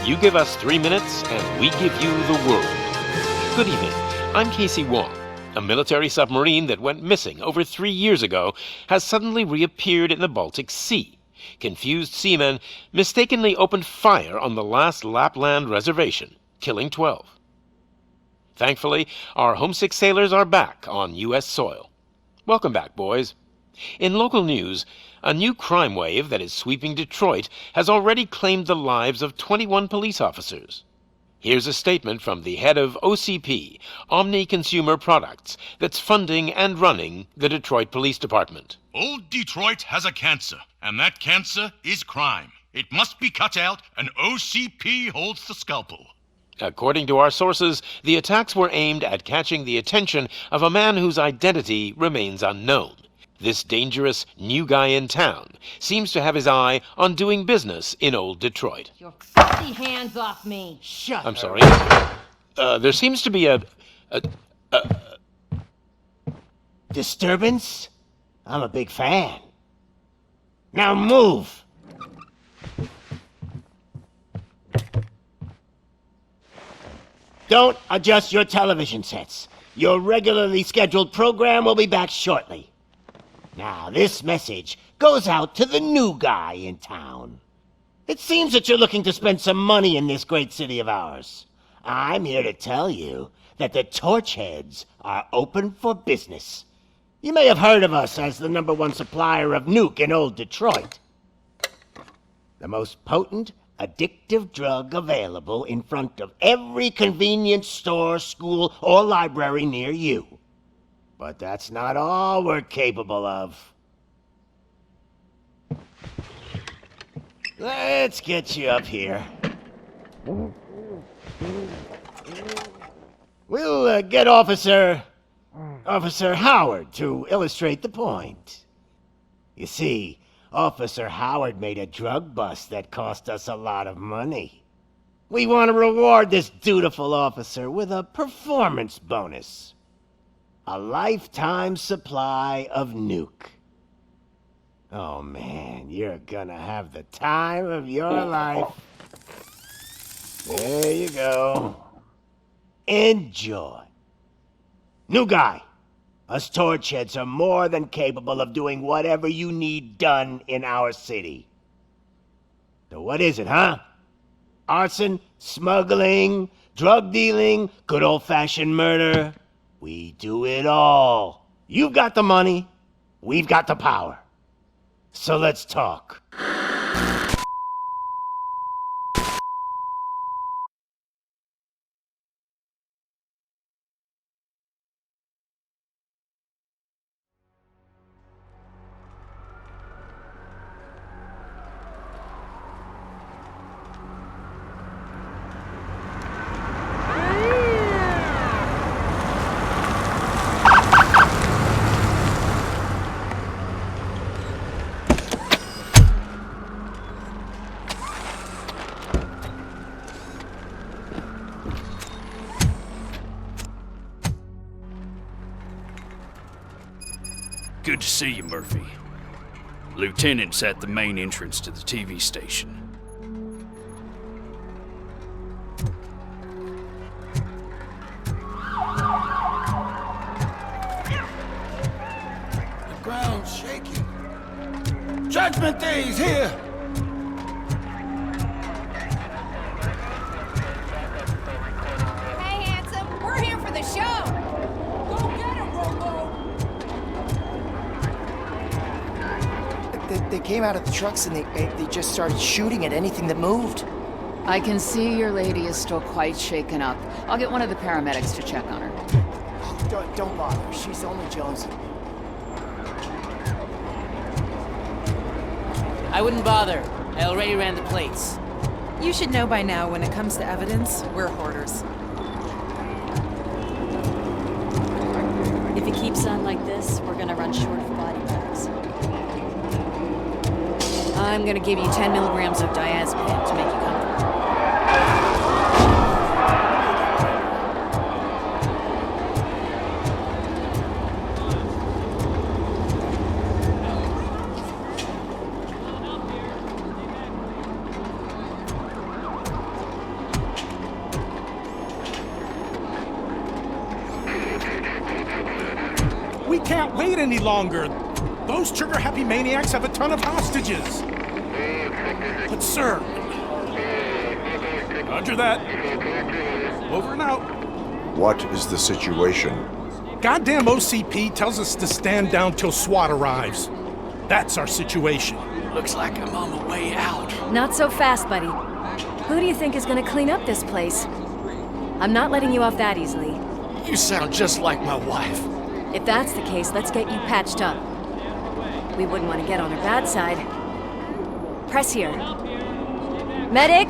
You give us 3 minutes, and we give you the world. Good evening. I'm Casey Wong. A military submarine that went missing over 3 years ago has suddenly reappeared in the Baltic Sea. Confused seamen mistakenly opened fire on the last Lapland reservation, killing 12. Thankfully, our homesick sailors are back on U.S. soil. Welcome back, boys. In local news, a new crime wave that is sweeping Detroit has already claimed the lives of 21 police officers. Here's a statement from the head of OCP, Omni Consumer Products, that's funding and running the Detroit Police Department. Old Detroit has a cancer, and that cancer is crime. It must be cut out, and OCP holds the scalpel. According to our sources, the attacks were aimed at catching the attention of a man whose identity remains unknown. This dangerous new guy in town seems to have his eye on doing business in old Detroit. Your filthy hands off me! Shut I'm up. sorry. There seems to be a Disturbance? I'm a big fan. Now move! Don't adjust your television sets. Your regularly scheduled program will be back shortly. Now, this message goes out to the new guy in town. It seems that you're looking to spend some money in this great city of ours. I'm here to tell you that the Torchheads are open for business. You may have heard of us as the #1 supplier of nuke in old Detroit. The most potent, addictive drug available in front of every convenience store, school, or library near you. But that's not all we're capable of. Let's get you up here. We'll get Officer Howard to illustrate the point. You see, Officer Howard made a drug bust that cost us a lot of money. We want to reward this dutiful officer with a performance bonus. A lifetime supply of nuke. Oh man, you're gonna have the time of your life. There you go. Enjoy. New guy, us Torchheads are more than capable of doing whatever you need done in our city. So what is it, huh? Arson, smuggling, drug dealing, good old-fashioned murder? We do it all. You've got the money, we've got the power. So let's talk. Good to see you, Murphy. Lieutenant's at the main entrance to the TV station. The ground's shaking. Judgment Day's here! Hey, handsome, we're here for the show! Go get him, Robo! They came out of the trucks and they just started shooting at anything that moved. I can see your lady is still quite shaken up. I'll get one of the paramedics to check on her. Don't bother. She's only jonesing. I wouldn't bother. I already ran the plates. You should know by now, when it comes to evidence, we're hoarders. If it keeps on like this, we're gonna run short of body bags. I'm gonna give you 10 milligrams of diazepam to make you comfortable. can't wait any longer. Those trigger-happy maniacs have a ton of hostages. But sir... Roger that. Over and out. What is the situation? Goddamn OCP tells us to stand down till SWAT arrives. That's our situation. Looks like I'm on the way out. Not so fast, buddy. Who do you think is gonna clean up this place? I'm not letting you off that easily. You sound just like my wife. If that's the case, let's get you patched up. We wouldn't want to get on her bad side. Press here. Medic!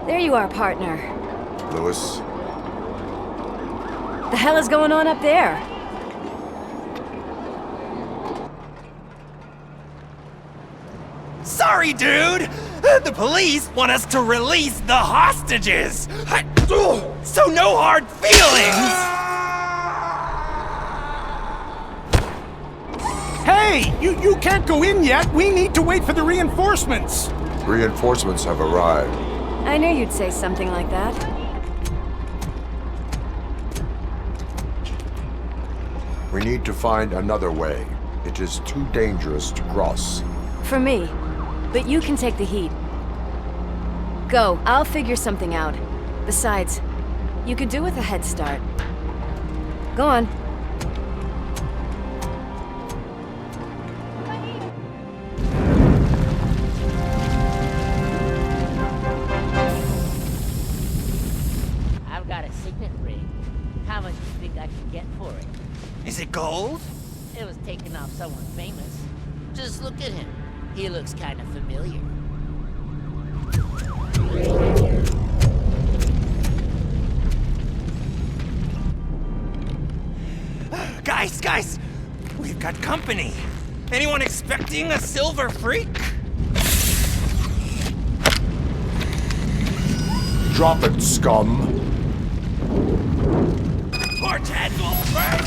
There you are, partner. Lewis? The hell is going on up there? Sorry, dude! The police want us to release the hostages! So no hard feelings! Hey! You can't go in yet! We need to wait for the reinforcements! Reinforcements have arrived. I knew you'd say something like that. We need to find another way. It is too dangerous to cross. For me. But you can take the heat. Go, I'll figure something out. Besides, you could do with a head start. Go on. I've got a signet ring. How much do you think I can get for it? Is it gold? It was taken off someone famous. Just look at him. He looks kind of familiar. Guys! We've got company. Anyone expecting a silver freak? Drop it, scum. Torch heads will burn!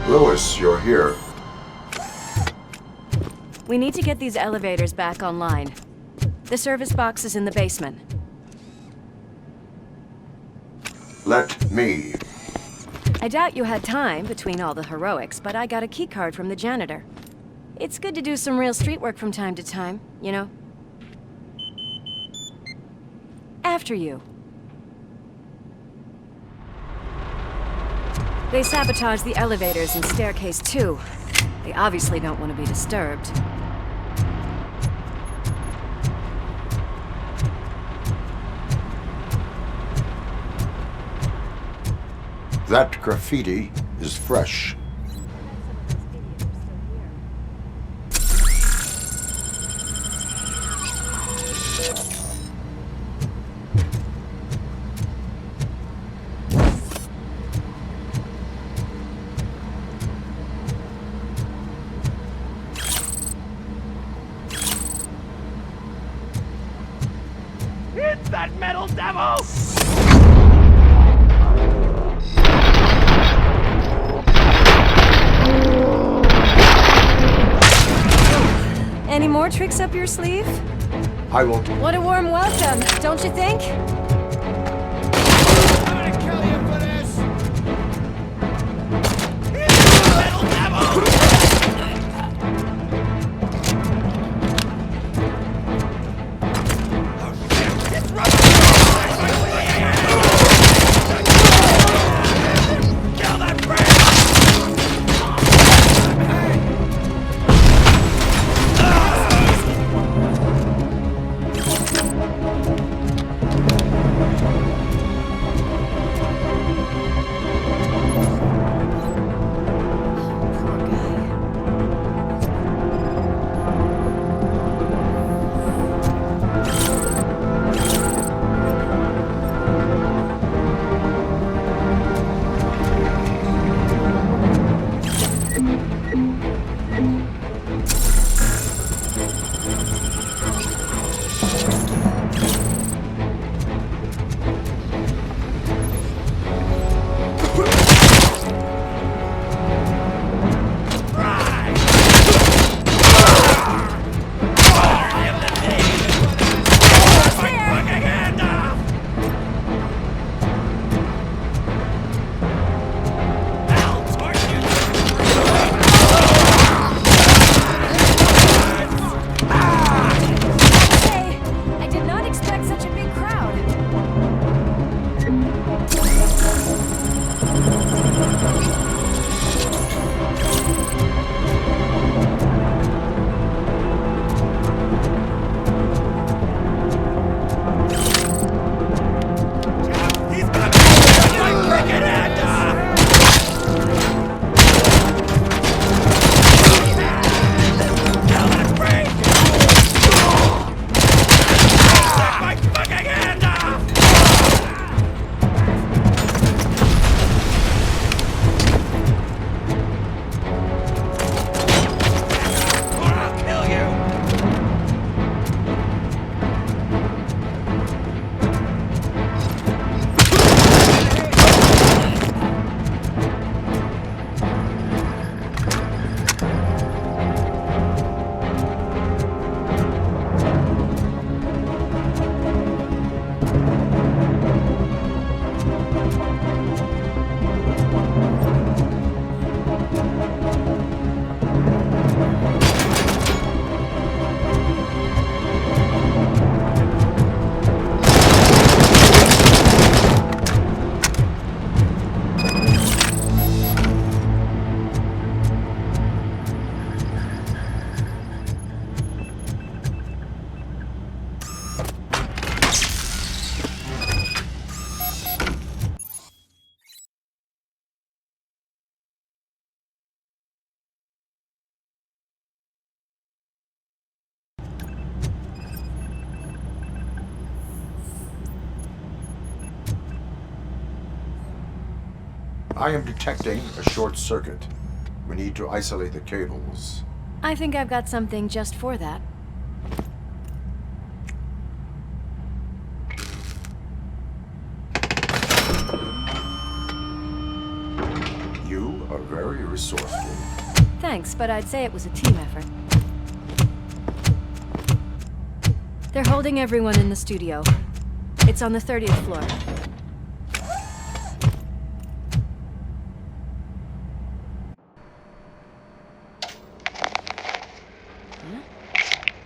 Lewis, you're here. We need to get these elevators back online. The service box is in the basement. Let me. I doubt you had time between all the heroics, but I got a keycard from the janitor. It's good to do some real street work from time to time, you know? After you. They sabotaged the elevators and staircase too. They obviously don't want to be disturbed. That graffiti is fresh. Hit that metal devil! Any more tricks up your sleeve? I won't. What a warm welcome, don't you think? I'm gonna kill you for this! Hit that metal devil! I am detecting a short circuit. We need to isolate the cables. I think I've got something just for that. You are very resourceful. Thanks, but I'd say it was a team effort. They're holding everyone in the studio. It's on the 30th floor.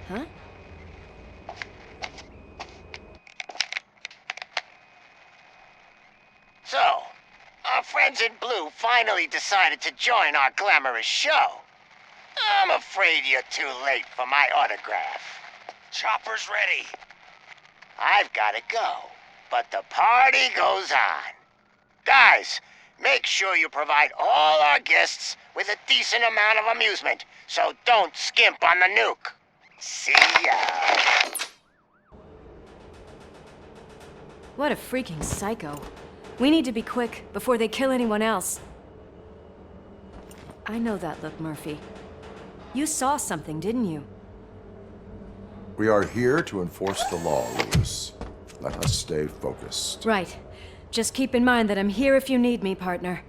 Huh? So, our friends in blue finally decided to join our glamorous show. I'm afraid you're too late for my autograph. Chopper's ready. I've got to go, but the party goes on. Guys, make sure you provide all our guests with a decent amount of amusement, so don't skimp on the nuke. See ya. What a freaking psycho. We need to be quick before they kill anyone else. I know that look, Murphy. You saw something, didn't you? We are here to enforce the law, Lewis. Let us stay focused. Right. Just keep in mind that I'm here if you need me, partner.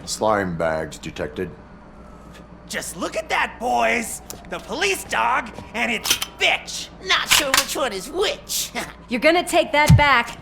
Slime bags detected. Just look at that, boys! The police dog and its bitch! Not sure which one is which. You're gonna take that back.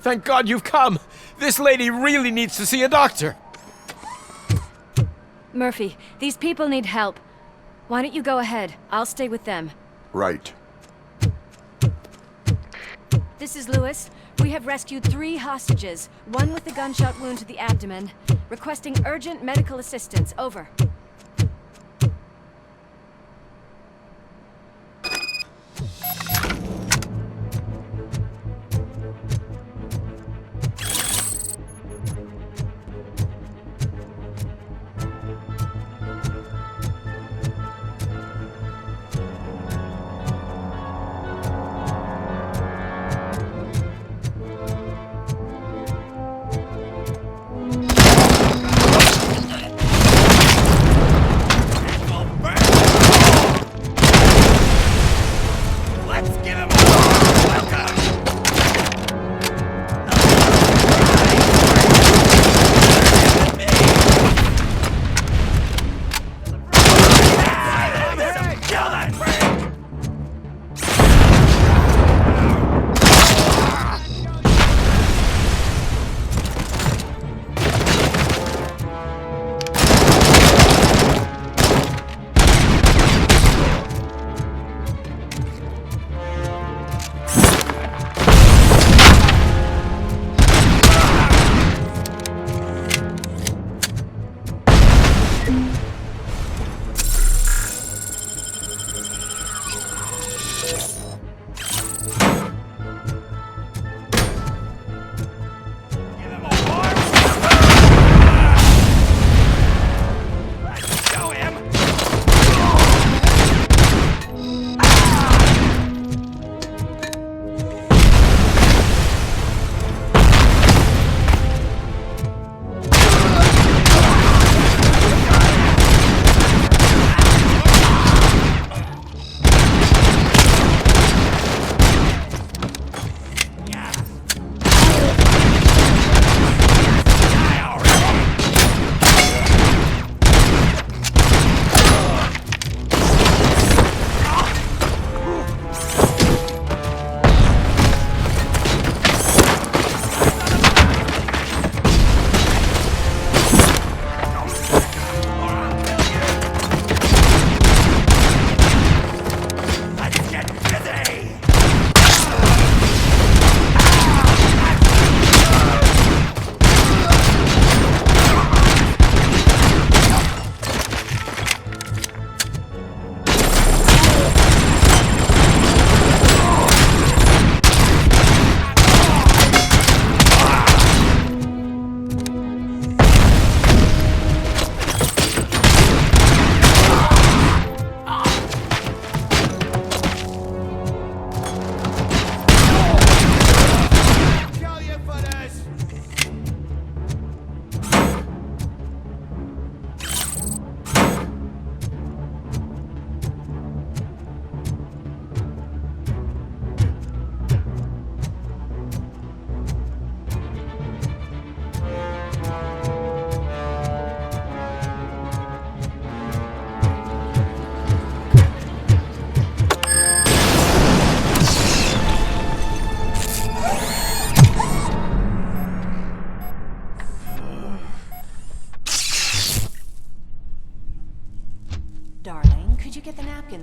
Thank God you've come! This lady really needs to see a doctor! Murphy, these people need help. Why don't you go ahead? I'll stay with them. Right. This is Lewis. We have rescued 3 hostages, one with a gunshot wound to the abdomen. Requesting urgent medical assistance. Over.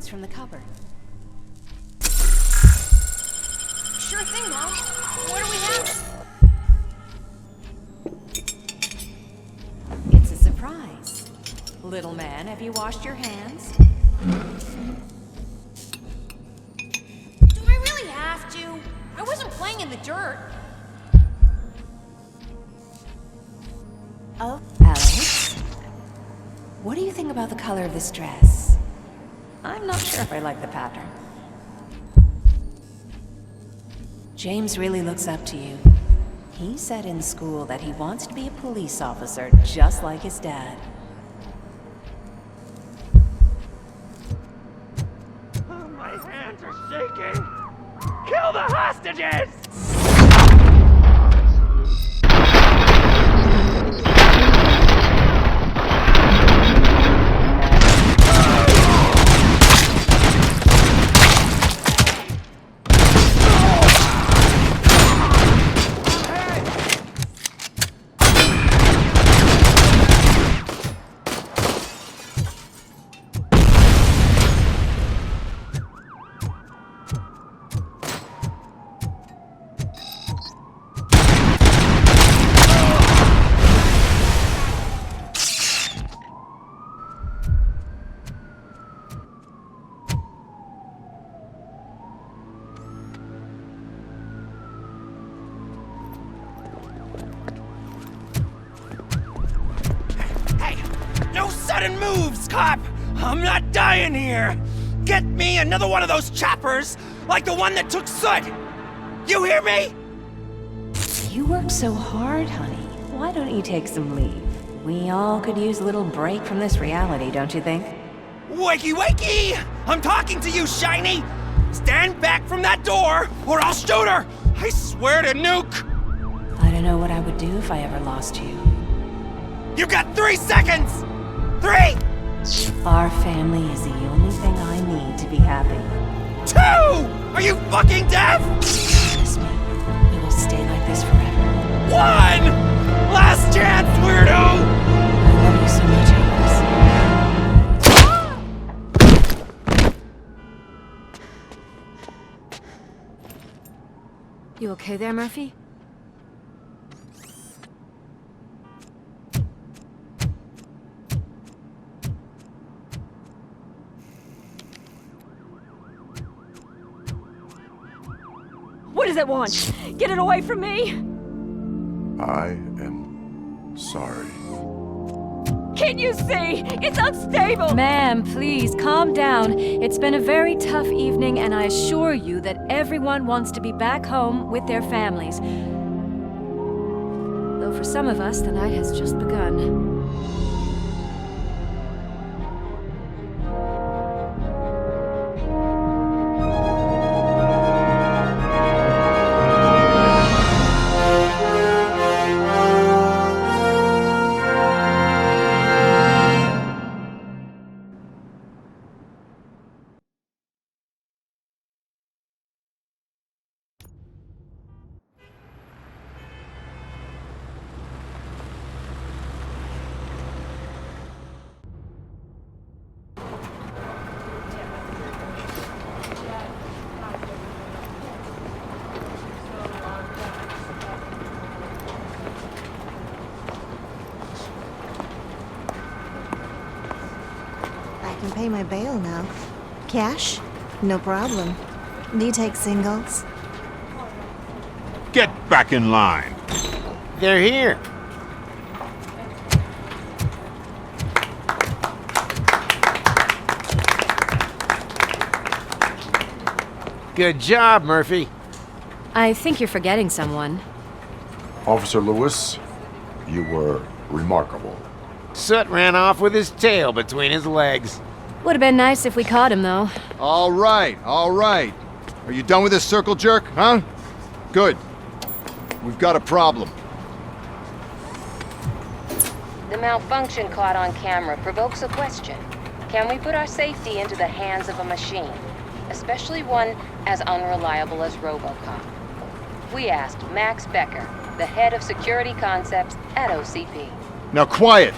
things from the cupboard. Sure thing, Mom. What do we have? It's a surprise. Little man, have you washed your hands? Do I really have to? I wasn't playing in the dirt. Oh, Alex? What do you think about the color of this dress? I'm not sure if I like the pattern. James really looks up to you. He said in school that he wants to be a police officer just like his dad. My hands are shaking! Kill the hostages! No sudden moves, cop! I'm not dying here! Get me another one of those choppers, like the one that took Soot! You hear me? You work so hard, honey. Why don't you take some leave? We all could use a little break from this reality, don't you think? Wakey, wakey! I'm talking to you, Shiny! Stand back from that door, or I'll shoot her! I swear to nuke! I don't know what I would do if I ever lost you. You got 3 seconds! 3! Our family is the only thing I need to be happy. 2! Are you fucking deaf? Promise me, we will stay like this forever. 1! Last chance, weirdo! I love you so much, Alex. You okay there, Murphy? What does it want? Get it away from me! I am sorry. Can't you see? It's unstable! Ma'am, please, calm down. It's been a very tough evening, and I assure you that everyone wants to be back home with their families. Though for some of us, the night has just begun. I can pay my bail now. Cash? No problem. Do you take singles? Get back in line. They're here. Good job, Murphy. I think you're forgetting someone. Officer Lewis, you were remarkable. Soot ran off with his tail between his legs. Would have been nice if we caught him, though. All right, all right. Are you done with this circle jerk, huh? Good. We've got a problem. The malfunction caught on camera provokes a question. Can we put our safety into the hands of a machine? Especially one as unreliable as RoboCop. We asked Max Becker, the head of security concepts at OCP. Now quiet!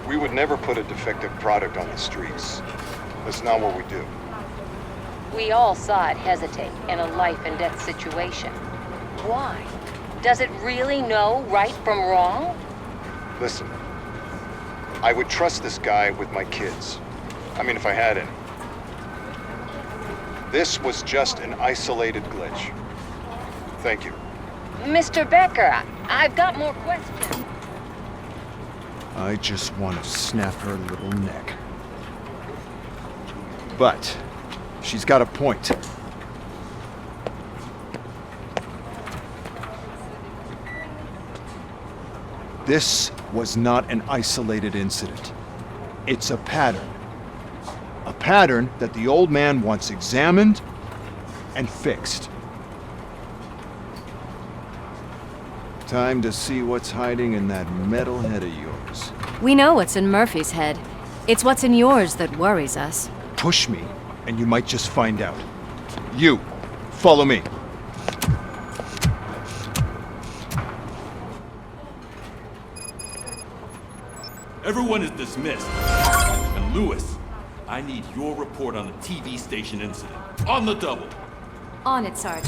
We would never put a defective product on the streets. That's not what we do. We all saw it hesitate in a life-and-death situation. Why? Does it really know right from wrong? Listen, I would trust this guy with my kids. I mean, if I had any. This was just an isolated glitch. Thank you. Mr. Becker, I've got more questions. I just want to snap her little neck. But she's got a point. This was not an isolated incident. It's a pattern. A pattern that the old man wants examined and fixed. Time to see what's hiding in that metal head of yours. We know what's in Murphy's head. It's what's in yours that worries us. Push me, and you might just find out. You, follow me. Everyone is dismissed. And Lewis, I need your report on the TV station incident. On the double. On it, Sarge.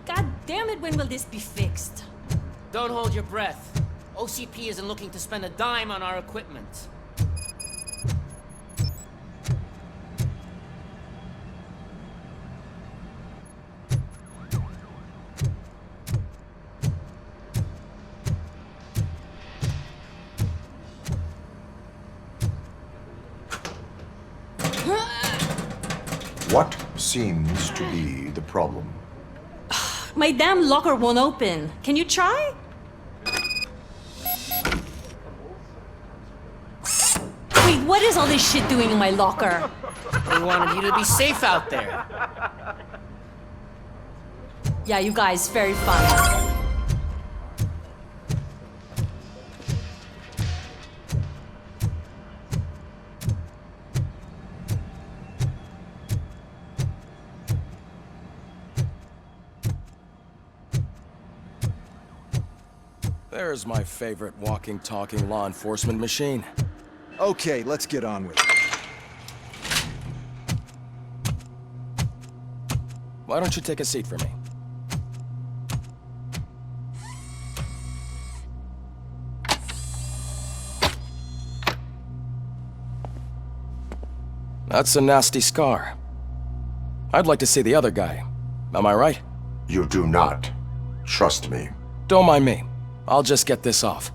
God damn it, when will this be fixed? Don't hold your breath. OCP isn't looking to spend a dime on our equipment. What seems to be the problem? My damn locker won't open. Can you try? Wait, what is all this shit doing in my locker? We wanted you to be safe out there. Yeah, you guys, very fun. There's my favorite walking, talking law enforcement machine. Okay, let's get on with it. Why don't you take a seat for me? That's a nasty scar. I'd like to see the other guy. Am I right? You do not. Trust me. Don't mind me. I'll just get this off.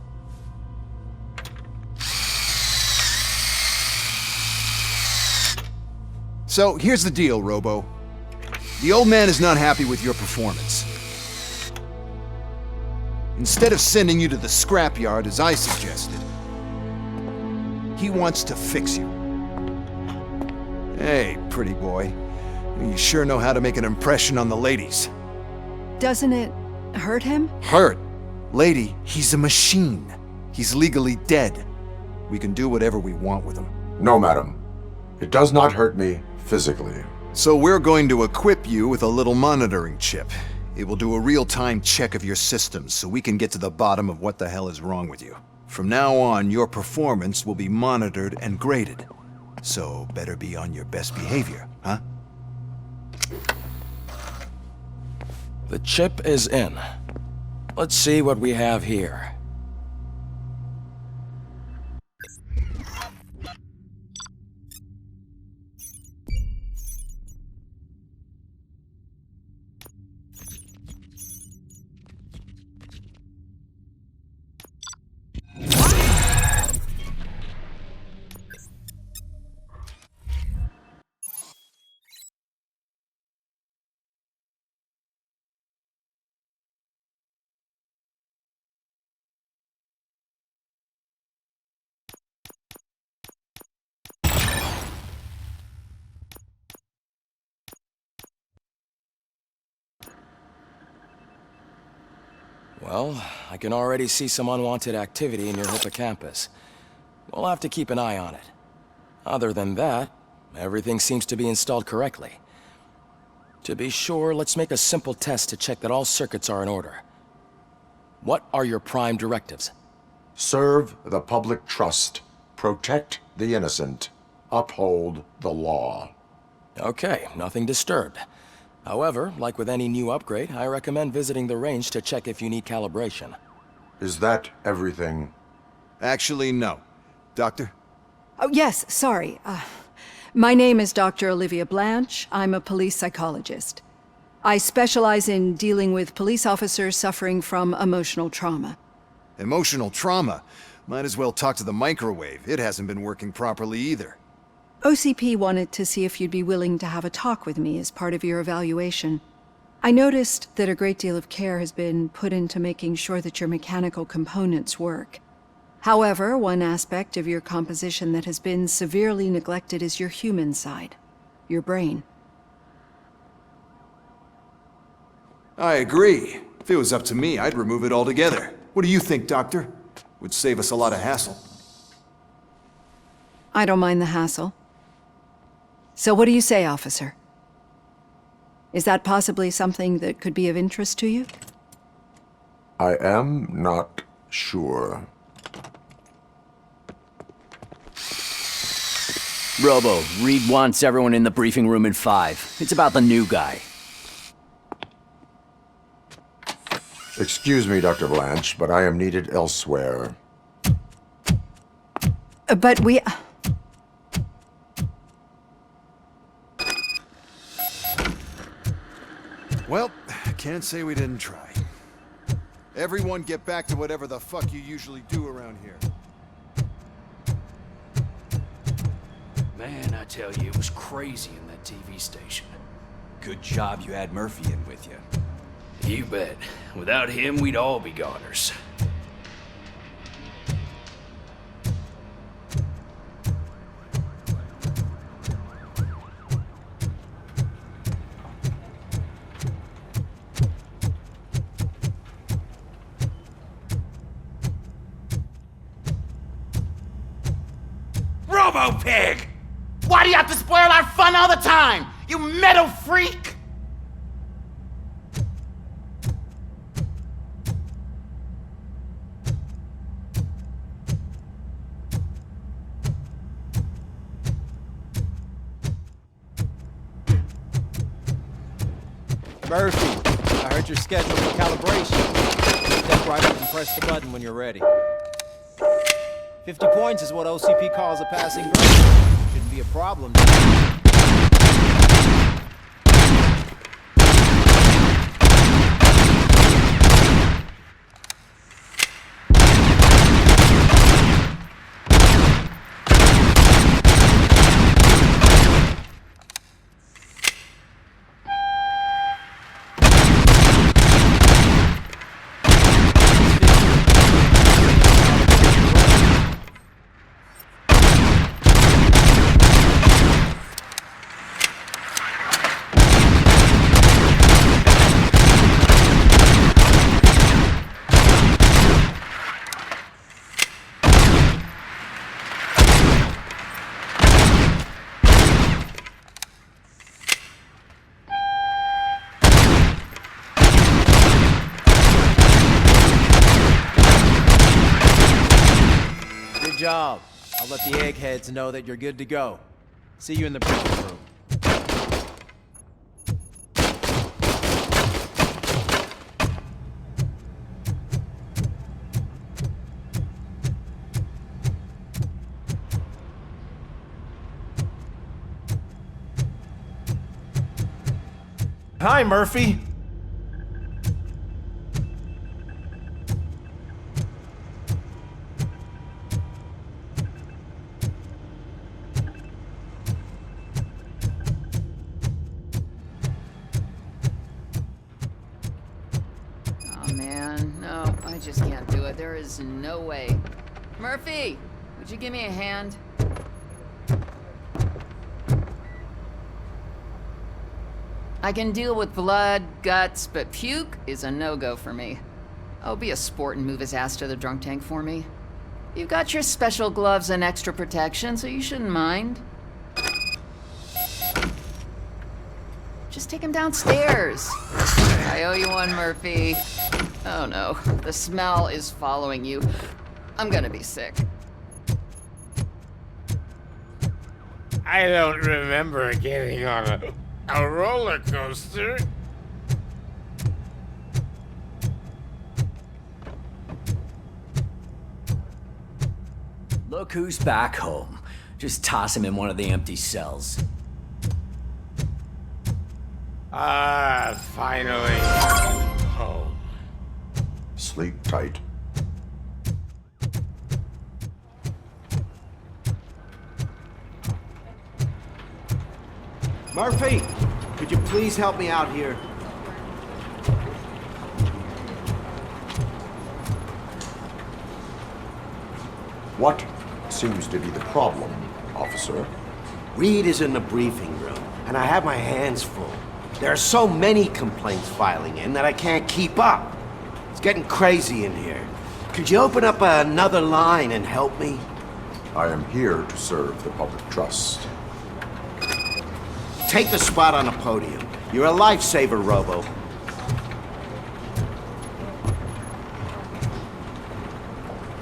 So, here's the deal, Robo. The old man is not happy with your performance. Instead of sending you to the scrapyard as I suggested, he wants to fix you. Hey, pretty boy. You sure know how to make an impression on the ladies. Doesn't it hurt him? Hurt? Lady, he's a machine. He's legally dead. We can do whatever we want with him. No, madam. It does not hurt me physically. So we're going to equip you with a little monitoring chip. It will do a real-time check of your systems so we can get to the bottom of what the hell is wrong with you. From now on, your performance will be monitored and graded. So better be on your best behavior, huh? The chip is in. Let's see what we have here. Well, I can already see some unwanted activity in your hippocampus. We'll have to keep an eye on it. Other than that, Everything seems to be installed correctly. To be sure, let's make a simple test to check that all circuits are in order. What are your prime directives? Serve the public trust. Protect the innocent. Uphold the law. Okay, nothing disturbed. However, like with any new upgrade, I recommend visiting the range to check if you need calibration. Is that everything? Actually, no. Doctor? Oh, yes, sorry. My name is Dr. Olivia Blanche. I'm a police psychologist. I specialize in dealing with police officers suffering from emotional trauma. Emotional trauma? Might as well talk to the microwave. It hasn't been working properly either. OCP wanted to see if you'd be willing to have a talk with me as part of your evaluation. I noticed that a great deal of care has been put into making sure that your mechanical components work. However, one aspect of your composition that has been severely neglected is your human side, your brain. I agree. If it was up to me, I'd remove it altogether. What do you think, Doctor? Would save us a lot of hassle. I don't mind the hassle. So what do you say, officer? Is that possibly something that could be of interest to you? I am not sure. Robo, Reed wants everyone in the briefing room in 5. It's about the new guy. Excuse me, Dr. Blanche, but I am needed elsewhere. But we... Well, can't say we didn't try. Everyone get back to whatever the fuck you usually do around here. Man, I tell you, it was crazy in that TV station. Good job you had Murphy in with you. You bet. Without him, we'd all be goners. Robo-Pig! Why do you have to spoil our fun all the time? You metal freak! Murphy, I heard you're scheduled for calibration. Step right up and press the button when you're ready. 50 points is what OCP calls a passing grade. Shouldn't be a problem. Good job. I'll let the eggheads know that you're good to go. See you in the briefing room. Hi, Murphy. Oh man, no, I just can't do it. There is no way. Murphy, would you give me a hand? I can deal with blood, guts, but puke is a no-go for me. Oh, be a sport and move his ass to the drunk tank for me. You've got your special gloves and extra protection, so you shouldn't mind. Just take him downstairs. I owe you one, Murphy. Oh no, the smell is following you. I'm gonna be sick. I don't remember getting on a roller coaster. Look who's back home. Just toss him in one of the empty cells. Finally. Home. Sleep tight. Murphy, could you please help me out here? What seems to be the problem, officer? Reed is in the briefing room, and I have my hands full. There are so many complaints filing in that I can't keep up. It's getting crazy in here. Could you open up another line and help me? I am here to serve the public trust. Take the spot on the podium. You're a lifesaver, Robo.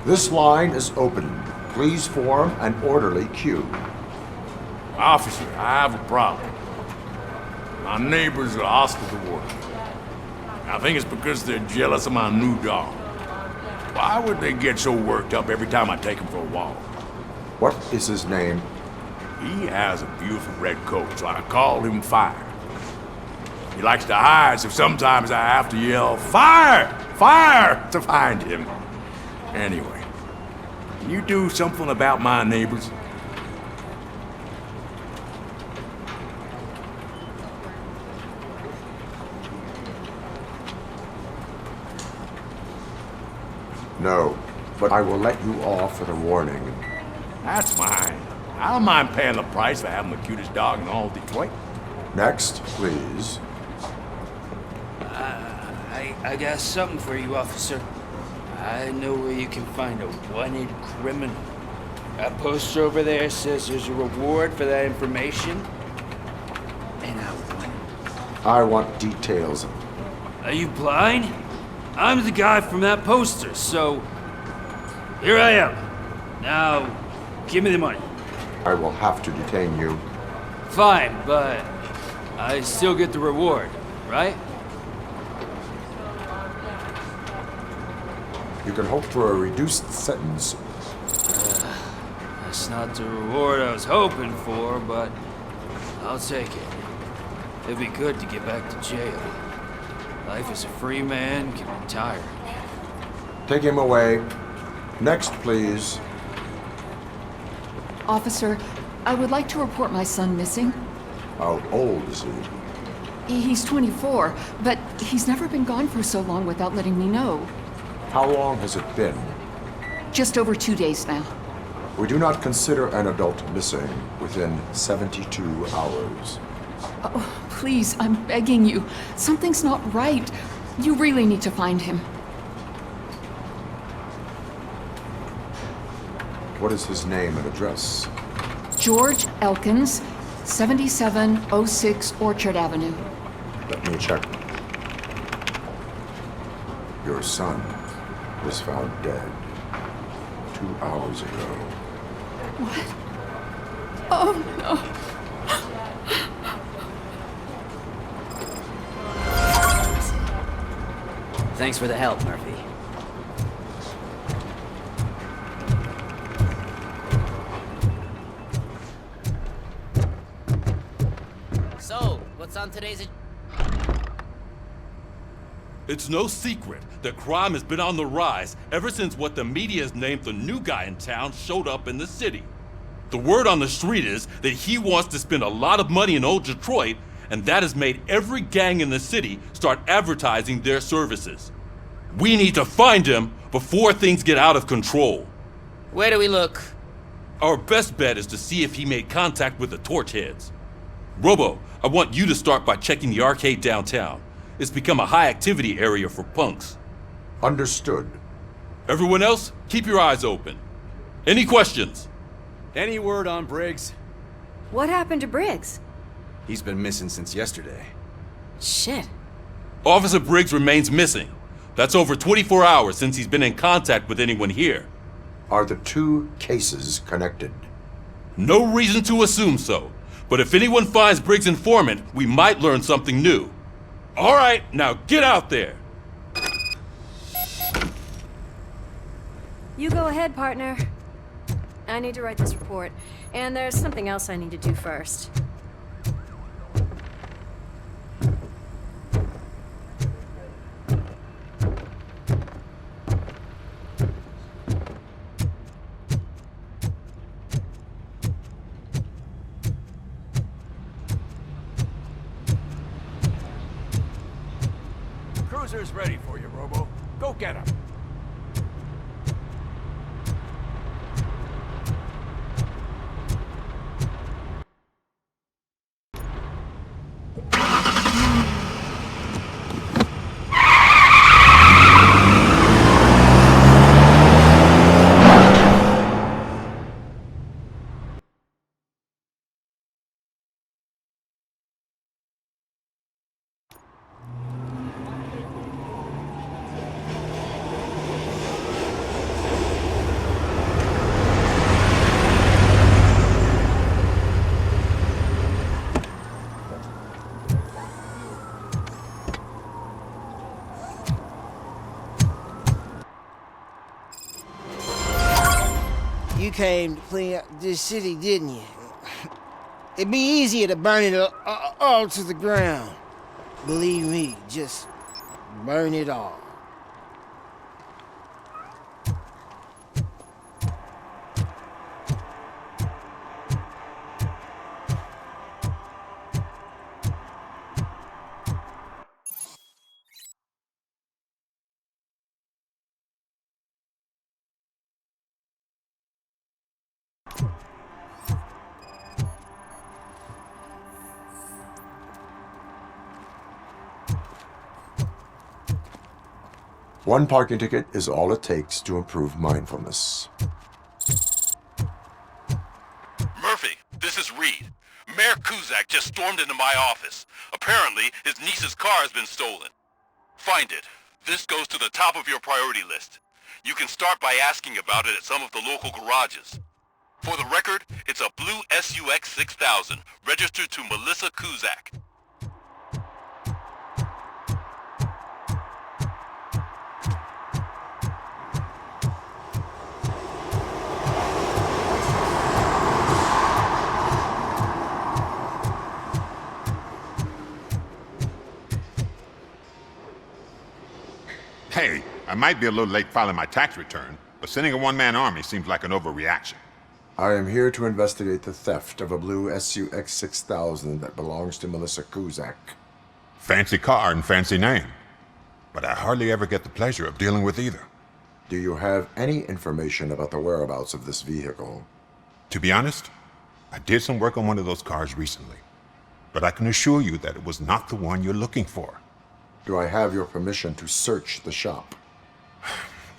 This line is open. Please form an orderly queue. Officer, I have a problem. My neighbors are hostile toward me. I think it's because they're jealous of my new dog. Why would they get so worked up every time I take him for a walk? What is his name? He has a beautiful red coat, so I call him Fire. He likes to hide, so sometimes I have to yell, "Fire! Fire!" to find him. Anyway, can you do something about my neighbors? No, but I will let you off with a warning. That's fine. I don't mind paying the price for having the cutest dog in all of Detroit. Next, please. I got something for you, officer. I know where you can find a wanted criminal. That poster over there says there's a reward for that information. And I want details. Are you blind? I'm the guy from that poster, so here I am. Now, give me the money. I will have to detain you. Fine, but I still get the reward, right? You can hope for a reduced sentence. That's not the reward I was hoping for, but I'll take it. It'd be good to get back to jail. Life as a free man can be tiring. Take him away. Next, please. Officer, I would like to report my son missing. How old is he? He's 24, but he's never been gone for so long without letting me know. How long has it been? Just over 2 days now. We do not consider an adult missing within 72 hours. Oh, please, I'm begging you. Something's not right. You really need to find him. What is his name and address? George Elkins, 7706 Orchard Avenue. Let me check. Your son was found dead 2 hours ago. What? Oh, no. Thanks for the help, Murphy. So, what's on today's... It's no secret that crime has been on the rise ever since what the media has named the new guy in town showed up in the city. The word on the street is that he wants to spend a lot of money in old Detroit, and that has made every gang in the city start advertising their services. We need to find him before things get out of control. Where do we look? Our best bet is to see if he made contact with the torch heads. Robo, I want you to start by checking the arcade downtown. It's become a high-activity area for punks. Understood. Everyone else, keep your eyes open. Any questions? Any word on Briggs? What happened to Briggs? He's been missing since yesterday. Shit. Officer Briggs remains missing. That's over 24 hours since he's been in contact with anyone here. Are the two cases connected? No reason to assume so. But if anyone finds Briggs' informant, we might learn something new. All right, now get out there. You go ahead, partner. I need to write this report, and there's something else I need to do first. Cruiser's ready for you, Robo. Go get him. You came to clean up this city, didn't you? It'd be easier to burn it all to the ground. Believe me, just burn it all. One parking ticket is all it takes to improve mindfulness. Murphy, this is Reed. Mayor Kuzak just stormed into my office. Apparently, his niece's car has been stolen. Find it. This goes to the top of your priority list. You can start by asking about it at some of the local garages. For the record, it's a blue SUX 6000, registered to Melissa Kuzak. Hey, I might be a little late filing my tax return, but sending a one-man army seems like an overreaction. I am here to investigate the theft of a blue SUX 6000 that belongs to Melissa Kuzak. Fancy car and fancy name, but I hardly ever get the pleasure of dealing with either. Do you have any information about the whereabouts of this vehicle? To be honest, I did some work on one of those cars recently, but I can assure you that it was not the one you're looking for. Do I have your permission to search the shop?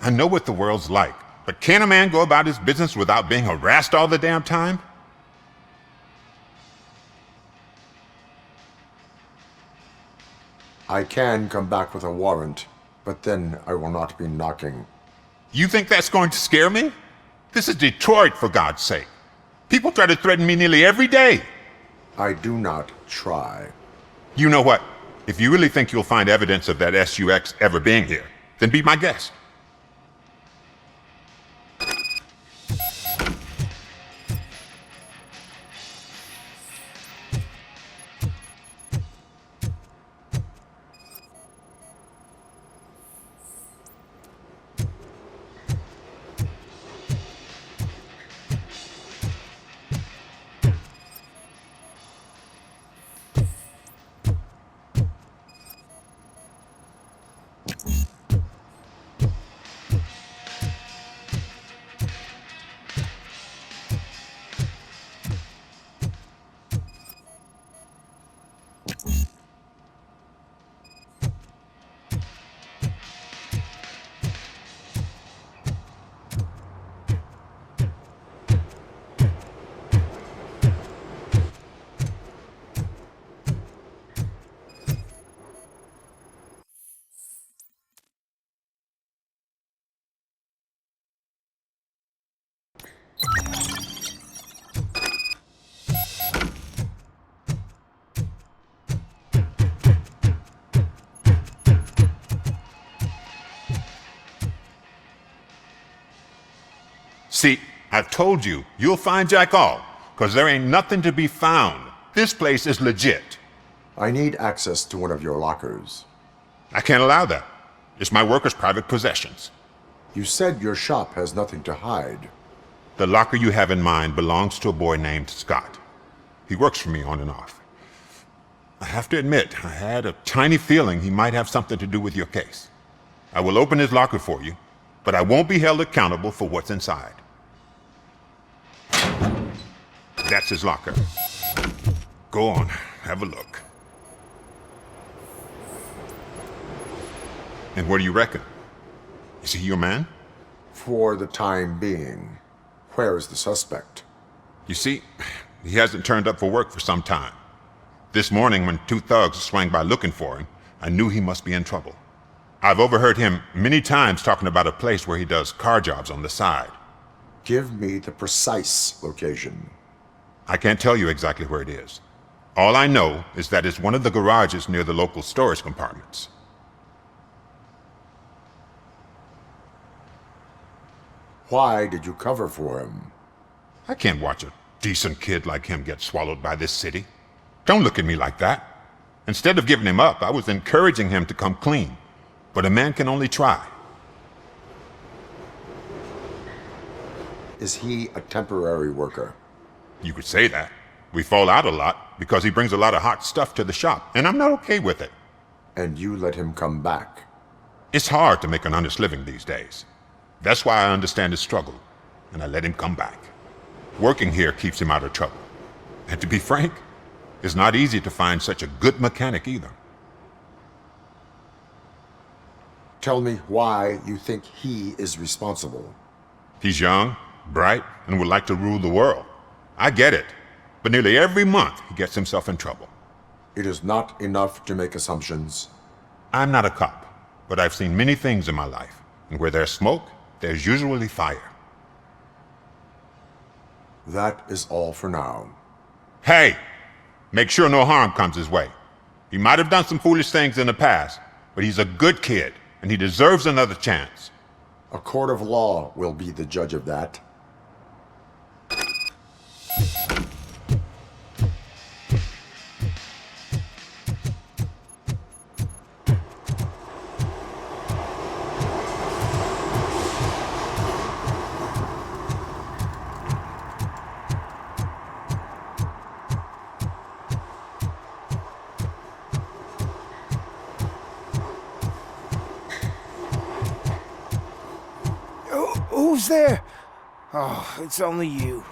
I know what the world's like, but can a man go about his business without being harassed all the damn time? I can come back with a warrant, but then I will not be knocking. You think that's going to scare me? This is Detroit, for God's sake. People try to threaten me nearly every day. I do not try. You know what? If you really think you'll find evidence of that SUX ever being here, then be my guest. See, I've told you, you'll find Jack all, because there ain't nothing to be found. This place is legit. I need access to one of your lockers. I can't allow that. It's my workers' private possessions. You said your shop has nothing to hide. The locker you have in mind belongs to a boy named Scott. He works for me on and off. I have to admit, I had a tiny feeling he might have something to do with your case. I will open his locker for you, but I won't be held accountable for what's inside. That's his locker. Go on, have a look. And what do you reckon? Is he your man? For the time being. Where is the suspect? You see, he hasn't turned up for work for some time. This morning, when 2 thugs swang by looking for him, I knew he must be in trouble. I've overheard him many times talking about a place where he does car jobs on the side. Give me the precise location. I can't tell you exactly where it is. All I know is that it's one of the garages near the local storage compartments. Why did you cover for him? I can't watch a decent kid like him get swallowed by this city. Don't look at me like that. Instead of giving him up, I was encouraging him to come clean. But a man can only try. Is he a temporary worker? You could say that. We fall out a lot because he brings a lot of hot stuff to the shop, and I'm not okay with it. And you let him come back? It's hard to make an honest living these days. That's why I understand his struggle, and I let him come back. Working here keeps him out of trouble. And to be frank, it's not easy to find such a good mechanic either. Tell me why you think he is responsible. He's young, bright, and would like to rule the world. I get it, but nearly every month he gets himself in trouble. It is not enough to make assumptions. I'm not a cop, but I've seen many things in my life, and where there's smoke, there's usually fire. That is all for now. Hey! Make sure no harm comes his way. He might have done some foolish things in the past, but he's a good kid, and he deserves another chance. A court of law will be the judge of that. Who's there? Oh, it's only you.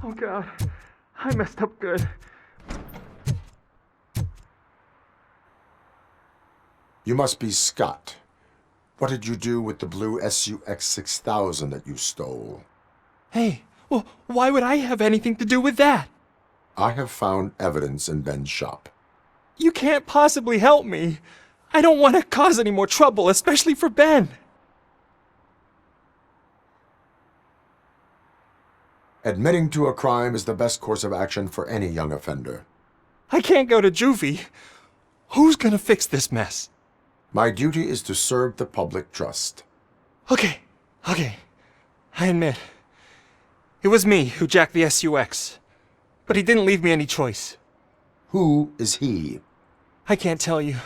Oh God, I messed up good. You must be Scott. What did you do with the blue SUX 6000 that you stole? Hey, well, why would I have anything to do with that? I have found evidence in Ben's shop. You can't possibly help me. I don't want to cause any more trouble, especially for Ben. Admitting to a crime is the best course of action for any young offender. I can't go to juvie. Who's gonna fix this mess? My duty is to serve the public trust. Okay. I admit. It was me who jacked the SUX. But he didn't leave me any choice. Who is he? I can't tell you.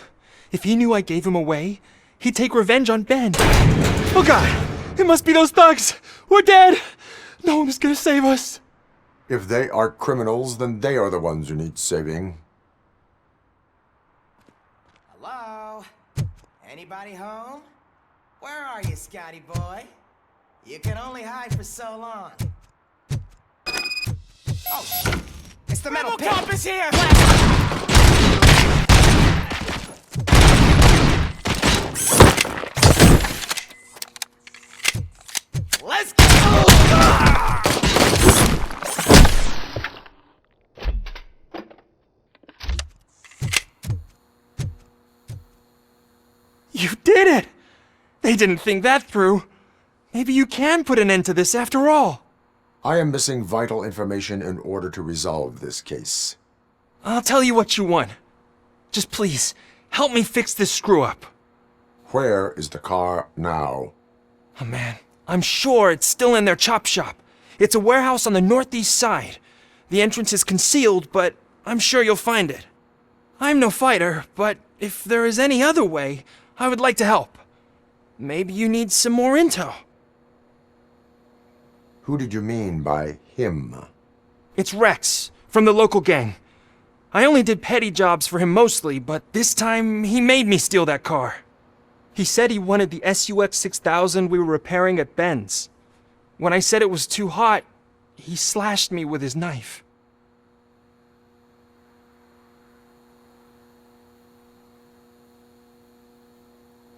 If he knew I gave him away, he'd take revenge on Ben. Oh God! It must be those thugs! We're dead! No one is gonna save us. If they are criminals, then they are the ones who need saving. Hello? Anybody home? Where are you, Scotty boy? You can only hide for so long. Oh, shit. It's the metal pig. RoboCop is here! Let's go! You did it! They didn't think that through. Maybe you can put an end to this after all. I am missing vital information in order to resolve this case. I'll tell you what you want. Just please, help me fix this screw-up. Where is the car now? Oh man, I'm sure it's still in their chop shop. It's a warehouse on the northeast side. The entrance is concealed, but I'm sure you'll find it. I'm no fighter, but if there is any other way, I would like to help. Maybe you need some more intel. Who did you mean by him? It's Rex, from the local gang. I only did petty jobs for him mostly, but this time he made me steal that car. He said he wanted the SUX 6000 we were repairing at Ben's. When I said it was too hot, he slashed me with his knife.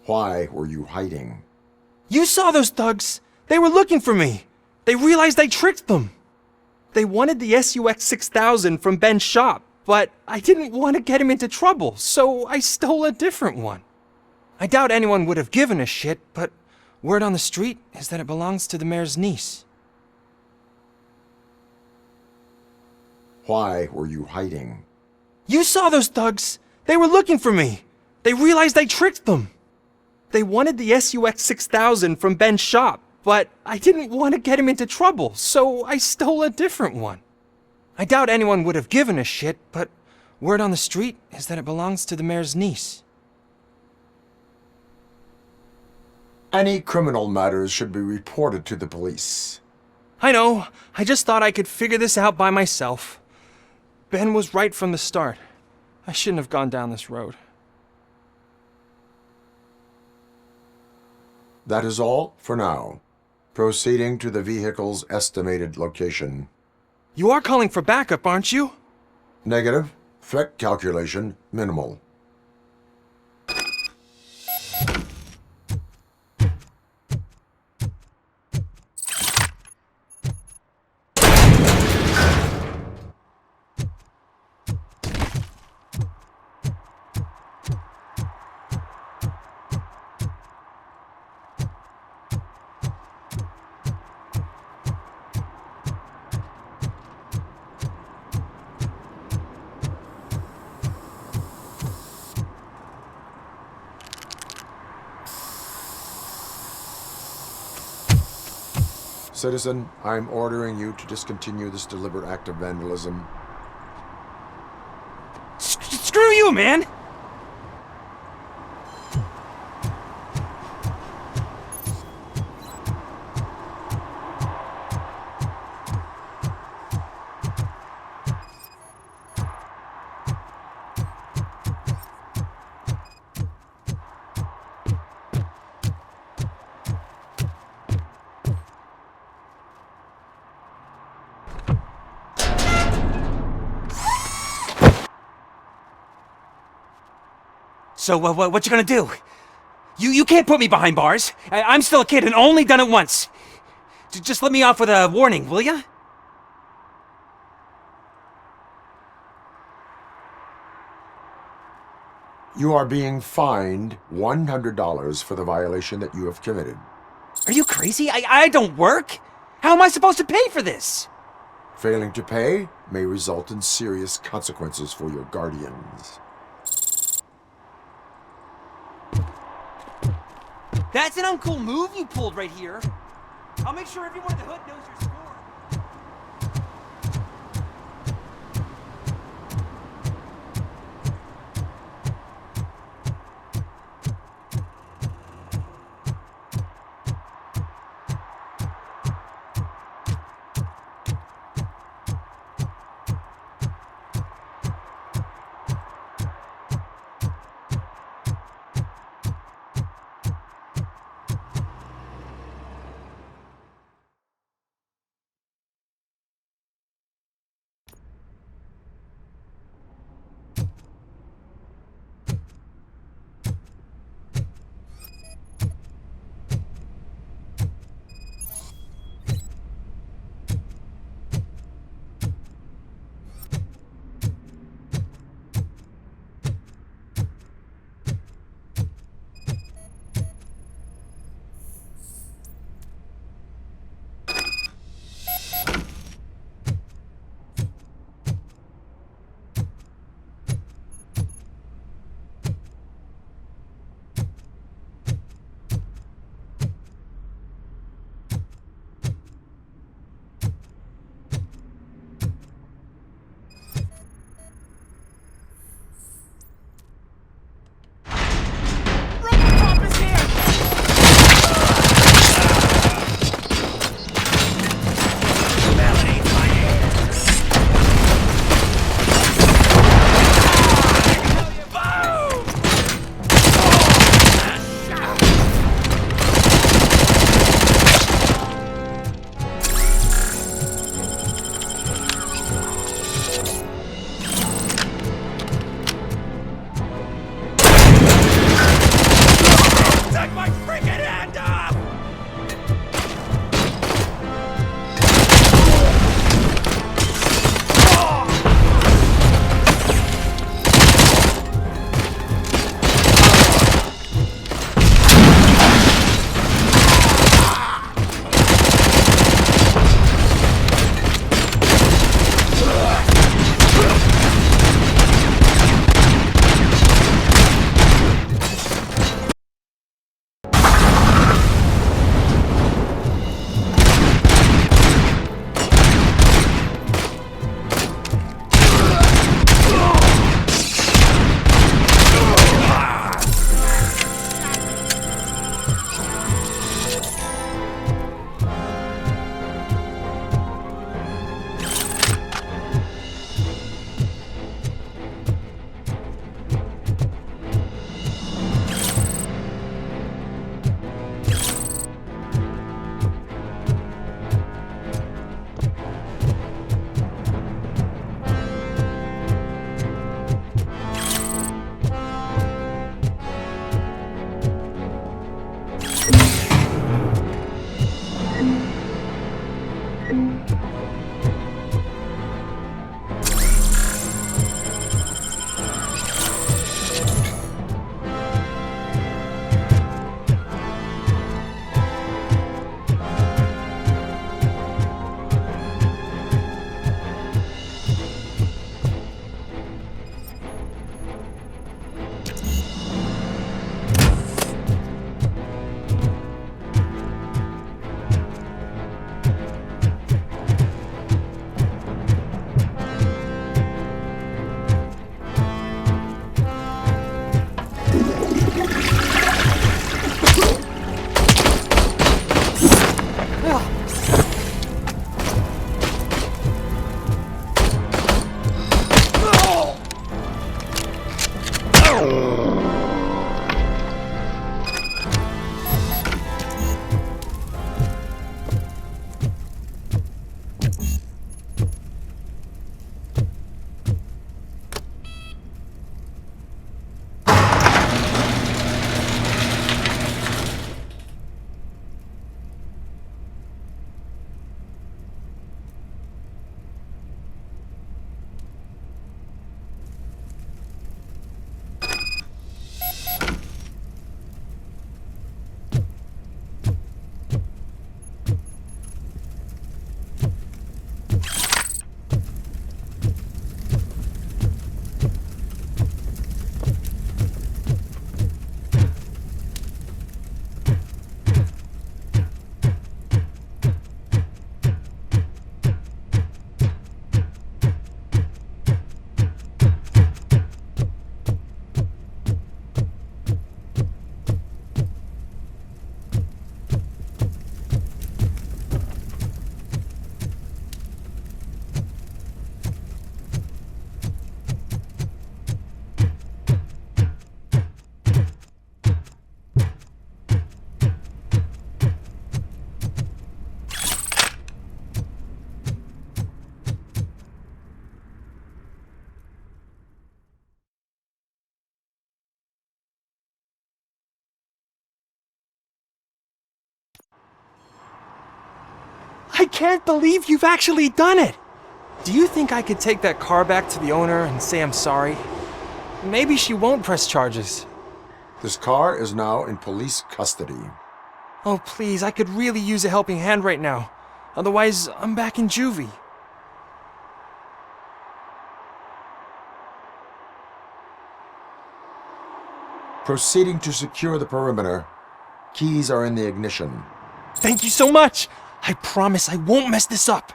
Why were you hiding? You saw those thugs! They were looking for me! They realized I tricked them! They wanted the SUX 6000 from Ben's shop, but I didn't want to get him into trouble, so I stole a different one. I doubt anyone would have given a shit, but word on the street is that it belongs to the mayor's niece. Why were you hiding? You saw those thugs! They were looking for me! They realized I tricked them! They wanted the SUX 6000 from Ben's shop, but I didn't want to get him into trouble, so I stole a different one. I doubt anyone would have given a shit, but word on the street is that it belongs to the mayor's niece. Any criminal matters should be reported to the police. I know. I just thought I could figure this out by myself. Ben was right from the start. I shouldn't have gone down this road. That is all for now. Proceeding to the vehicle's estimated location. You are calling for backup, aren't you? Negative. Threat calculation minimal. Citizen, I'm ordering you to discontinue this deliberate act of vandalism. Screw you, man! So, what you gonna do? You can't put me behind bars. I'm still a kid and only done it once. Just let me off with a warning, will ya? You are being fined $100 for the violation that you have committed. Are you crazy? I don't work. How am I supposed to pay for this? Failing to pay may result in serious consequences for your guardians. That's an uncool move you pulled right here. I'll make sure everyone in the hood knows your score. I can't believe you've actually done it! Do you think I could take that car back to the owner and say I'm sorry? Maybe she won't press charges. This car is now in police custody. Oh, please, I could really use a helping hand right now. Otherwise, I'm back in juvie. Proceeding to secure the perimeter. Keys are in the ignition. Thank you so much! I promise I won't mess this up.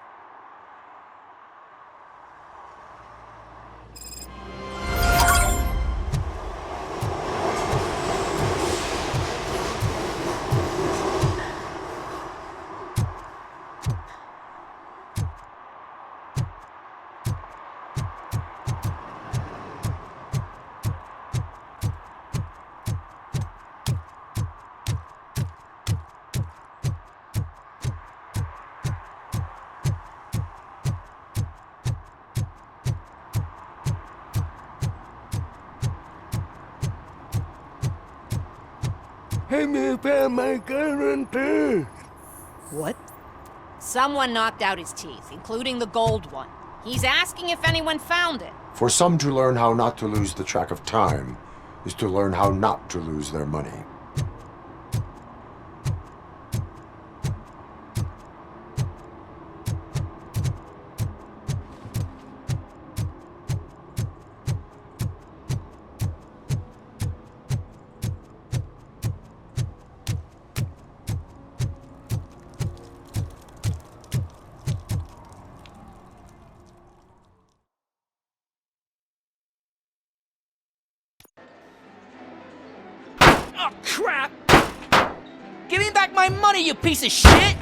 What? Someone knocked out his teeth, including the gold one. He's asking if anyone found it. For some to learn how not to lose the track of time is to learn how not to lose their money. Oh, crap! Give me back my money, you piece of shit!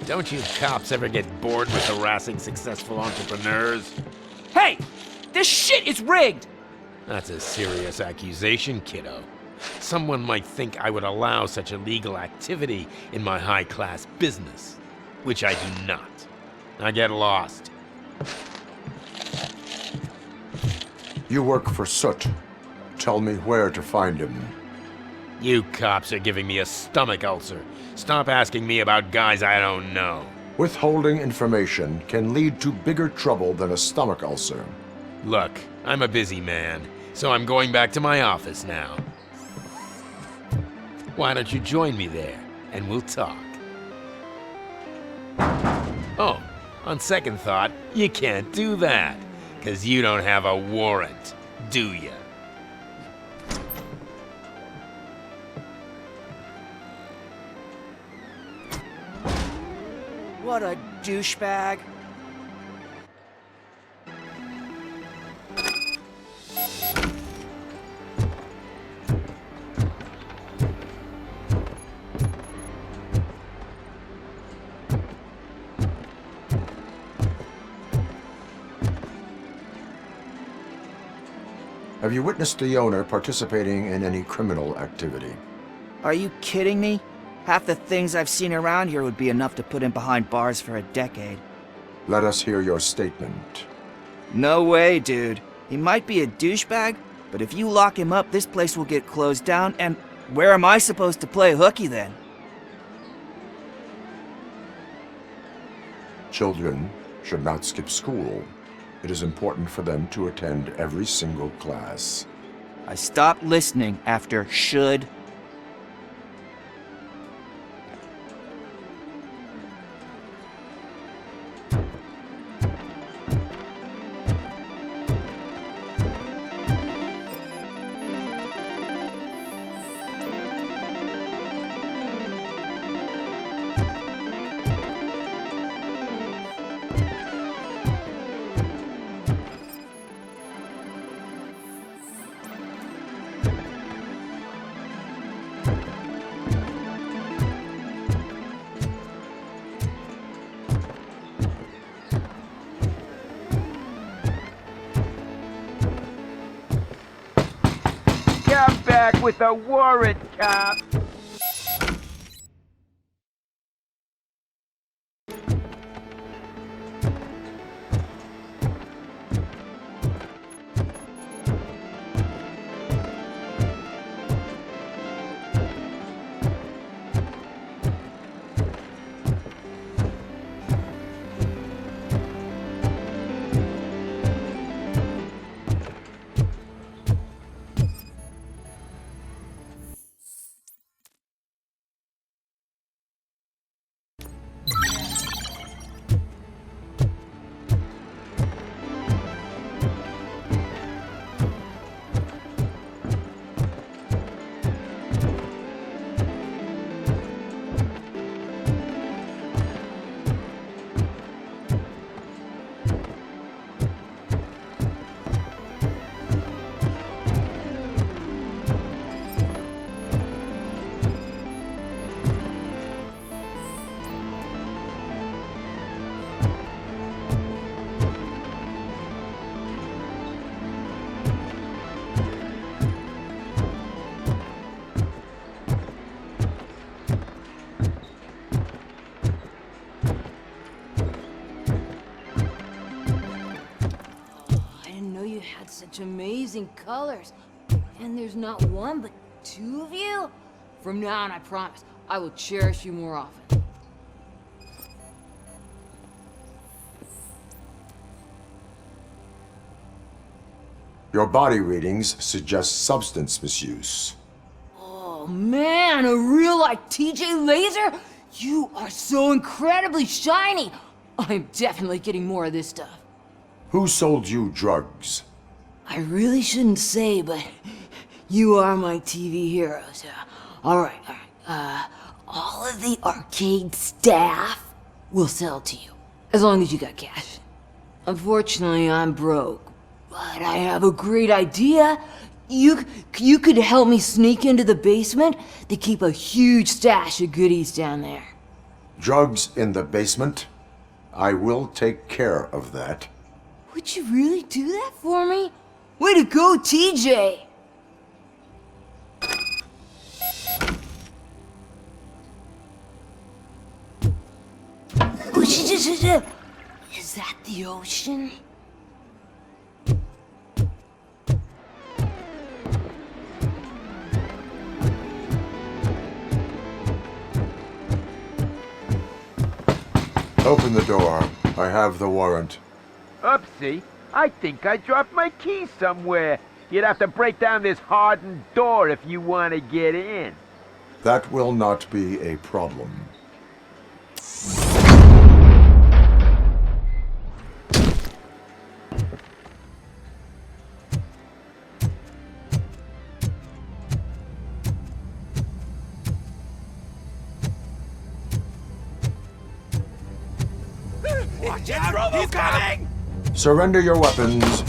Don't you cops ever get bored with harassing successful entrepreneurs? Hey! This shit is rigged! That's a serious accusation, kiddo. Someone might think I would allow such illegal activity in my high-class business, which I do not. I get lost. You work for Soot. Tell me where to find him. You cops are giving me a stomach ulcer. Stop asking me about guys I don't know. Withholding information can lead to bigger trouble than a stomach ulcer. Look, I'm a busy man, so I'm going back to my office now. Why don't you join me there, and we'll talk. Oh, on second thought, you can't do that, 'cause you don't have a warrant, do ya? What a douchebag. Have you witnessed the owner participating in any criminal activity? Are you kidding me? Half the things I've seen around here would be enough to put him behind bars for a decade. Let us hear your statement. No way, dude. He might be a douchebag, but if you lock him up, this place will get closed down, and where am I supposed to play hooky then? Children should not skip school. It is important for them to attend every single class. I stopped listening after should. Come back with a warrant, cop! such amazing colors. And there's not one, but two of you? From now on, I promise, I will cherish you more often. Your body readings suggest substance misuse. Oh man, a real like TJ Laser? You are so incredibly shiny! I'm definitely getting more of this stuff. Who sold you drugs? I really shouldn't say, but you are my TV heroes. Alright. All of the arcade staff will sell to you, as long as you got cash. Unfortunately, I'm broke, but I have a great idea. You could help me sneak into the basement. They keep a huge stash of goodies down there. Drugs in the basement? I will take care of that. Would you really do that for me? Way to go, TJ! Is that the ocean? Open the door. I have the warrant. Oopsie. I think I dropped my keys somewhere. You'd have to break down this hardened door if you want to get in. That will not be a problem. Watch out! He's coming! Surrender your weapons.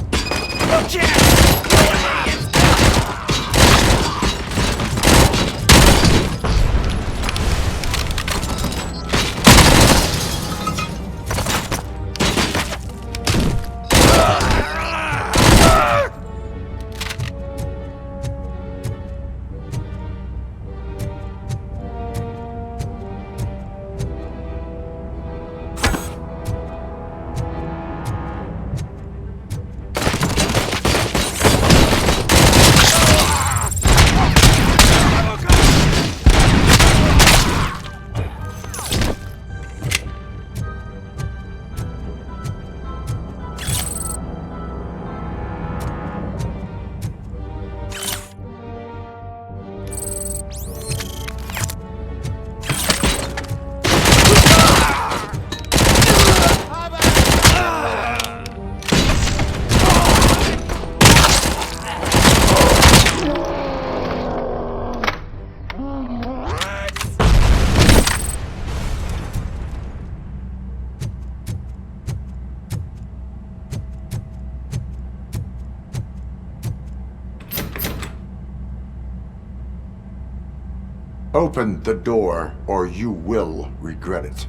Open the door, or you will regret it.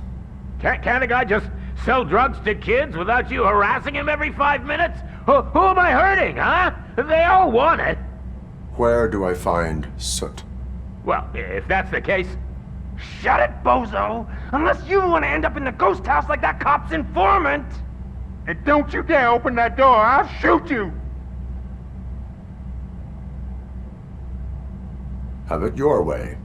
Can't a guy just sell drugs to kids without you harassing him every 5 minutes? Who am I hurting, huh? They all want it. Where do I find Soot? Well, if that's the case, shut it, bozo! Unless you want to end up in the ghost house like that cop's informant! And don't you dare open that door, I'll shoot you! Have it your way.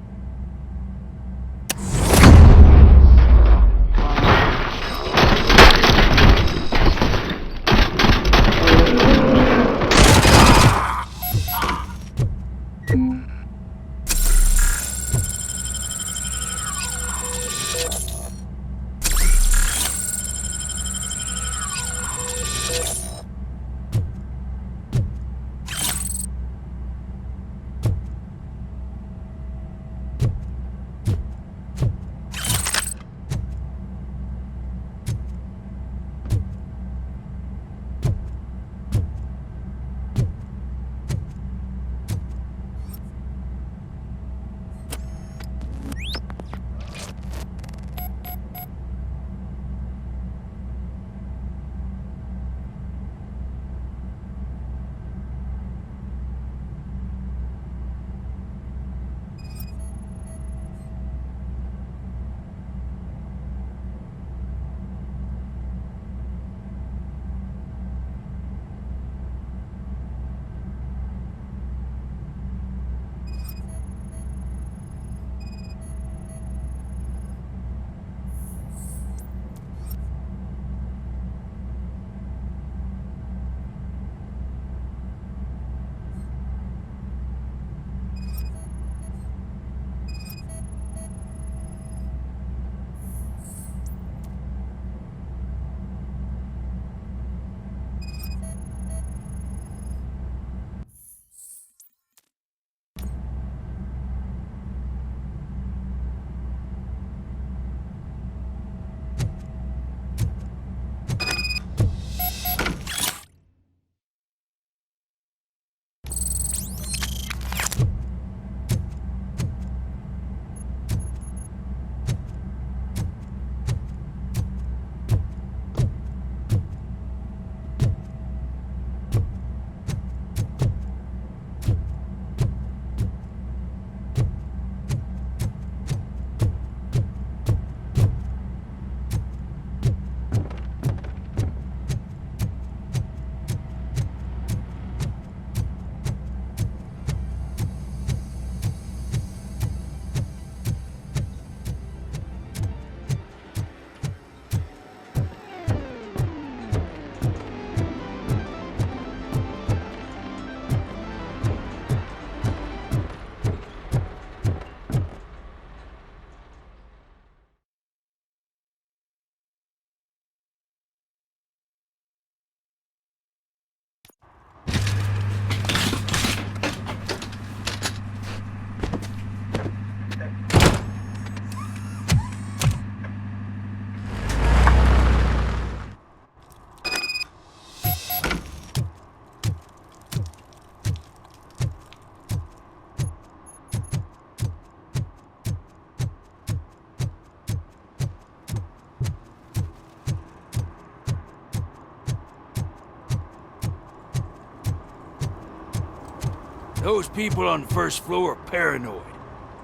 Those people on the first floor are paranoid.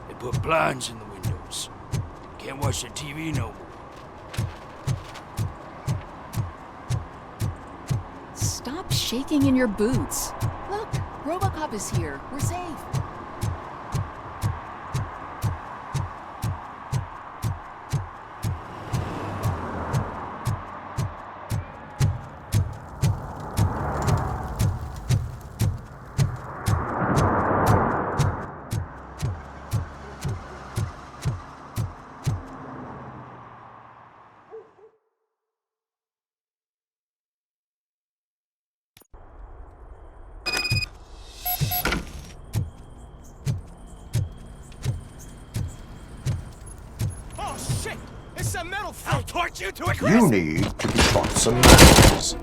They put blinds in the windows. Can't watch the TV no more. Stop shaking in your boots. Look, RoboCop is here. We're safe. I'll torch you to a crisp! You need to be taught some manners.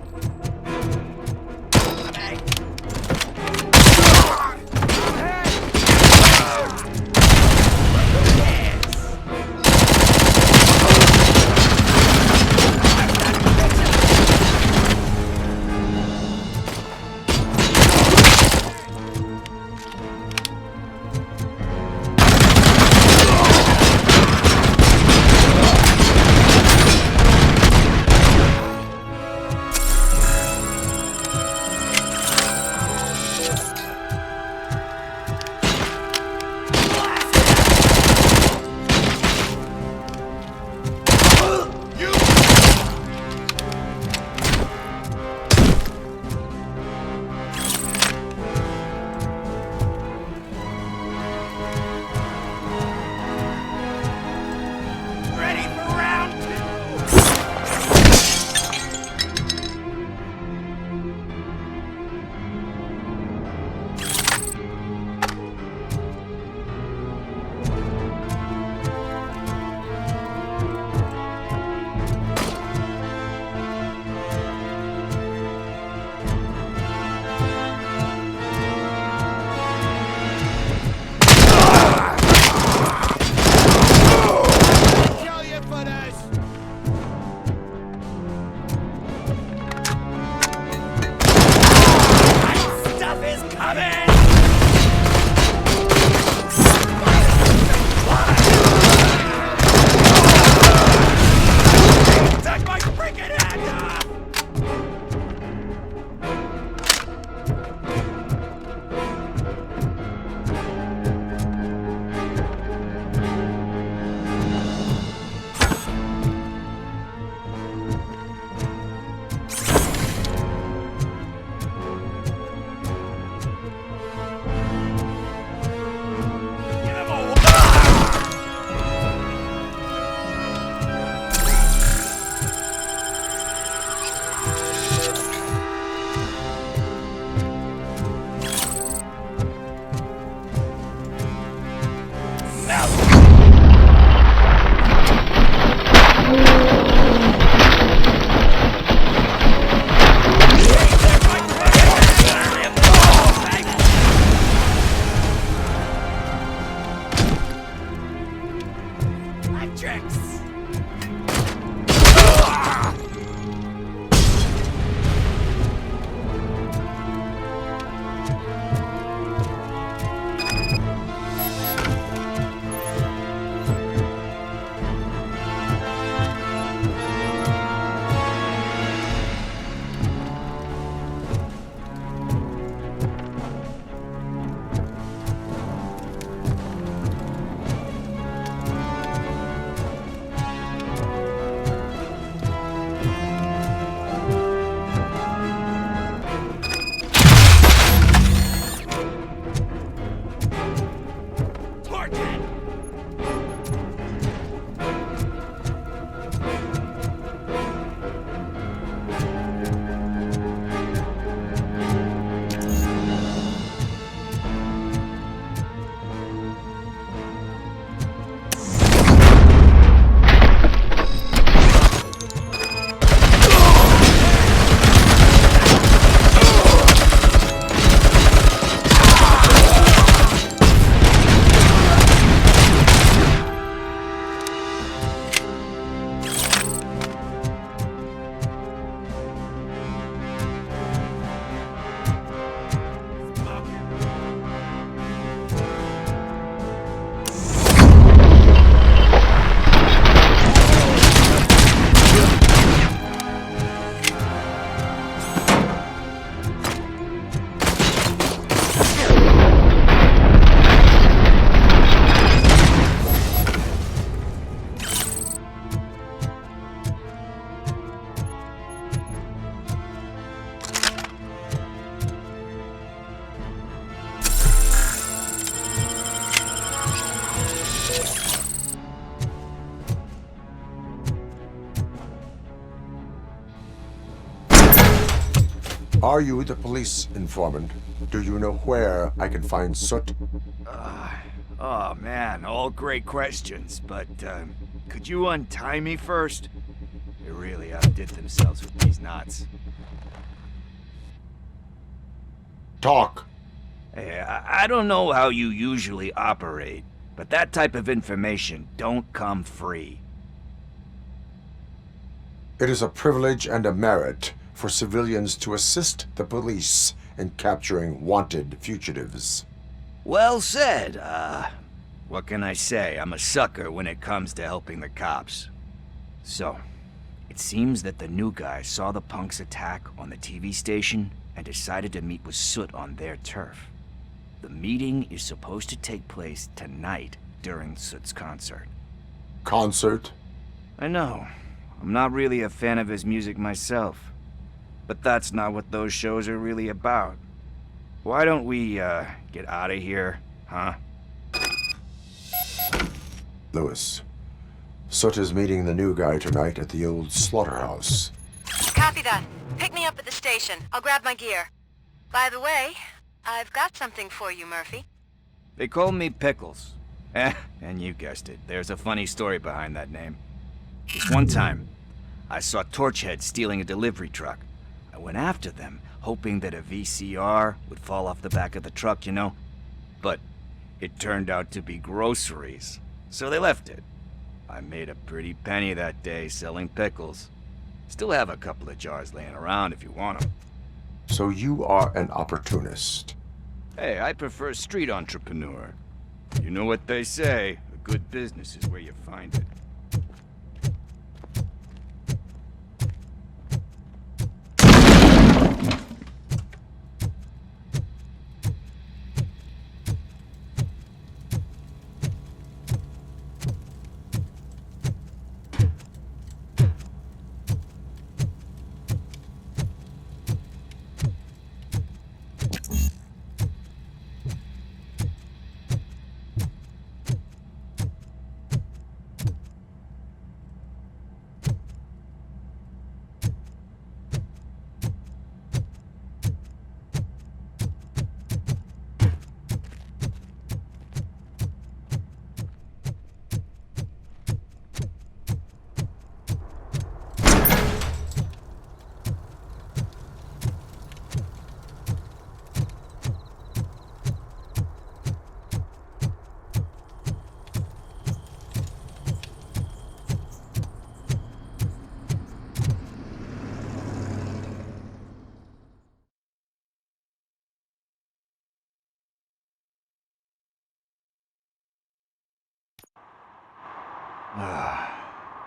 Are you the police informant? Do you know where I can find Soot? Oh man, all great questions, but could you untie me first? They really outdid themselves with these knots. Talk. Hey, I don't know how you usually operate, but that type of information don't come free. It is a privilege and a merit for civilians to assist the police in capturing wanted fugitives. Well said. What can I say? I'm a sucker when it comes to helping the cops. So, it seems that the new guy saw the punks attack on the TV station and decided to meet with Soot on their turf. The meeting is supposed to take place tonight during Soot's concert. Concert? I know. I'm not really a fan of his music myself. But that's not what those shows are really about. Why don't we, get out of here, huh? Lewis, Soot is meeting the new guy tonight at the old slaughterhouse. Copy that. Pick me up at the station. I'll grab my gear. By the way, I've got something for you, Murphy. They call me Pickles. And you guessed it, there's a funny story behind that name. This one time, I saw Torchhead stealing a delivery truck. I went after them, hoping that a VCR would fall off the back of the truck, you know? But it turned out to be groceries, so they left it. I made a pretty penny that day selling pickles. Still have a couple of jars laying around if you want them. So you are an opportunist. Hey, I prefer street entrepreneur. You know what they say, a good business is where you find it.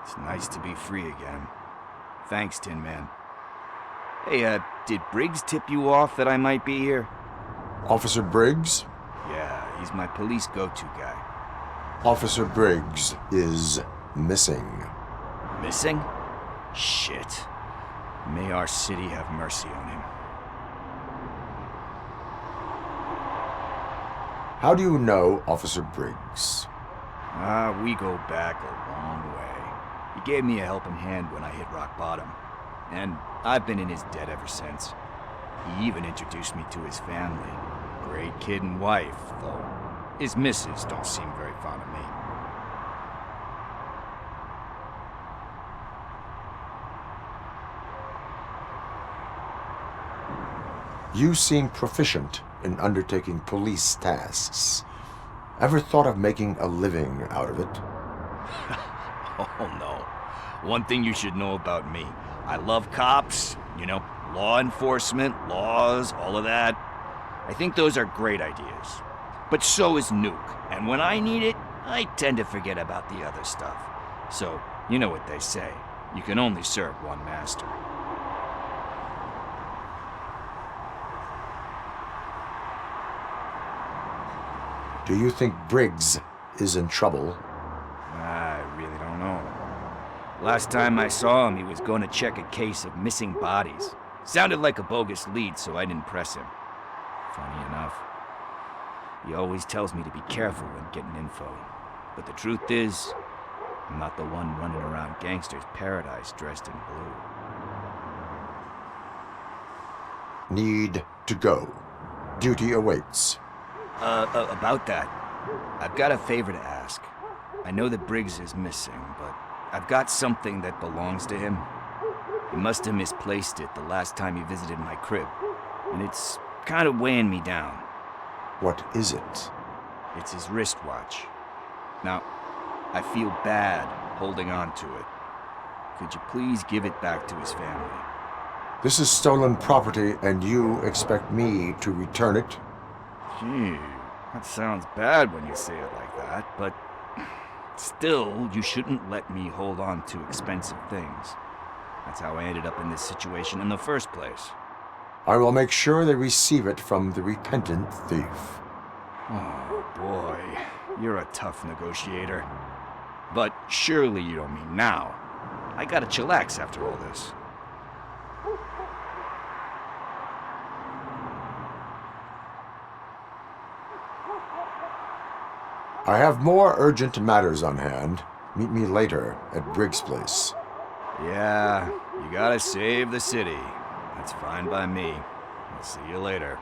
It's nice to be free again. Thanks, Tin Man. Hey, did Briggs tip you off that I might be here? Officer Briggs? Yeah, he's my police go-to guy. Officer Briggs is missing. Missing? Shit. May our city have mercy on him. How do you know Officer Briggs? We go back a long way. He gave me a helping hand when I hit rock bottom, and I've been in his debt ever since. He even introduced me to his family. Great kid and wife, though his missus don't seem very fond of me. You seem proficient in undertaking police tasks. Ever thought of making a living out of it? Oh no. One thing you should know about me. I love cops, you know, law enforcement, laws, all of that. I think those are great ideas. But so is Nuke, and when I need it, I tend to forget about the other stuff. So, you know what they say. You can only serve one master. Do you think Briggs is in trouble? I really don't know. Last time I saw him, he was going to check a case of missing bodies. Sounded like a bogus lead, so I didn't press him. Funny enough. He always tells me to be careful when getting info. But the truth is, I'm not the one running around gangster's paradise dressed in blue. need to go. Duty awaits. About that, I've got a favor to ask. I know that Briggs is missing, but I've got something that belongs to him. He must have misplaced it the last time he visited my crib, and it's kind of weighing me down. What is it? It's his wristwatch. Now, I feel bad holding on to it. Could you please give it back to his family? This is stolen property, and you expect me to return it? Gee, that sounds bad when you say it like that, but still, you shouldn't let me hold on to expensive things. That's how I ended up in this situation in the first place. I will make sure they receive it from the repentant thief. Oh boy, you're a tough negotiator. But surely you don't mean now. I gotta chillax after all this. I have more urgent matters on hand. Meet me later at Briggs' place. Yeah, you gotta save the city. That's fine by me. I'll see you later.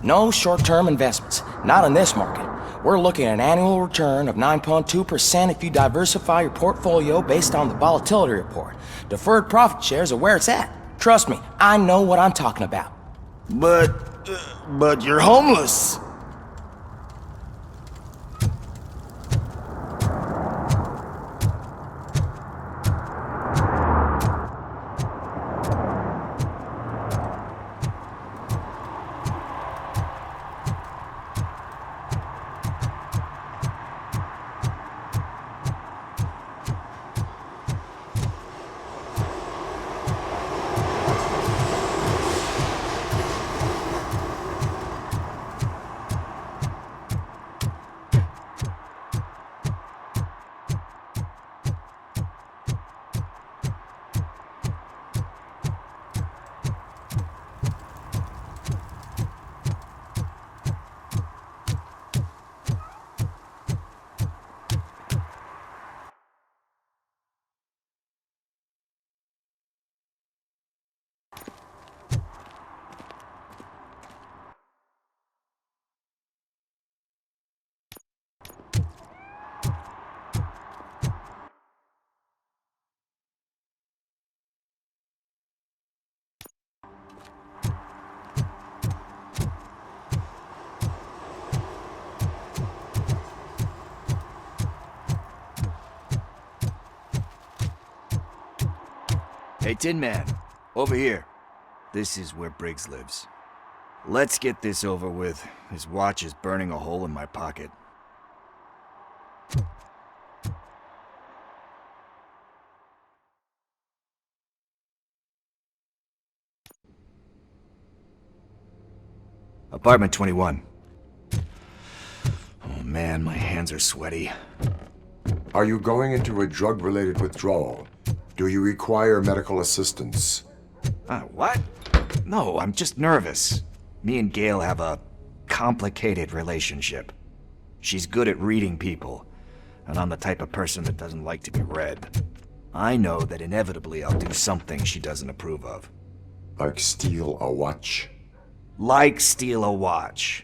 No short-term investments, not in this market. We're looking at an annual return of 9.2% if you diversify your portfolio based on the volatility report. Deferred profit shares are where it's at. Trust me, I know what I'm talking about. But you're homeless. Hey, Tin Man, over here. This is where Briggs lives. Let's get this over with. His watch is burning a hole in my pocket. Apartment 21. Oh man, my hands are sweaty. Are you going into a drug-related withdrawal? Do you require medical assistance? What? No, I'm just nervous. Me and Gail have a complicated relationship. She's good at reading people, and I'm the type of person that doesn't like to be read. I know that inevitably I'll do something she doesn't approve of. Like steal a watch? Like steal a watch.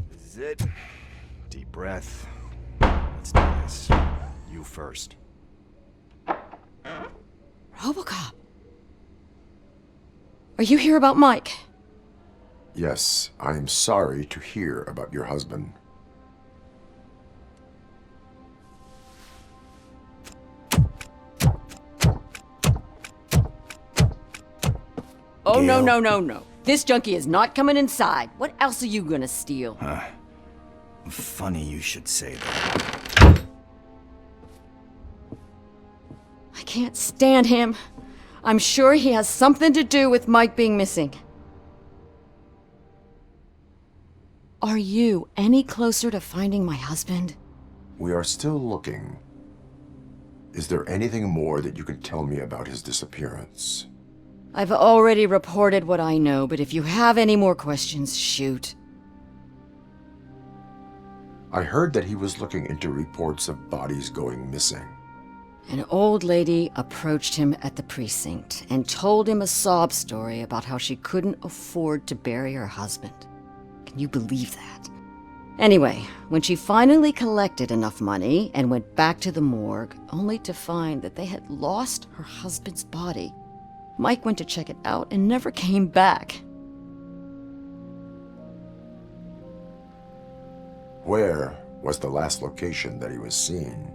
This is it. Deep breath. Let's do this. You first. RoboCop. Are you here about Mike? Yes, I am sorry to hear about your husband. Oh, no, Gail? no, no, no. This junkie is not coming inside. What else are you gonna steal? Funny you should say that. I can't stand him. I'm sure he has something to do with Mike being missing. Are you any closer to finding my husband? We are still looking. Is there anything more that you can tell me about his disappearance? I've already reported what I know, but if you have any more questions, shoot. I heard that he was looking into reports of bodies going missing. An old lady approached him at the precinct and told him a sob story about how she couldn't afford to bury her husband. Can you believe that? Anyway, when she finally collected enough money and went back to the morgue, only to find that they had lost her husband's body, Mike went to check it out and never came back. Where was the last location that he was seen?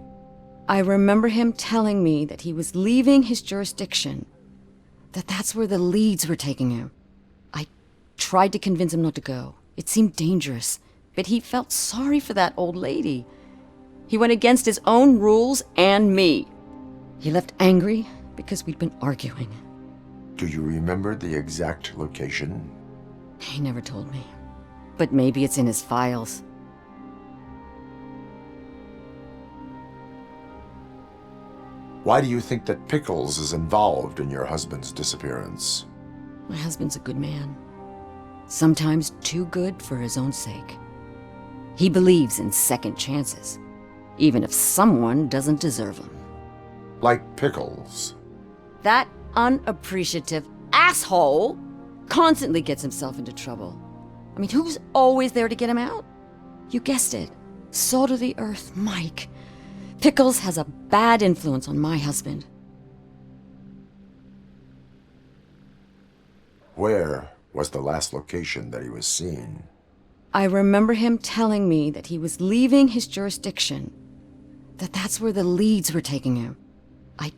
I remember him telling me that he was leaving his jurisdiction, that that's where the leads were taking him. I tried to convince him not to go. It seemed dangerous, but he felt sorry for that old lady. He went against his own rules and me. He left angry because we'd been arguing. Do you remember the exact location? He never told me, but maybe it's in his files. Why do you think that Pickles is involved in your husband's disappearance? My husband's a good man. Sometimes too good for his own sake. He believes in second chances, even if someone doesn't deserve them. Like Pickles. That unappreciative asshole constantly gets himself into trouble. I mean, who's always there to get him out? You guessed it. Salt of the earth, Mike. Pickles has a bad influence on my husband. Where was the last location that he was seen? I remember him telling me that he was leaving his jurisdiction, that that's where the leads were taking him. I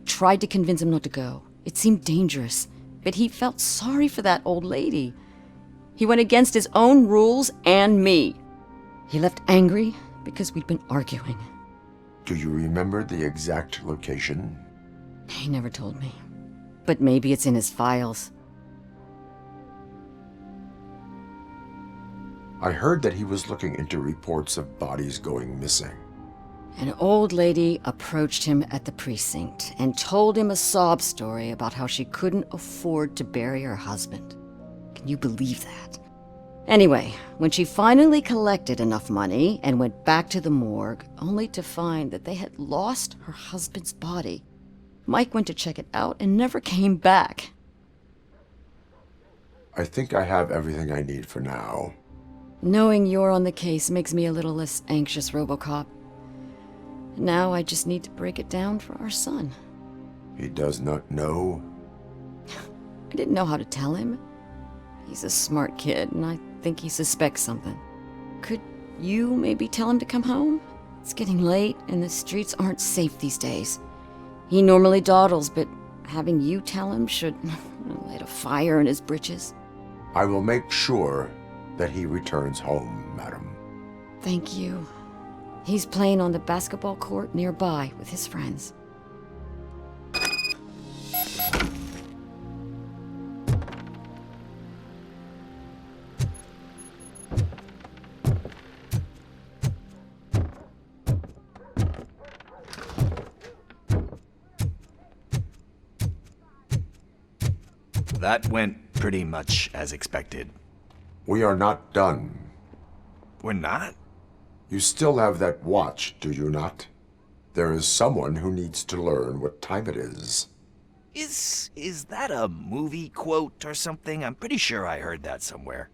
tried to convince him not to go. It seemed dangerous, but he felt sorry for that old lady. He went against his own rules and me. He left angry because we'd been arguing. Do you remember the exact location? He never told me, but maybe it's in his files. I heard that he was looking into reports of bodies going missing. An old lady approached him at the precinct and told him a sob story about how she couldn't afford to bury her husband. Can you believe that? Anyway, when she finally collected enough money and went back to the morgue, only to find that they had lost her husband's body, Mike went to check it out and never came back. I think I have everything I need for now. Knowing you're on the case makes me a little less anxious, RoboCop. Now I just need to break it down for our son. He does not know? I didn't know how to tell him. He's a smart kid, and I think he suspects something. Could you maybe tell him to come home? It's getting late, and the streets aren't safe these days. He normally dawdles, but having you tell him should light a fire in his britches. I will make sure that he returns home, madam. Thank you. He's playing on the basketball court nearby with his friends. That went pretty much as expected. We are not done. We're not? You still have that watch, do you not? There is someone who needs to learn what time it is. Is that a movie quote or something? I'm pretty sure I heard that somewhere.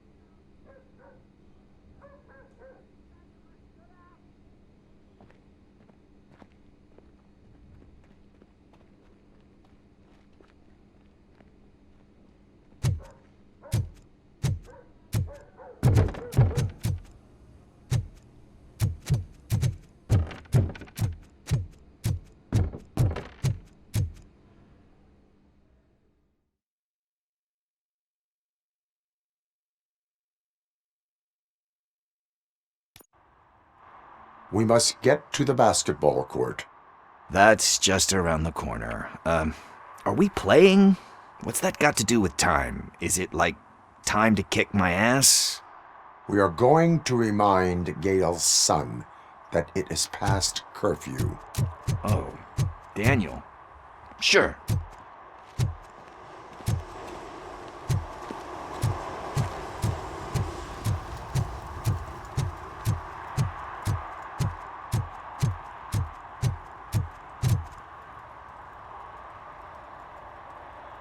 We must get to the basketball court. That's just around the corner. Are we playing? What's that got to do with time? Is it like time to kick my ass? We are going to remind Gail's son that it is past curfew. Oh, Daniel. Sure.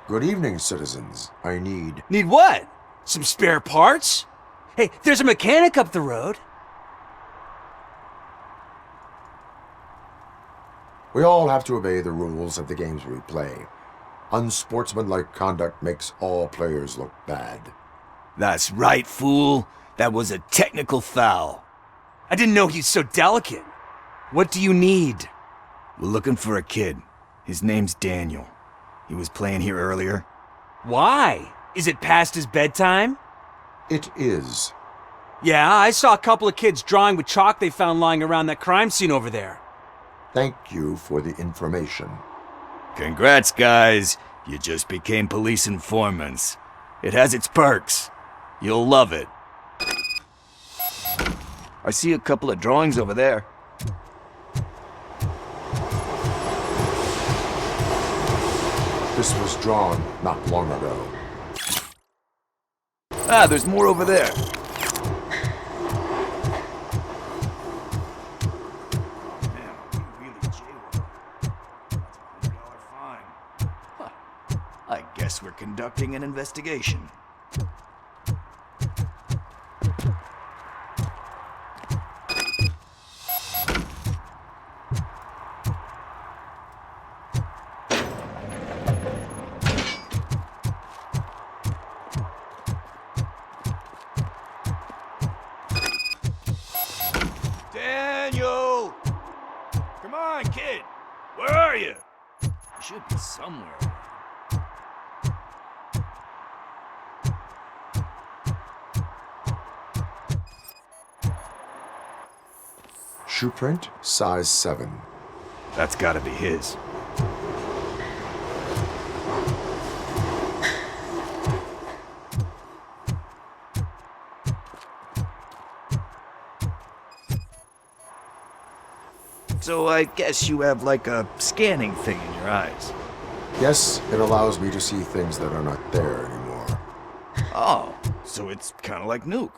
Good evening, citizens. I need... Need what? Some spare parts? Hey, there's a mechanic up the road. We all have to obey the rules of the games we play. Unsportsmanlike conduct makes all players look bad. That's right, fool. That was a technical foul. I didn't know he's so delicate. What do you need? We're looking for a kid. His name's Daniel. He was playing here earlier. Why? Is it past his bedtime? It is. Yeah, I saw a couple of kids drawing with chalk they found lying around that crime scene over there. Thank you for the information. Congrats, guys. You just became police informants. It has its perks. You'll love it. I see a couple of drawings over there. This was drawn not long ago. Ah, there's more over there. I guess we're conducting an investigation. Daniel! Come on, kid! Where are you? You should be somewhere. Shoe print, size 7. That's gotta be his. So I guess you have like a scanning thing in your eyes. Yes, it allows me to see things that are not there anymore. Oh, so it's kind of like Nuke.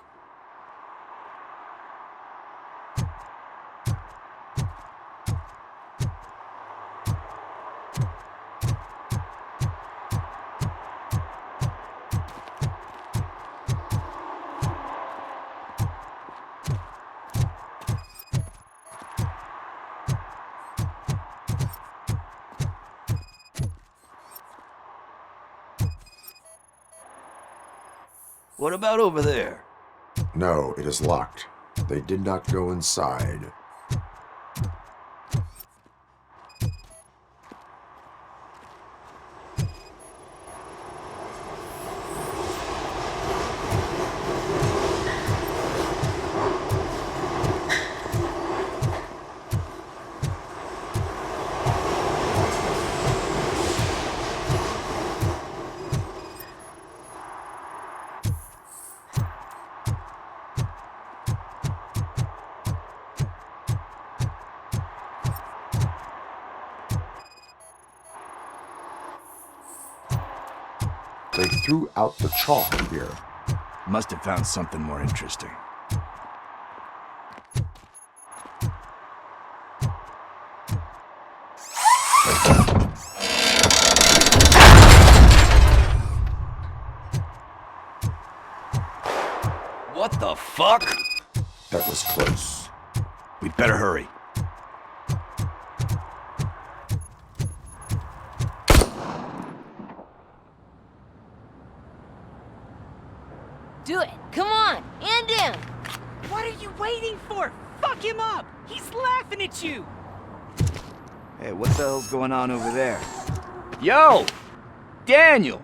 What about over there? No, it is locked. They did not go inside. They threw out the chalk here. Must have found something more interesting. What the fuck? That was close. We'd better hurry. Do it. Come on. End him. What are you waiting for? Fuck him up. He's laughing at you. Hey, what the hell's going on over there? Yo! Daniel!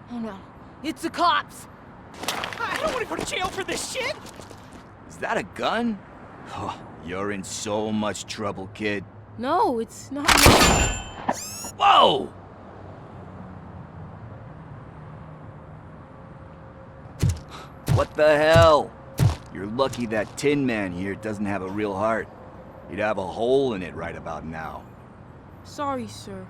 Oh no. It's the cops. I don't want to go to jail for this shit. Is that a gun? Oh, you're in so much trouble, kid. No, it's not. Whoa! What the hell? You're lucky that Tin Man here doesn't have a real heart. He'd have a hole in it right about now. Sorry, sir.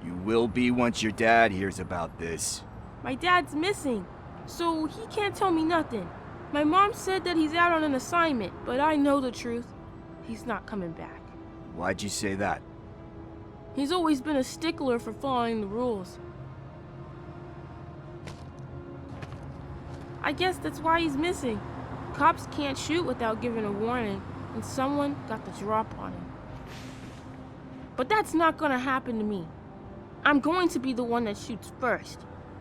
You will be once your dad hears about this. My dad's missing, so he can't tell me nothing. My mom said that he's out on an assignment, but I know the truth. He's not coming back. Why'd you say that? He's always been a stickler for following the rules. I guess that's why he's missing. Cops can't shoot without giving a warning, and someone got the drop on him. But that's not gonna happen to me. I'm going to be the one that shoots first.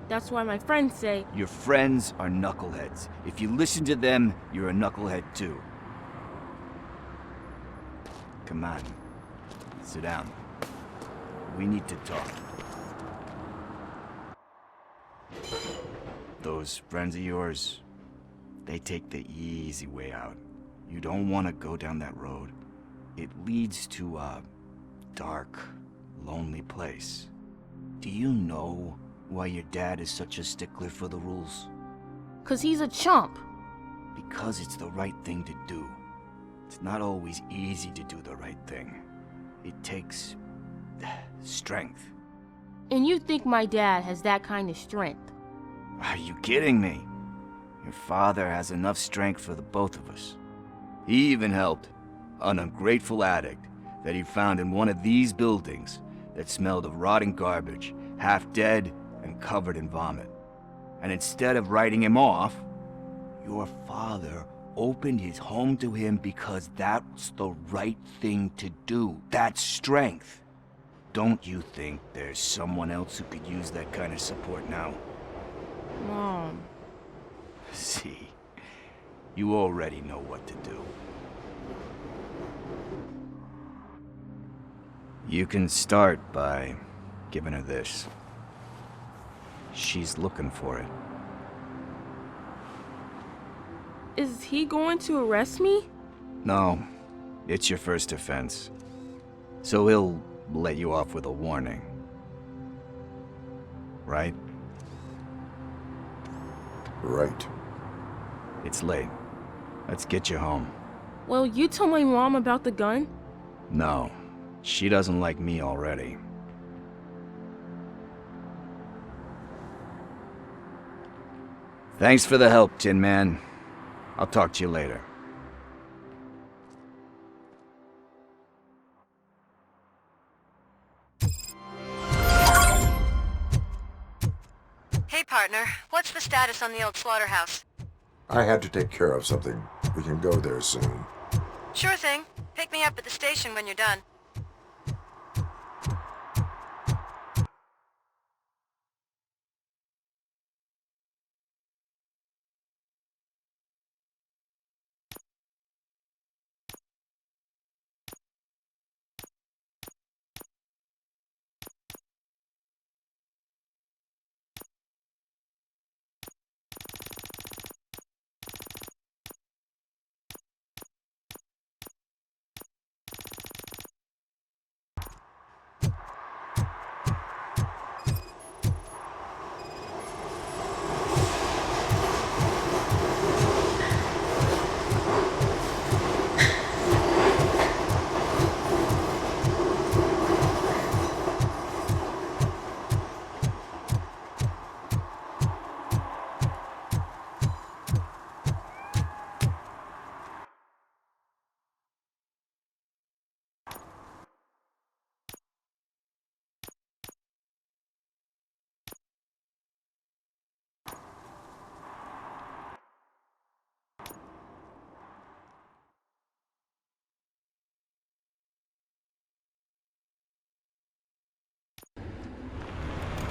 That's why my friends say... Your friends are knuckleheads. If you listen to them, you're a knucklehead too. Come on. Sit down. We need to talk. Those friends of yours, they take the easy way out. You don't want to go down that road. It leads to a dark, lonely place. Do you know why your dad is such a stickler for the rules? 'Cause he's a chump. Because it's the right thing to do. It's not always easy to do the right thing. It takes strength. And you think my dad has that kind of strength? Are you kidding me? Your father has enough strength for the both of us. He even helped an ungrateful addict that he found in one of these buildings that smelled of rotting garbage, half dead and covered in vomit. And instead of writing him off, your father opened his home to him because that was the right thing to do. That's strength. Don't you think there's someone else who could use that kind of support now? Mom. See, you already know what to do. You can start by giving her this. She's looking for it. Is he going to arrest me? No, it's your first offense. So he'll let you off with a warning. Right? Right. It's late. Let's get you home. Well, you tell my mom about the gun? No, she doesn't like me already. Thanks for the help, Tin Man. I'll talk to you later. Hey, partner. What's the status on the old slaughterhouse? I had to take care of something. We can go there soon. Sure thing. Pick me up at the station when you're done.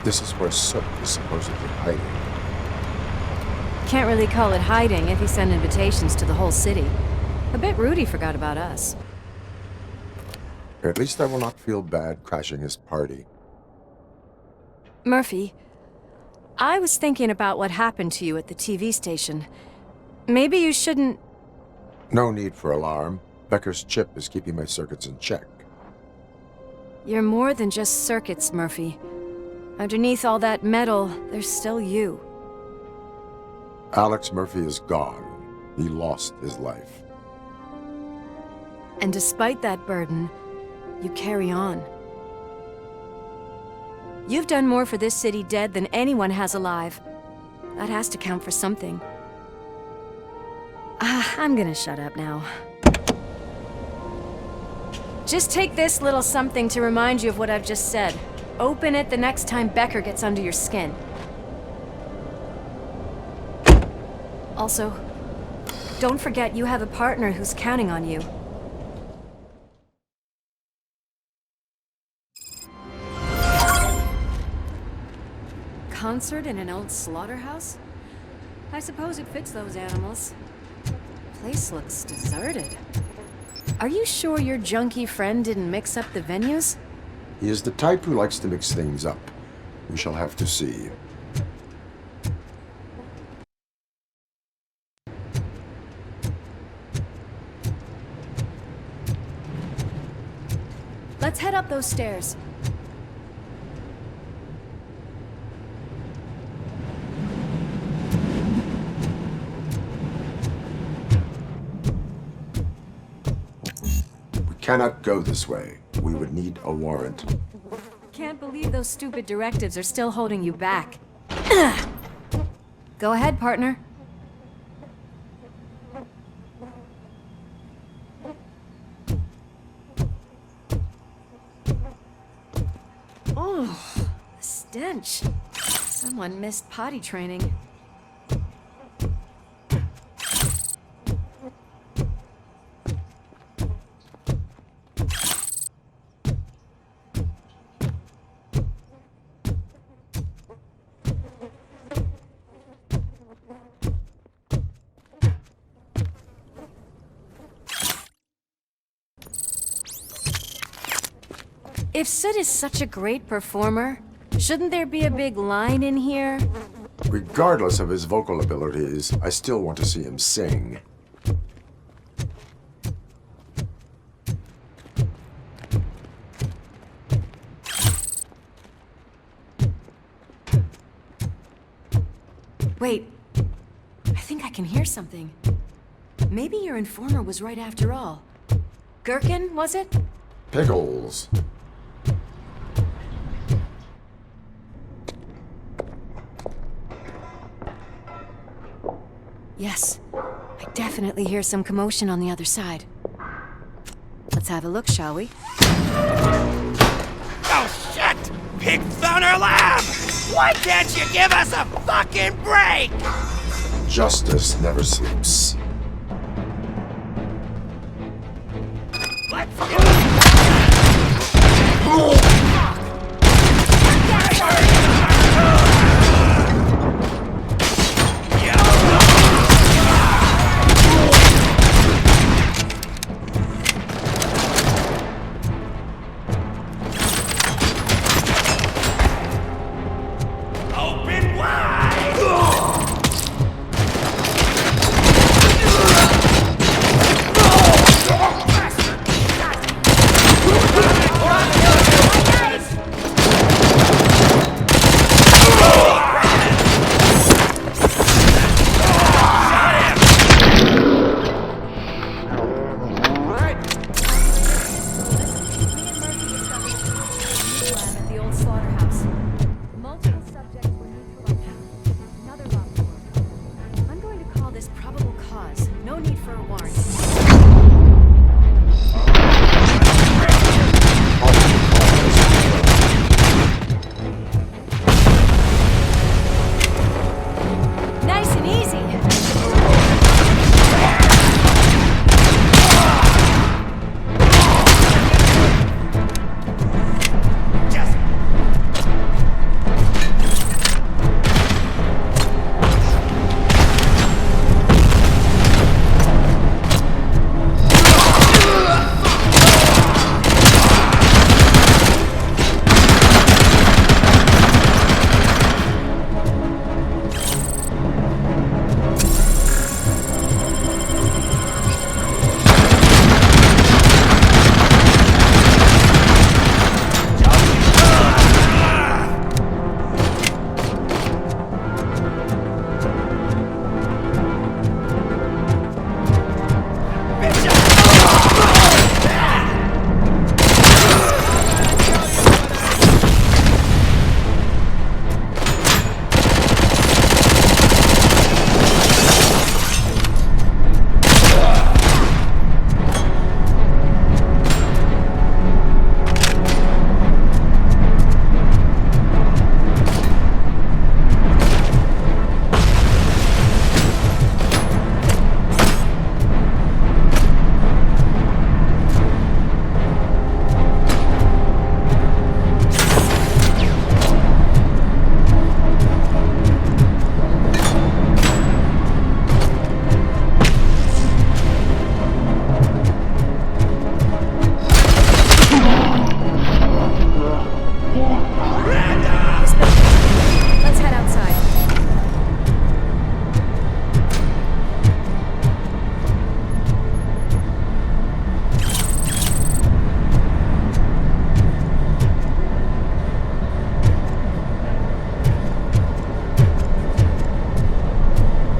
This is where Soot is supposedly hiding. Can't really call it hiding if he sent invitations to the whole city. A bit rude he forgot about us. At least I will not feel bad crashing his party. Murphy, I was thinking about what happened to you at the TV station. Maybe you shouldn't... No need for alarm. Becker's chip is keeping my circuits in check. You're more than just circuits, Murphy. Underneath all that metal, there's still you. Alex Murphy is gone. He lost his life. And despite that burden, you carry on. You've done more for this city dead than anyone has alive. That has to count for something. I'm gonna shut up now. Just take this little something to remind you of what I've just said. Open it the next time Becker gets under your skin. Also, don't forget you have a partner who's counting on you. Concert in an old slaughterhouse? I suppose it fits those animals. Place looks deserted. Are you sure your junkie friend didn't mix up the venues? He is the type who likes to mix things up. We shall have to see. Let's head up those stairs. Cannot go this way. We would need a warrant. Can't believe those stupid directives are still holding you back. Go ahead, partner. Oh, the stench. Someone missed potty training. If Sid is such a great performer, shouldn't there be a big line in here? Regardless of his vocal abilities, I still want to see him sing. Wait, I think I can hear something. Maybe your informer was right after all. Gherkin, was it? Pickles. Yes, I definitely hear some commotion on the other side. Let's have a look, shall we? Oh, shit! Pig Thunder Lab! Why can't you give us a fucking break? Justice never sleeps. Let's get it!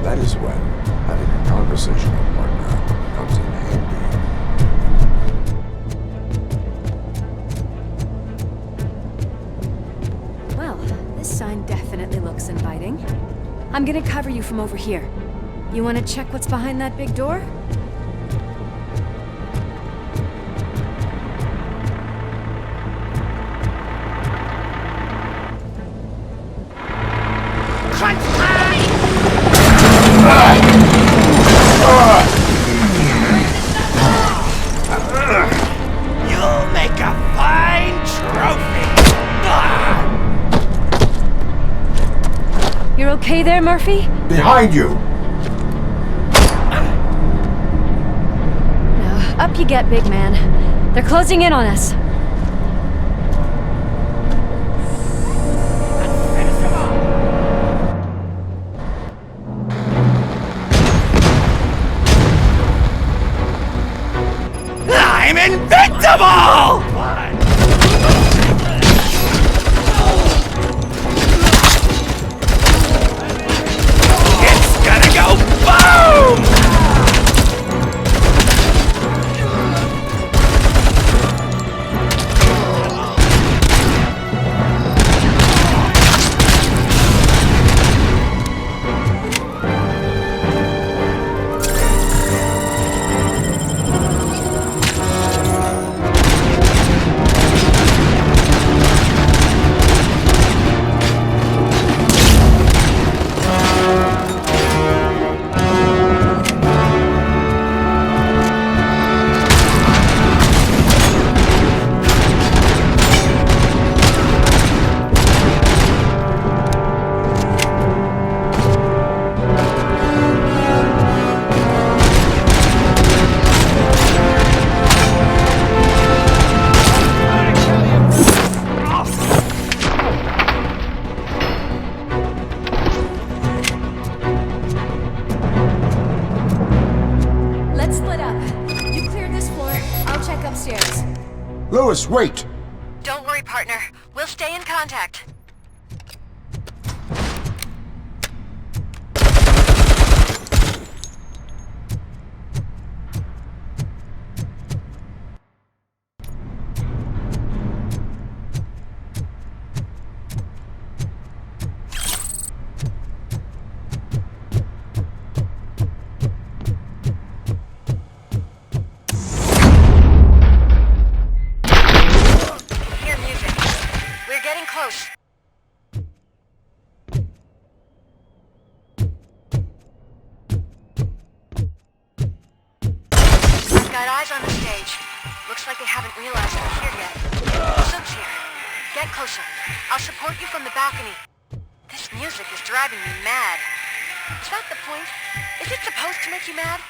That is when having a conversational partner comes in handy. Well, this sign definitely looks inviting. I'm gonna cover you from over here. You wanna check what's behind that big door? You'll make a fine trophy! You're okay there, Murphy? Behind you! Now, up you get, big man. They're closing in on us. I'm invincible! It's gonna go boom! Let's split up. You clear this floor, I'll check upstairs. Lewis, wait! Don't worry, partner. We'll stay in contact. Hear music. We're getting close. Got eyes on the stage. Looks like they haven't realized we're here yet. Sook's here. Get closer. I'll support you from the balcony. This music is driving me mad. Is that the point? Is it supposed to make you mad?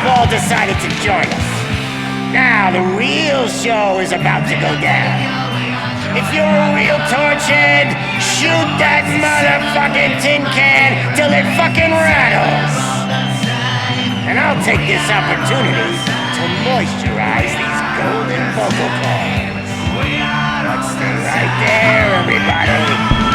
Ball decided to join us. Now the real show is about to go down. If you're a real torchhead, shoot that motherfucking tin can till it fucking rattles. And I'll take this opportunity to moisturize these golden vocal cords. Let's stay right there, everybody.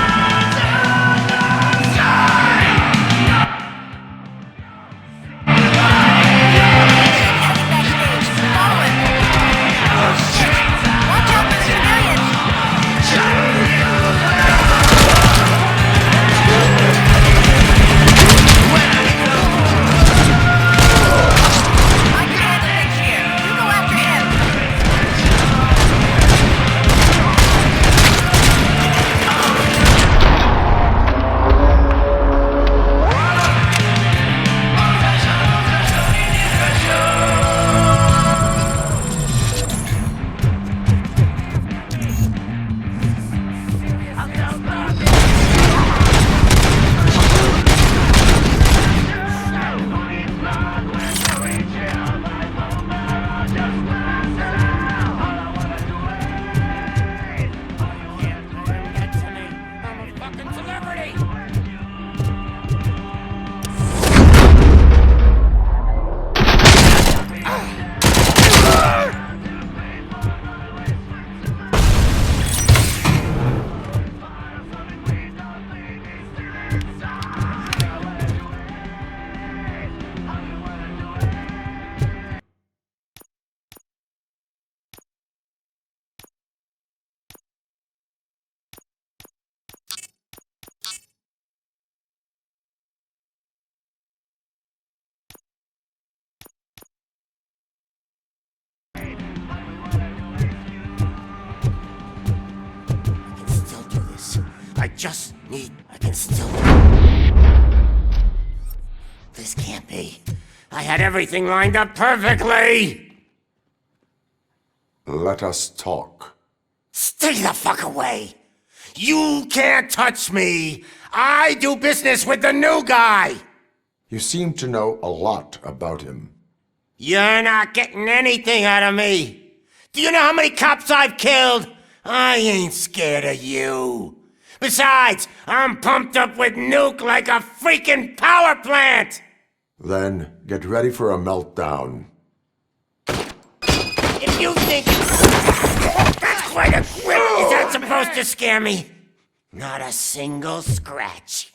just need... I can still... This can't be. I had everything lined up perfectly! Let us talk. Stay the fuck away! You can't touch me! I do business with the new guy! You seem to know a lot about him. You're not getting anything out of me! Do you know how many cops I've killed? I ain't scared of you. Besides, I'm pumped up with nuke like a freaking power plant! Then get ready for a meltdown. If you think... That's quite a grip! Is that supposed to scare me? Not a single scratch.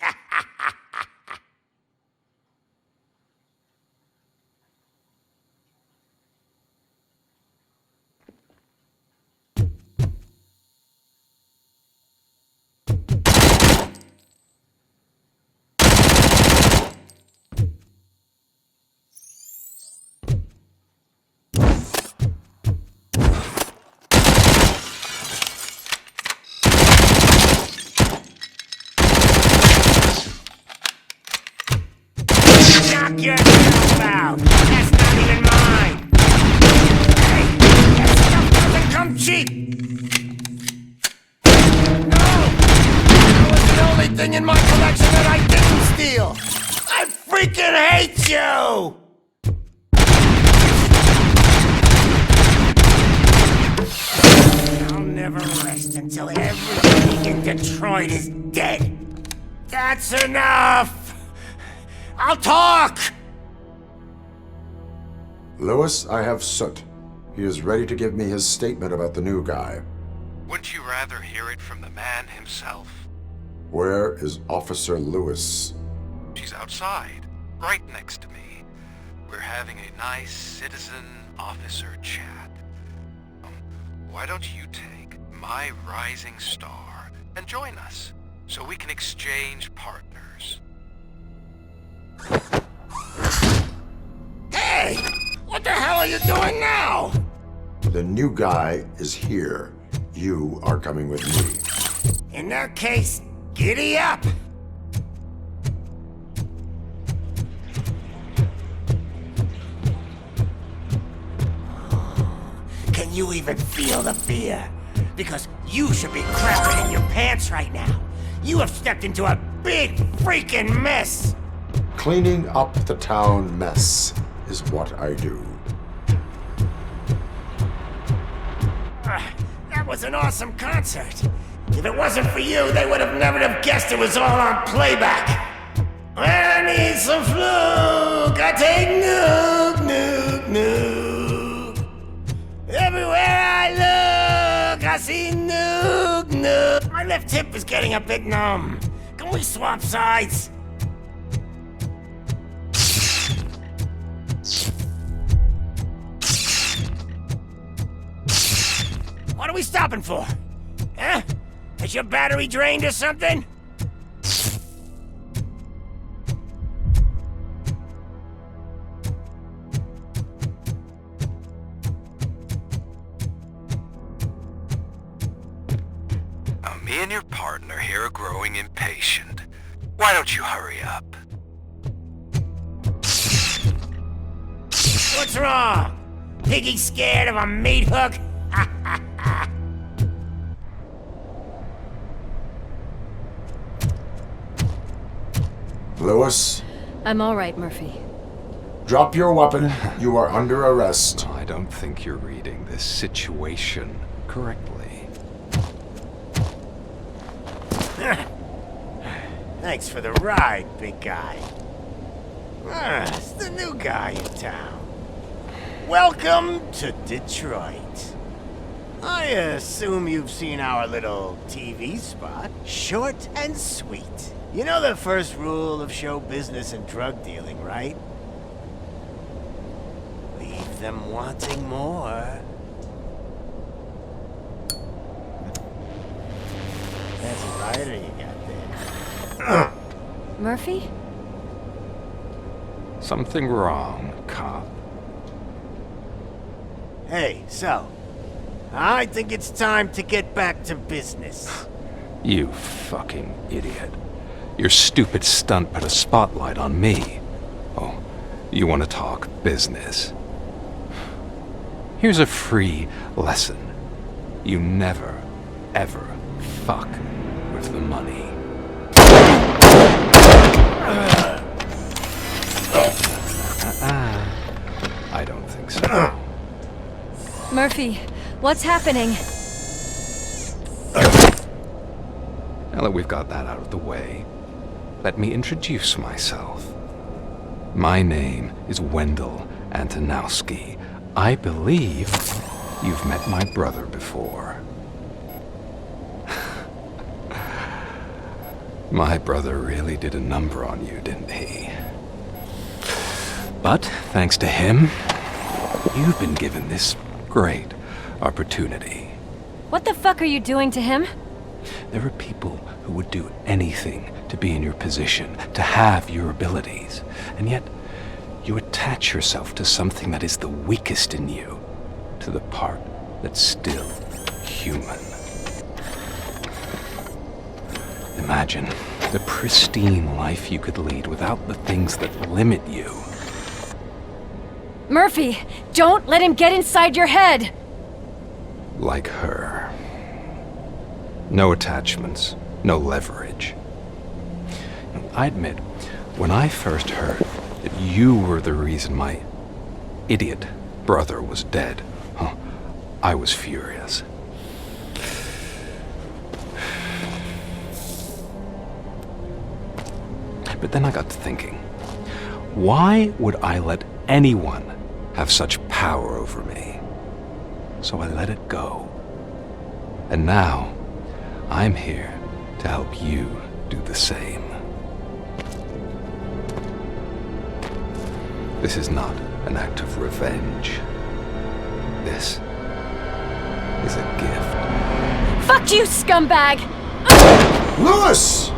Knock yourself out! That's not even mine! Hey, that stuff doesn't come cheap! No! That was the only thing in my collection that I didn't steal! I freaking hate you! I'll never rest until everybody in Detroit is dead! That's enough! I'll talk! Lewis, I have Soot. He is ready to give me his statement about the new guy. Wouldn't you rather hear it from the man himself? Where is Officer Lewis? She's outside, right next to me. We're having a nice citizen-officer chat. Why don't you take my rising star and join us, so we can exchange partners? Hey! What the hell are you doing now? The new guy is here. You are coming with me. In that case, giddy up! Can you even feel the fear? Because you should be crapping in your pants right now. You have stepped into a big freaking mess! Cleaning up the town mess is what I do. That was an awesome concert. If it wasn't for you, they would have never have guessed it was all on playback. I need some fluke. I take nuke, nuke, nuke. Everywhere I look, I see nuke, nuke. My left hip is getting a bit numb. Can we swap sides? What are we stopping for? Huh? Is your battery drained or something? Me and your partner here are growing impatient. Why don't you hurry up? What's wrong? Piggy scared of a meat hook? Lewis? I'm all right, Murphy. Drop your weapon. You are under arrest. I don't think you're reading this situation correctly. Thanks for the ride, big guy. It's the new guy in town. Welcome to Detroit. I assume you've seen our little TV spot. Short and sweet. You know the first rule of show business and drug dealing, right? Leave them wanting more. That's a rider you got there. Murphy? Something wrong, cop. Hey, so, I think it's time to get back to business. You fucking idiot. Your stupid stunt put a spotlight on me. Oh, you want to talk business? Here's a free lesson. You never, ever fuck with the money. I don't think so. Murphy, what's happening? Now that we've got that out of the way, let me introduce myself. My name is Wendell Antonowski. I believe you've met my brother before. My brother really did a number on you, didn't he? But thanks to him, you've been given this great opportunity. What the fuck are you doing to him? There are people who would do anything to be in your position, to have your abilities, and yet you attach yourself to something that is the weakest in you, to the part that's still human. Imagine the pristine life you could lead without the things that limit you. Murphy, don't let him get inside your head! Like her. No attachments, no leverage. I admit, when I first heard that you were the reason my idiot brother was dead, I was furious. But then I got to thinking, why would I let anyone have such power over me? So I let it go. And now, I'm here to help you do the same. This is not an act of revenge. This is a gift. Fuck you, scumbag! Lewis!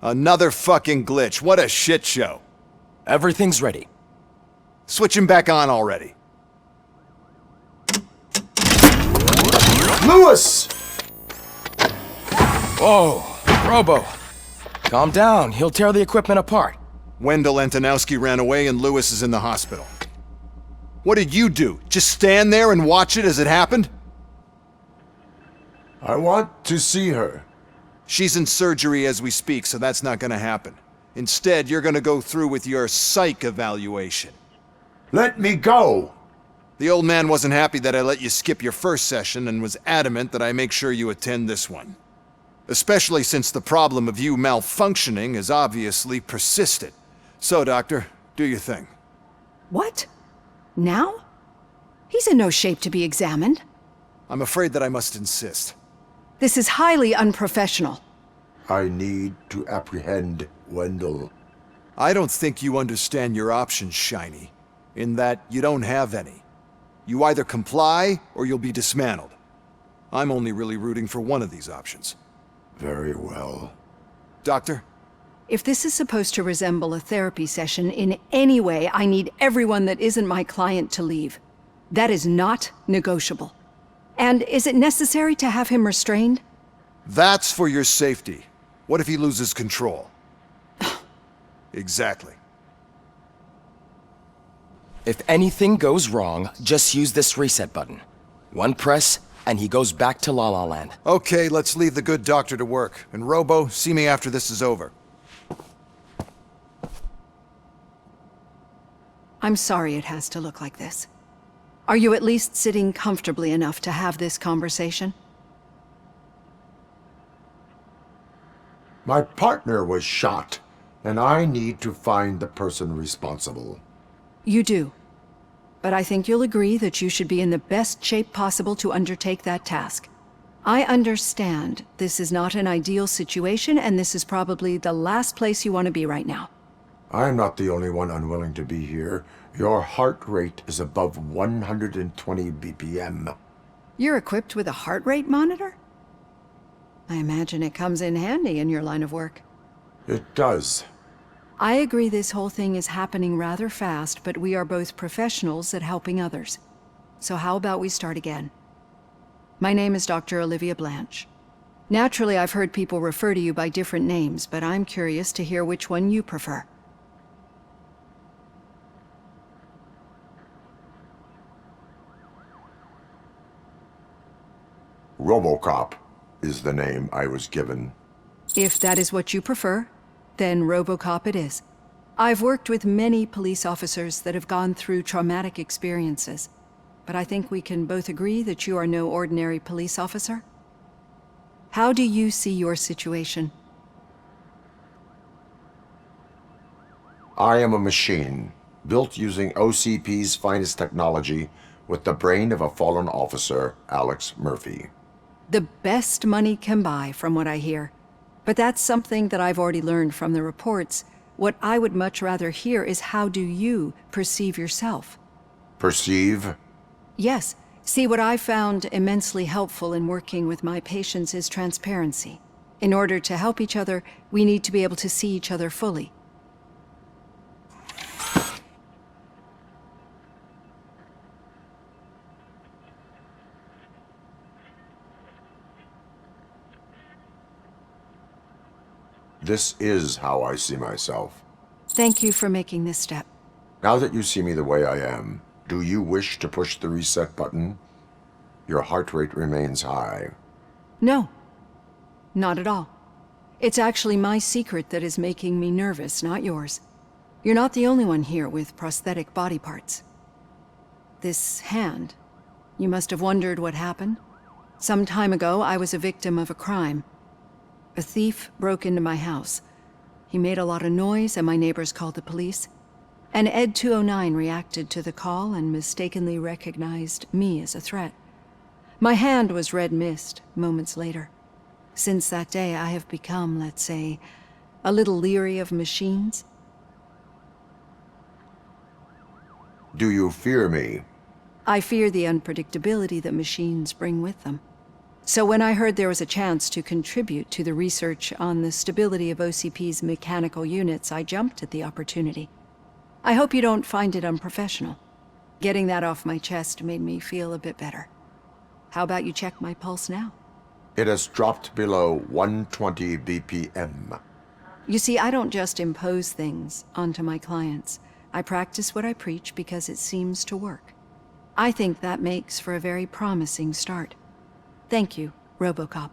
Another fucking glitch. What a shit show. Everything's ready. Switch him back on already. Lewis! Whoa, Robo. Calm down. He'll tear the equipment apart. Wendell Antonowski ran away and Lewis is in the hospital. What did you do? Just stand there and watch it as it happened? I want to see her. She's in surgery as we speak, so that's not gonna happen. Instead, you're gonna go through with your psych evaluation. Let me go! The old man wasn't happy that I let you skip your first session and was adamant that I make sure you attend this one. Especially since the problem of you malfunctioning has obviously persisted. So, Doctor, do your thing. What? Now? He's in no shape to be examined. I'm afraid that I must insist. This is highly unprofessional. I need to apprehend Wendell. I don't think you understand your options, Shiny. In that you don't have any. You either comply or you'll be dismantled. I'm only really rooting for one of these options. Very well. Doctor? If this is supposed to resemble a therapy session in any way, I need everyone that isn't my client to leave. That is not negotiable. And is it necessary to have him restrained? That's for your safety. What if he loses control? Exactly. If anything goes wrong, just use this reset button. One press, and he goes back to La La Land. Okay, let's leave the good doctor to work. And Robo, see me after this is over. I'm sorry it has to look like this. Are you at least sitting comfortably enough to have this conversation? My partner was shot, and I need to find the person responsible. You do. But I think you'll agree that you should be in the best shape possible to undertake that task. I understand this is not an ideal situation, and this is probably the last place you want to be right now. I'm not the only one unwilling to be here. Your heart rate is above 120 BPM. You're equipped with a heart rate monitor? I imagine it comes in handy in your line of work. It does. I agree this whole thing is happening rather fast, but we are both professionals at helping others. So how about we start again? My name is Dr. Olivia Blanche. Naturally, I've heard people refer to you by different names, but I'm curious to hear which one you prefer. RoboCop is the name I was given. If that is what you prefer, then RoboCop it is. I've worked with many police officers that have gone through traumatic experiences, but I think we can both agree that you are no ordinary police officer. How do you see your situation? I am a machine, built using OCP's finest technology with the brain of a fallen officer, Alex Murphy. The best money can buy, from what I hear. But that's something that I've already learned from the reports. What I would much rather hear is how do you perceive yourself? Perceive? Yes. See, what I found immensely helpful in working with my patients is transparency. In order to help each other, we need to be able to see each other fully. This is how I see myself. Thank you for making this step. Now that you see me the way I am, do you wish to push the reset button? Your heart rate remains high. No, not at all. It's actually my secret that is making me nervous, not yours. You're not the only one here with prosthetic body parts. This hand, you must have wondered what happened. Some time ago, I was a victim of a crime. A thief broke into my house. He made a lot of noise and my neighbors called the police. And Ed 209 reacted to the call and mistakenly recognized me as a threat. My hand was red mist moments later. Since that day, I have become, let's say, a little leery of machines. Do you fear me? I fear the unpredictability that machines bring with them. So when I heard there was a chance to contribute to the research on the stability of OCP's mechanical units, I jumped at the opportunity. I hope you don't find it unprofessional. Getting that off my chest made me feel a bit better. How about you check my pulse now? It has dropped below 120 BPM. You see, I don't just impose things onto my clients. I practice what I preach because it seems to work. I think that makes for a very promising start. Thank you, RoboCop.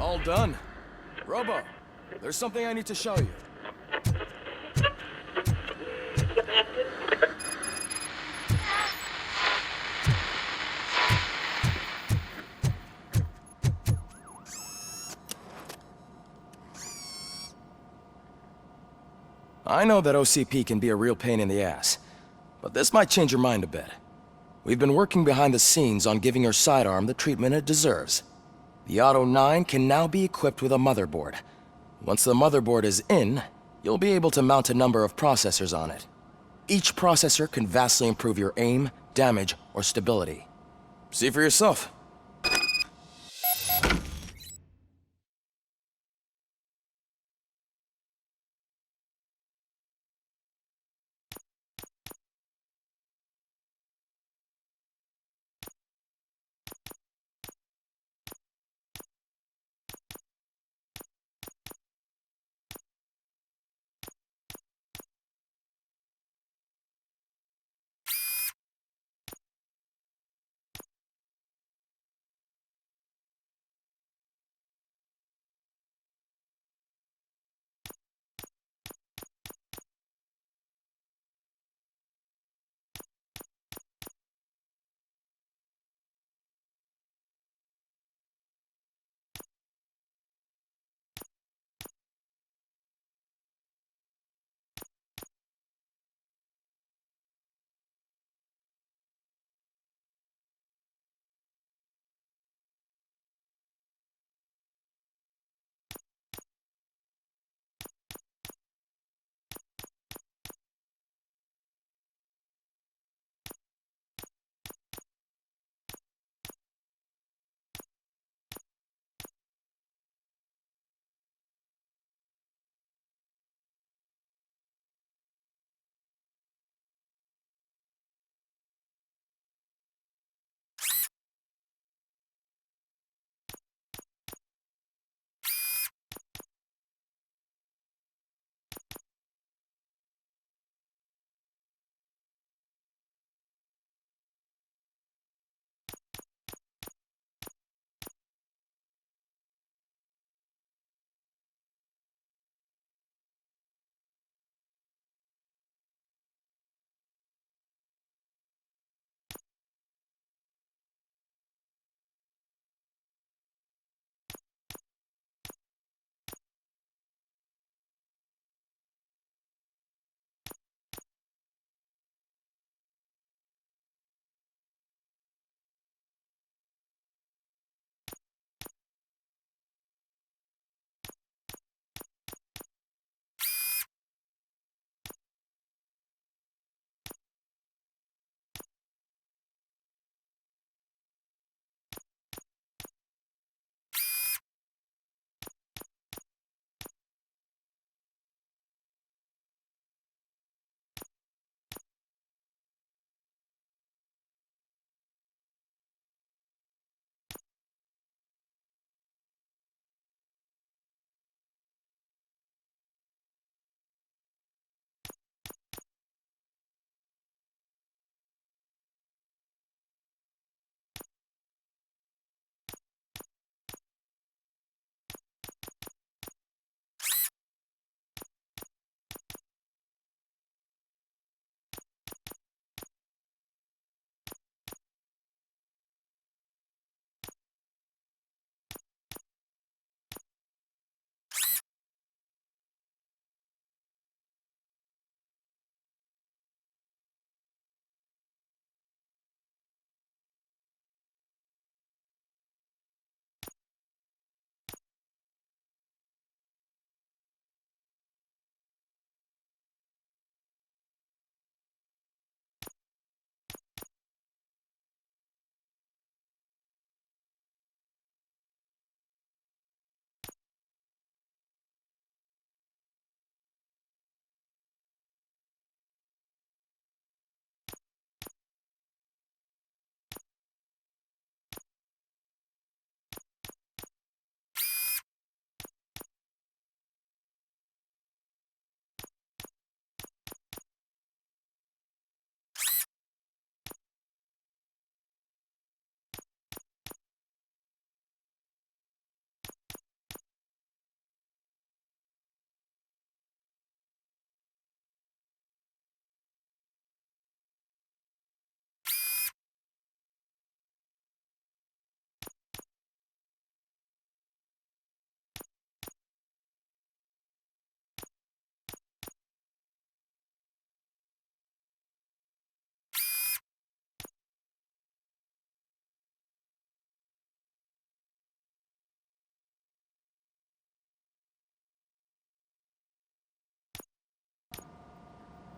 All done. Robo, there's something I need to show you. I know that OCP can be a real pain in the ass, but this might change your mind a bit. We've been working behind the scenes on giving your sidearm the treatment it deserves. The Auto 9 can now be equipped with a motherboard. Once the motherboard is in, you'll be able to mount a number of processors on it. Each processor can vastly improve your aim, damage, or stability. See for yourself.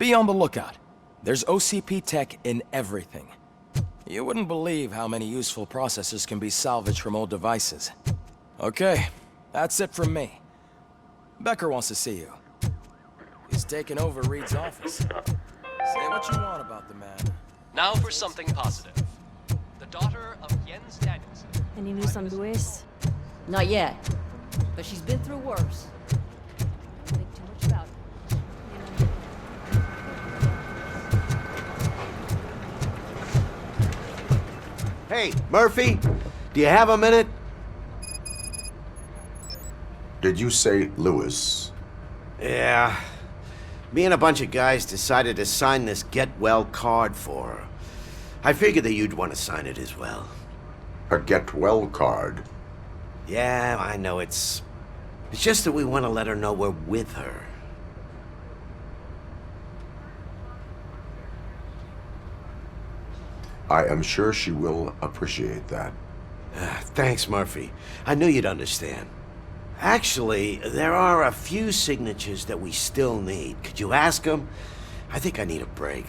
Be on the lookout. There's OCP tech in everything. You wouldn't believe how many useful processors can be salvaged from old devices. Okay, that's it from me. Becker wants to see you. He's taken over Reed's office. Say what you want about the man. Now for something positive. The daughter of Jens Danielson. Any news on Louis? Not yet, but she's been through worse. Don't think too much about it. Hey, Murphy, do you have a minute? Did you say Lewis? Yeah. Me and a bunch of guys decided to sign this get well card for her. I figured that you'd want to sign it as well. A get well card? Yeah, I know it's just that we want to let her know we're with her. I am sure she will appreciate that. Thanks, Murphy. I knew you'd understand. Actually, there are a few signatures that we still need. Could you ask them? I think I need a break.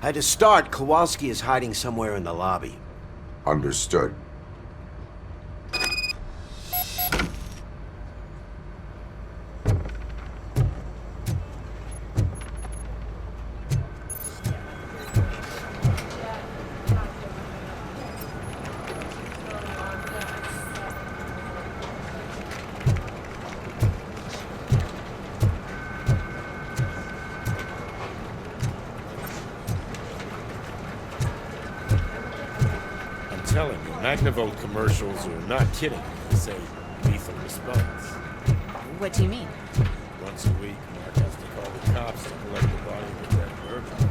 To start, Kowalski is hiding somewhere in the lobby. Understood. Telling you, Magnavolt commercials are not kidding when they say lethal response. What do you mean? Once a week, Mark has to call the cops to collect the body of a dead virgin.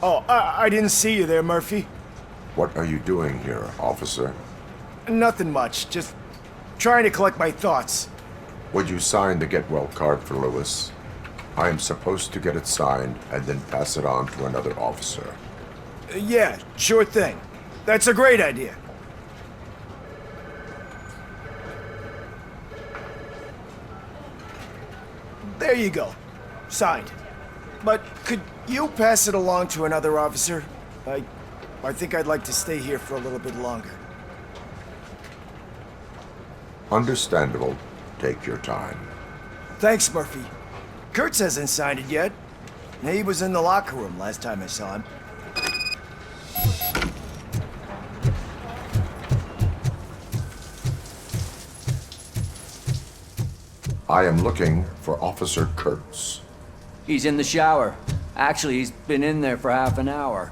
Oh, I didn't see you there, Murphy. What are you doing here, officer? Nothing much, just trying to collect my thoughts. Would you sign the get well card for Lewis? I am supposed to get it signed and then pass it on to another officer. Yeah, sure thing. That's a great idea. There you go. Signed. But could you pass it along to another officer? I think I'd like to stay here for a little bit longer. Understandable. Take your time. Thanks, Murphy. Kurtz hasn't signed it yet. He was in the locker room last time I saw him. I am looking for Officer Kurtz. He's in the shower. Actually, he's been in there for half an hour.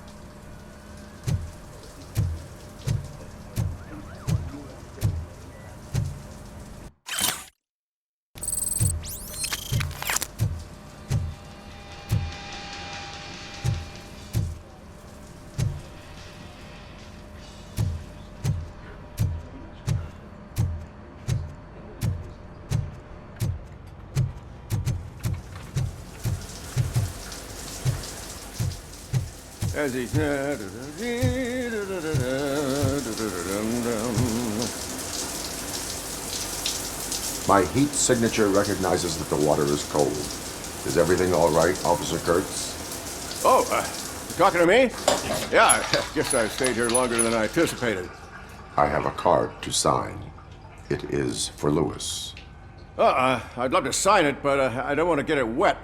As he... My heat signature recognizes that the water is cold. Is everything all right, Officer Kurtz? Oh, you talking to me? Yeah, I guess I stayed here longer than I anticipated. I have a card to sign. It is for Lewis. I'd love to sign it, but I don't want to get it wet.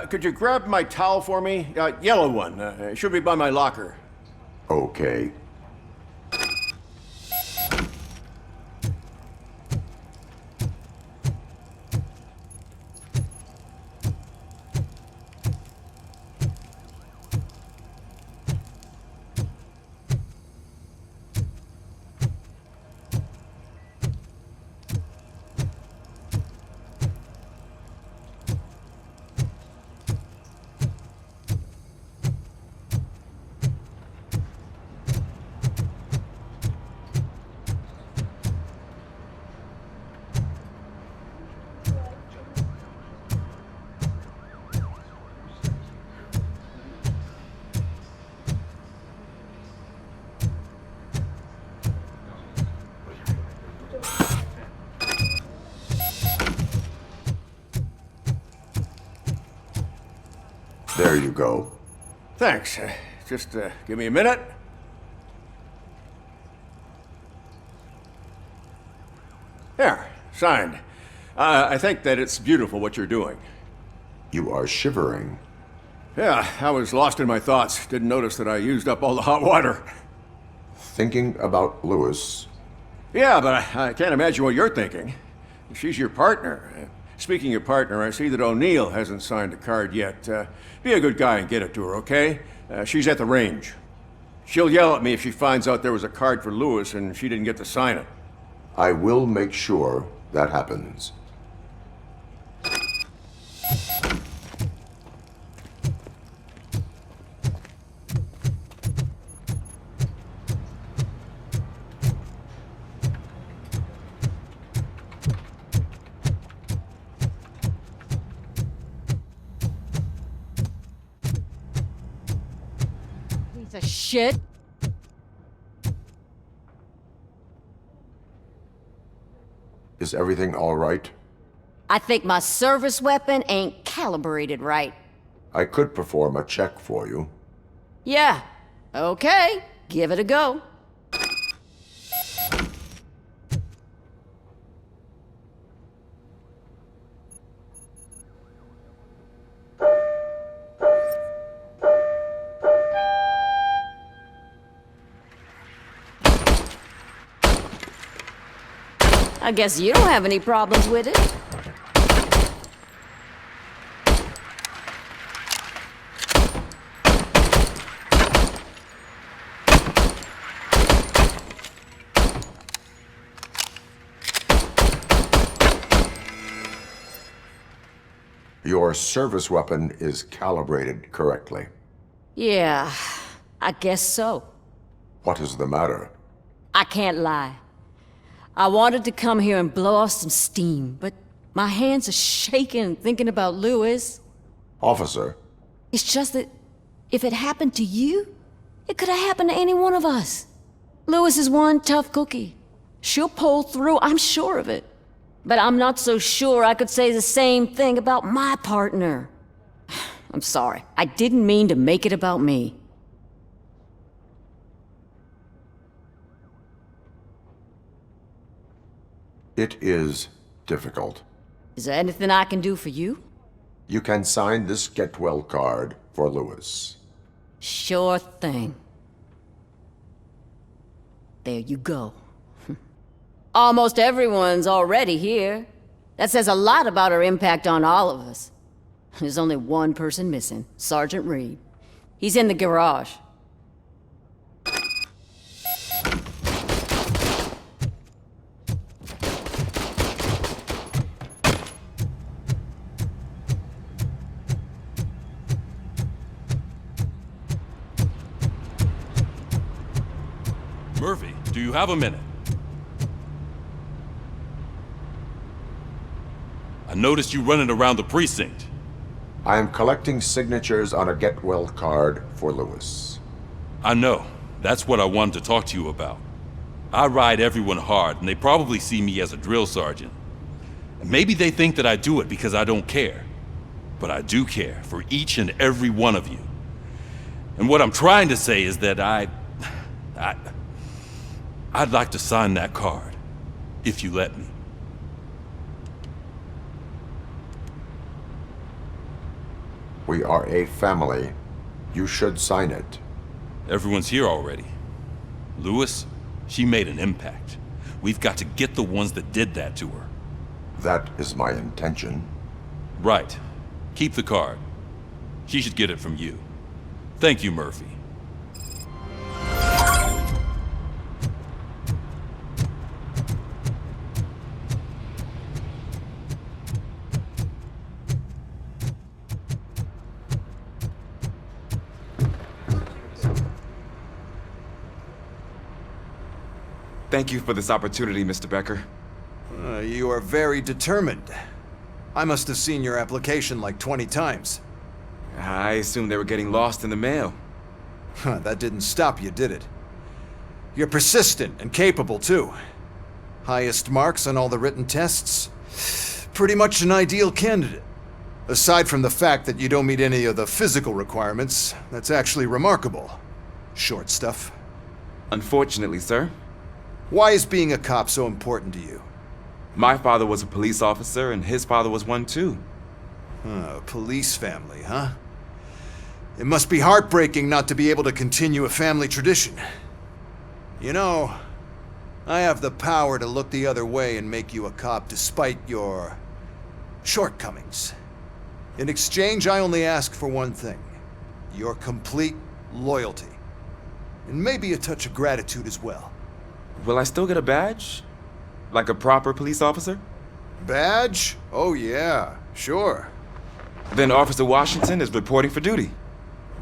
Could you grab my towel for me? Yellow one. It should be by my locker. Okay. There you go. Thanks. Just give me a minute. There, signed. I think that it's beautiful what you're doing. You are shivering. Yeah, I was lost in my thoughts. Didn't notice that I used up all the hot water. Thinking about Lewis. Yeah, but I can't imagine what you're thinking. She's your partner. Speaking of partner, I see that O'Neill hasn't signed a card yet. Be a good guy and get it to her, okay? She's at the range. She'll yell at me if she finds out there was a card for Lewis and she didn't get to sign it. I will make sure that happens. Piece of shit. Is everything all right? I think my service weapon ain't calibrated right. I could perform a check for you. Yeah. Okay. Give it a go. I guess you don't have any problems with it. Your service weapon is calibrated correctly. Yeah, I guess so. What is the matter? I can't lie. I wanted to come here and blow off some steam, but my hands are shaking thinking about Lewis. Officer. It's just that if it happened to you, it could have happened to any one of us. Lewis is one tough cookie. She'll pull through, I'm sure of it. But I'm not so sure I could say the same thing about my partner. I'm sorry. I didn't mean to make it about me. It is difficult. Is there anything I can do for you? You can sign this Get Well card for Lewis. Sure thing. There you go. Almost everyone's already here. That says a lot about her impact on all of us. There's only one person missing, Sergeant Reed. He's in the garage. Murphy, do you have a minute? I noticed you running around the precinct. I am collecting signatures on a Get Well card for Lewis. I know. That's what I wanted to talk to you about. I ride everyone hard, and they probably see me as a drill sergeant. And maybe they think that I do it because I don't care. But I do care for each and every one of you. And what I'm trying to say is that I'd like to sign that card, if you let me. We are a family. You should sign it. Everyone's here already. Lewis, she made an impact. We've got to get the ones that did that to her. That is my intention. Right. Keep the card. She should get it from you. Thank you, Murphy. Thank you for this opportunity, Mr. Becker. You are very determined. I must have seen your application like 20 times. I assumed they were getting lost in the mail. That didn't stop you, did it? You're persistent and capable, too. Highest marks on all the written tests. Pretty much an ideal candidate. Aside from the fact that you don't meet any of the physical requirements, that's actually remarkable. Short stuff. Unfortunately, sir. Why is being a cop so important to you? My father was a police officer, and his father was one too. A police family, huh? It must be heartbreaking not to be able to continue a family tradition. You know, I have the power to look the other way and make you a cop despite your shortcomings. In exchange, I only ask for one thing. Your complete loyalty. And maybe a touch of gratitude as well. Will I still get a badge? Like a proper police officer? Badge? Oh yeah, sure. Then Officer Washington is reporting for duty.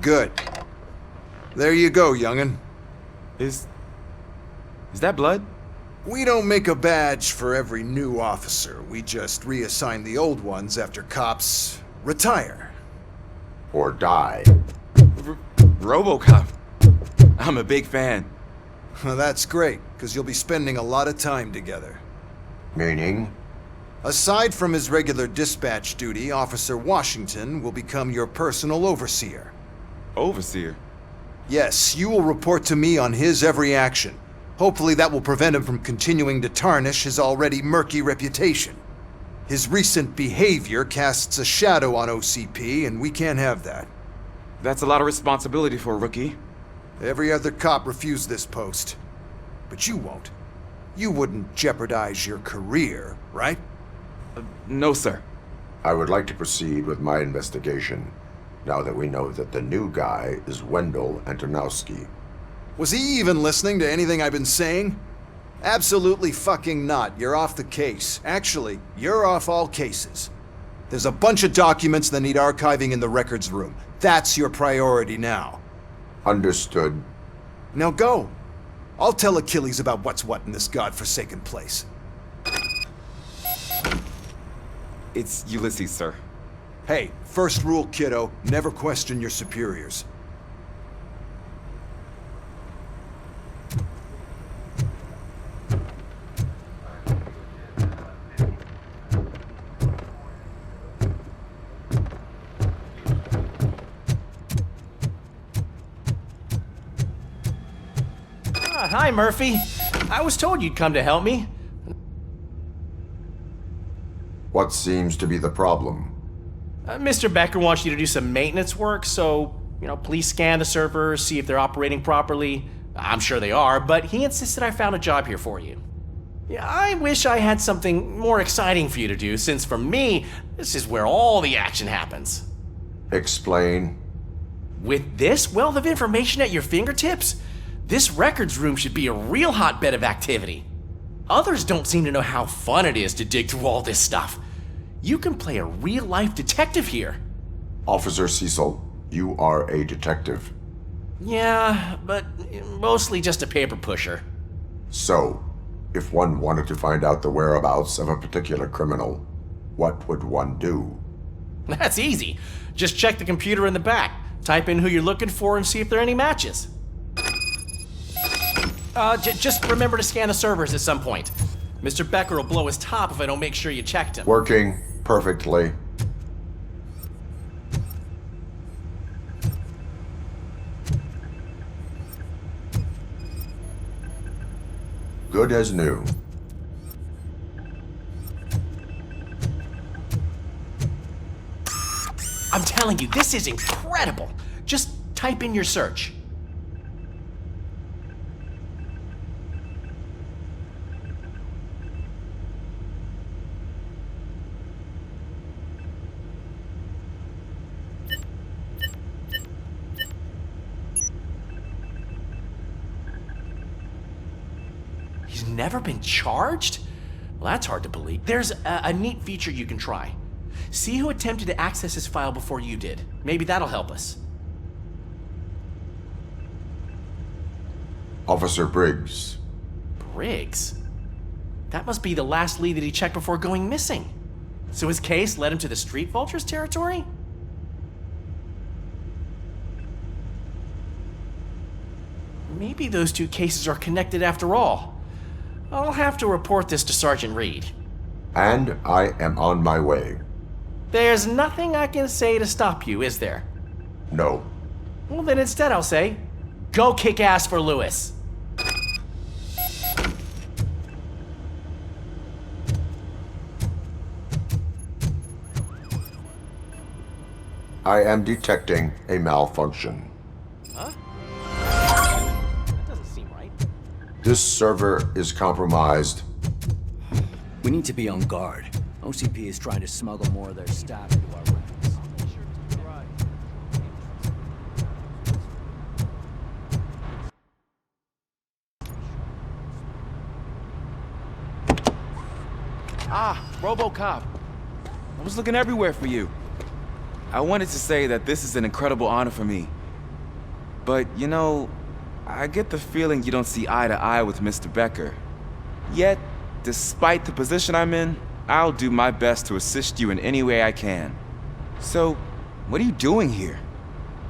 Good. There you go, young'un. Is that blood? We don't make a badge for every new officer. We just reassign the old ones after cops retire. Or die. RoboCop. I'm a big fan. Well, that's great, because you'll be spending a lot of time together. Meaning? Aside from his regular dispatch duty, Officer Washington will become your personal overseer. Overseer? Yes, you will report to me on his every action. Hopefully that will prevent him from continuing to tarnish his already murky reputation. His recent behavior casts a shadow on OCP, and we can't have that. That's a lot of responsibility for a rookie. Every other cop refused this post. But you won't. You wouldn't jeopardize your career, right? No, sir. I would like to proceed with my investigation, now that we know that the new guy is Wendell Antonowski. Was he even listening to anything I've been saying? Absolutely fucking not. You're off the case. Actually, you're off all cases. There's a bunch of documents that need archiving in the records room. That's your priority now. Understood. Now go. I'll tell Achilles about what's what in this godforsaken place. It's Ulysses, sir. Hey, first rule, kiddo, never question your superiors. Hi, Murphy. I was told you'd come to help me. What seems to be the problem? Mr. Becker wants you to do some maintenance work, so, please scan the servers, see if they're operating properly. I'm sure they are, but he insisted I found a job here for you. Yeah, I wish I had something more exciting for you to do, since for me, this is where all the action happens. Explain. With this wealth of information at your fingertips, this records room should be a real hotbed of activity. Others don't seem to know how fun it is to dig through all this stuff. You can play a real-life detective here. Officer Cecil, you are a detective. Yeah, but mostly just a paper pusher. So, if one wanted to find out the whereabouts of a particular criminal, what would one do? That's easy. Just check the computer in the back, type in who you're looking for, and see if there are any matches. Just remember to scan the servers at some point. Mr. Becker will blow his top if I don't make sure you checked him. Working perfectly. Good as new. I'm telling you, this is incredible. Just type in your search. He's never been charged? Well, that's hard to believe. There's a neat feature you can try. See who attempted to access his file before you did. Maybe that'll help us. Officer Briggs. Briggs? That must be the last lead that he checked before going missing. So his case led him to the Street Vultures territory? Maybe those two cases are connected after all. I'll have to report this to Sergeant Reed. And I am on my way. There's nothing I can say to stop you, is there? No. Well, then instead I'll say, go kick ass for Lewis. I am detecting a malfunction. Huh? That doesn't seem right. This server is compromised. We need to be on guard. OCP is trying to smuggle more of their staff into our ranks. Ah, RoboCop. I was looking everywhere for you. I wanted to say that this is an incredible honor for me. But, you know, I get the feeling you don't see eye to eye with Mr. Becker. Yet, despite the position I'm in, I'll do my best to assist you in any way I can. So, what are you doing here?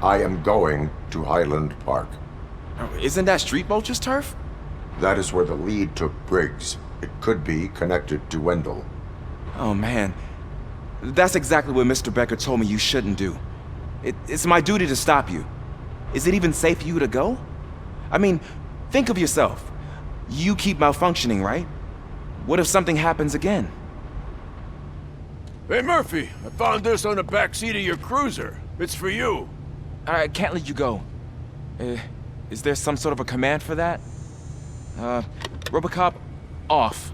I am going to Highland Park. Isn't that Street Vulture's turf? That is where the lead took Briggs. It could be connected to Wendell. Oh man, that's exactly what Mr. Becker told me you shouldn't do. It's my duty to stop you. Is it even safe for you to go? I mean, think of yourself. You keep malfunctioning, right? What if something happens again? Hey, Murphy, I found this on the back seat of your cruiser. It's for you. I can't let you go. Is there some sort of a command for that? RoboCop, off.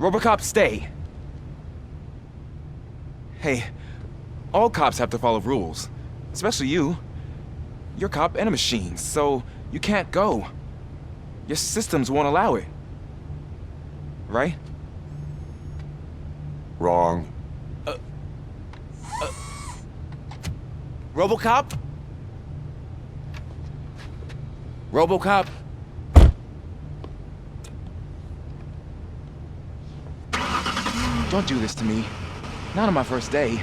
RoboCop, stay. Hey, all cops have to follow rules. Especially you. You're a cop and a machine, so you can't go. Your systems won't allow it. Right? Wrong. RoboCop? RoboCop? Don't do this to me. Not on my first day.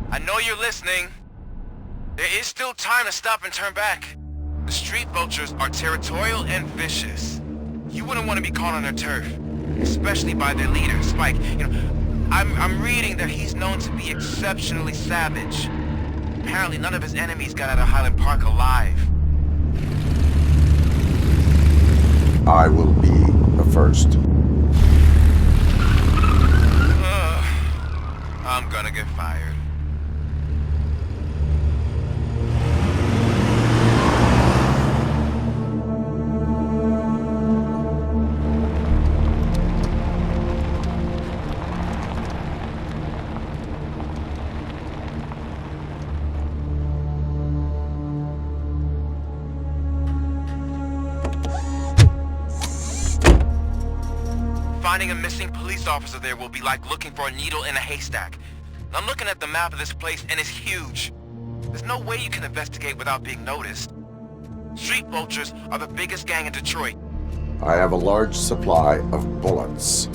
I know you're listening. There is still time to stop and turn back. The street vultures are territorial and vicious. You wouldn't want to be caught on their turf, especially by their leader, Spike. You know, I'm reading that he's known to be exceptionally savage. Apparently none of his enemies got out of Highland Park alive. I will be the first. I'm gonna get fired. Finding a missing police officer there will be like looking for a needle in a haystack. I'm looking at the map of this place and it's huge. There's no way you can investigate without being noticed. Street vultures are the biggest gang in Detroit. I have a large supply of bullets.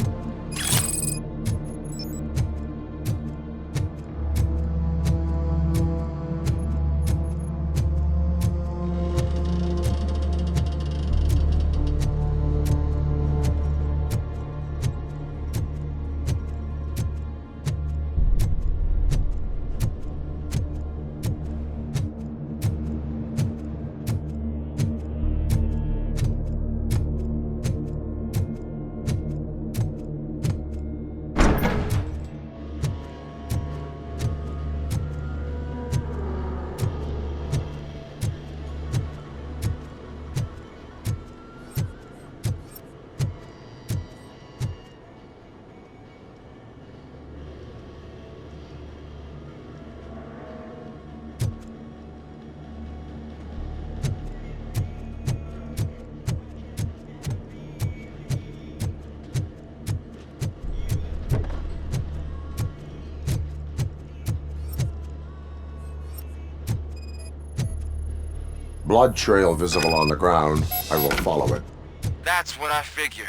Blood trail visible on the ground. I will follow it. That's what I figured.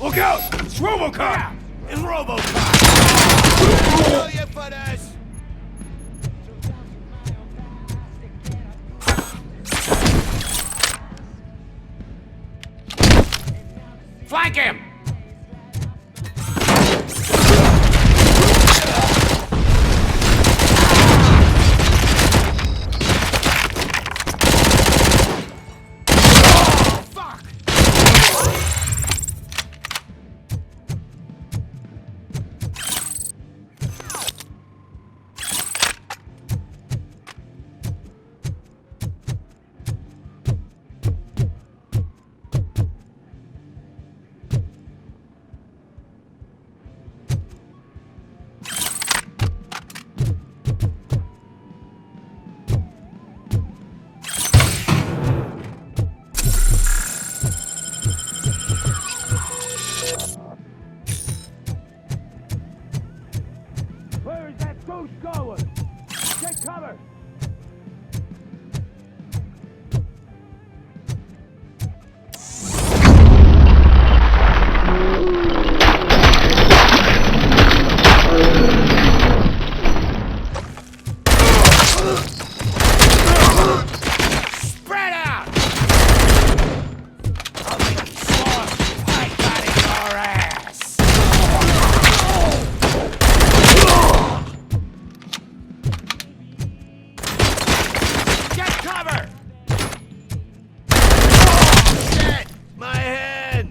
Look out! It's RoboCop! Yeah, it's RoboCop! Oh, you butters! Flank him! Where is that goose going? Take cover! Spread out! I'll make you sword right out of your ass! Get cover! Oh, shit! My head!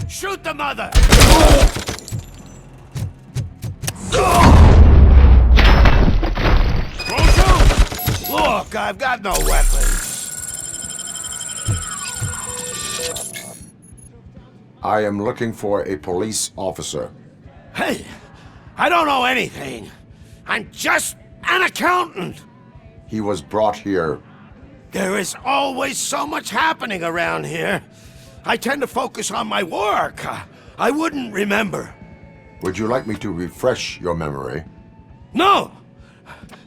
Shoot the mother! Look, I've got no weapons. I am looking for a police officer. Hey, I don't know anything. I'm just an accountant. He was brought here. There is always so much happening around here. I tend to focus on my work. I wouldn't remember. Would you like me to refresh your memory? No!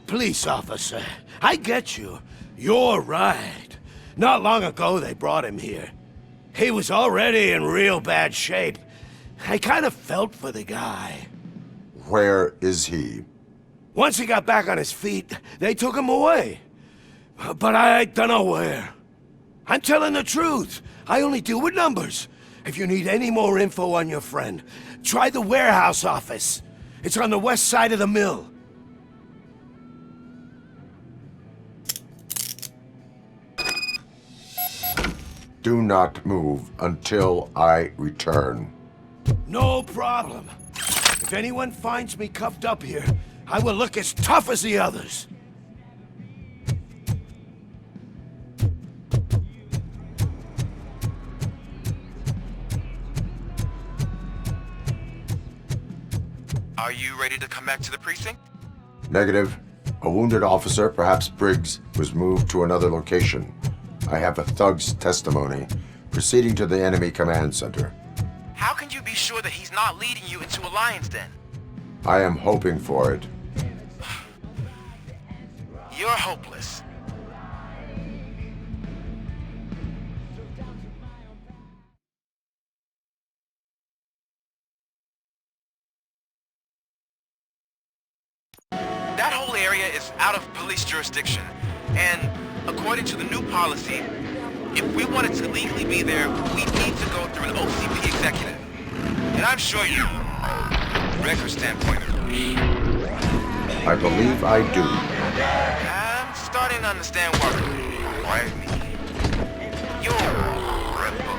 Police officer, I get you. You're right. Not long ago they brought him here. He was already in real bad shape. I kind of felt for the guy. Where is he? Once he got back on his feet, they took him away. But I don't know where. I'm telling the truth. I only deal with numbers. If you need any more info on your friend, try the warehouse office. It's on the west side of the mill. Do not move until I return. No problem. If anyone finds me cuffed up here, I will look as tough as the others. Are you ready to come back to the precinct? Negative. A wounded officer, perhaps Briggs, was moved to another location. I have a thug's testimony, proceeding to the enemy command center. How can you be sure that he's not leading you into a lion's den? I am hoping for it. You're hopeless. That whole area is out of police jurisdiction, and according to the new policy, if we wanted to legally be there, we'd need to go through an OCP executive. And I'm sure you... record standpoint. I believe I do. I'm starting to understand what required me. You're a rebel.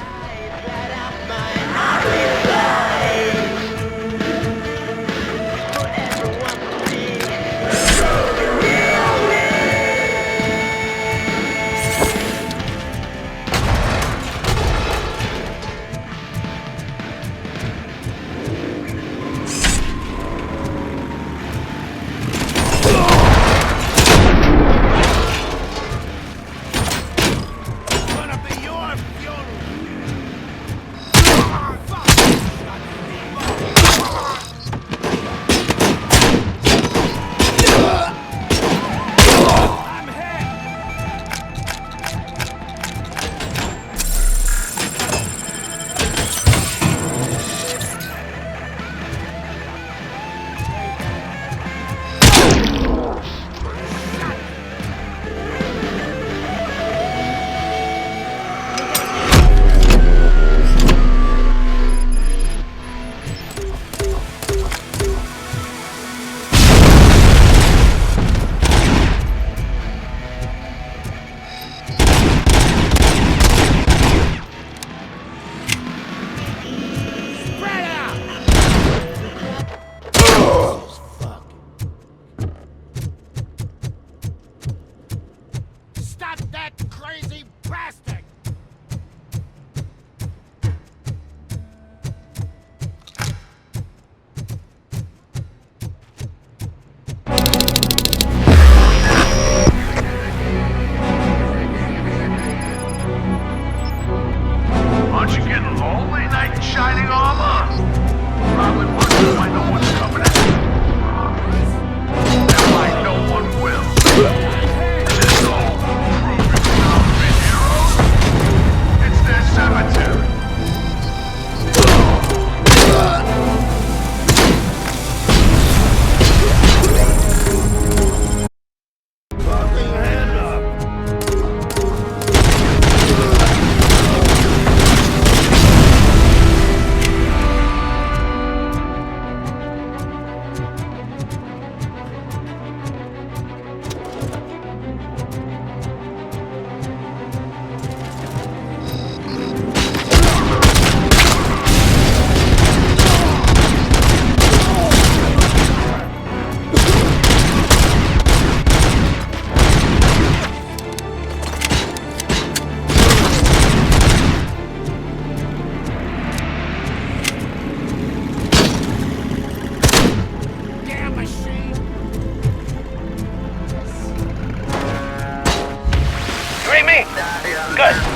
Good.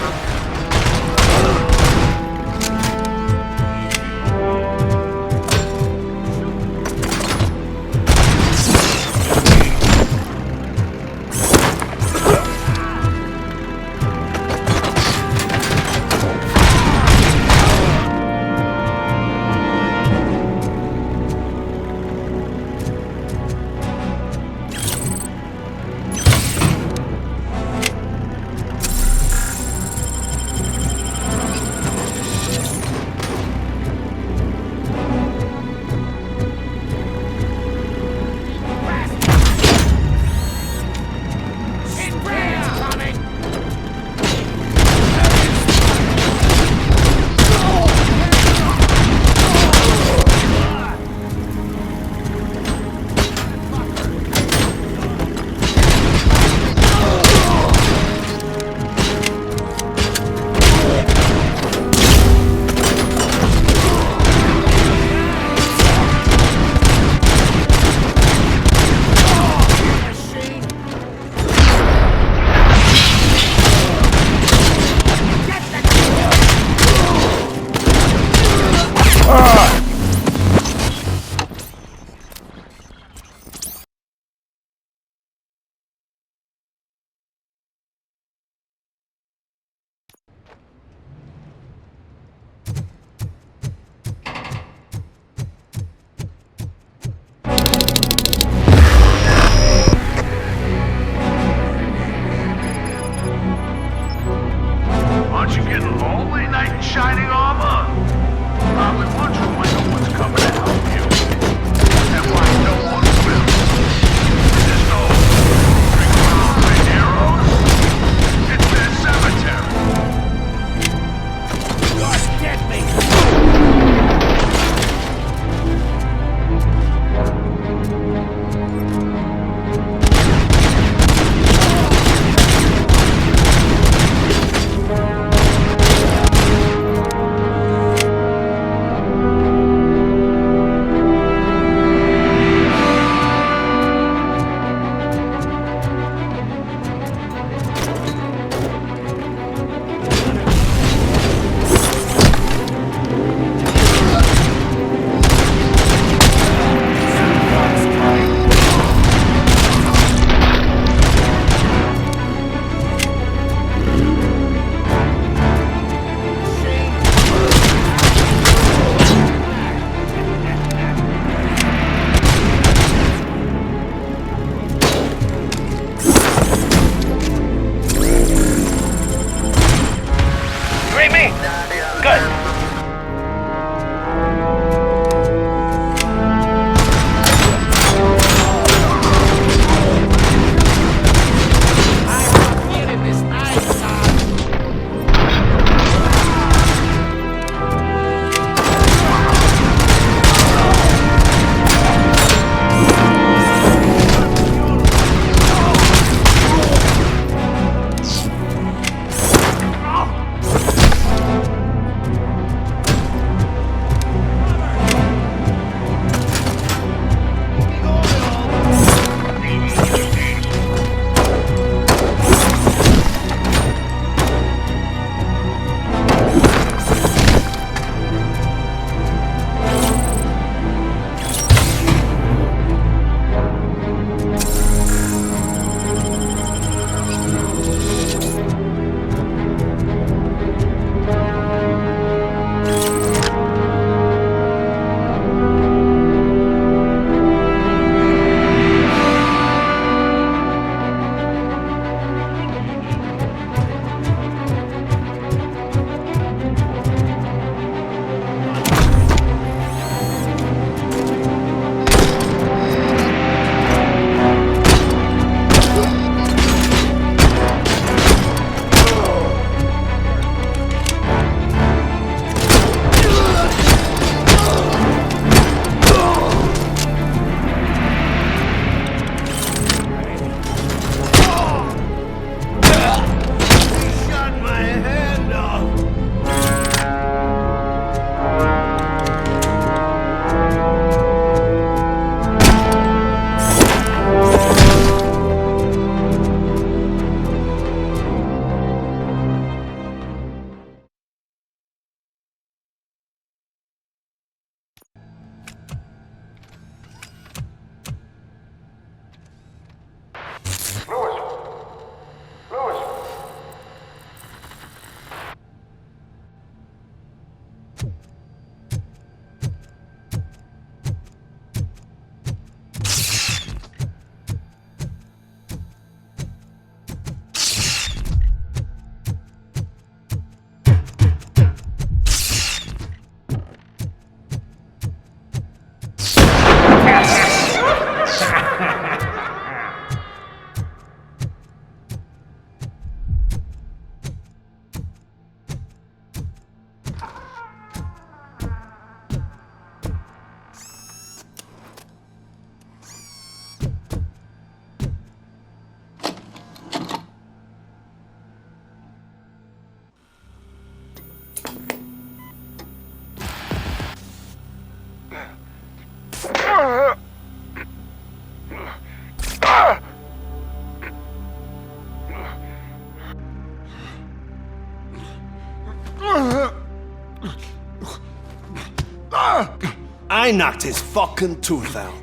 I knocked his fucking tooth out.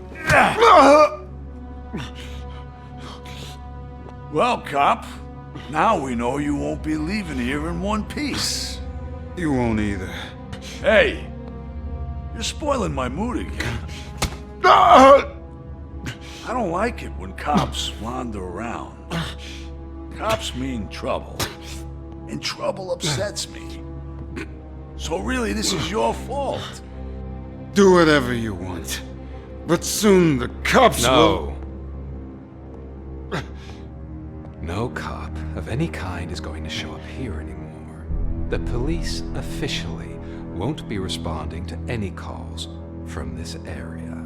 Well, cop, now we know you won't be leaving here in one piece. You won't either. Hey, you're spoiling my mood again. I don't like it when cops wander around. Cops mean trouble, and trouble upsets me. So really, this is your fault. Do whatever you want, but soon the cops will... No cop of any kind is going to show up here anymore. The police officially won't be responding to any calls from this area.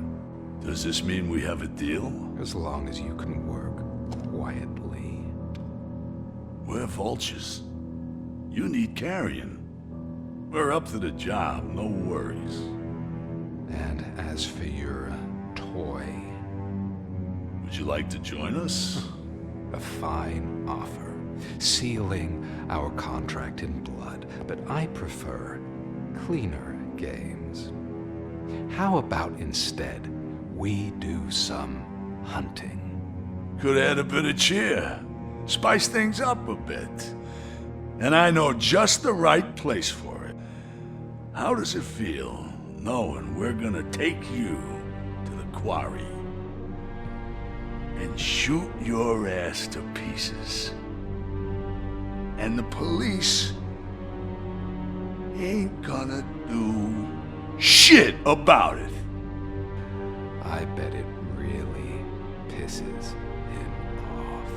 Does this mean we have a deal? As long as you can work quietly. We're vultures. You need carrying. We're up to the job, no worries. And as for your toy... Would you like to join us? A fine offer, sealing our contract in blood, but I prefer cleaner games. How about instead we do some hunting? Could add a bit of cheer, spice things up a bit. And I know just the right place for it. How does it feel knowing we're gonna take you to the quarry and shoot your ass to pieces? And the police ain't gonna do shit about it. I bet it really pisses him off.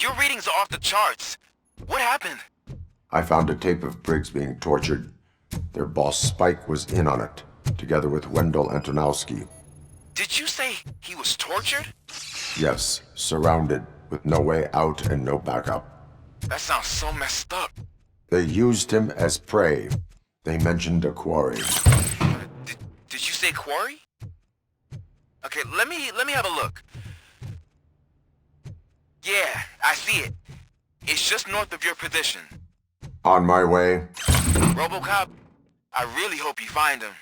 Your readings are off the charts. What happened? I found a tape of Briggs being tortured. Their boss Spike was in on it, together with Wendell Antonowski. Did you say he was tortured? Yes, surrounded, with no way out and no backup. That sounds so messed up. They used him as prey. They mentioned a quarry. Did you say quarry? Okay, let me have a look. Yeah, I see it. It's just north of your position. On my way. RoboCop, I really hope you find him.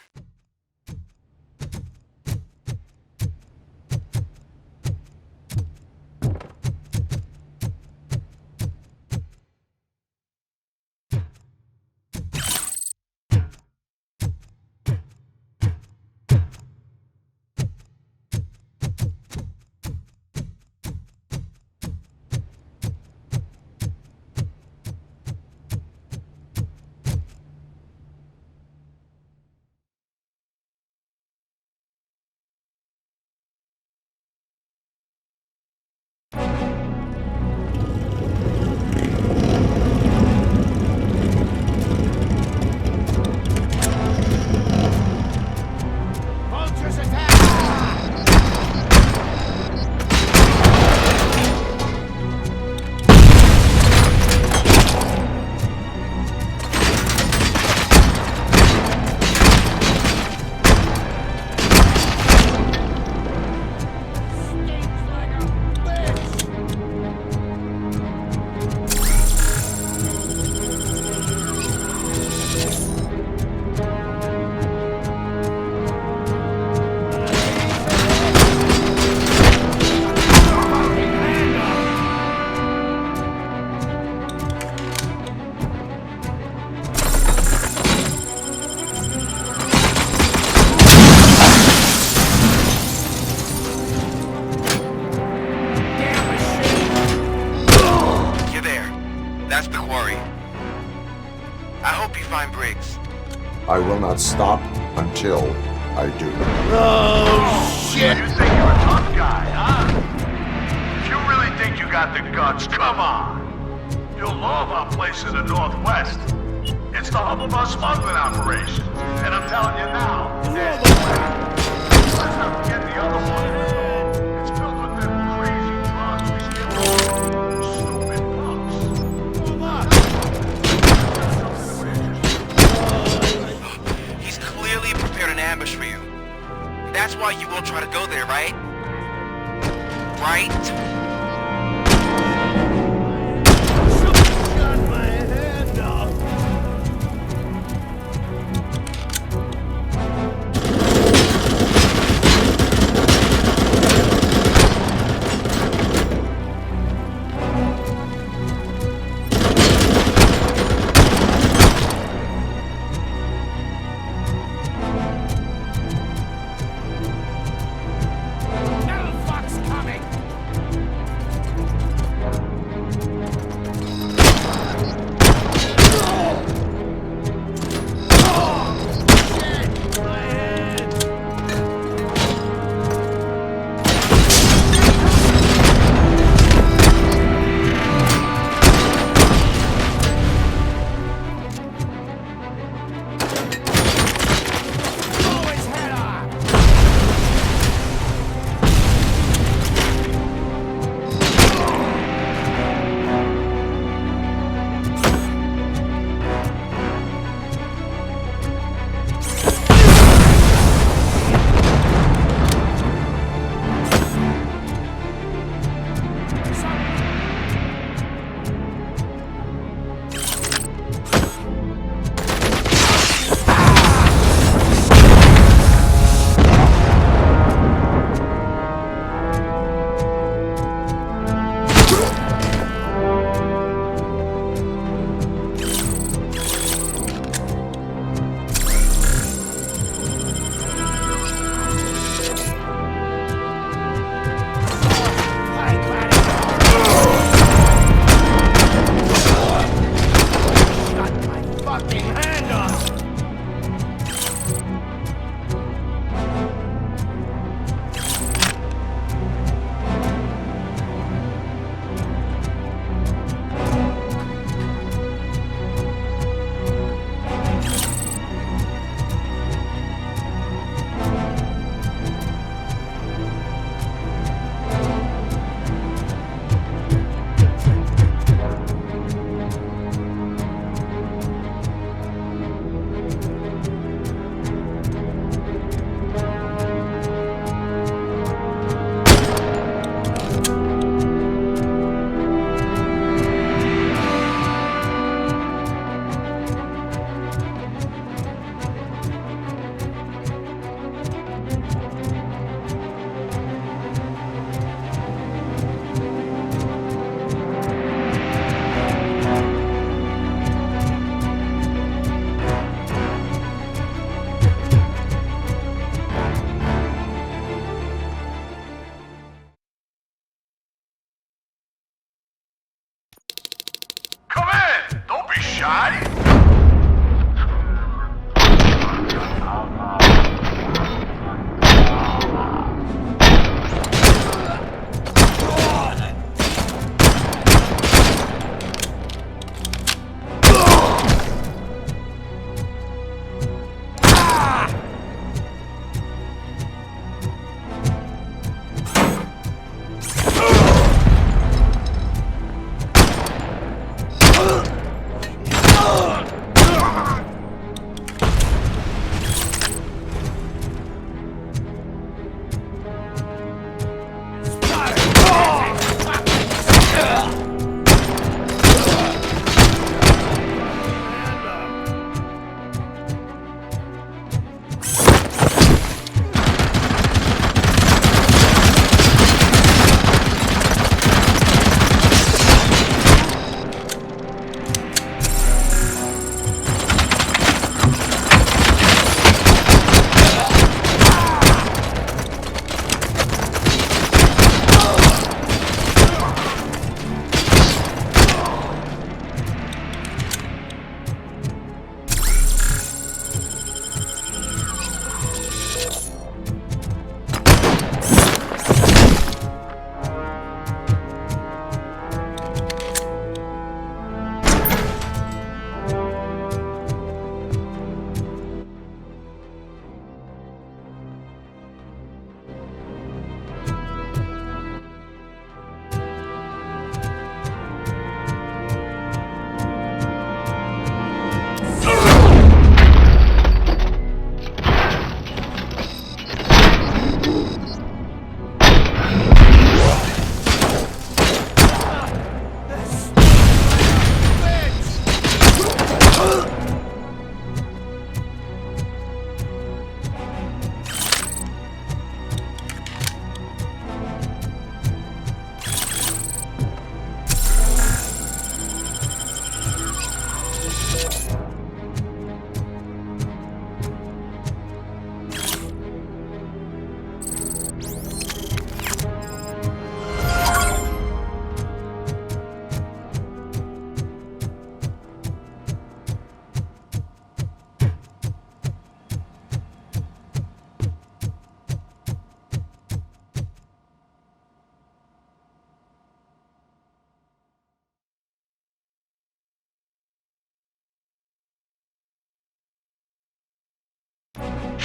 I will not stop until I do. Oh, shit! You think you're a tough guy, huh? If you really think you got the guts, come on! You'll love our place in the Northwest. It's the hub of our smuggling operations. And I'm telling you now, there's no way. Let's not forget the other one. It's filled with them crazy drugs we steal. Stupid punks. Come on! He's clearly prepared an ambush for you. That's try to go there, right? Right?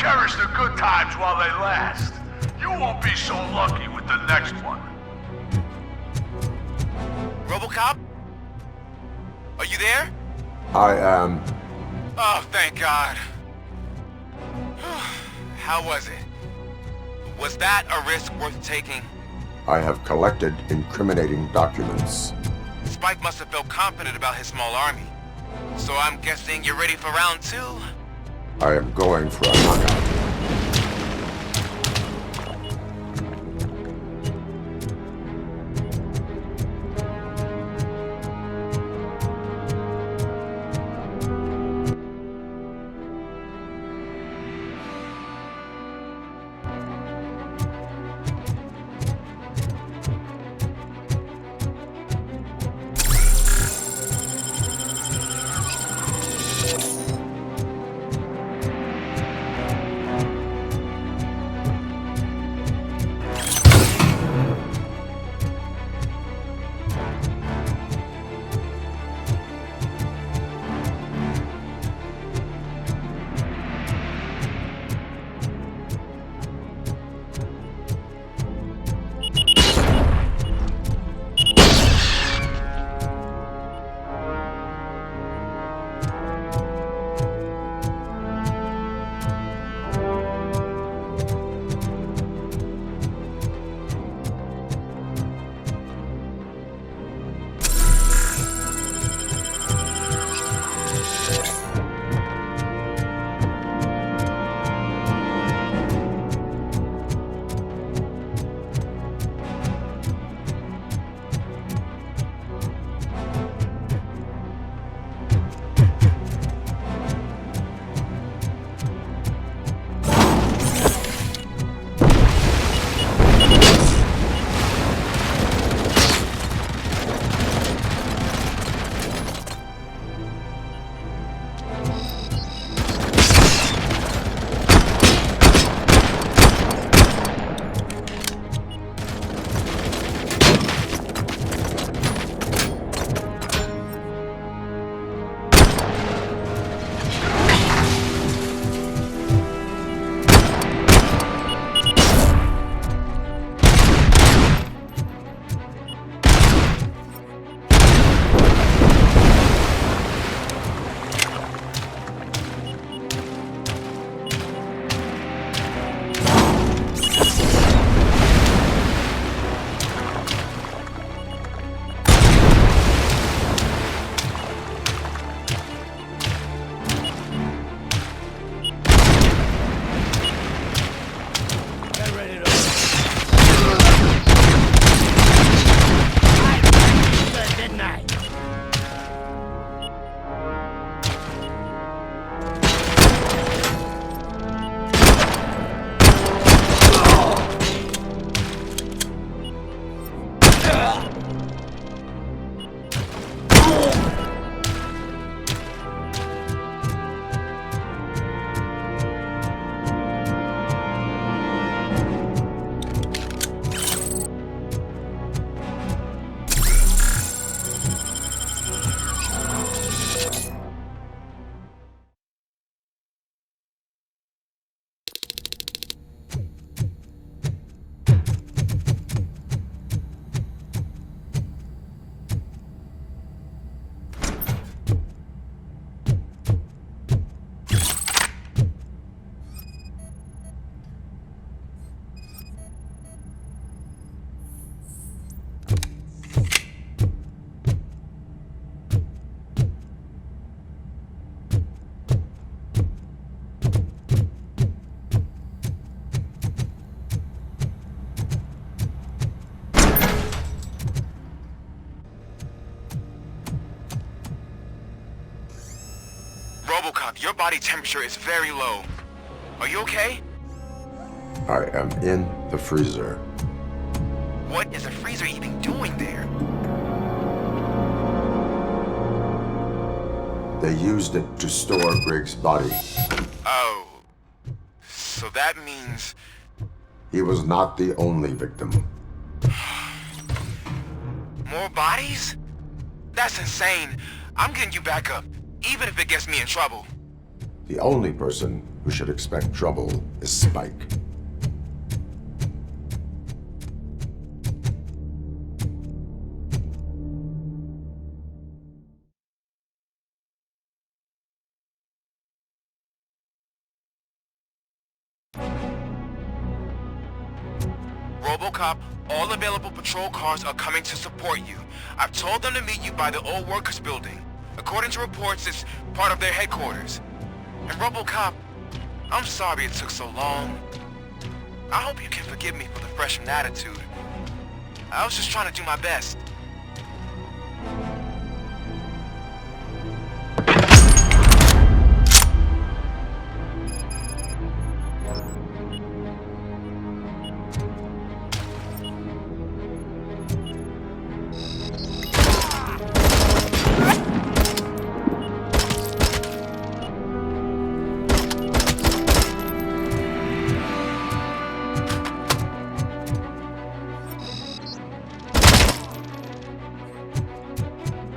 cherish the good times while they last. You won't be so lucky with the next one. RoboCop? Are you there? I am. Oh, thank God. How was it? Was that a risk worth taking? I have collected incriminating documents. Spike must have felt confident about his small army. So I'm guessing you're ready for round 2? I am going for a knockout. RoboCop, your body temperature is very low. Are you okay? I am in the freezer. What is a freezer even doing there? They used it to store Briggs' body. Oh. So that means... He was not the only victim. More bodies? That's insane. I'm getting you back up, even if it gets me in trouble. The only person who should expect trouble is Spike. RoboCop, all available patrol cars are coming to support you. I've told them to meet you by the old workers building. According to reports, it's part of their headquarters. And RoboCop, I'm sorry it took so long. I hope you can forgive me for the freshman attitude. I was just trying to do my best.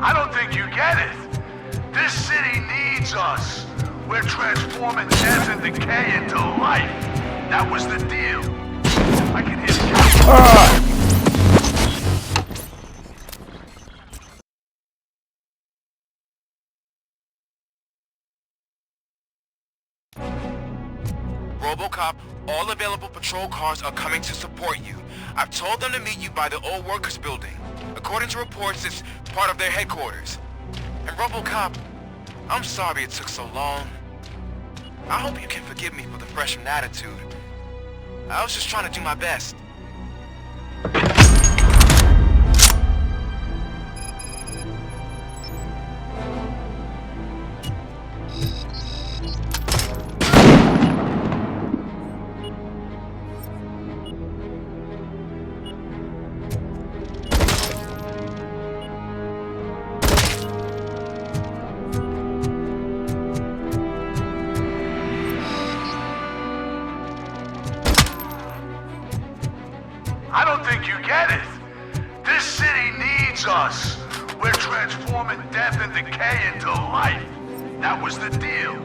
I don't think you get it. This city needs us. We're transforming death and decay into life. That was the deal. I can hear the RoboCop, all available patrol cars are coming to support you. I've told them to meet you by the old workers building. According to reports, it's part of their headquarters. And RoboCop, I'm sorry it took so long. I hope you can forgive me for the freshman attitude. I was just trying to do my best. I don't think you get it. This city needs us. We're transforming death and decay into life. That was the deal.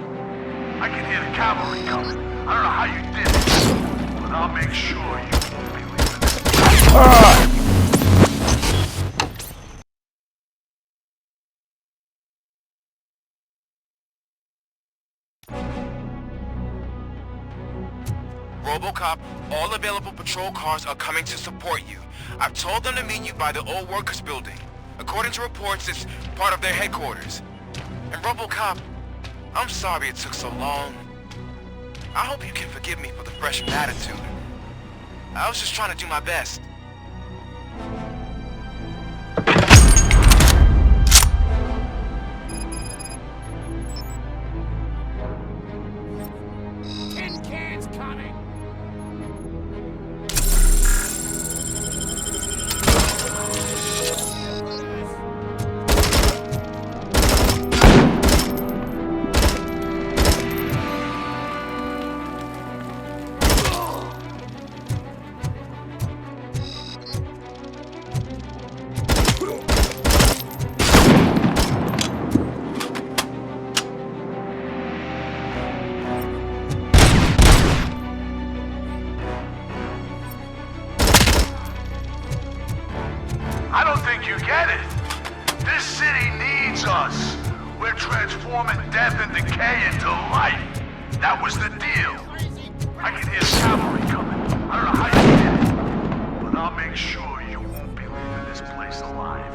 I can hear the cavalry coming. I don't know how you did it, but I'll make sure you won't be leaving this. RoboCop, all available patrol cars are coming to support you. I've told them to meet you by the old workers building. According to reports, it's part of their headquarters. And RoboCop, I'm sorry it took so long. I hope you can forgive me for the freshman attitude. I was just trying to do my best. Tin cans coming! I don't think you get it. This city needs us. We're transforming death and decay into life. That was the deal. I can hear the cavalry coming. I don't know how you did it, but I'll make sure you won't be leaving this place alive.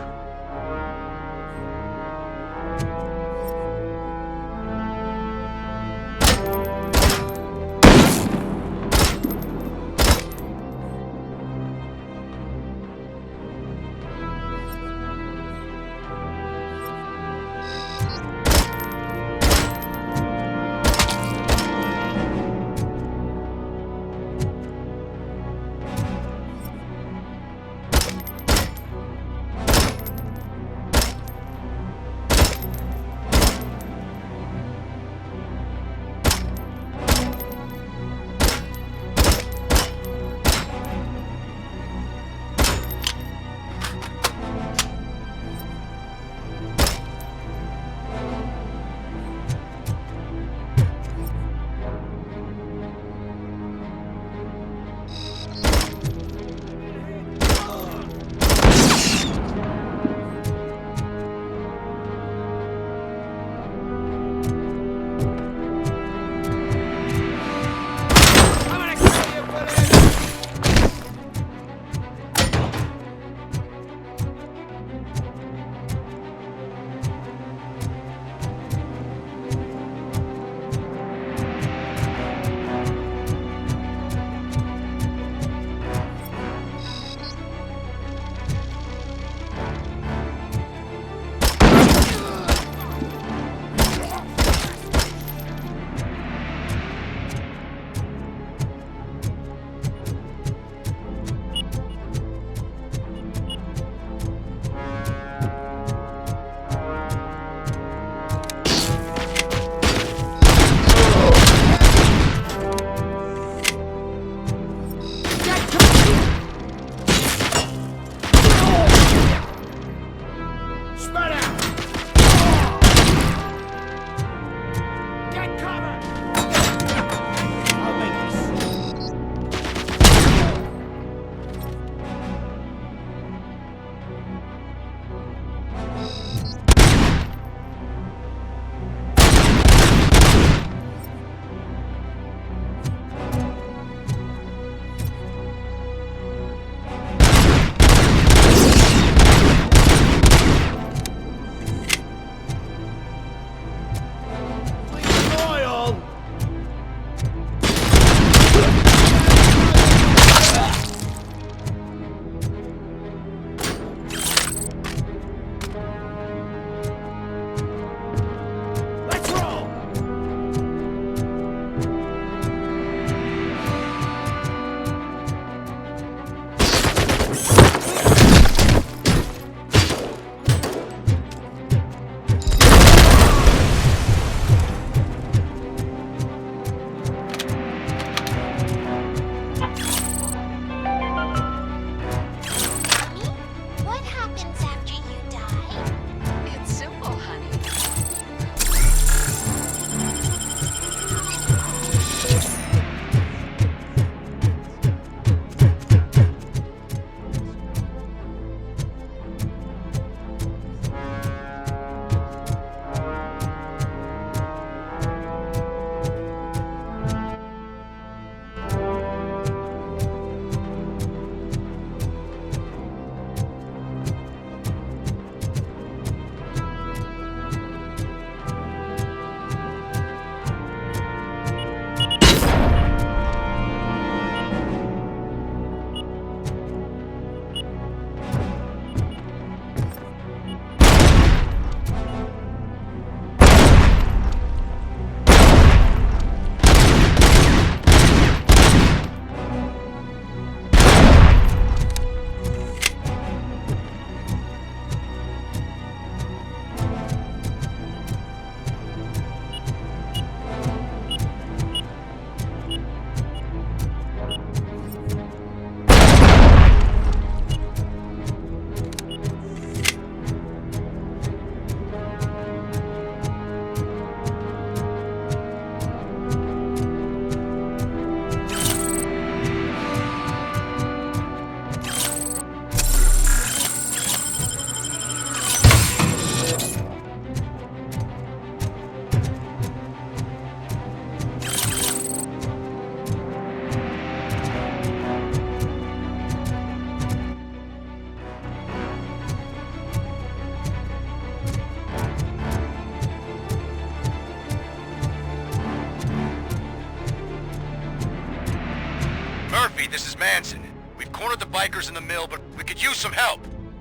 cornered the bikers in the mill, but we could use some help.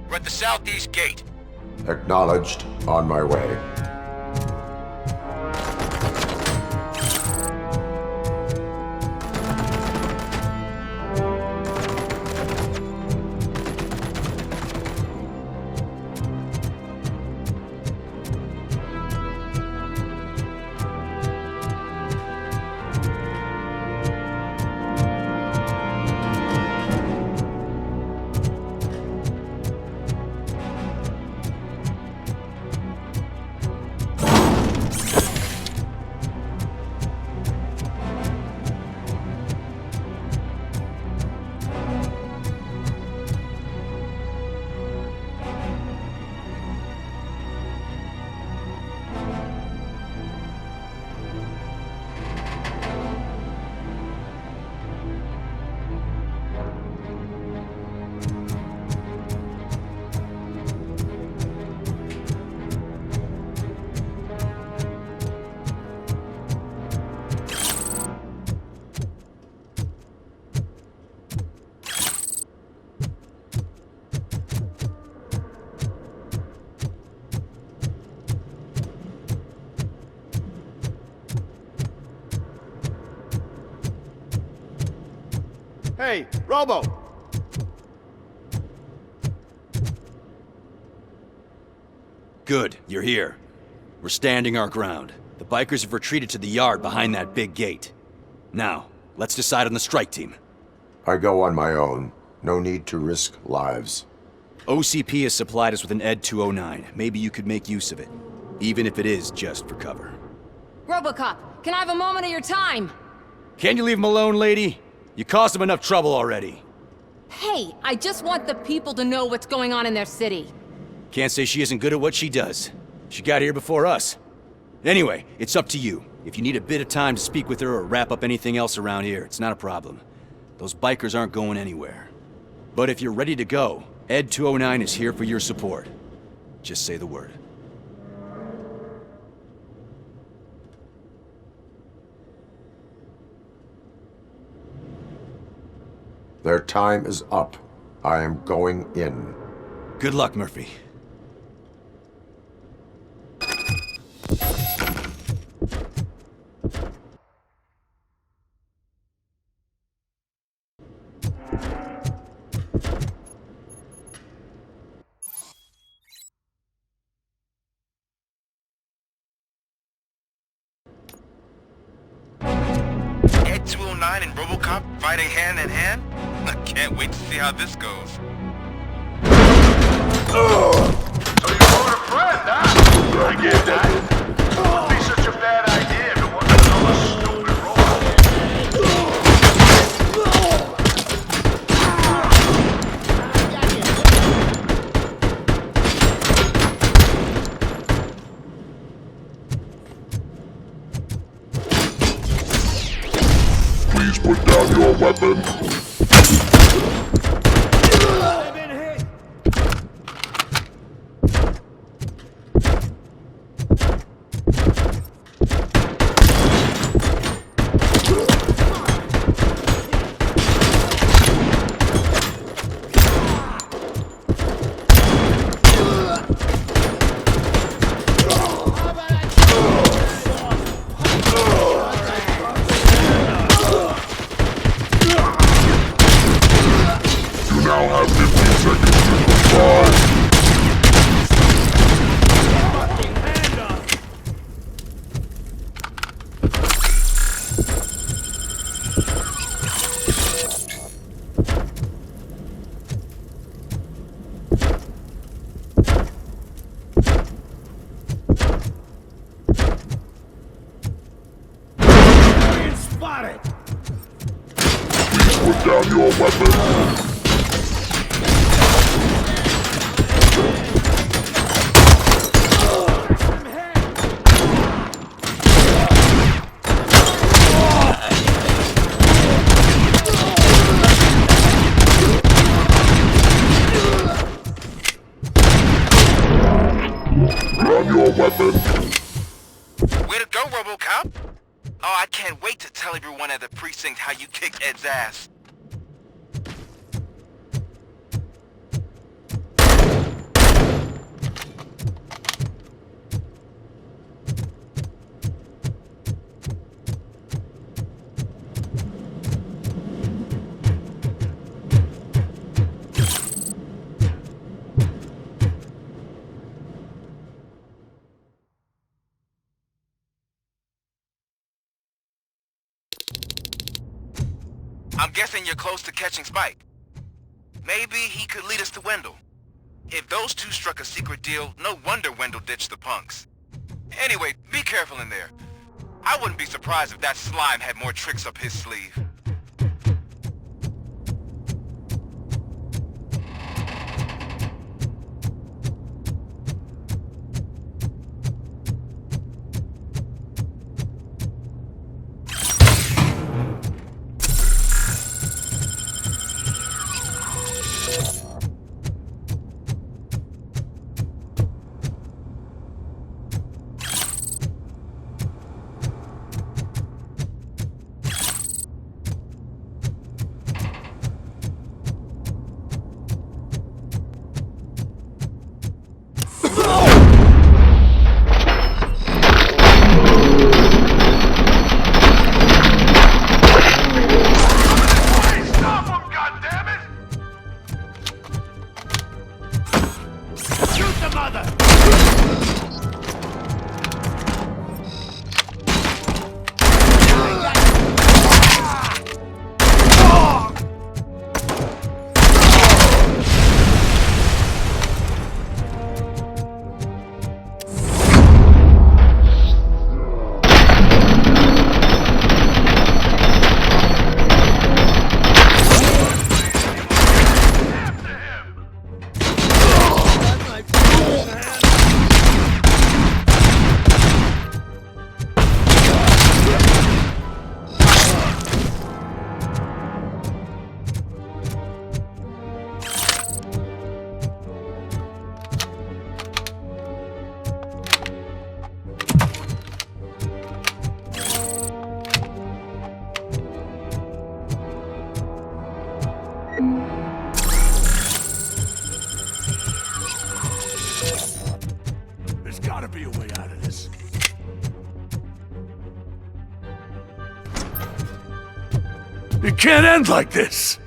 We're at the southeast gate. Acknowledged. On my way. Hey, Robo! Good, you're here. We're standing our ground. The bikers have retreated to the yard behind that big gate. Now, let's decide on the strike team. I go on my own. No need to risk lives. OCP has supplied us with an ED 209. Maybe you could make use of it, even if it is just for cover. RoboCop, can I have a moment of your time? Can you leave him alone, lady? You caused him enough trouble already. Hey, I just want the people to know what's going on in their city. Can't say she isn't good at what she does. She got here before us. Anyway, it's up to you. If you need a bit of time to speak with her or wrap up anything else around here, it's not a problem. Those bikers aren't going anywhere. But if you're ready to go, ED 209 is here for your support. Just say the word. Their time is up. I am going in. Good luck, Murphy. Ed 209 and RoboCop fighting hand in hand? I can't wait to see how this goes. So you wrote a friend, huh? I get that. Wouldn't be such a bad idea if it wasn't another stupid Please put down your weapon. Spotted! Please put down your weapon. Down your weapon. Way to go, RoboCop! Oh, I can't wait to tell everyone at the precinct how you kicked Ed's ass. I'm guessing you're close to catching Spike. Maybe he could lead us to Wendell. If those two struck a secret deal, no wonder Wendell ditched the punks. Anyway, be careful in there. I wouldn't be surprised if that slime had more tricks up his sleeve. There's gotta be a way out of this. It can't end like this!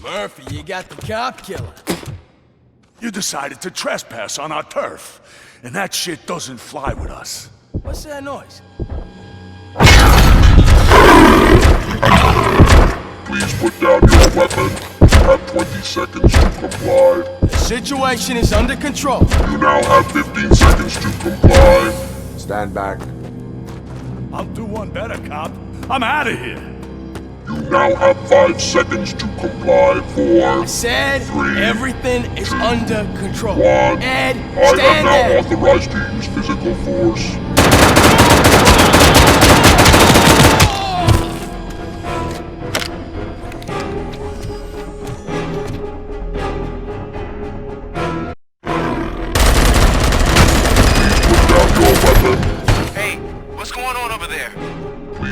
Murphy, you got the cop killer. You decided to trespass on our turf, and that shit doesn't fly with us. What's that noise? Please put down your weapon. You have 20 seconds to comply. The situation is under control. You now have 15 seconds to comply. Stand back. I'll do one better, cop. I'm out of here. You now have 5 seconds to comply. 4, I said 3, everything is under control. 1. Ed, I stand am now there. authorized to use physical force. Hey, what's going on over there?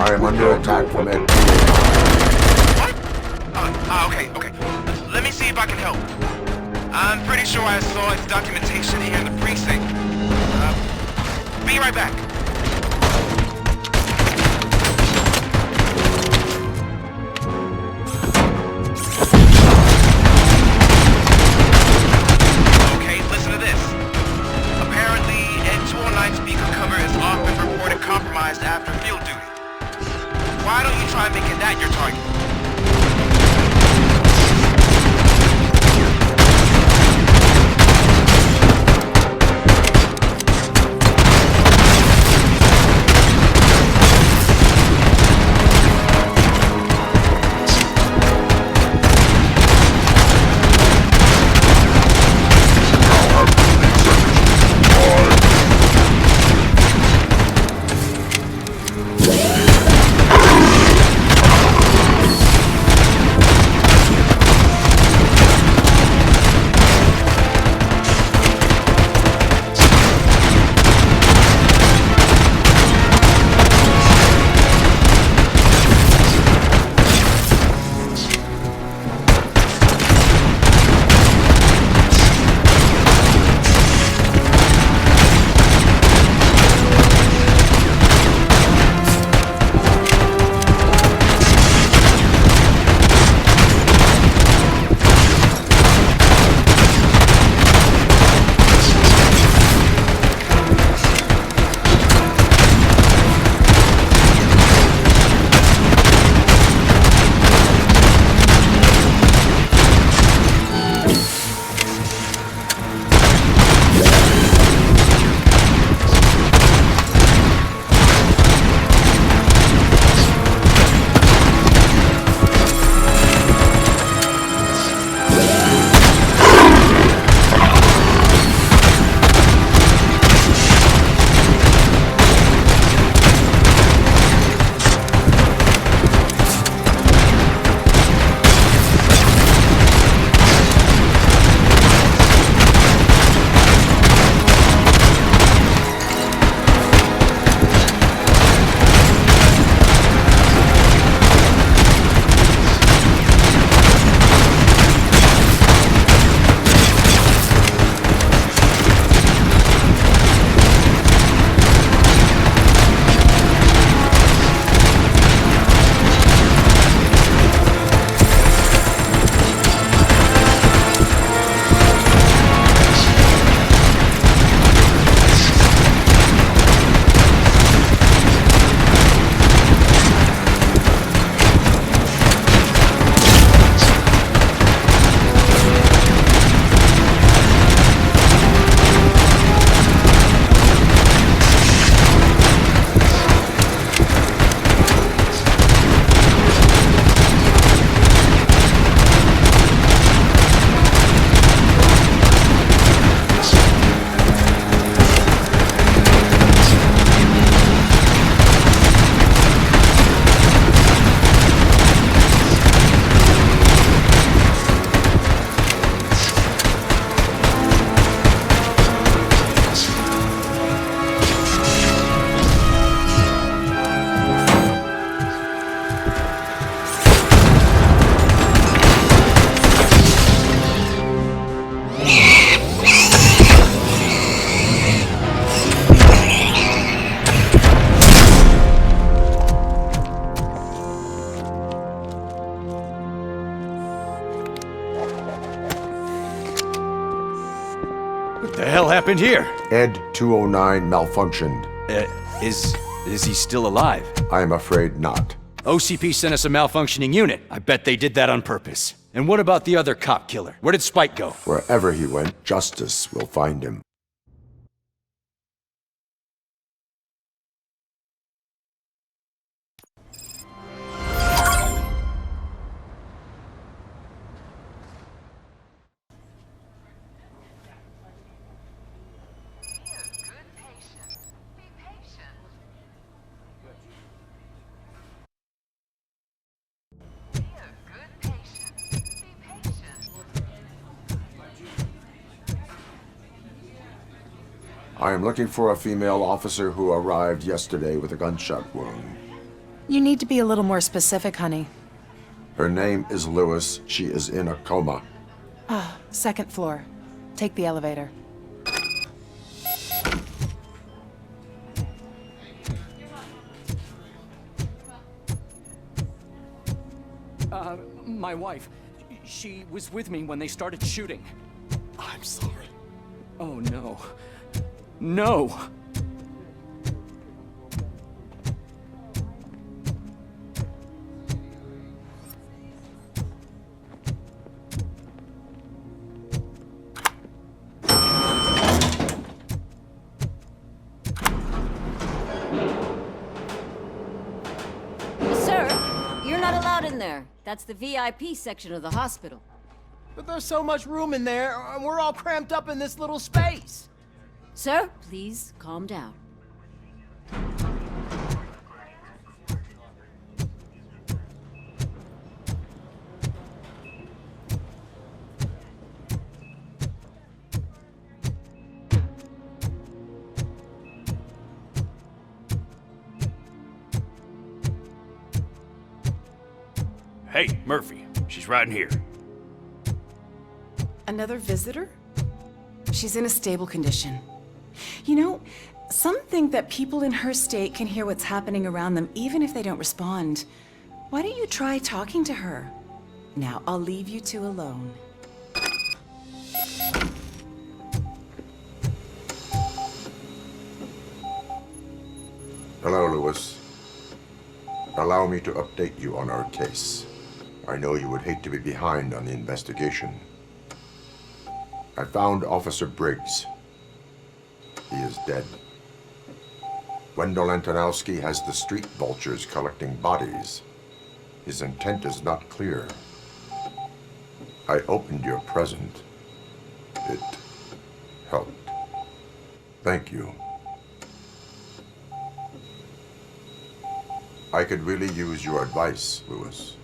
I am under attack from Ed. What? Okay. Let me see if I can help. I'm pretty sure I saw its documentation here in the precinct. Be right back. Okay, listen to this. Apparently, Ed 209 speaker cover has often reported compromised after field duty. Why don't you try making that your target? What the hell happened here? Ed 209 malfunctioned. Is he still alive? I am afraid not. OCP sent us a malfunctioning unit. I bet they did that on purpose. And what about the other cop killer? Where did Spike go? Wherever he went, justice will find him. I am looking for a female officer who arrived yesterday with a gunshot wound. You need to be a little more specific, honey. Her name is Lewis. She is in a coma. Ah, second floor. Take the elevator. My wife. She was with me when they started shooting. I'm sorry. Oh, no. No! Sir, you're not allowed in there. That's the VIP section of the hospital. But there's so much room in there, and we're all cramped up in this little space. Sir, please calm down. Hey, Murphy. She's right in here. Another visitor? She's in a stable condition. You know, some think that people in her state can hear what's happening around them even if they don't respond. Why don't you try talking to her? Now, I'll leave you two alone. Hello, Lewis. Allow me to update you on our case. I know you would hate to be behind on the investigation. I found Officer Briggs. He is dead. Wendell Antonowski has the street vultures collecting bodies. His intent is not clear. I opened your present. It helped. Thank you. I could really use your advice, Lewis.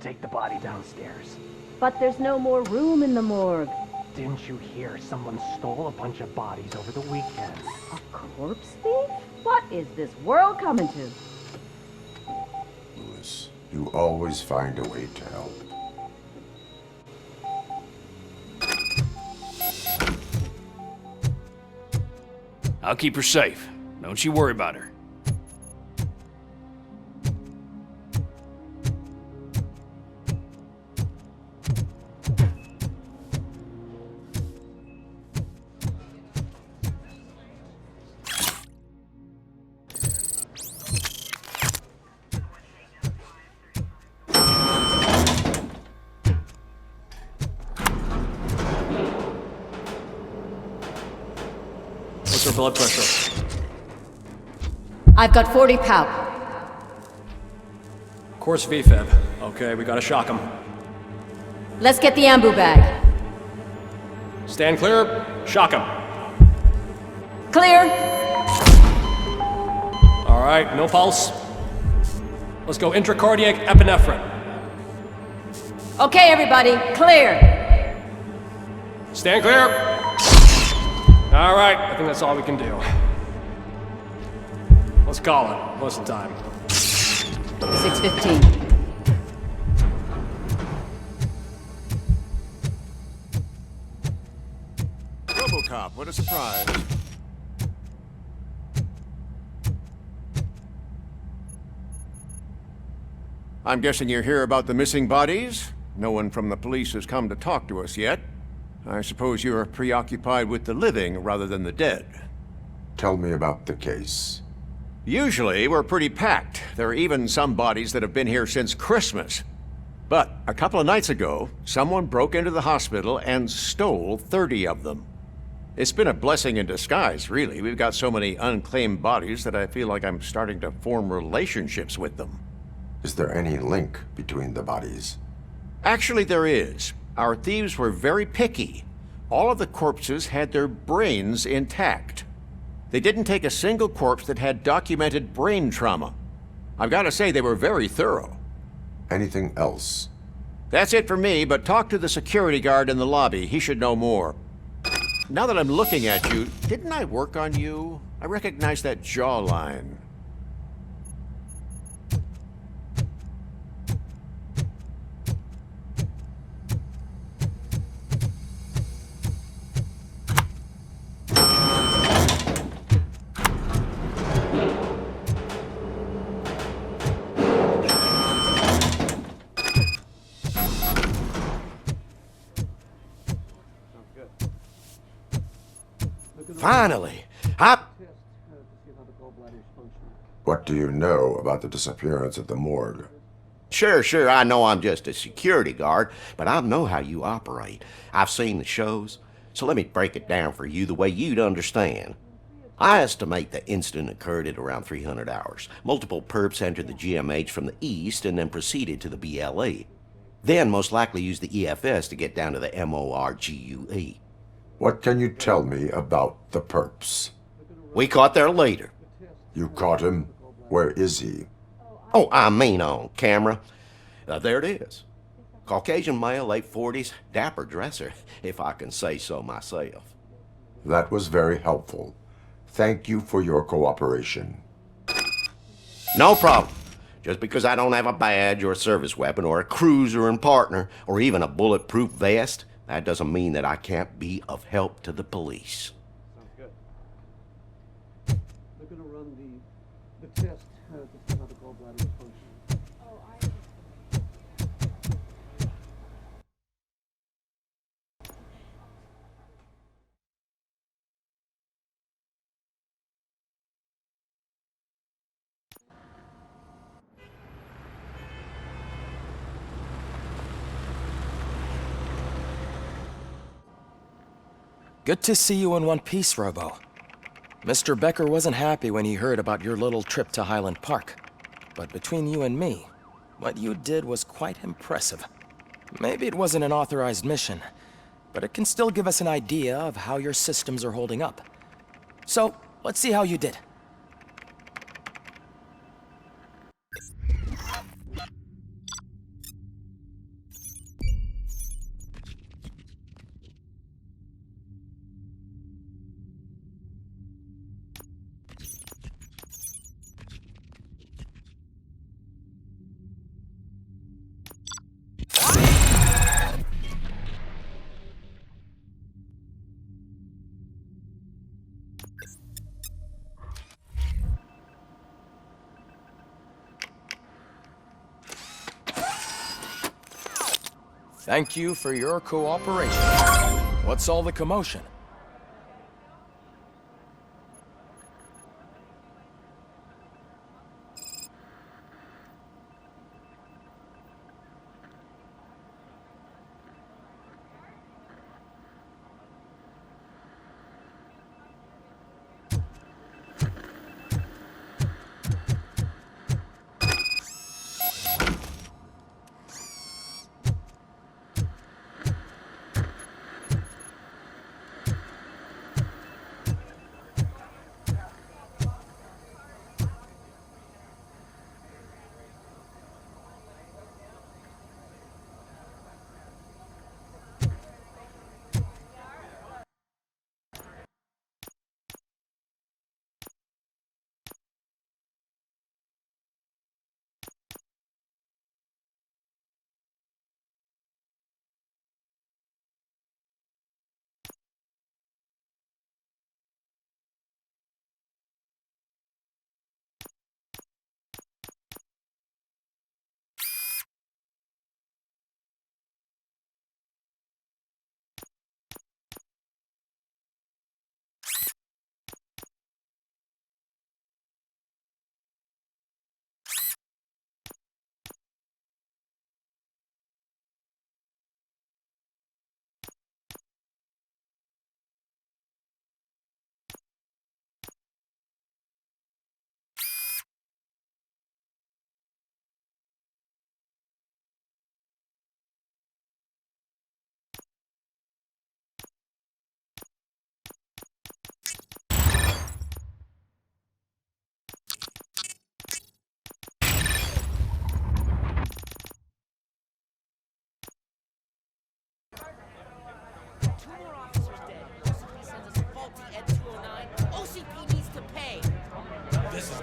Take the body downstairs. But there's no more room in the morgue. Didn't you hear someone stole a bunch of bodies over the weekend? A corpse thief? What is this world coming to? Lewis, you always find a way to help. I'll keep her safe. Don't you worry about her. What's her blood pressure? I've got 40 pow. Course VFib. Okay, we gotta shock him. Let's get the ambu bag. Stand clear, shock him. Clear. All right, no pulse. Let's go intracardiac epinephrine. Okay, everybody, clear. Stand clear. All right, I think that's all we can do. Let's call it. What's the time? 6:15. RoboCop, what a surprise. I'm guessing you're here about the missing bodies? No one from the police has come to talk to us yet. I suppose you're preoccupied with the living rather than the dead. Tell me about the case. Usually, we're pretty packed. There are even some bodies that have been here since Christmas. But a couple of nights ago, someone broke into the hospital and stole 30 of them. It's been a blessing in disguise, really. We've got so many unclaimed bodies that I feel like I'm starting to form relationships with them. Is there any link between the bodies? Actually, there is. Our thieves were very picky. All of the corpses had their brains intact. They didn't take a single corpse that had documented brain trauma. I've got to say, they were very thorough. Anything else? That's it for me, but talk to the security guard in the lobby. He should know more. Now that I'm looking at you, didn't I work on you? I recognize that jawline. Finally! What do you know about the disappearance at the morgue? Sure, I know I'm just a security guard, but I know how you operate. I've seen the shows, so let me break it down for you the way you'd understand. I estimate the incident occurred at around 300 hours. Multiple perps entered the GMH from the east and then proceeded to the BLE. Then most likely used the EFS to get down to the MORGUE. What can you tell me about the perps? We caught their leader. You caught him? Where is he? Oh, I mean on camera. There it is. Caucasian male, late 40s, dapper dresser, if I can say so myself. That was very helpful. Thank you for your cooperation. No problem. Just because I don't have a badge or a service weapon or a cruiser and partner or even a bulletproof vest, that doesn't mean that I can't be of help to the police. Sounds good. They're gonna run the test to see how the gallbladder is functioning. Good to see you in one piece, Robo. Mr. Becker wasn't happy when he heard about your little trip to Highland Park. But between you and me, what you did was quite impressive. Maybe it wasn't an authorized mission, but it can still give us an idea of how your systems are holding up. So, let's see how you did. Thank you for your cooperation. What's all the commotion?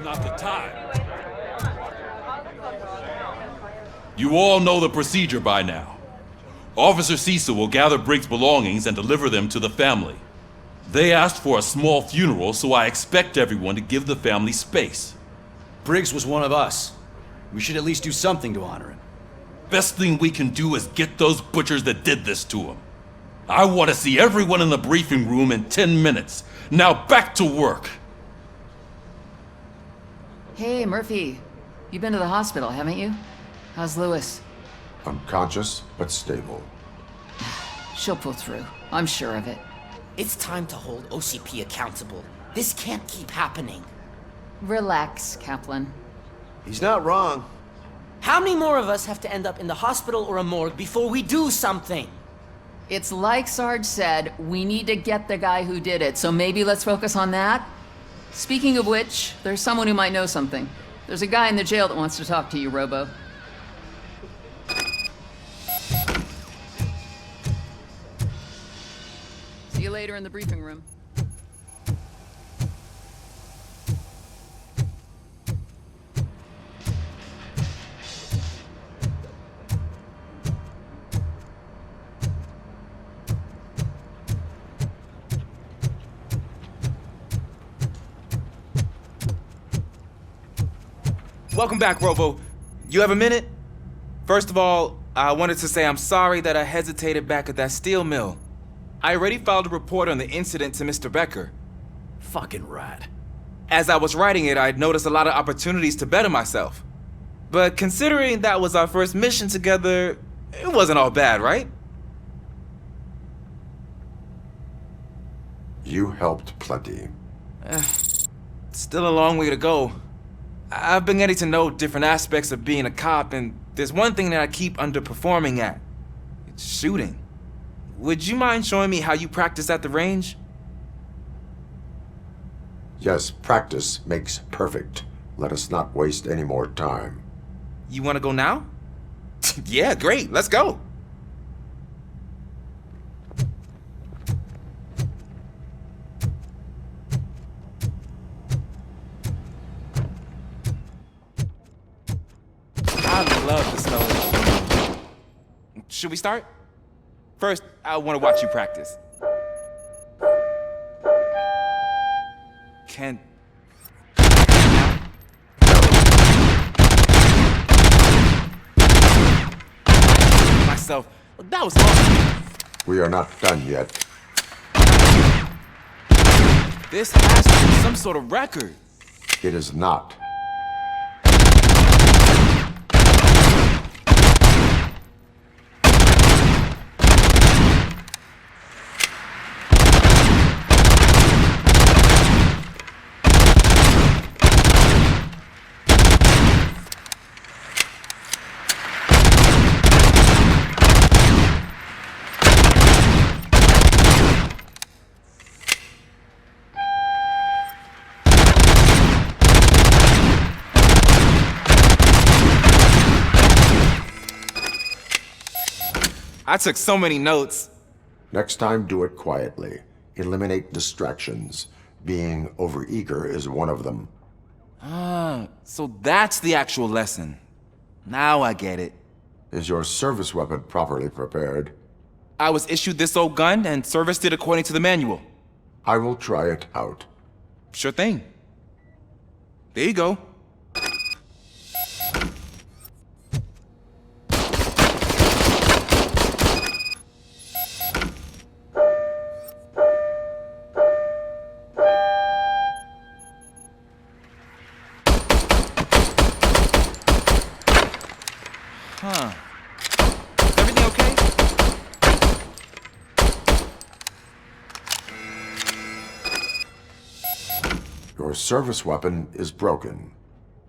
not the time. You all know the procedure by now. Officer Cecil will gather Briggs' belongings and deliver them to the family. They asked for a small funeral, so I expect everyone to give the family space. Briggs was one of us. We should at least do something to honor him. Best thing we can do is get those butchers that did this to him. I want to see everyone in the briefing room in 10 minutes. Now back to work. Hey, Murphy. You've been to the hospital, haven't you? How's Lewis? Unconscious, but stable. She'll pull through. I'm sure of it. It's time to hold OCP accountable. This can't keep happening. Relax, Kaplan. He's not wrong. How many more of us have to end up in the hospital or a morgue before we do something? It's like Sarge said, we need to get the guy who did it, so maybe let's focus on that? Speaking of which, there's someone who might know something. There's a guy in the jail that wants to talk to you, Robo. See you later in the briefing room. Welcome back, Robo. You have a minute? First of all, I wanted to say I'm sorry that I hesitated back at that steel mill. I already filed a report on the incident to Mr. Becker. Fucking rat. As I was writing it, I'd noticed a lot of opportunities to better myself. But considering that was our first mission together, it wasn't all bad, right? You helped plenty. Still a long way to go. I've been getting to know different aspects of being a cop, and there's one thing that I keep underperforming at. It's shooting. Would you mind showing me how you practice at the range? Yes, practice makes perfect. Let us not waste any more time. You want to go now? Yeah, great. Let's go. I love the smell of it. Should we start? First, I want to watch you practice. Can... myself. That was awesome. We are not done yet. This has to be some sort of record. It is not. I took so many notes. Next time, do it quietly. Eliminate distractions. Being overeager is one of them. Ah, so that's the actual lesson. Now I get it. Is your service weapon properly prepared? I was issued this old gun and serviced it according to the manual. I will try it out. Sure thing. There you go. Huh. Is everything okay? Your service weapon is broken.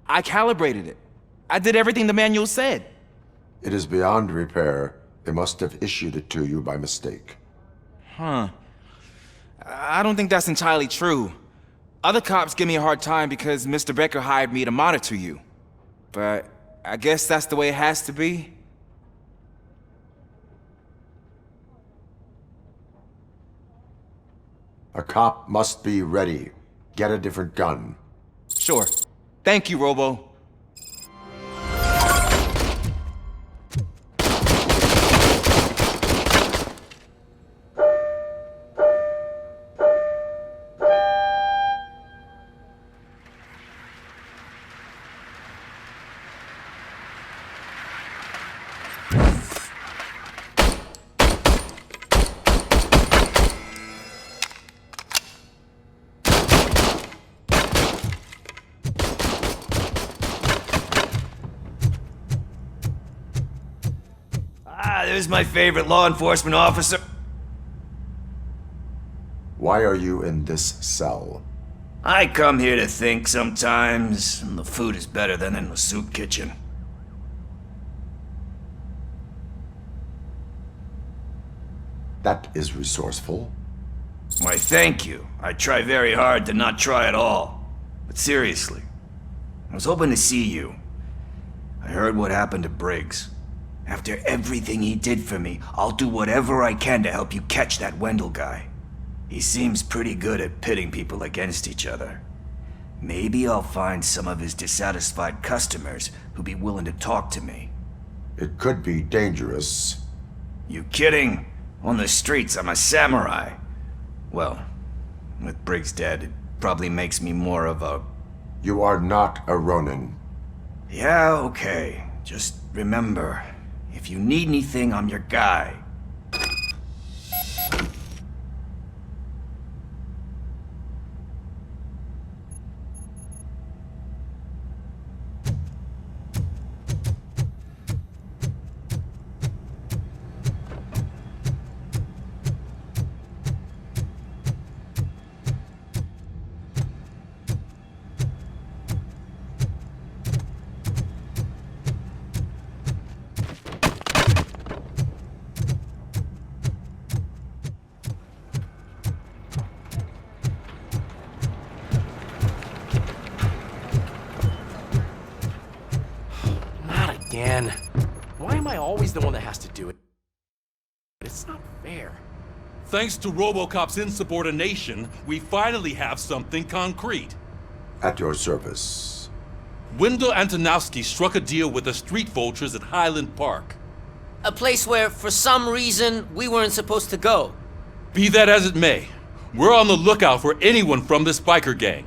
I calibrated it. I did everything the manual said. It is beyond repair. They must have issued it to you by mistake. Huh. I don't think that's entirely true. Other cops give me a hard time because Mr. Becker hired me to monitor you. But I guess that's the way it has to be. A cop must be ready. Get a different gun. Sure. Thank you, Robo. There's my favorite law enforcement officer. Why are you in this cell? I come here to think sometimes, and the food is better than in the soup kitchen. That is resourceful. Why, thank you. I try very hard to not try at all. But seriously, I was hoping to see you. I heard what happened to Briggs. After everything he did for me, I'll do whatever I can to help you catch that Wendell guy. He seems pretty good at pitting people against each other. Maybe I'll find some of his dissatisfied customers who'd be willing to talk to me. It could be dangerous. You kidding? On the streets, I'm a samurai. Well, with Briggs dead, it probably makes me more of a... You are not a Ronin. Yeah, okay. Just remember, if you need anything, I'm your guy. Again. Why am I always the one that has to do it? It's not fair. Thanks to RoboCop's insubordination, we finally have something concrete. At your service. Wendell Antonowski struck a deal with the street vultures at Highland Park. A place where, for some reason, we weren't supposed to go. Be that as it may, we're on the lookout for anyone from this biker gang.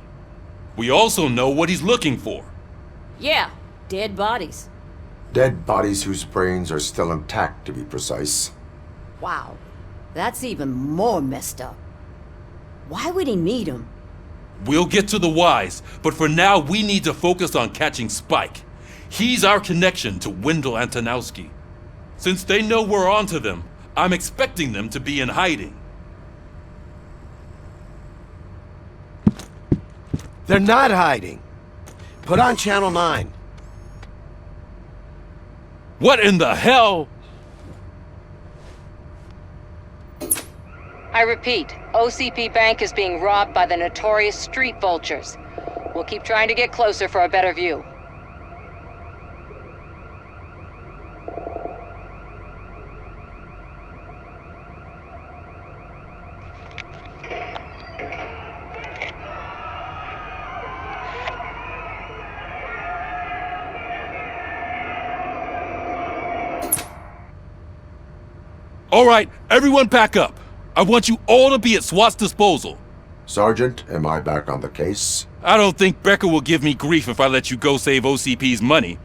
We also know what he's looking for. Yeah, dead bodies. Dead bodies whose brains are still intact, to be precise. Wow, that's even more messed up. Why would he need them? We'll get to the whys, but for now we need to focus on catching Spike. He's our connection to Wendell Antonowski. Since they know we're onto them, I'm expecting them to be in hiding. They're not hiding. Put on Channel 9. What in the hell? I repeat, OCP Bank is being robbed by the notorious street vultures. We'll keep trying to get closer for a better view. All right, everyone pack up. I want you all to be at SWAT's disposal. Sergeant, am I back on the case? I don't think Becker will give me grief if I let you go save OCP's money.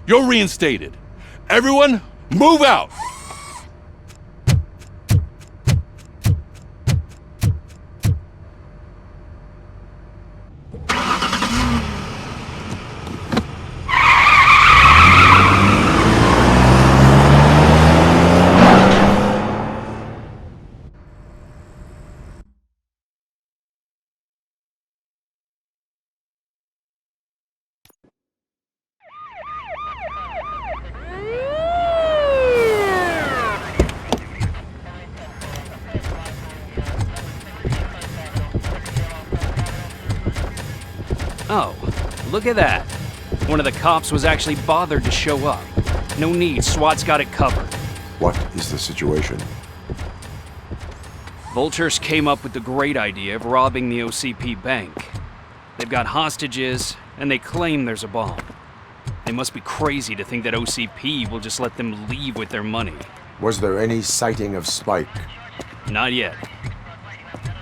You're reinstated. Everyone, move out! Oh, look at that. One of the cops was actually bothered to show up. No need, SWAT's got it covered. What is the situation? Vultures came up with the great idea of robbing the OCP bank. They've got hostages, and they claim there's a bomb. They must be crazy to think that OCP will just let them leave with their money. Was there any sighting of Spike? Not yet.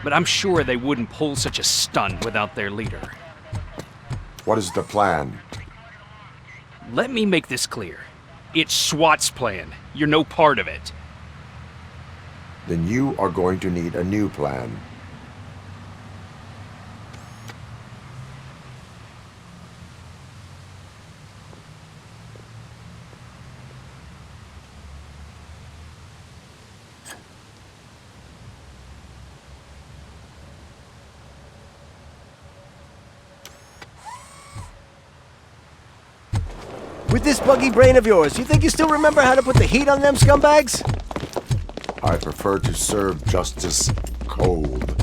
But I'm sure they wouldn't pull such a stunt without their leader. What is the plan? Let me make this clear. It's SWAT's plan. You're no part of it. Then you are going to need a new plan. With this buggy brain of yours, you think you still remember how to put the heat on them scumbags? I prefer to serve justice cold.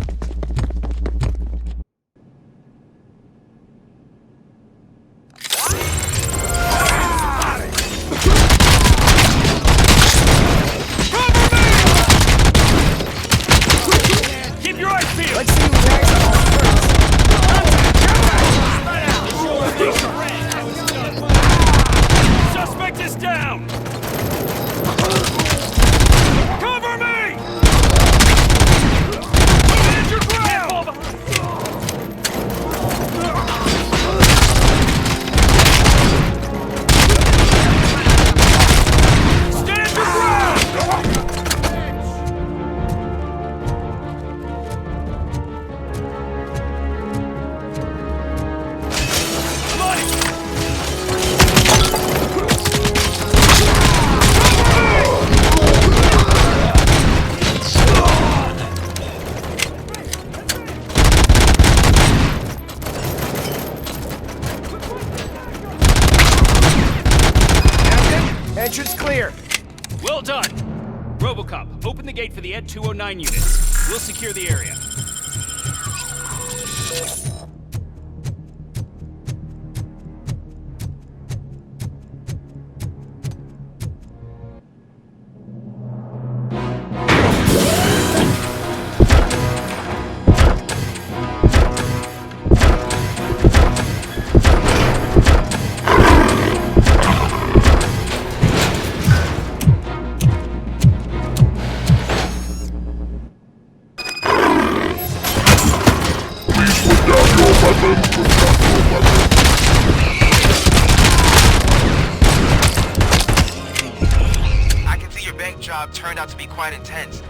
Keep your eyes peeled! Let's see who tags them all first. Suspect is down! Cover me! Stand your ground! Stand your ground! Entrance clear. Well done. RoboCop, open the gate for the Ed 209 units. We'll secure the area. I can see your bank job turned out to be quite intense.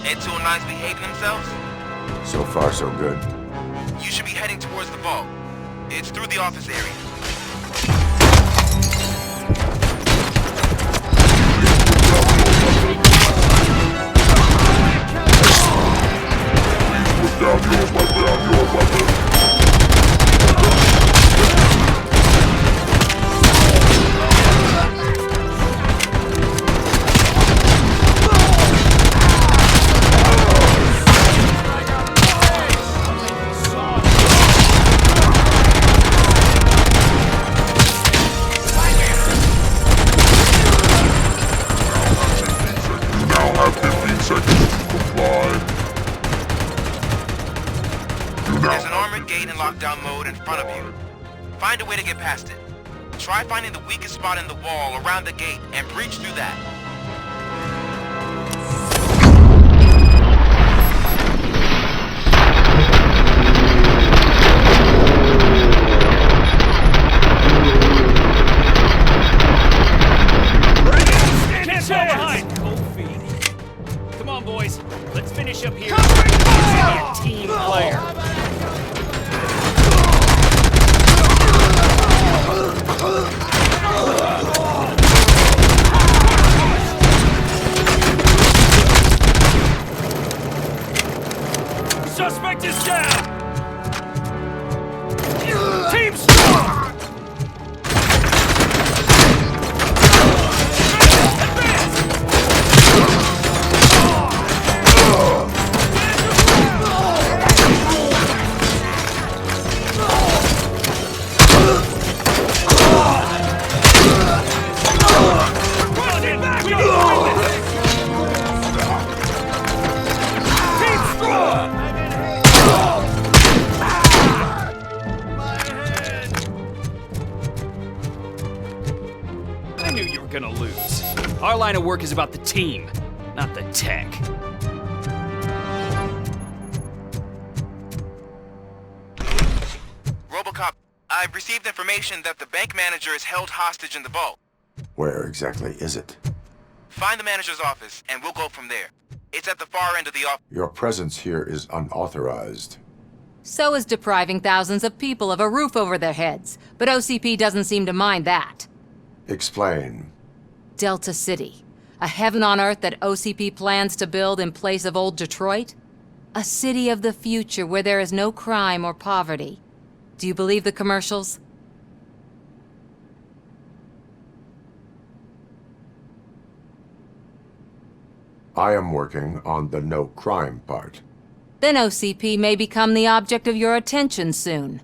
Ed 209's behaving themselves? So far, so good. You should be heading towards the vault. It's through the office area. There's an armored gate in lockdown mode in front of you. Find a way to get past it. Try finding the weakest spot in the wall around the gate and breach through that. Can't fall behind! Cold feet. Come on, boys. Let's finish up here. Team player. Suspect is down! Team strong! we're gonna lose. Our line of work is about the team, not the tech. RoboCop, I've received information that the bank manager is held hostage in the vault. Where exactly is it? Find the manager's office, and we'll go from there. It's at the far end of the office. Your presence here is unauthorized. So is depriving thousands of people of a roof over their heads. But OCP doesn't seem to mind that. Explain. Delta City. A heaven on earth that OCP plans to build in place of old Detroit? A city of the future where there is no crime or poverty. Do you believe the commercials? I am working on the no crime part. Then OCP may become the object of your attention soon.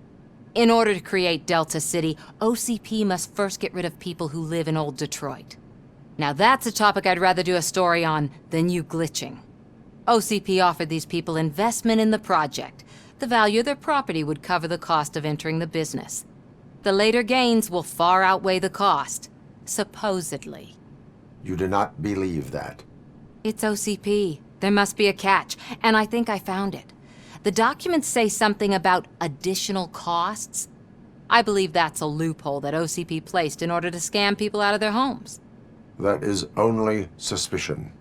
In order to create Delta City, OCP must first get rid of people who live in old Detroit. Now that's a topic I'd rather do a story on than you glitching. OCP offered these people investment in the project. The value of their property would cover the cost of entering the business. The later gains will far outweigh the cost, supposedly. You do not believe that. It's OCP. There must be a catch, and I think I found it. The documents say something about additional costs. I believe that's a loophole that OCP placed in order to scam people out of their homes. That is only suspicion.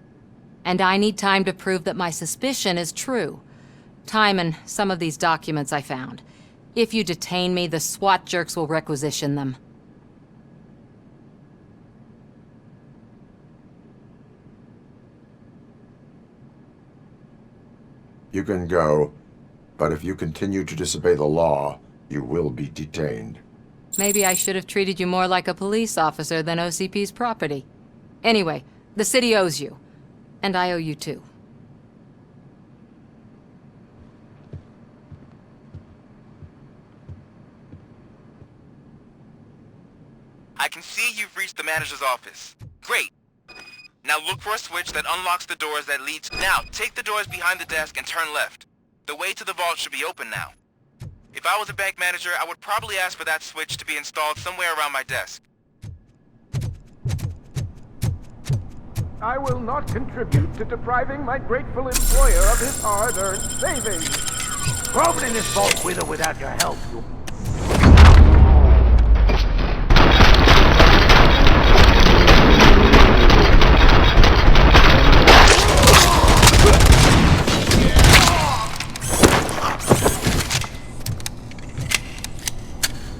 And I need time to prove that my suspicion is true. Time and some of these documents I found. If you detain me, the SWAT jerks will requisition them. You can go, but if you continue to disobey the law, you will be detained. Maybe I should have treated you more like a police officer than OCP's property. Anyway, the city owes you. And I owe you too. I can see you've reached the manager's office. Great. Now look for a switch that unlocks the doors that leads... Now, take the doors behind the desk and turn left. The way to the vault should be open now. If I was a bank manager, I would probably ask for that switch to be installed somewhere around my desk. I will not contribute to depriving my grateful employer of his hard-earned savings. Opening this vault with or without your help, you...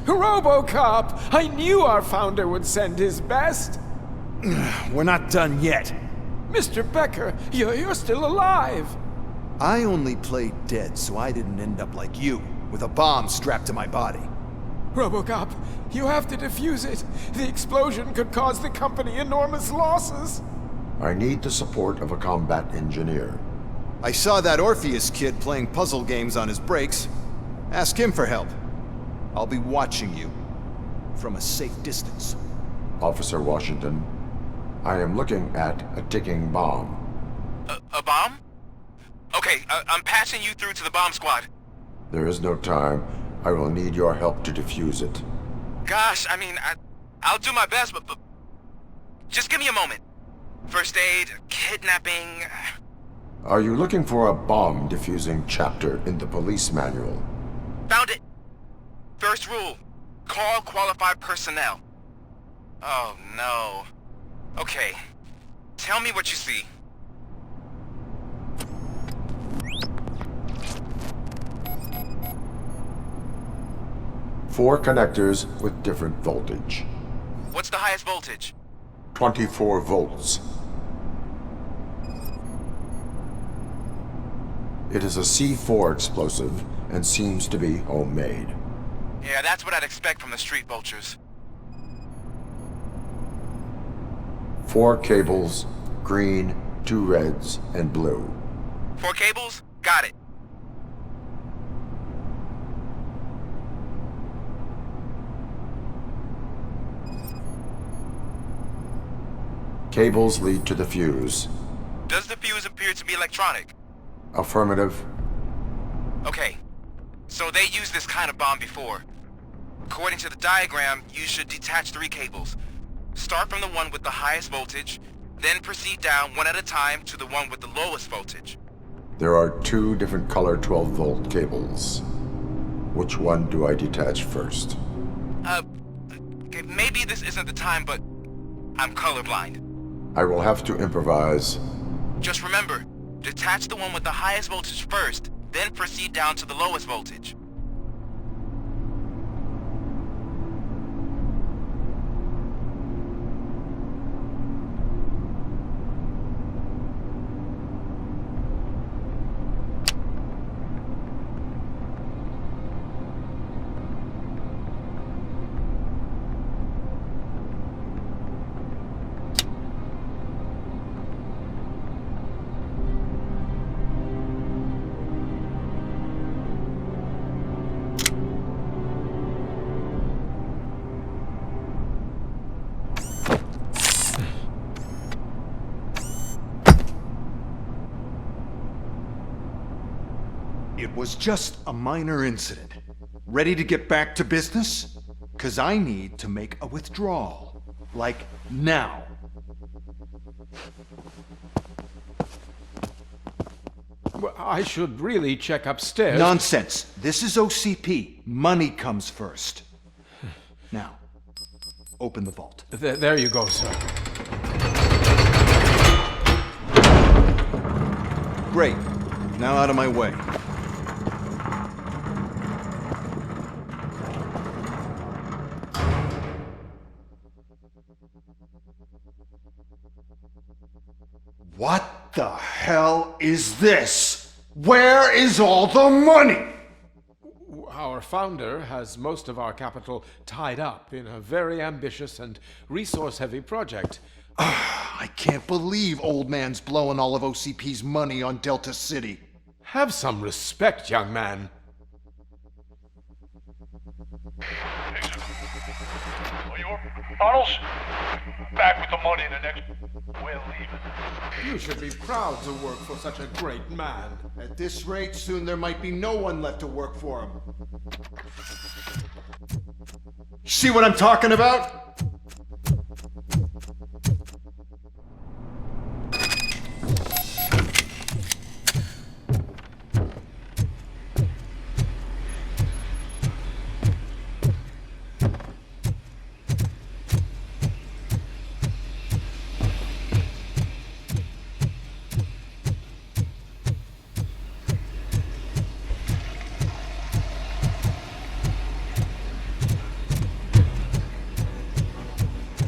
RoboCop! I knew our founder would send his best! We're not done yet. Mr. Becker, you're still alive! I only played dead so I didn't end up like you, with a bomb strapped to my body. RoboCop, you have to defuse it. The explosion could cause the company enormous losses. I need the support of a combat engineer. I saw that Orpheus kid playing puzzle games on his breaks. Ask him for help. I'll be watching you from a safe distance. Officer Washington, I am looking at a ticking bomb. A bomb? Okay, I'm passing you through to the bomb squad. There is no time. I will need your help to defuse it. Gosh, I mean, I'll do my best, but just give me a moment. First aid, kidnapping... Are you looking for a bomb defusing chapter in the police manual? Found it! First rule, call qualified personnel. Oh no. Okay, tell me what you see. Four connectors with different voltage. What's the highest voltage? 24 volts. It is a C4 explosive and seems to be homemade. Yeah, that's what I'd expect from the street vultures. 4 cables, green, 2 reds, and blue. 4 cables? Got it. Cables lead to the fuse. Does the fuse appear to be electronic? Affirmative. Okay, so they used this kind of bomb before. According to the diagram, you should detach 3 cables. Start from the one with the highest voltage, then proceed down one at a time to the one with the lowest voltage. There are 2 different color 12-volt cables. Which one do I detach first? Okay, maybe this isn't the time, but I'm colorblind. I will have to improvise. Just remember, detach the one with the highest voltage first, then proceed down to the lowest voltage. It was just a minor incident. Ready to get back to business? 'Cause I need to make a withdrawal. Like, now. Well, I should really check upstairs. Nonsense. This is OCP. Money comes first. Now, open the vault. There you go, sir. Great. Now out of my way. What the hell is this? Where is all the money? Our founder has most of our capital tied up in a very ambitious and resource-heavy project. I can't believe old man's blowing all of OCP's money on Delta City. Have some respect, young man. Arnold's back with the money in the next... We're leaving. You should be proud to work for such a great man. At this rate, soon there might be no one left to work for him. See what I'm talking about?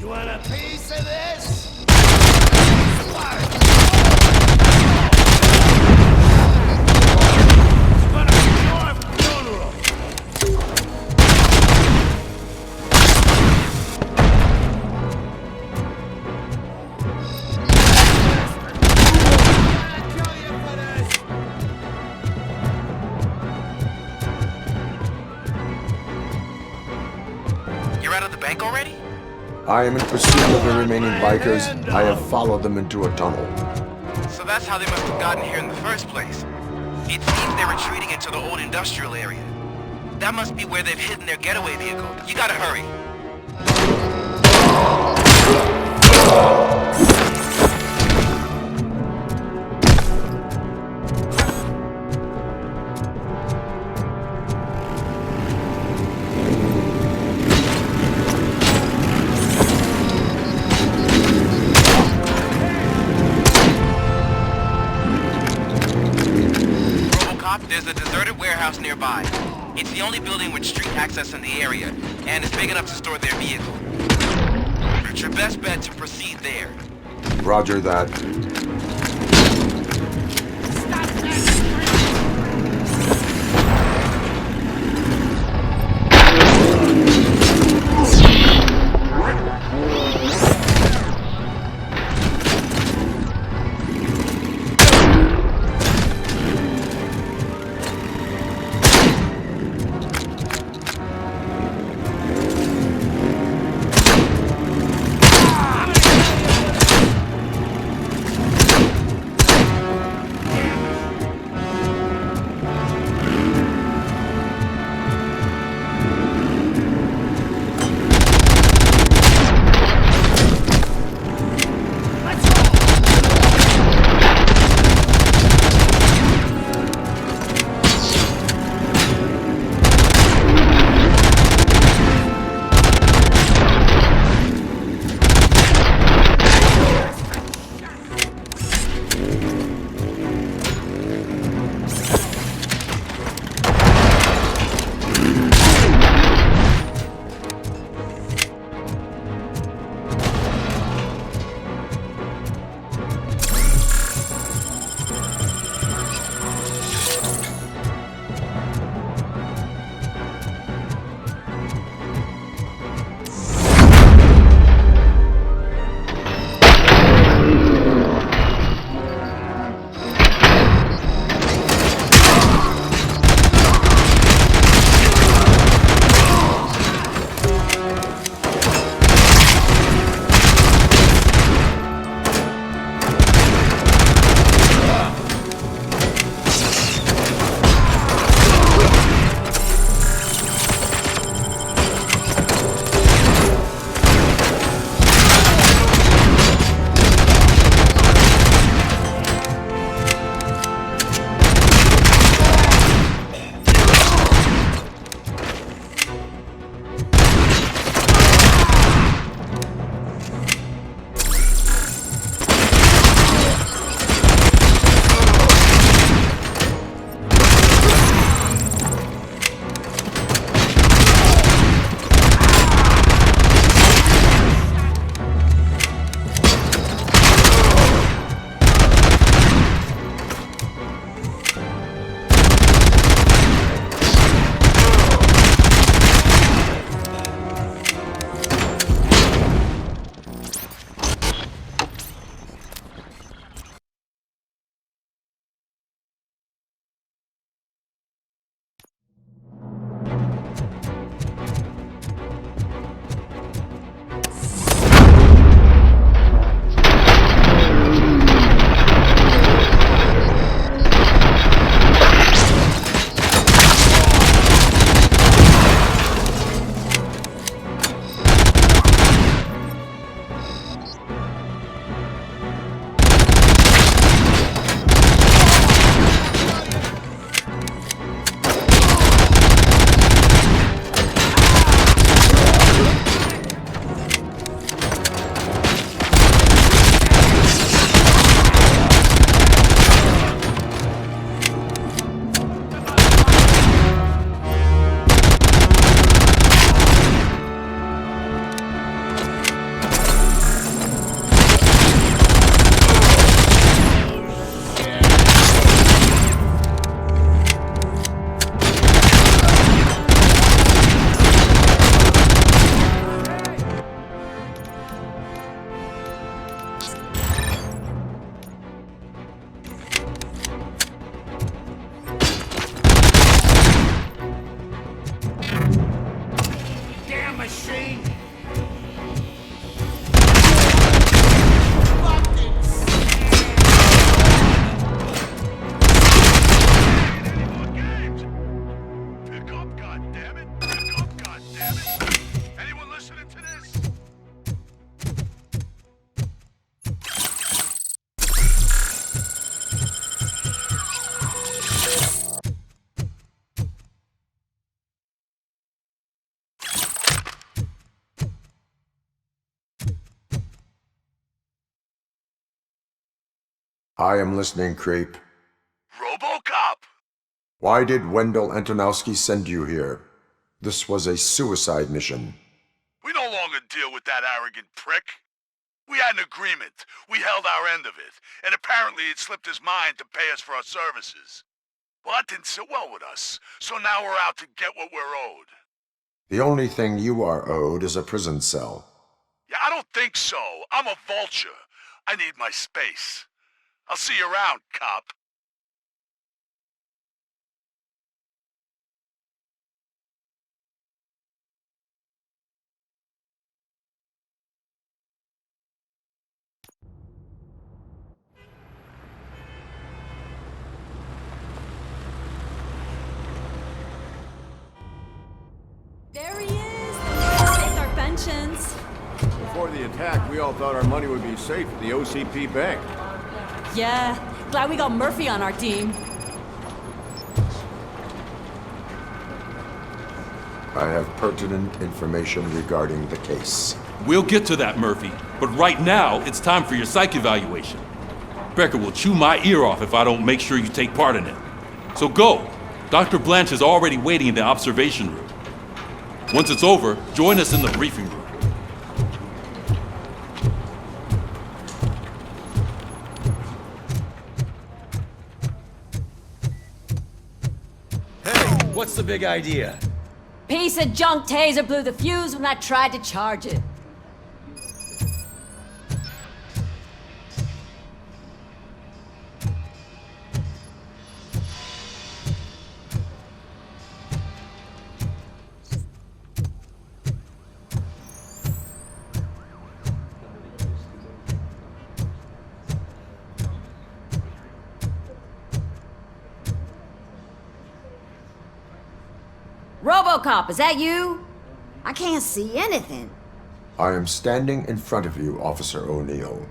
You want a piece of this? You're out of the bank already? I am in pursuit of the remaining bikers. I have followed them into a tunnel. So that's how they must have gotten here in the first place. It seems they're retreating into the old industrial area. That must be where they've hidden their getaway vehicle. You gotta hurry. RoboCop, there's a deserted warehouse nearby. It's the only building with street access in the area, and it's big enough to store their vehicle. It's your best bet to proceed there. Roger that. I am listening, creep. RoboCop! Why did Wendell Antonowski send you here? This was a suicide mission. We no longer deal with that arrogant prick. We had an agreement. We held our end of it. And apparently it slipped his mind to pay us for our services. Well, that didn't sit well with us. So now we're out to get what we're owed. The only thing you are owed is a prison cell. Yeah, I don't think so. I'm a vulture. I need my space. I'll see you around, cop. There he is! Take our pensions. Before the attack, we all thought our money would be safe at the OCP bank. Yeah, glad we got Murphy on our team. I have pertinent information regarding the case. We'll get to that, Murphy. But right now, it's time for your psych evaluation. Becker will chew my ear off if I don't make sure you take part in it. So go. Dr. Blanche is already waiting in the observation room. Once it's over, join us in the briefing room. Hey, what's the big idea? Piece of junk taser blew the fuse when I tried to charge it. RoboCop, is that you? I can't see anything. I am standing in front of you, Officer O'Neill.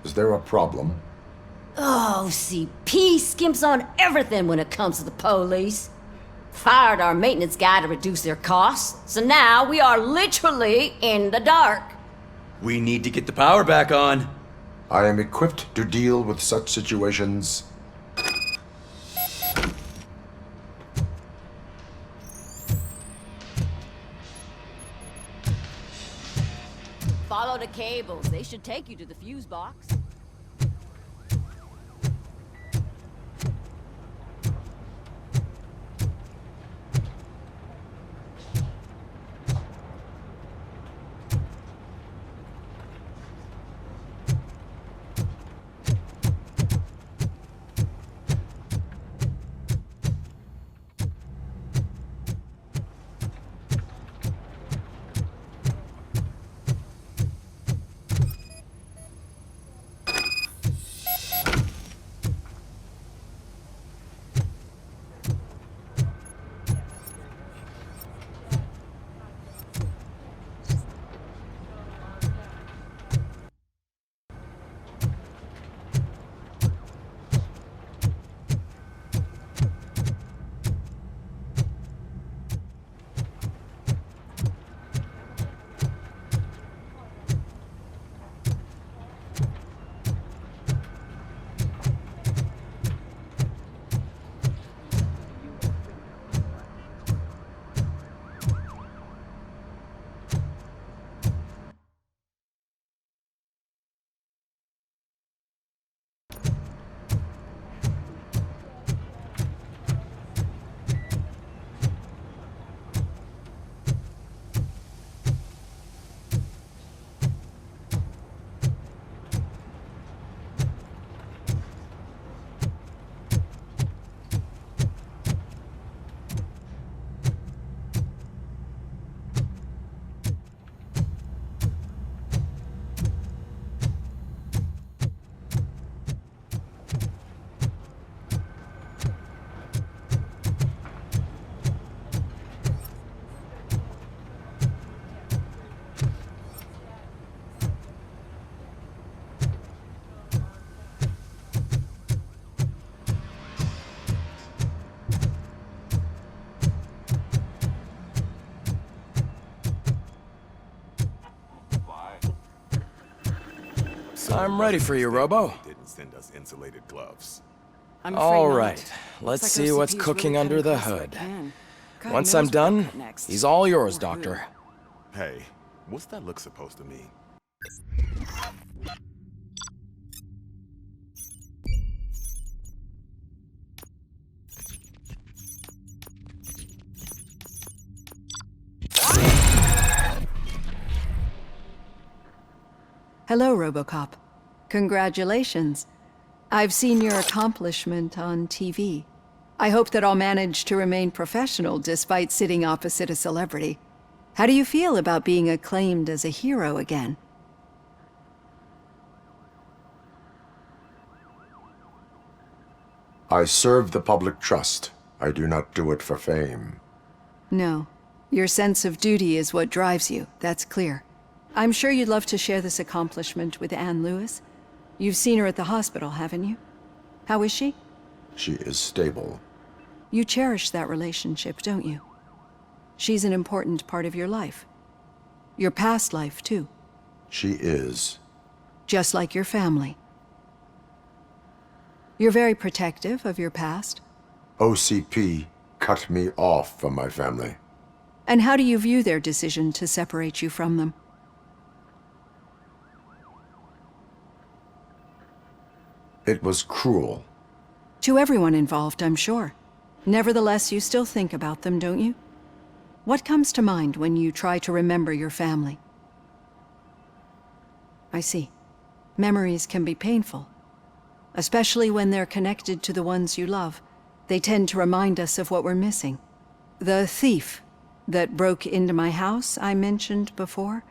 Is there a problem? Oh, CP skimps on everything when it comes to the police. Fired our maintenance guy to reduce their costs, so now we are literally in the dark. We need to get the power back on. I am equipped to deal with such situations. Follow the cables. They should take you to the fuse box. I'm ready for you, Robo. send us insulated gloves. I'm afraid All not. right, let's Looks see like what's OCP's cooking really under the cutting close hood. to can. God Once knows I'm what they'll done, cut next. he's all yours, Or who. Doctor. Hey, what's that look supposed to mean? Hello, RoboCop. Congratulations. I've seen your accomplishment on TV. I hope that I'll manage to remain professional despite sitting opposite a celebrity. How do you feel about being acclaimed as a hero again? I serve the public trust. I do not do it for fame. No. Your sense of duty is what drives you, that's clear. I'm sure you'd love to share this accomplishment with Anne Lewis. You've seen her at the hospital, haven't you? How is she? She is stable. You cherish that relationship, don't you? She's an important part of your life. Your past life, too. She is. Just like your family. You're very protective of your past. OCP cut me off from my family. And how do you view their decision to separate you from them? It was cruel. To everyone involved, I'm sure. Nevertheless, you still think about them, don't you? What comes to mind when you try to remember your family? I see. Memories can be painful. Especially when they're connected to the ones you love. They tend to remind us of what we're missing. The thief that broke into my house I mentioned before?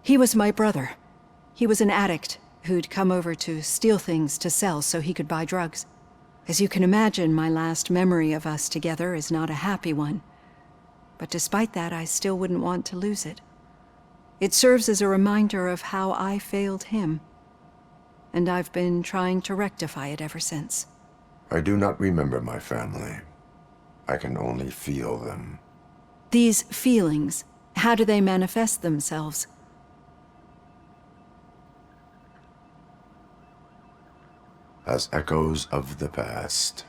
He was my brother. He was an addict who'd come over to steal things to sell so he could buy drugs. As you can imagine, my last memory of us together is not a happy one. But despite that, I still wouldn't want to lose it. It serves as a reminder of how I failed him. And I've been trying to rectify it ever since. I do not remember my family. I can only feel them. These feelings, how do they manifest themselves? As echoes of the past.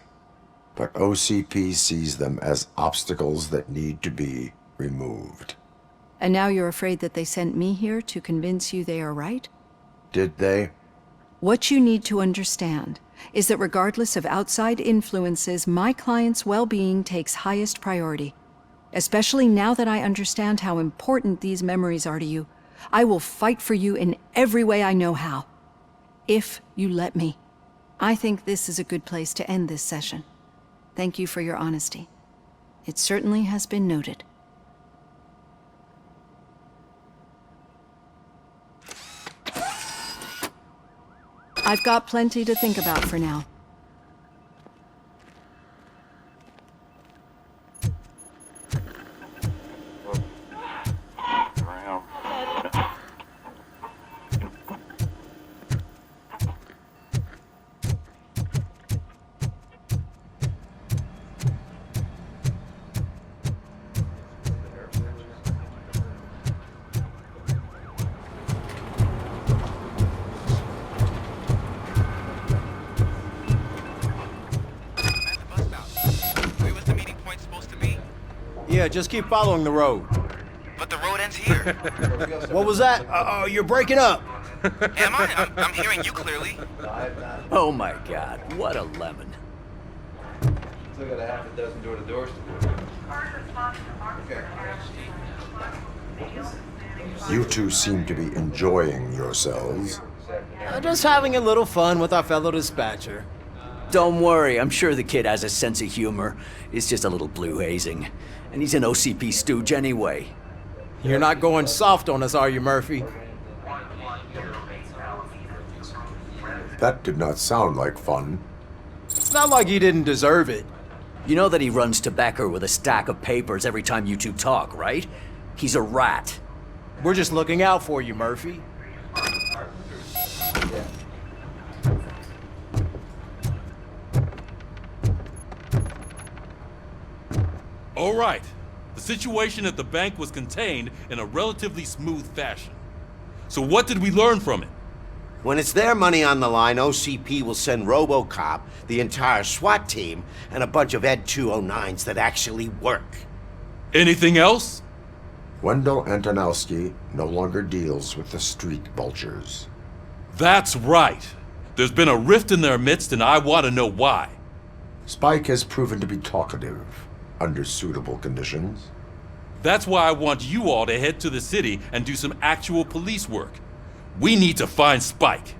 But OCP sees them as obstacles that need to be removed. And now you're afraid that they sent me here to convince you they are right? Did they? What you need to understand is that regardless of outside influences, my client's well-being takes highest priority. Especially now that I understand how important these memories are to you, I will fight for you in every way I know how. If you let me. I think this is a good place to end this session. Thank you for your honesty. It certainly has been noted. I've got plenty to think about for now. Yeah, just keep following the road. But the road ends here. What was that? Uh-oh, you're breaking up. Am I? I'm hearing you clearly. Oh my god, what a lemon. Still got a half a dozen door-to-doors to do. You two seem to be enjoying yourselves. Just having a little fun with our fellow dispatcher. Don't worry, I'm sure the kid has a sense of humor. It's just a little blue hazing. And he's an OCP stooge anyway. You're not going soft on us, are you, Murphy? That did not sound like fun. It's not like he didn't deserve it. You know that he runs to Becker with a stack of papers every time you two talk, right? He's a rat. We're just looking out for you, Murphy. All right. The situation at the bank was contained in a relatively smooth fashion. So what did we learn from it? When it's their money on the line, OCP will send RoboCop, the entire SWAT team, and a bunch of Ed 209s that actually work. Anything else? Wendell Antonowski no longer deals with the street vultures. That's right. There's been a rift in their midst, and I want to know why. Spike has proven to be talkative, under suitable conditions. That's why I want you all to head to the city and do some actual police work. We need to find Spike.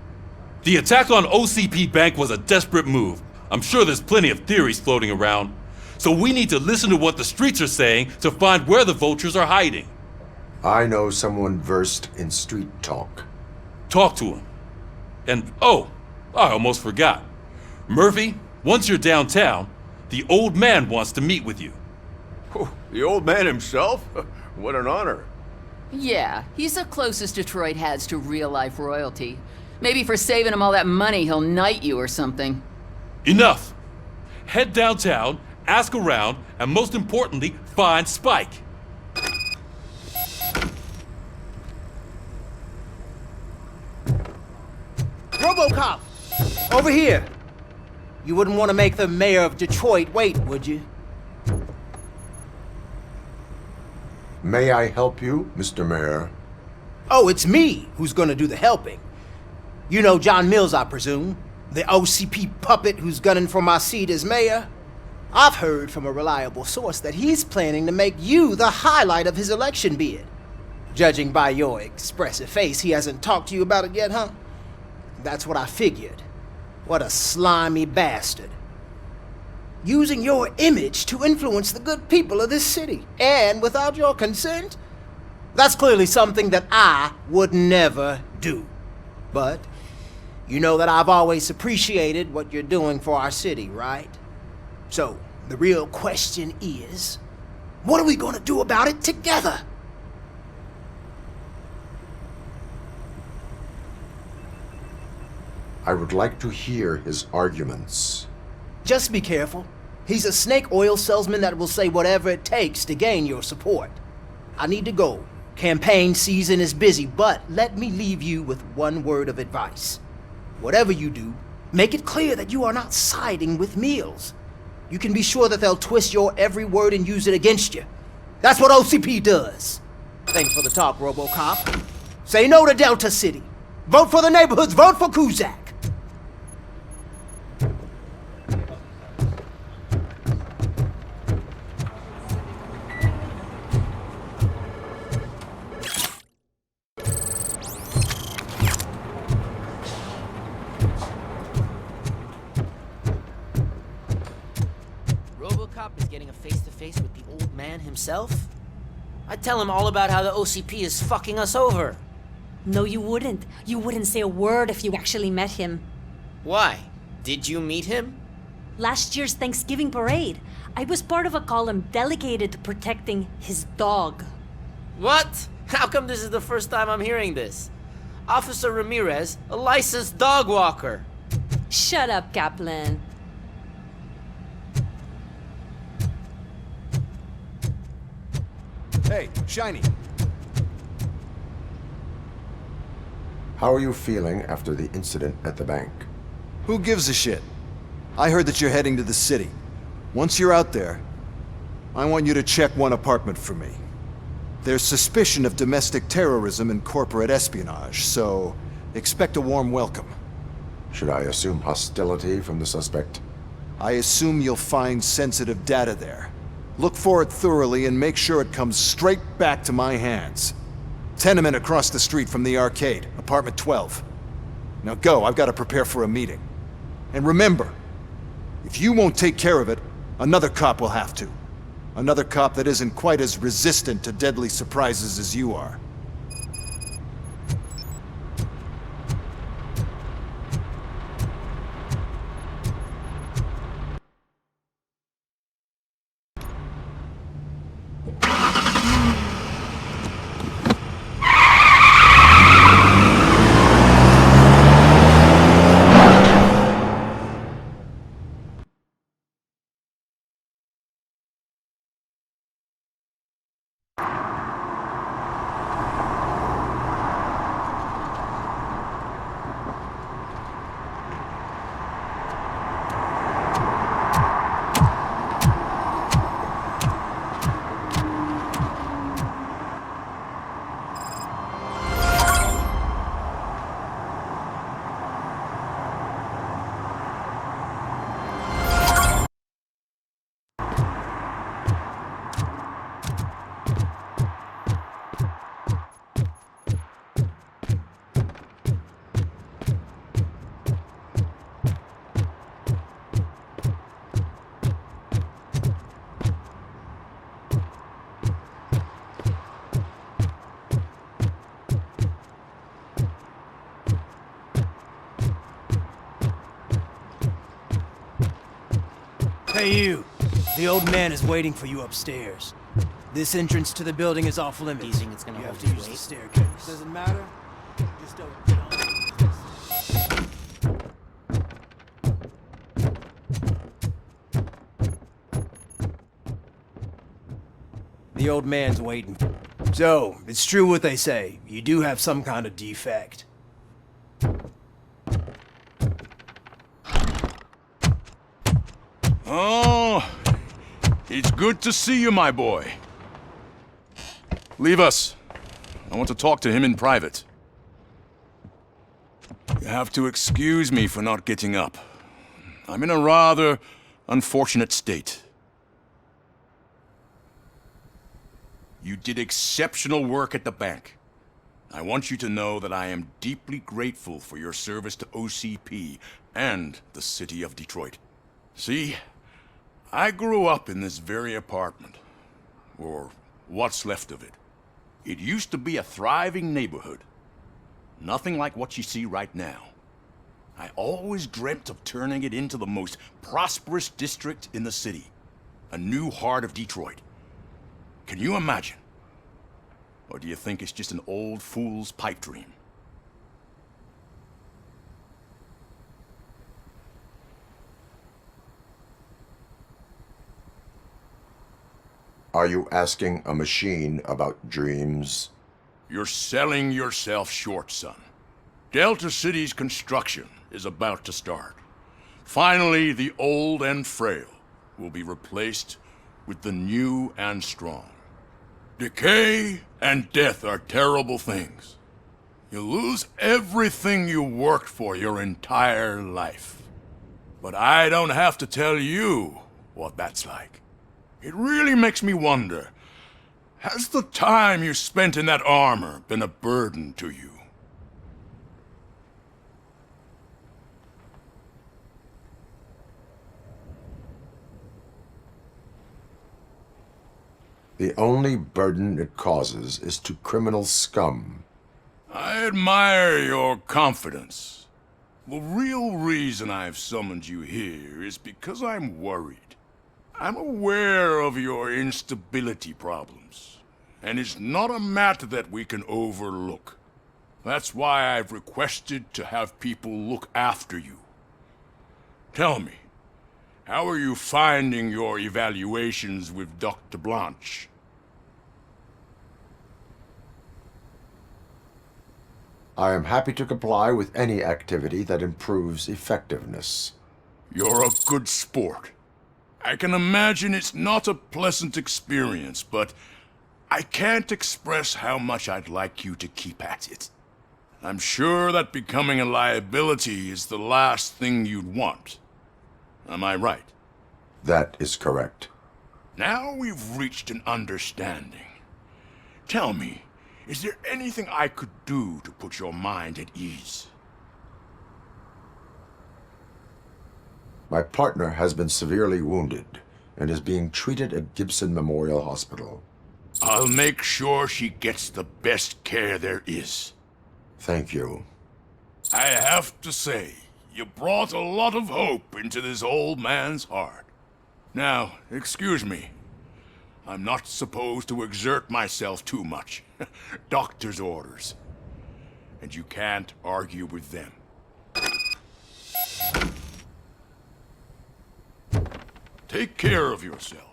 The attack on OCP Bank was a desperate move. I'm sure there's plenty of theories floating around. So we need to listen to what the streets are saying to find where the vultures are hiding. I know someone versed in street talk. Talk to him. And oh, I almost forgot. Murphy, once you're downtown, the old man wants to meet with you. Oh, the old man himself? What an honor. Yeah, he's the closest Detroit has to real-life royalty. Maybe for saving him all that money, he'll knight you or something. Enough! Head downtown, ask around, and most importantly, find Spike. RoboCop! Over here! You wouldn't want to make the mayor of Detroit wait, would you? May I help you, Mr. Mayor? Oh, it's me who's gonna do the helping. You know John Mills, I presume? The OCP puppet who's gunning for my seat as mayor? I've heard from a reliable source that he's planning to make you the highlight of his election bid. Judging by your expressive face, he hasn't talked to you about it yet, huh? That's what I figured. What a slimy bastard. Using your image to influence the good people of this city, and without your consent? That's clearly something that I would never do. But you know that I've always appreciated what you're doing for our city, right? So, the real question is, what are we gonna do about it together? I would like to hear his arguments. Just be careful. He's a snake oil salesman that will say whatever it takes to gain your support. I need to go. Campaign season is busy, but let me leave you with one word of advice. Whatever you do, make it clear that you are not siding with Mills. You can be sure that they'll twist your every word and use it against you. That's what OCP does. Thanks for the talk, RoboCop. Say no to Delta City. Vote for the neighborhoods. Vote for Kuzak. RoboCop is getting a face-to-face with the old man himself? I'd tell him all about how the OCP is fucking us over. No, you wouldn't. You wouldn't say a word if you actually met him. Why? Did you meet him? Last year's Thanksgiving parade, I was part of a column delegated to protecting his dog. What? How come this is the first time I'm hearing this? Officer Ramirez, a licensed dog walker. Shut up, Kaplan. Hey, Shiny. How are you feeling after the incident at the bank? Who gives a shit? I heard that you're heading to the city. Once you're out there, I want you to check one apartment for me. There's suspicion of domestic terrorism and corporate espionage, so expect a warm welcome. Should I assume hostility from the suspect? I assume you'll find sensitive data there. Look for it thoroughly and make sure it comes straight back to my hands. Tenement across the street from the arcade, apartment 12. Now go, I've got to prepare for a meeting. And remember, if you won't take care of it, another cop will have to. Another cop that isn't quite as resistant to deadly surprises as you are. Hey, you. The old man is waiting for you upstairs. This entrance to the building is off limits. Do you think it's gonna You have hold to its use the weight? staircase. Doesn't matter. Just don't get on. The old man's waiting. So, it's true what they say. You do have some kind of defect. Oh, it's good to see you, my boy. Leave us. I want to talk to him in private. You have to excuse me for not getting up. I'm in a rather unfortunate state. You did exceptional work at the bank. I want you to know that I am deeply grateful for your service to OCP and the city of Detroit. See, I grew up in this very apartment, or what's left of it. It used to be a thriving neighborhood. Nothing like what you see right now. I always dreamt of turning it into the most prosperous district in the city. A new heart of Detroit. Can you imagine? Or do you think it's just an old fool's pipe dream? Are you asking a machine about dreams? You're selling yourself short, son. Delta City's construction is about to start. Finally, the old and frail will be replaced with the new and strong. Decay and death are terrible things. You lose everything you worked for your entire life. But I don't have to tell you what that's like. It really makes me wonder, has the time you spent in that armor been a burden to you? The only burden it causes is to criminal scum. I admire your confidence. The real reason I've summoned you here is because I'm worried. I'm aware of your instability problems, and it's not a matter that we can overlook. That's why I've requested to have people look after you. Tell me, how are you finding your evaluations with Dr. Blanche? I am happy to comply with any activity that improves effectiveness. You're a good sport. I can imagine it's not a pleasant experience, but I can't express how much I'd like you to keep at it. I'm sure that becoming a liability is the last thing you'd want. Am I right? That is correct. Now we've reached an understanding. Tell me, is there anything I could do to put your mind at ease? My partner has been severely wounded and is being treated at Gibson Memorial Hospital. I'll make sure she gets the best care there is. Thank you. I have to say, you brought a lot of hope into this old man's heart. Now, excuse me. I'm not supposed to exert myself too much. Doctor's orders. And you can't argue with them. Take care of yourself.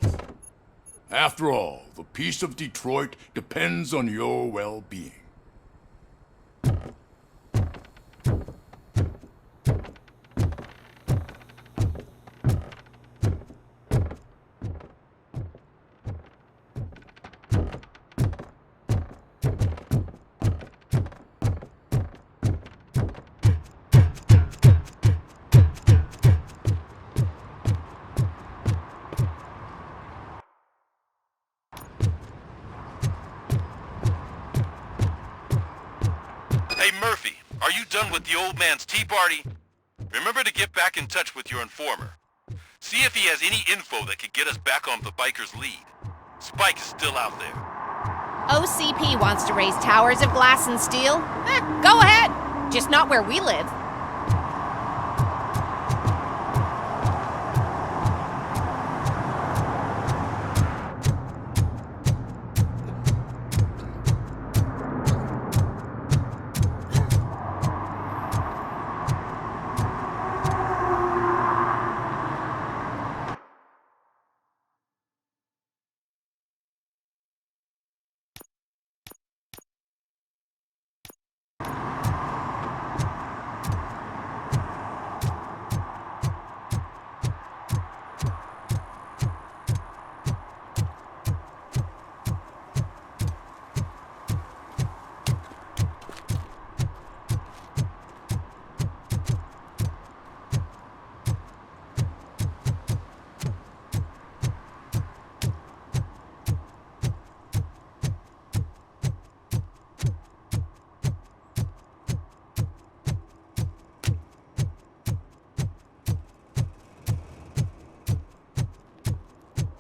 After all, the peace of Detroit depends on your well-being. Murphy, are you done with the old man's tea party? Remember to get back in touch with your informer. See if he has any info that could get us back on the biker's lead. Spike is still out there. OCP wants to raise towers of glass and steel? Go ahead! Just not where we live.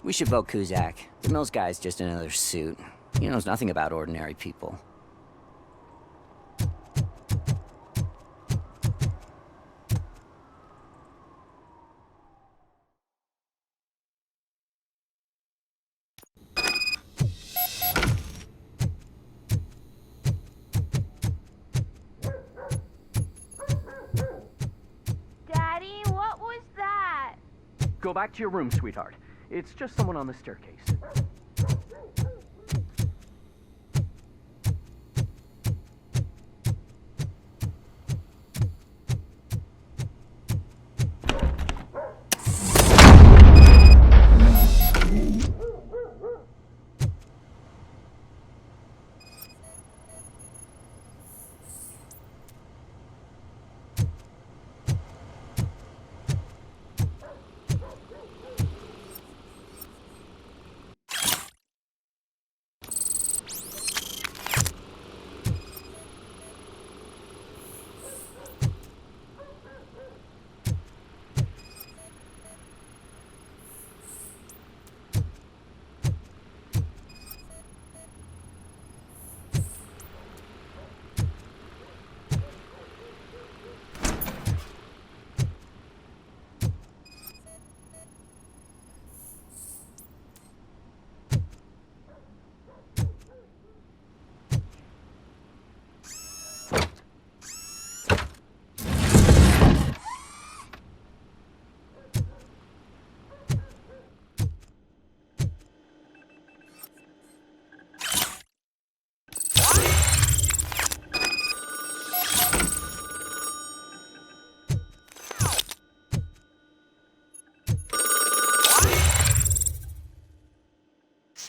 We should vote Kuzak. The Mills guy's just another suit. He knows nothing about ordinary people. Daddy, what was that? Go back to your room, sweetheart. It's just someone on the staircase.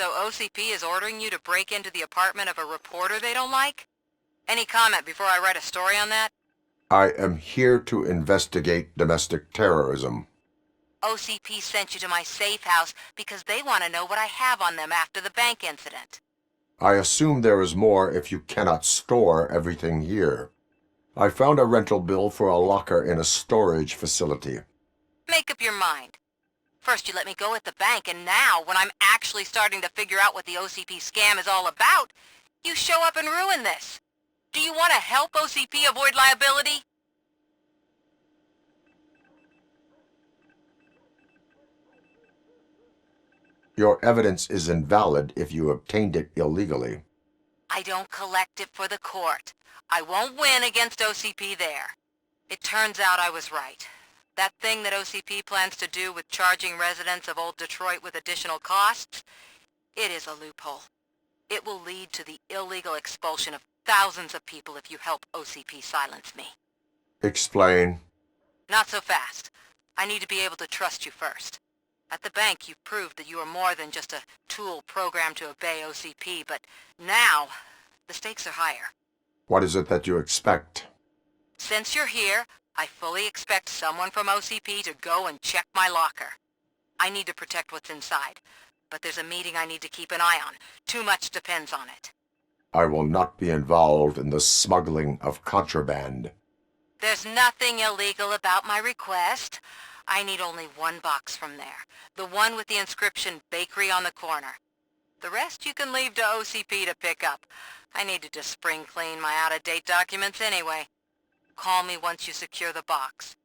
So OCP is ordering you to break into the apartment of a reporter they don't like? Any comment before I write a story on that? I am here to investigate domestic terrorism. OCP sent you to my safe house because they want to know what I have on them after the bank incident. I assume there is more if you cannot store everything here. I found a rental bill for a locker in a storage facility. Make up your mind. First you let me go at the bank, and now, when I'm actually starting to figure out what the OCP scam is all about, you show up and ruin this. Do you want to help OCP avoid liability? Your evidence is invalid if you obtained it illegally. I don't collect it for the court. I won't win against OCP there. It turns out I was right. That thing that OCP plans to do with charging residents of Old Detroit with additional costs, it is a loophole. It will lead to the illegal expulsion of thousands of people if you help OCP silence me. Explain. Not so fast. I need to be able to trust you first. At the bank, you've proved that you are more than just a tool programmed to obey OCP, but now, the stakes are higher. What is it that you expect? Since you're here, I fully expect someone from OCP to go and check my locker. I need to protect what's inside, but there's a meeting I need to keep an eye on. Too much depends on it. I will not be involved in the smuggling of contraband. There's nothing illegal about my request. I need only one box from there. The one with the inscription Bakery on the corner. The rest you can leave to OCP to pick up. I needed to spring clean my out-of-date documents anyway. Call me once you secure the box.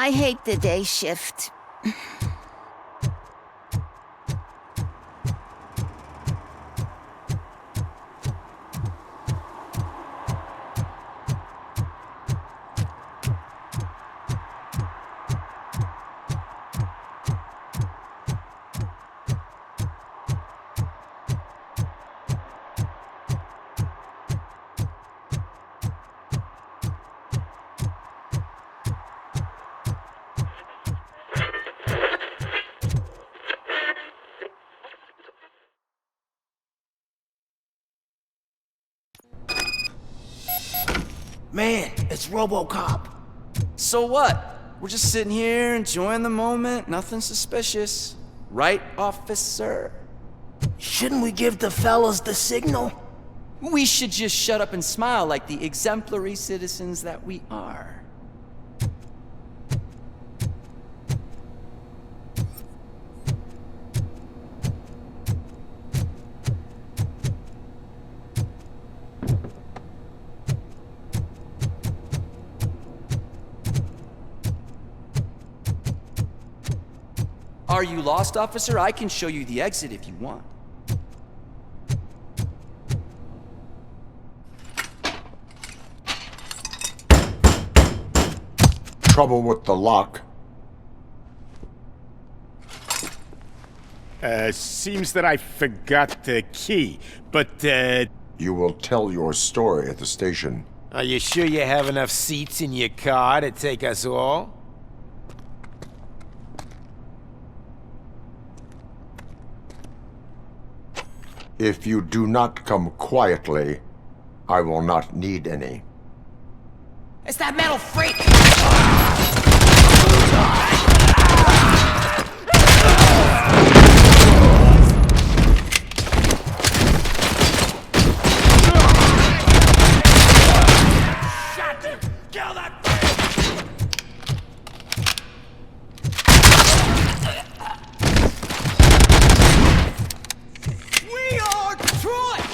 I hate the day shift. Man, it's RoboCop. So what? We're just sitting here enjoying the moment, nothing suspicious. Right, officer? Shouldn't we give the fellas the signal? We should just shut up and smile like the exemplary citizens that we are. Are you lost, officer? I can show you the exit if you want. Trouble with the lock. Seems that I forgot the key, but, You will tell your story at the station. Are you sure you have enough seats in your car to take us all? If you do not come quietly, I will not need any. It's that metal freak! Kill that We are Detroit!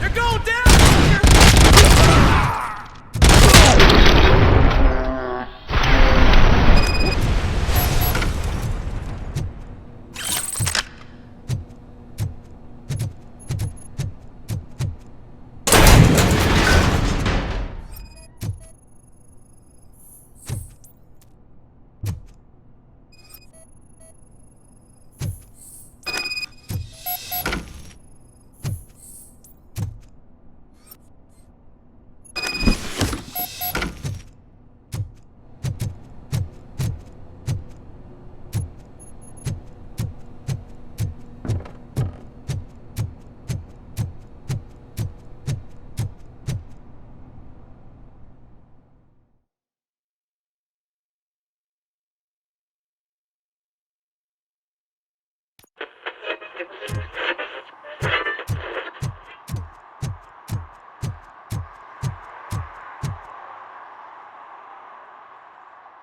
You're going down!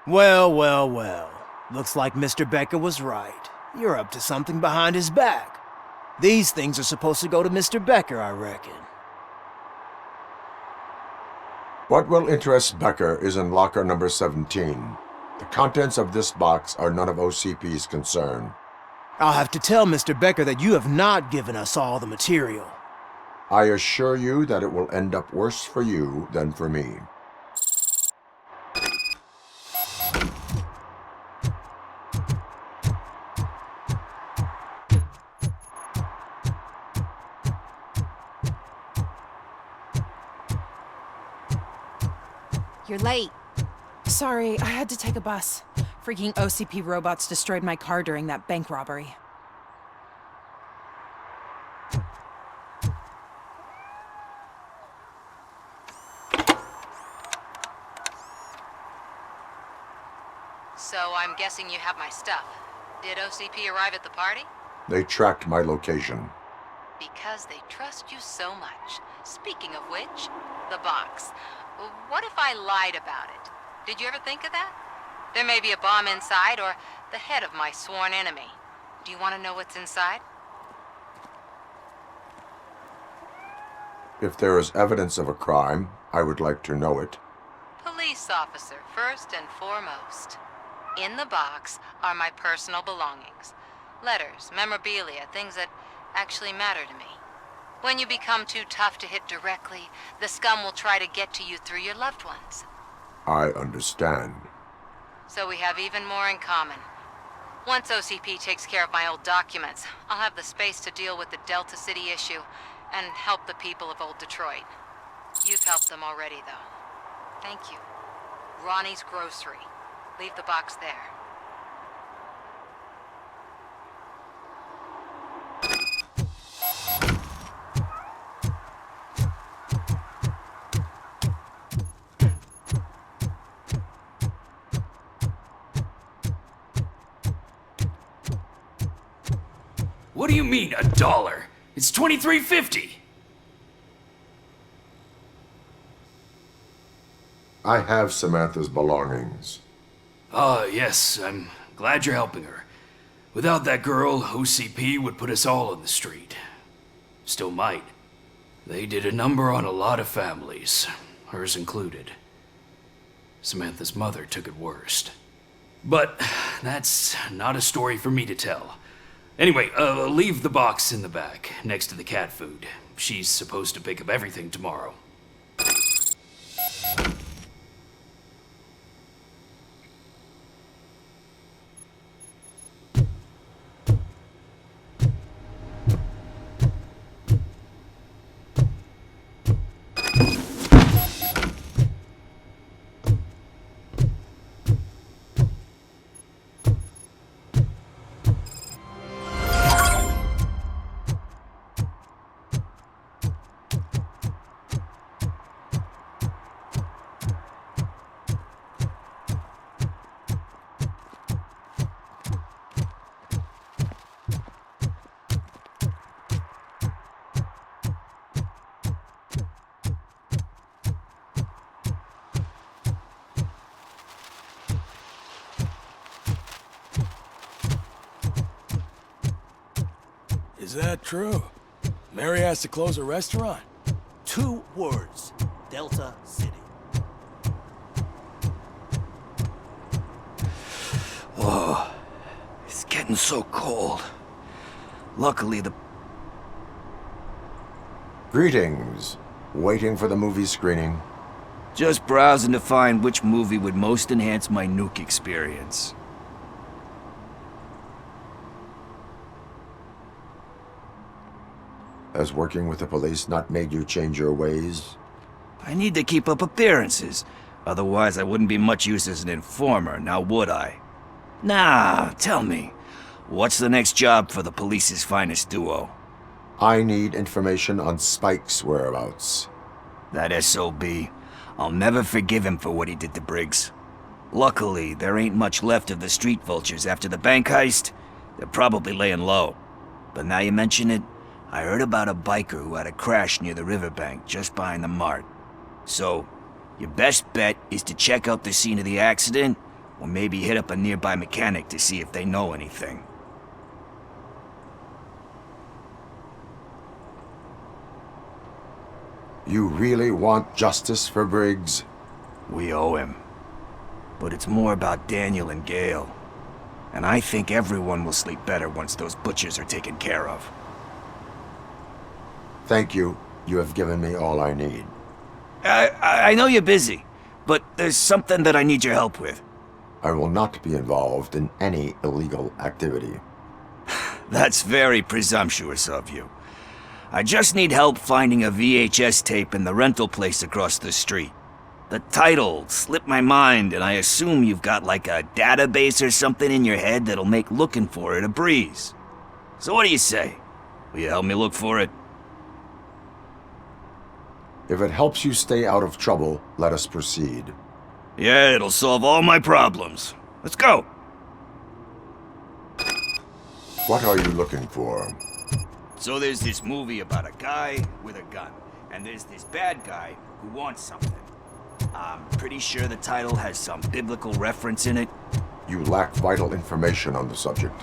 Well, well, well. Looks like Mr. Becker was right. You're up to something behind his back. These things are supposed to go to Mr. Becker, I reckon. What will interest Becker is in locker number 17. The contents of this box are none of OCP's concern. I'll have to tell Mr. Becker that you have not given us all the material. I assure you that it will end up worse for you than for me. You're late. Sorry, I had to take a bus. Freaking OCP robots destroyed my car during that bank robbery. So I'm guessing you have my stuff. Did OCP arrive at the party? They tracked my location. Because they trust you so much. Speaking of which, the box. What if I lied about it? Did you ever think of that? There may be a bomb inside or the head of my sworn enemy. Do you want to know what's inside? If there is evidence of a crime, I would like to know it. Police officer, first and foremost. In the box are my personal belongings. Letters, memorabilia, things that actually matter to me. When you become too tough to hit directly, the scum will try to get to you through your loved ones. I understand. So we have even more in common. Once OCP takes care of my old documents, I'll have the space to deal with the Delta City issue and help the people of Old Detroit. You've helped them already, though. Thank you. Ronnie's Grocery. Leave the box there. What do you mean, $1? It's $23.50. I have Samantha's belongings. Yes, I'm glad you're helping her. Without that girl, OCP would put us all on the street. Still might. They did a number on a lot of families, hers included. Samantha's mother took it worst. But that's not a story for me to tell. Anyway, leave the box in the back, next to the cat food. She's supposed to pick up everything tomorrow. Is that true? Mary has to close a restaurant? 2 words. Delta City. Whoa. It's getting so cold. Luckily, the... Greetings. Waiting for the movie screening. Just browsing to find which movie would most enhance my nuke experience. Has working with the police not made you change your ways? I need to keep up appearances. Otherwise, I wouldn't be much use as an informer, now would I? Nah, tell me. What's the next job for the police's finest duo? I need information on Spike's whereabouts. That SOB. I'll never forgive him for what he did to Briggs. Luckily, there ain't much left of the street vultures after the bank heist. They're probably laying low. But now you mention it, I heard about a biker who had a crash near the riverbank just behind the mart. So, your best bet is to check out the scene of the accident, or maybe hit up a nearby mechanic to see if they know anything. You really want justice for Briggs? We owe him. But it's more about Daniel and Gale. And I think everyone will sleep better once those butchers are taken care of. Thank you. You have given me all I need. I know you're busy, but there's something that I need your help with. I will not be involved in any illegal activity. That's very presumptuous of you. I just need help finding a VHS tape in the rental place across the street. The title slipped my mind, and I assume you've got like a database or something in your head that'll make looking for it a breeze. So what do you say? Will you help me look for it? If it helps you stay out of trouble, let us proceed. Yeah, it'll solve all my problems. Let's go! What are you looking for? So there's this movie about a guy with a gun, and there's this bad guy who wants something. I'm pretty sure the title has some biblical reference in it. You lack vital information on the subject.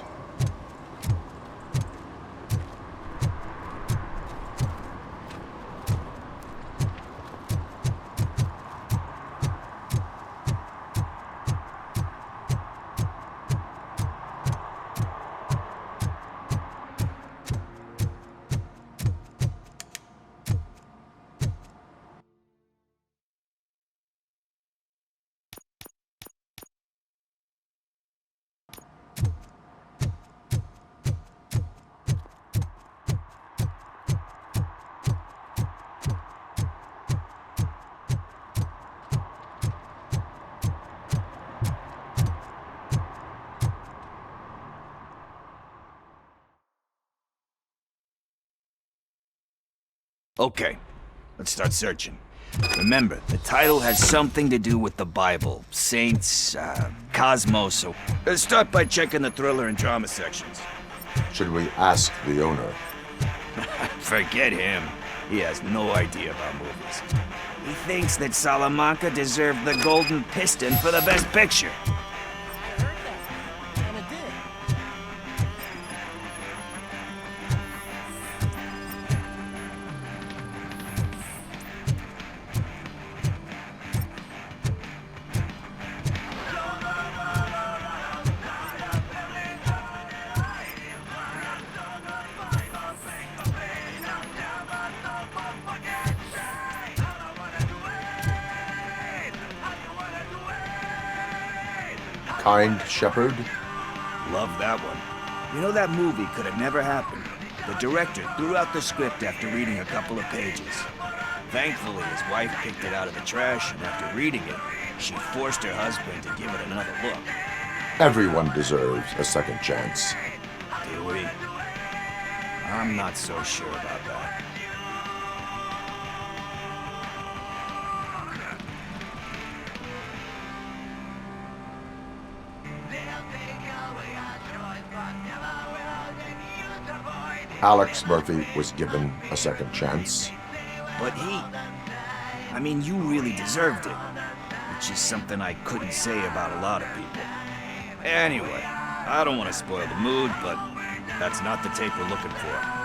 Okay, let's start searching. Remember, the title has something to do with the Bible, saints, cosmos, so start by checking the thriller and drama sections. Should we ask the owner? Forget him. He has no idea about movies. He thinks that Salamanca deserved the Golden Piston for the Best Picture. Kind Shepherd? Love that one. You know, that movie could have never happened. The director threw out the script after reading a couple of pages. Thankfully, his wife picked it out of the trash, and after reading it, she forced her husband to give it another look. Everyone deserves a second chance. Do we? I'm not so sure about that. Alex Murphy was given a second chance. But I mean, you really deserved it. Which is something I couldn't say about a lot of people. Anyway, I don't want to spoil the mood, but that's not the tape we're looking for.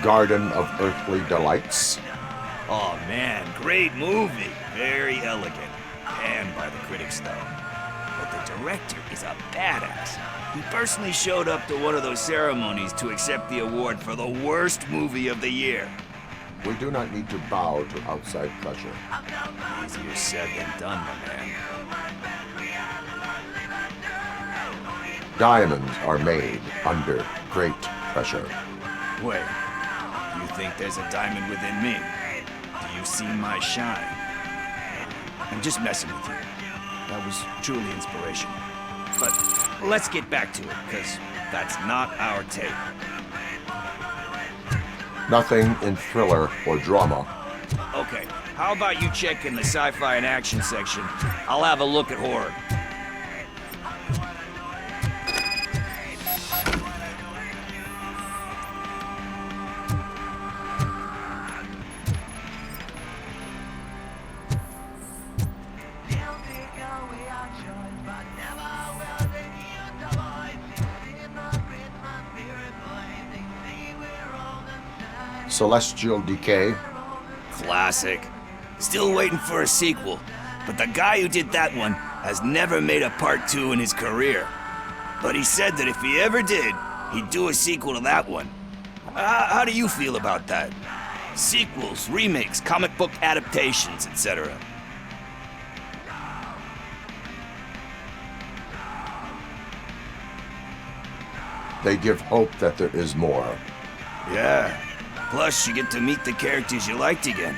Garden of Earthly Delights. Oh man, great movie. Very elegant. Panned by the critics though. But the director is a badass. He personally showed up to one of those ceremonies to accept the award for the worst movie of the year. We do not need to bow to outside pressure. Easier said than done, my man. Diamonds are made under great pressure. Wait. You think there's a diamond within me? Do you see my shine? I'm just messing with you. That was truly inspirational. But let's get back to it, because that's not our tape. Nothing in thriller or drama. Okay, how about you check in the sci-fi and action section? I'll have a look at horror. Celestial Decay. Classic. Still waiting for a sequel, but the guy who did that one has never made a part 2 in his career. But he said that if he ever did, he'd do a sequel to that one. How do you feel about that? Sequels, remakes, comic book adaptations, etc. They give hope that there is more. Yeah. Plus, you get to meet the characters you liked again.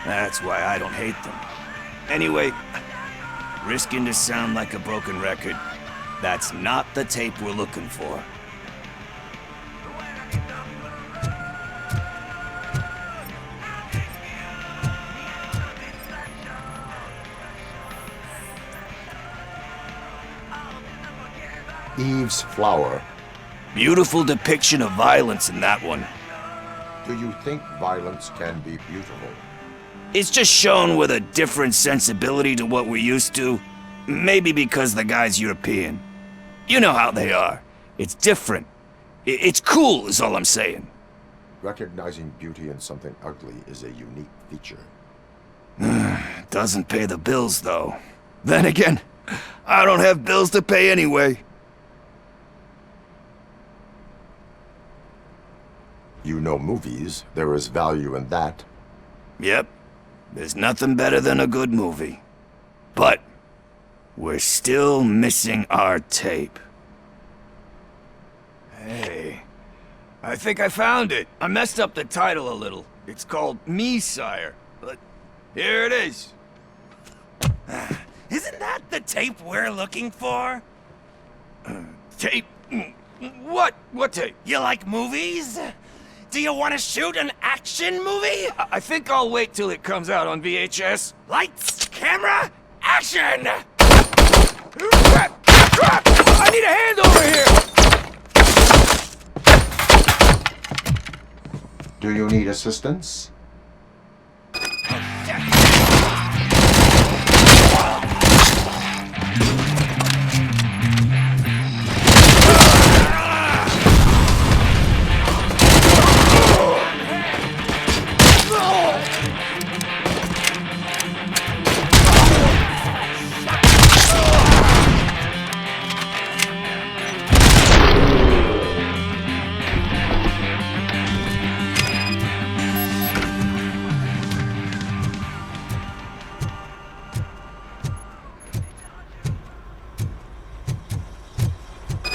That's why I don't hate them. Anyway, risking to sound like a broken record, that's not the tape we're looking for. Eve's Flower. Beautiful depiction of violence in that one. Do you think violence can be beautiful? It's just shown with a different sensibility to what we're used to. Maybe because the guy's European. You know how they are. It's different. It's cool, is all I'm saying. Recognizing beauty in something ugly is a unique feature. Doesn't pay the bills, though. Then again, I don't have bills to pay anyway. You know movies. There is value in that. Yep. There's nothing better than a good movie. But we're still missing our tape. I think I found it. I messed up the title a little. It's called Me, Sire. But here it is. Isn't that the tape we're looking for? Tape? What? What tape? You like movies? Do you want to shoot an action movie? I think I'll wait till it comes out on VHS. Lights, camera, action! Crap! Crap! I need a hand over here! Do you need assistance?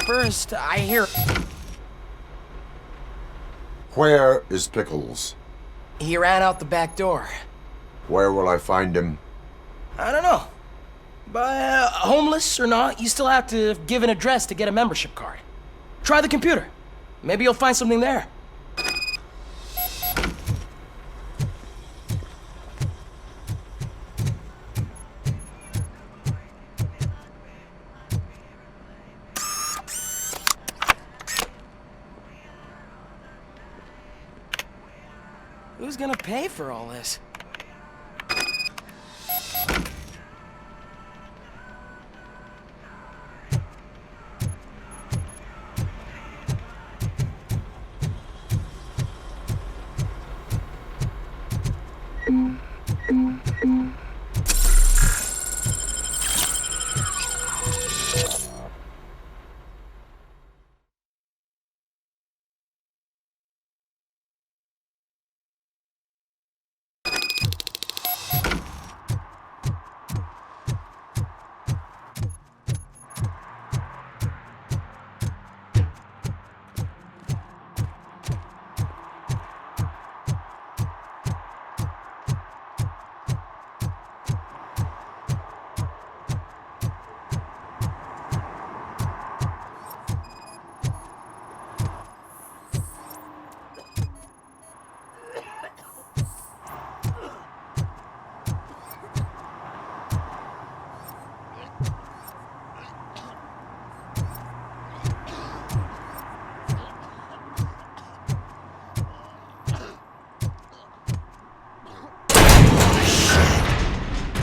First, I hear... Where is Pickles? He ran out the back door. Where will I find him? I don't know. But homeless or not, you still have to give an address to get a membership card. Try the computer. Maybe you'll find something there. Who's gonna pay for all this?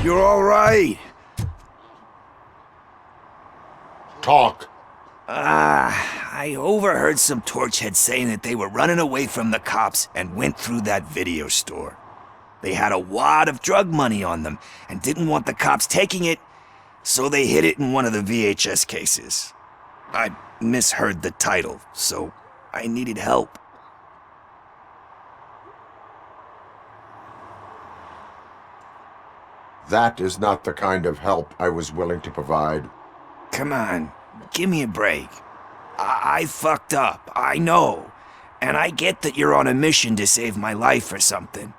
You're all right. Talk. I overheard some torchheads saying that they were running away from the cops and went through that video store. They had a wad of drug money on them and didn't want the cops taking it, so they hid it in one of the VHS cases. I misheard the title, so I needed help. That is not the kind of help I was willing to provide. Come on, give me a break. I fucked up, I know. And I get that you're on a mission to save my life or something.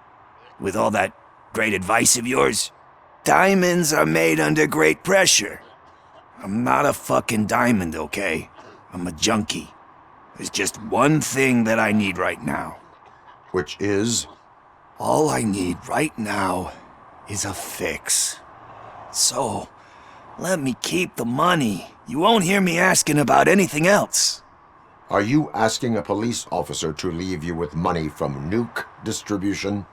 With all that great advice of yours, diamonds are made under great pressure. I'm not a fucking diamond, okay? I'm a junkie. There's just one thing that I need right now. Which is? All I need right now is a fix. So, let me keep the money. You won't hear me asking about anything else. Are you asking a police officer to leave you with money from nuke distribution?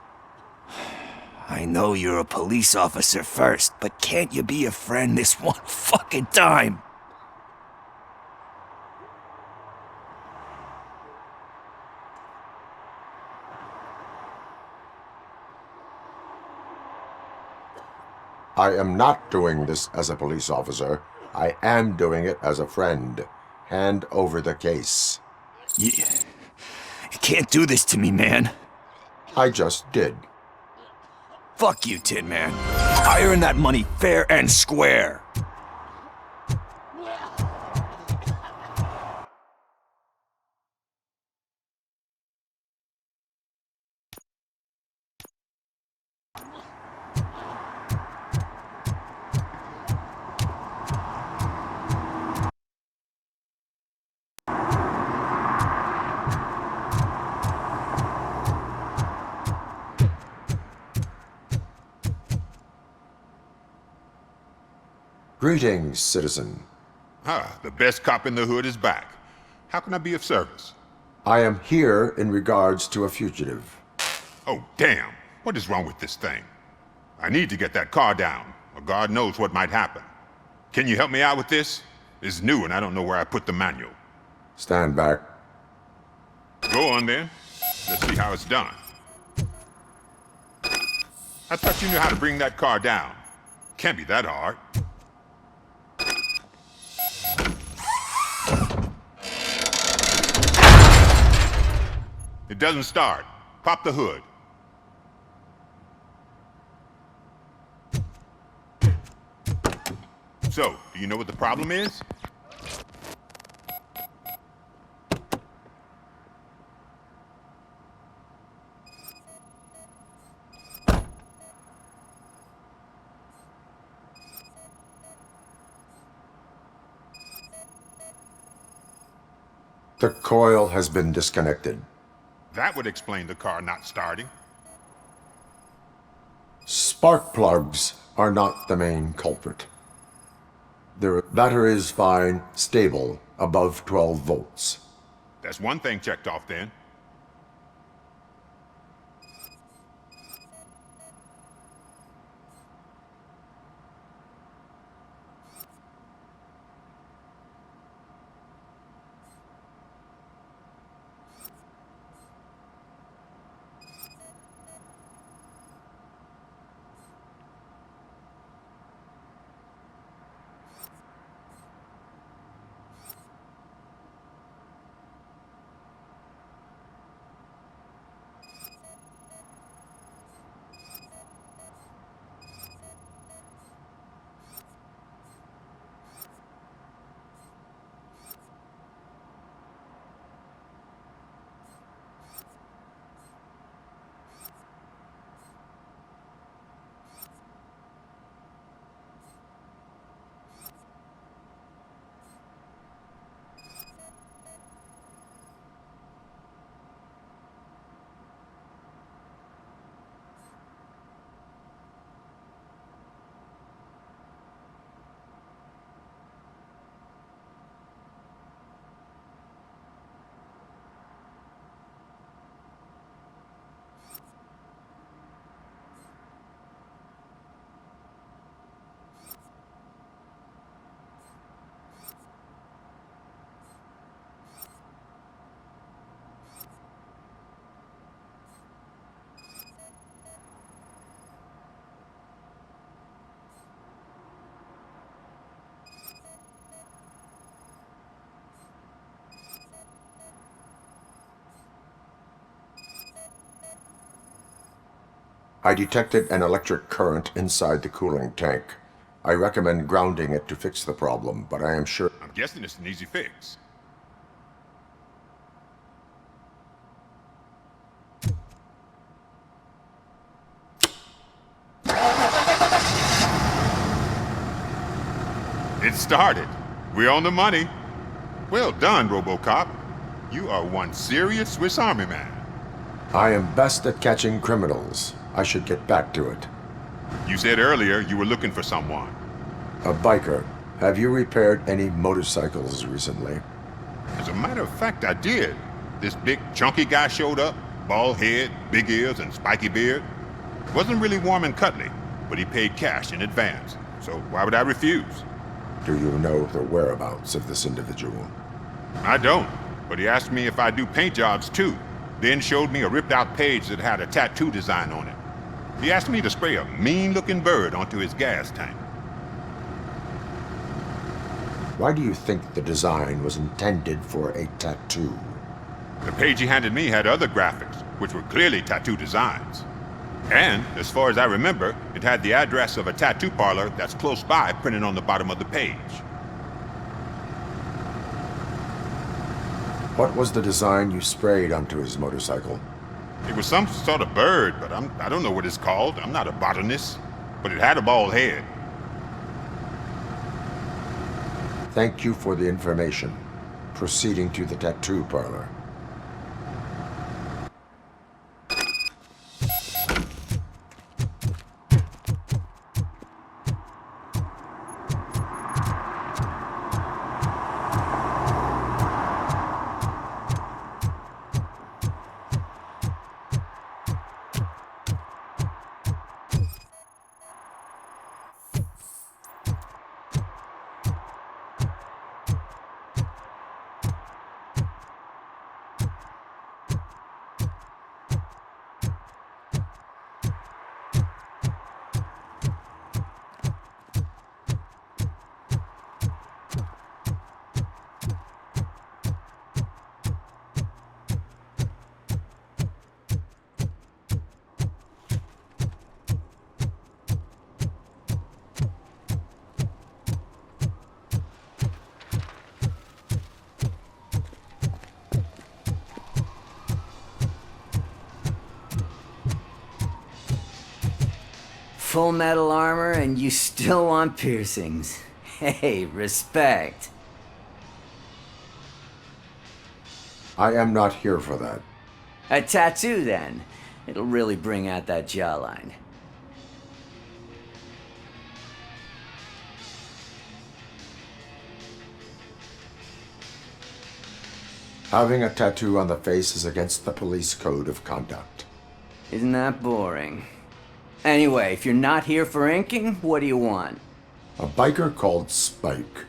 I know you're a police officer first, but can't you be a friend this one fucking time? I am not doing this as a police officer. I am doing it as a friend. Hand over the case. You can't do this to me, man. I just did. Fuck you, Tin Man. I earned that money fair and square. Greetings, citizen. Ah, the best cop in the hood is back. How can I be of service? I am here in regards to a fugitive. Oh, damn. What is wrong with this thing? I need to get that car down, or God knows what might happen. Can you help me out with this? It's new and I don't know where I put the manual. Stand back. Go on then. Let's see how it's done. I thought you knew how to bring that car down. Can't be that hard. It doesn't start. Pop the hood. So, do you know what the problem is? The coil has been disconnected. That would explain the car not starting. Spark plugs are not the main culprit. The battery is fine, stable, above 12 volts. That's one thing checked off then. I detected an electric current inside the cooling tank. I recommend grounding it to fix the problem, but I am sure... I'm guessing it's an easy fix. It started. We're on the money. Well done, RoboCop. You are one serious Swiss Army man. I am best at catching criminals. I should get back to it. You said earlier you were looking for someone. A biker. Have you repaired any motorcycles recently? As a matter of fact, I did. This big, chunky guy showed up. Bald head, big ears, and spiky beard. Wasn't really warm and cuddly, but he paid cash in advance. So why would I refuse? Do you know the whereabouts of this individual? I don't, but he asked me if I do paint jobs too. Then showed me a ripped-out page that had a tattoo design on it. He asked me to spray a mean-looking bird onto his gas tank. Why do you think the design was intended for a tattoo? The page he handed me had other graphics, which were clearly tattoo designs. And, as far as I remember, it had the address of a tattoo parlor that's close by printed on the bottom of the page. What was the design you sprayed onto his motorcycle? It was some sort of bird, but I don't know what it's called. I'm not a botanist. But it had a bald head. Thank you for the information. Proceeding to the tattoo parlor. full metal armor and you still want piercings. Hey, respect. I am not here for that. A tattoo, then. It'll really bring out that jawline. Having a tattoo on the face is against the police code of conduct. Isn't that boring? Anyway, if you're not here for inking, what do you want? A biker called Spike.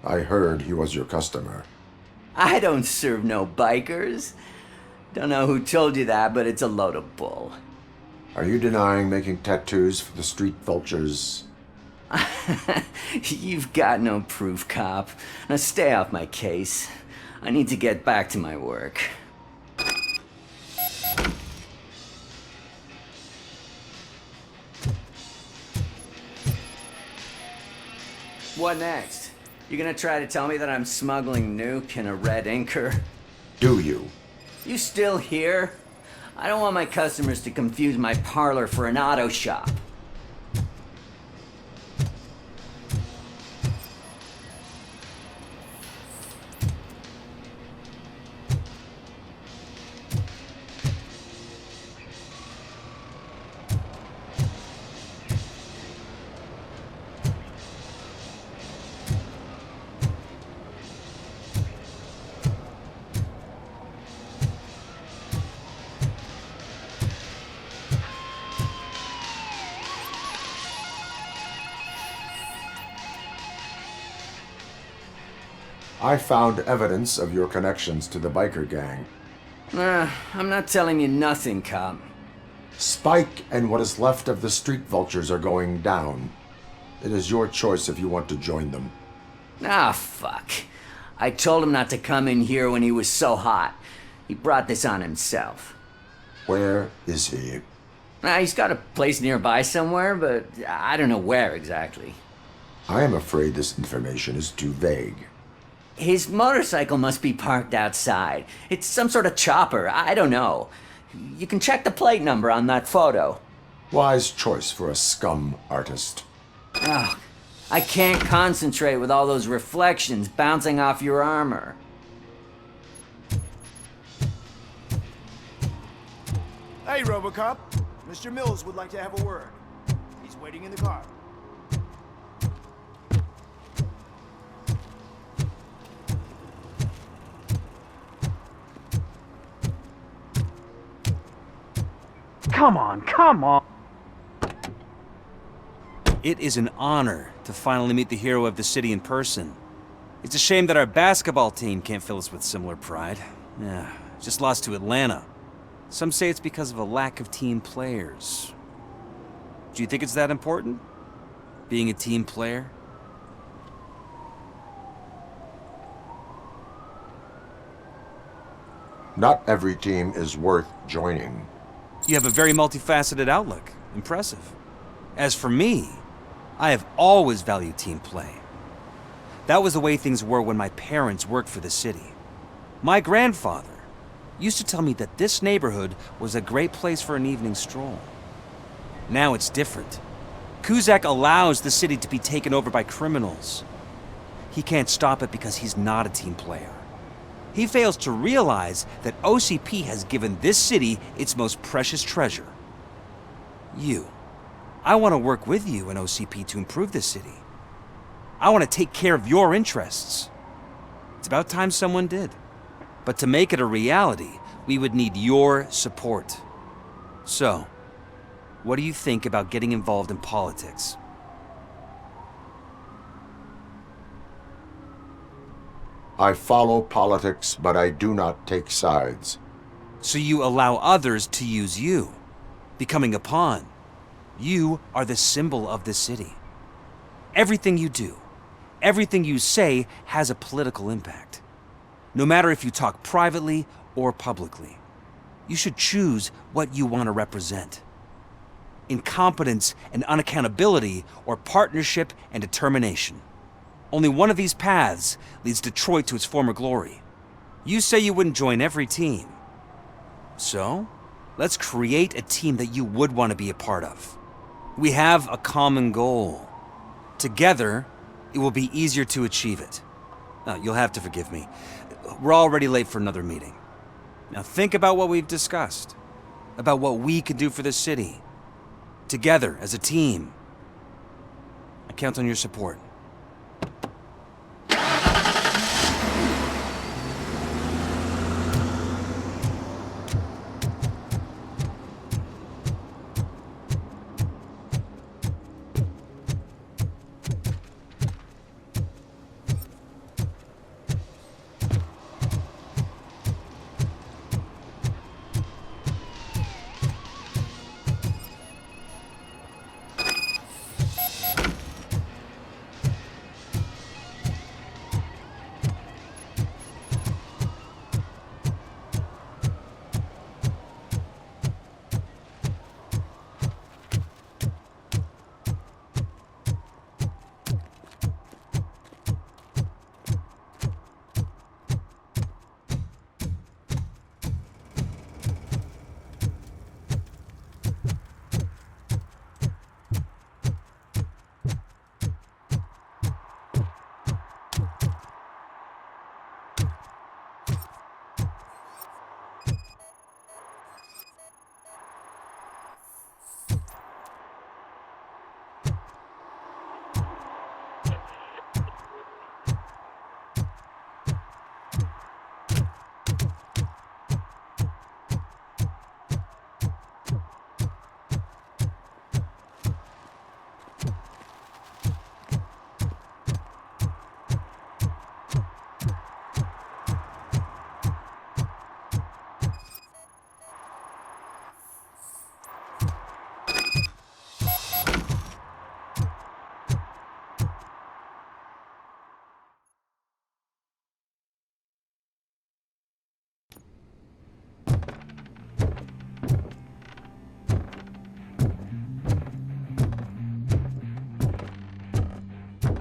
I heard he was your customer. I don't serve no bikers. Don't know who told you that, but it's a load of bull. Are you denying making tattoos for the street vultures? You've got no proof, cop. Now stay off my case. I need to get back to my work. What next? You gonna try to tell me that I'm smuggling nuke in a red inker? Do you? You still here? I don't want my customers to confuse my parlor for an auto shop. I found evidence of your connections to the biker gang. I'm not telling you nothing, cop. Spike and what is left of the street vultures are going down. It is your choice if you want to join them. Ah, fuck. I told him not to come in here when he was so hot. He brought this on himself. Where is he? He's got a place nearby somewhere, but I don't know where exactly. I am afraid this information is too vague. His motorcycle must be parked outside. It's some sort of chopper. I don't know. You can check the plate number on that photo. Wise choice for a scum artist. Oh, I can't concentrate with all those reflections bouncing off your armor. Hey, RoboCop. Mr. Mills would like to have a word. He's waiting in the car. Come on, come on! It is an honor to finally meet the hero of the city in person. It's a shame that our basketball team can't fill us with similar pride. Yeah, just lost to Atlanta. Some say it's because of a lack of team players. Do you think it's that important? Being a team player? Not every team is worth joining. You have a very multifaceted outlook. Impressive. As for me, I have always valued team play. That was the way things were when my parents worked for the city. My grandfather used to tell me that this neighborhood was a great place for an evening stroll. Now it's different. Cusack allows the city to be taken over by criminals. He can't stop it because he's not a team player. He fails to realize that OCP has given this city its most precious treasure. You. I want to work with you and OCP to improve this city. I want to take care of your interests. It's about time someone did. But to make it a reality, we would need your support. So, what do you think about getting involved in politics? I follow politics, but I do not take sides. So you allow others to use you, becoming a pawn. You are the symbol of the city. Everything you do, everything you say has a political impact. No matter if you talk privately or publicly, you should choose what you want to represent. Incompetence and unaccountability, or partnership and determination. Only one of these paths leads Detroit to its former glory. You say you wouldn't join every team. So, let's create a team that you would want to be a part of. We have a common goal. Together, it will be easier to achieve it. Now, you'll have to forgive me. We're already late for another meeting. Now think about what we've discussed. About what we can do for the city. Together, as a team. I count on your support.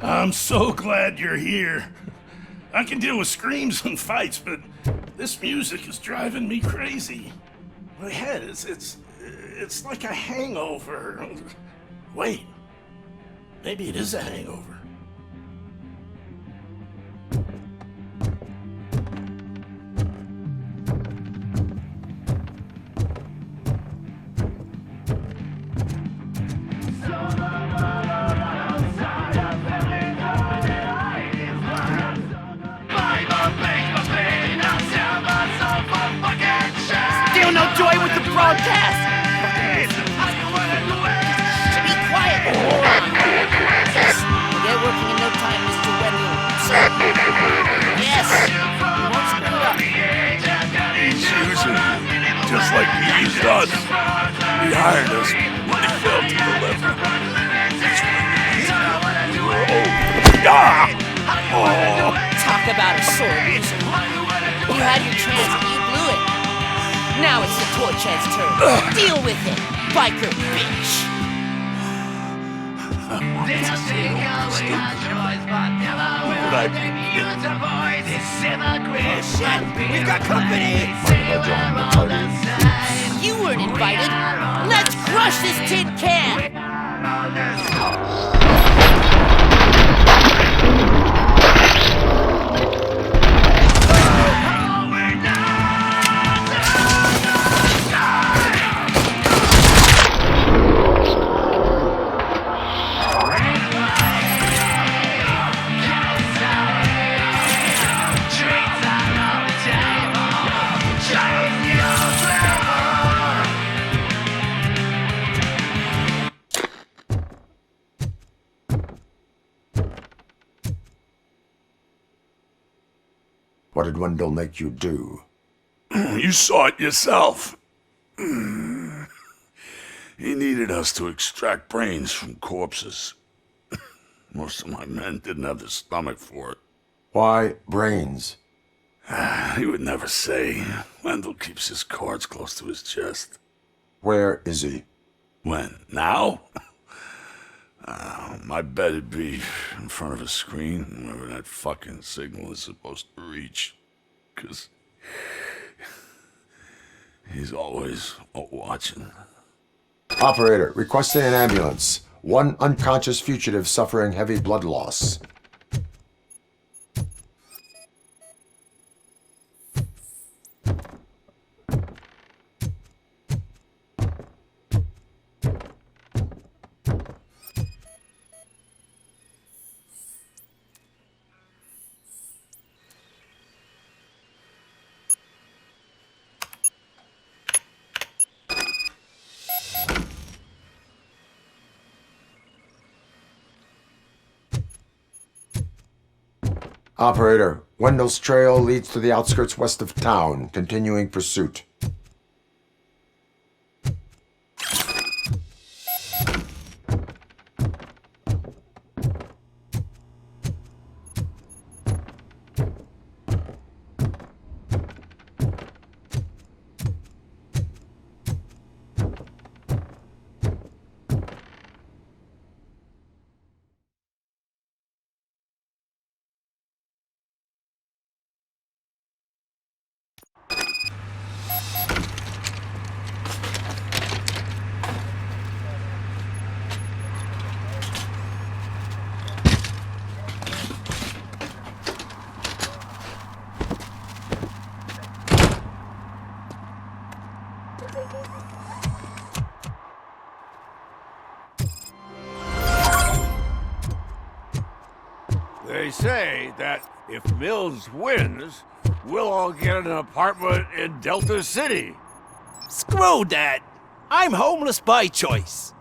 I'm so glad you're here. I can deal with screams and fights, but this music is driving me crazy. My head it's like a hangover. Wait, maybe it is a hangover. Still no joy with the broadcast! Be quiet! Yes, we'll get working in no time, Mr. Wendell. Yes! We won't screw it up. He's using you, just like he used us. He hired us when he failed to deliver. We were old. Oh. Talk about a sore loser. You had your chance and you blew it. Now it's the toy chance turn. Deal with it, biker bitch. We've got company! You weren't invited. Let's crush this tin can! What did Wendell make you do? You saw it yourself. He needed us to extract brains from corpses. Most of my men didn't have the stomach for it. Why brains? He would never say. Wendell keeps his cards close to his chest. Where is he? When? Now? My bet it'd be in front of a screen, wherever that fucking signal is supposed to reach. 'Cause he's always watching. Operator, requesting an ambulance. One unconscious fugitive suffering heavy blood loss. Operator, Wendell's trail leads to the outskirts west of town. Continuing pursuit. They say that if Mills wins, we'll all get an apartment in Delta City. Screw that! I'm homeless by choice.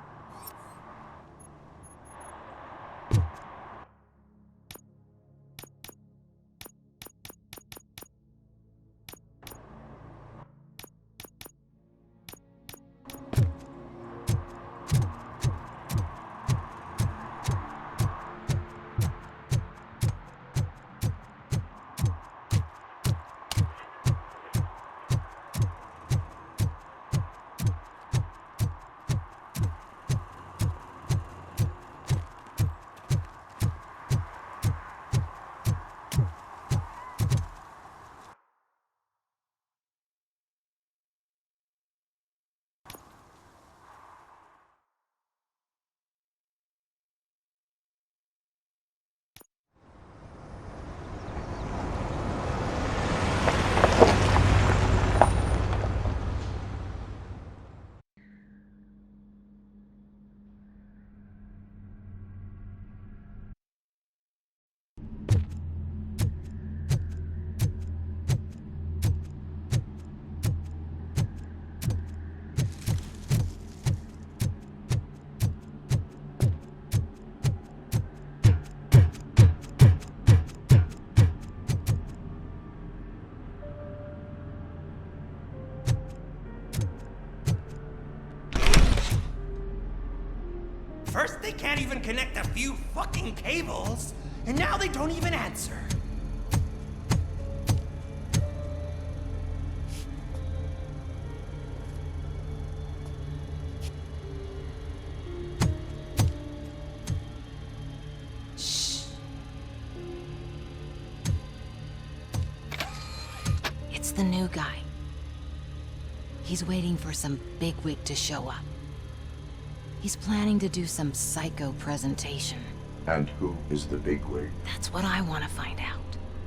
First, they can't even connect a few fucking cables, and now they don't even answer. Shh. It's the new guy. He's waiting for some bigwig to show up. He's planning to do some psycho presentation. And who is the bigwig? That's what I want to find out.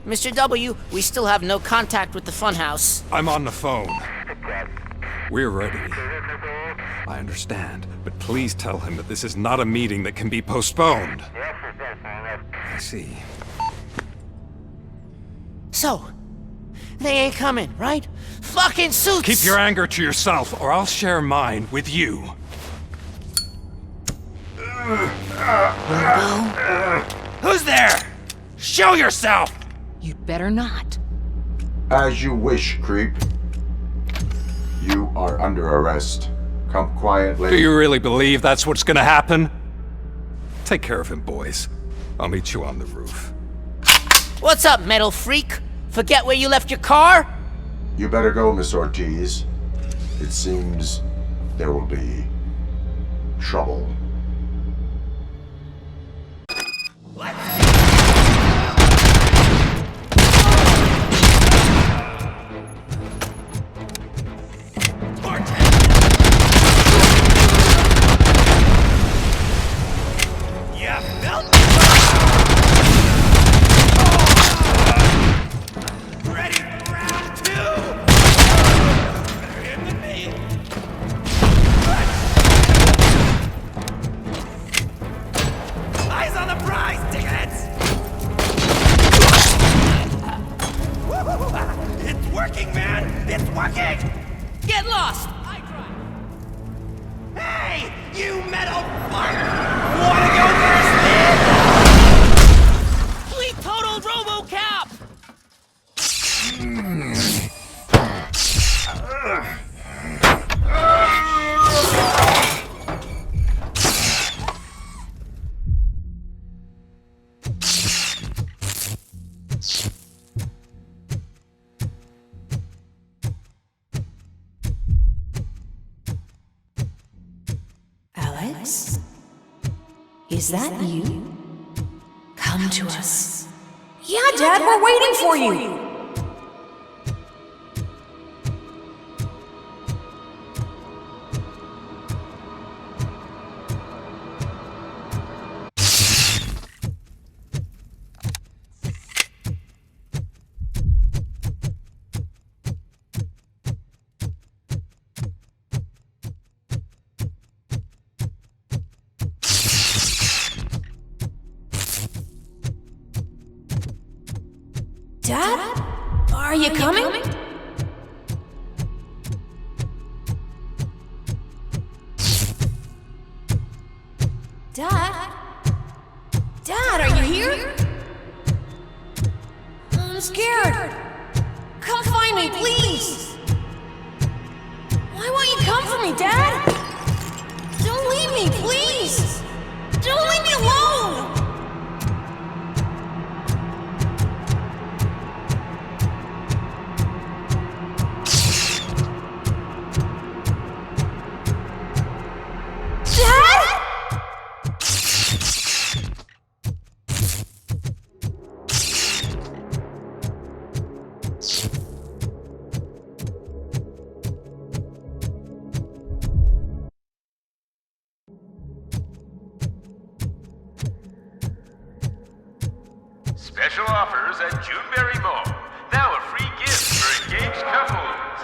Mr. W, we still have no contact with the funhouse. I'm on the phone. We're ready. I understand, but please tell him that this is not a meeting that can be postponed. I see. So, they ain't coming, right? Fucking suits! Keep your anger to yourself, or I'll share mine with you. Who's there? Show yourself! You'd better not. As you wish, creep. You are under arrest. Come quietly. Do you really believe that's what's gonna happen? Take care of him, boys. I'll meet you on the roof. What's up, metal freak? Forget where you left your car? You better go, Miss Ortiz. It seems there will be trouble. You metal fuck! Wanna go first, man? We totaled RoboCop! Alex? Is that you? Come to us. Yeah, Dad, we're waiting for you! Dad? Are you coming? Dad? Dad, are you here? I'm scared. Come find me, please. Why won't you come for me, Dad? Don't leave me, please. Don't leave me alone. Special offers at Juneberry Mall. Now a free gift for engaged couples.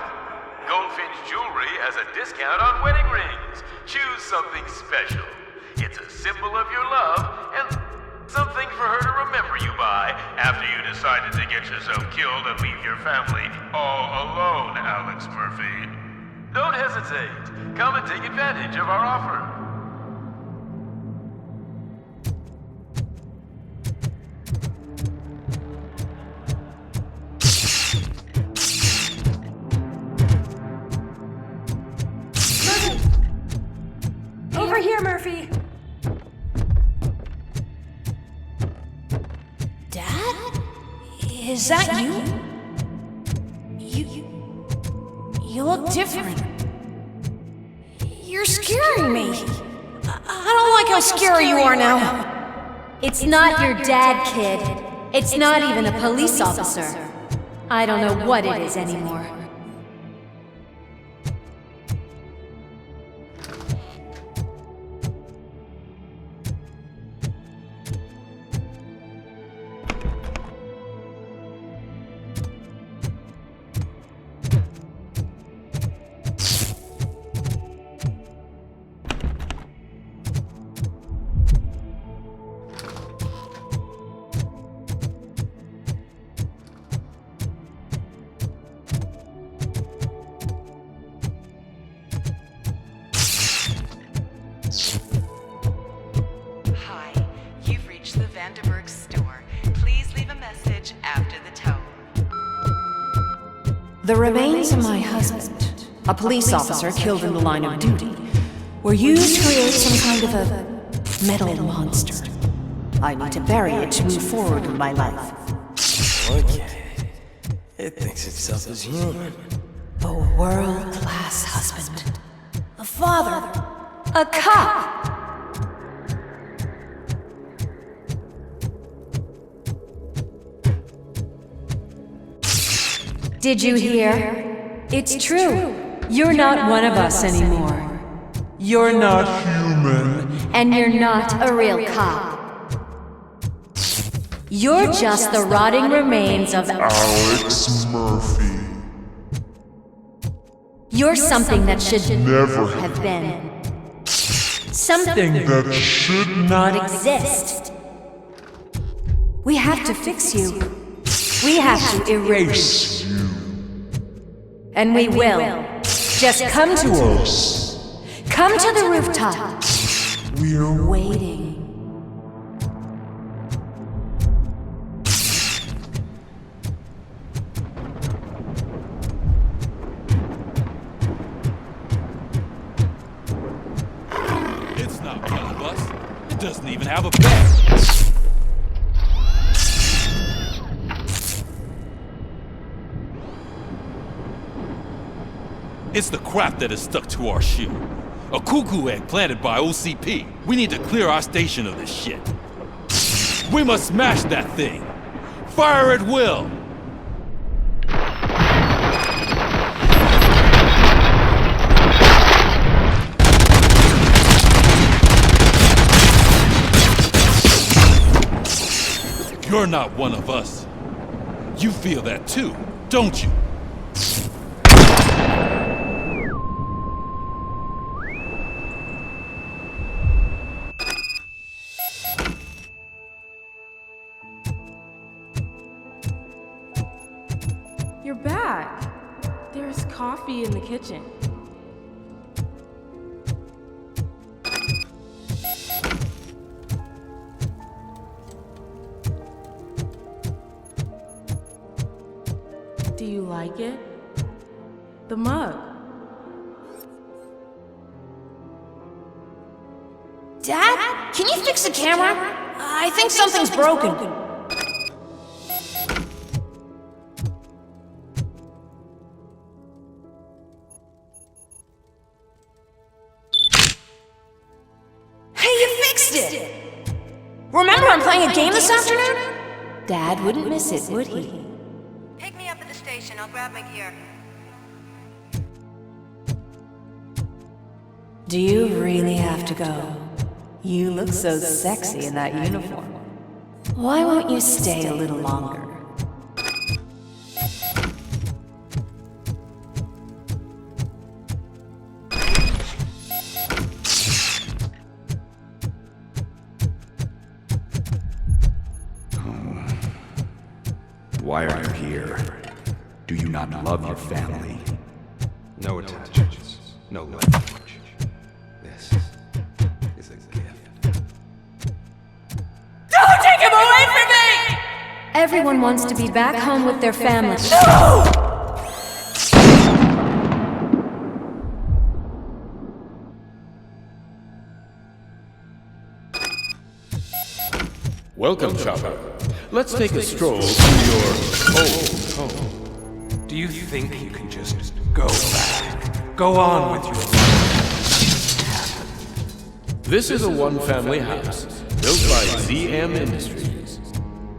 Goldfinch Jewelry has a discount on wedding rings. Choose something special. It's a symbol of your love and something for her to remember you by after you decided to get yourself killed and leave your family all alone, Alex Murphy. Don't hesitate. Come and take advantage of our offer. Over here, Murphy. Dad? Is that you? You look different. You're scaring me. I don't like how scary you are now. It's not your dad, kid. It's not even a police officer. I don't know what it is anymore. Hi, you've reached the Vanderburg store. Please leave a message after the tone. The remains of my husband, a police officer killed in the line of duty, were used to create some kind of a metal monster. I need to bury it to move forward in my life. Okay. It thinks itself as human. A world-class husband. A father. A cop. Did you hear? It's true. You're not one of us anymore. You're not human. And you're not a real cop. You're just the rotting remains of Alex Murphy. You're something that should Never have been. Something that should not exist. We have to fix you. We have to erase you. And we will. Just come to us. Come to the rooftop. We're waiting. It's not one of us. It doesn't even have a bed. It's the crap that is stuck to our shoe. A cuckoo egg planted by OCP. We need to clear our station of this shit. We must smash that thing. Fire at will. You're not one of us. You feel that too, don't you? You're back. There's coffee in the kitchen. Do you like it? The mug. Dad, can you fix the camera? I think something's broken. Hey, you fixed it! Remember I'm playing a game this afternoon? Dad wouldn't miss it, would he? Pick me up at the station. I'll grab my gear. Do you really have to go? You look so sexy in that uniform. Why won't you stay a little longer? Why are you here? Do you not love your family? No attachments, no language. This is a gift. Don't take him away from me! Everyone wants to be back home with their family. No! Welcome, Chopper. Let's take a stroll through your old home. Do you think you can just go back? Go on with your life? This is a one-family house built by ZM Industries.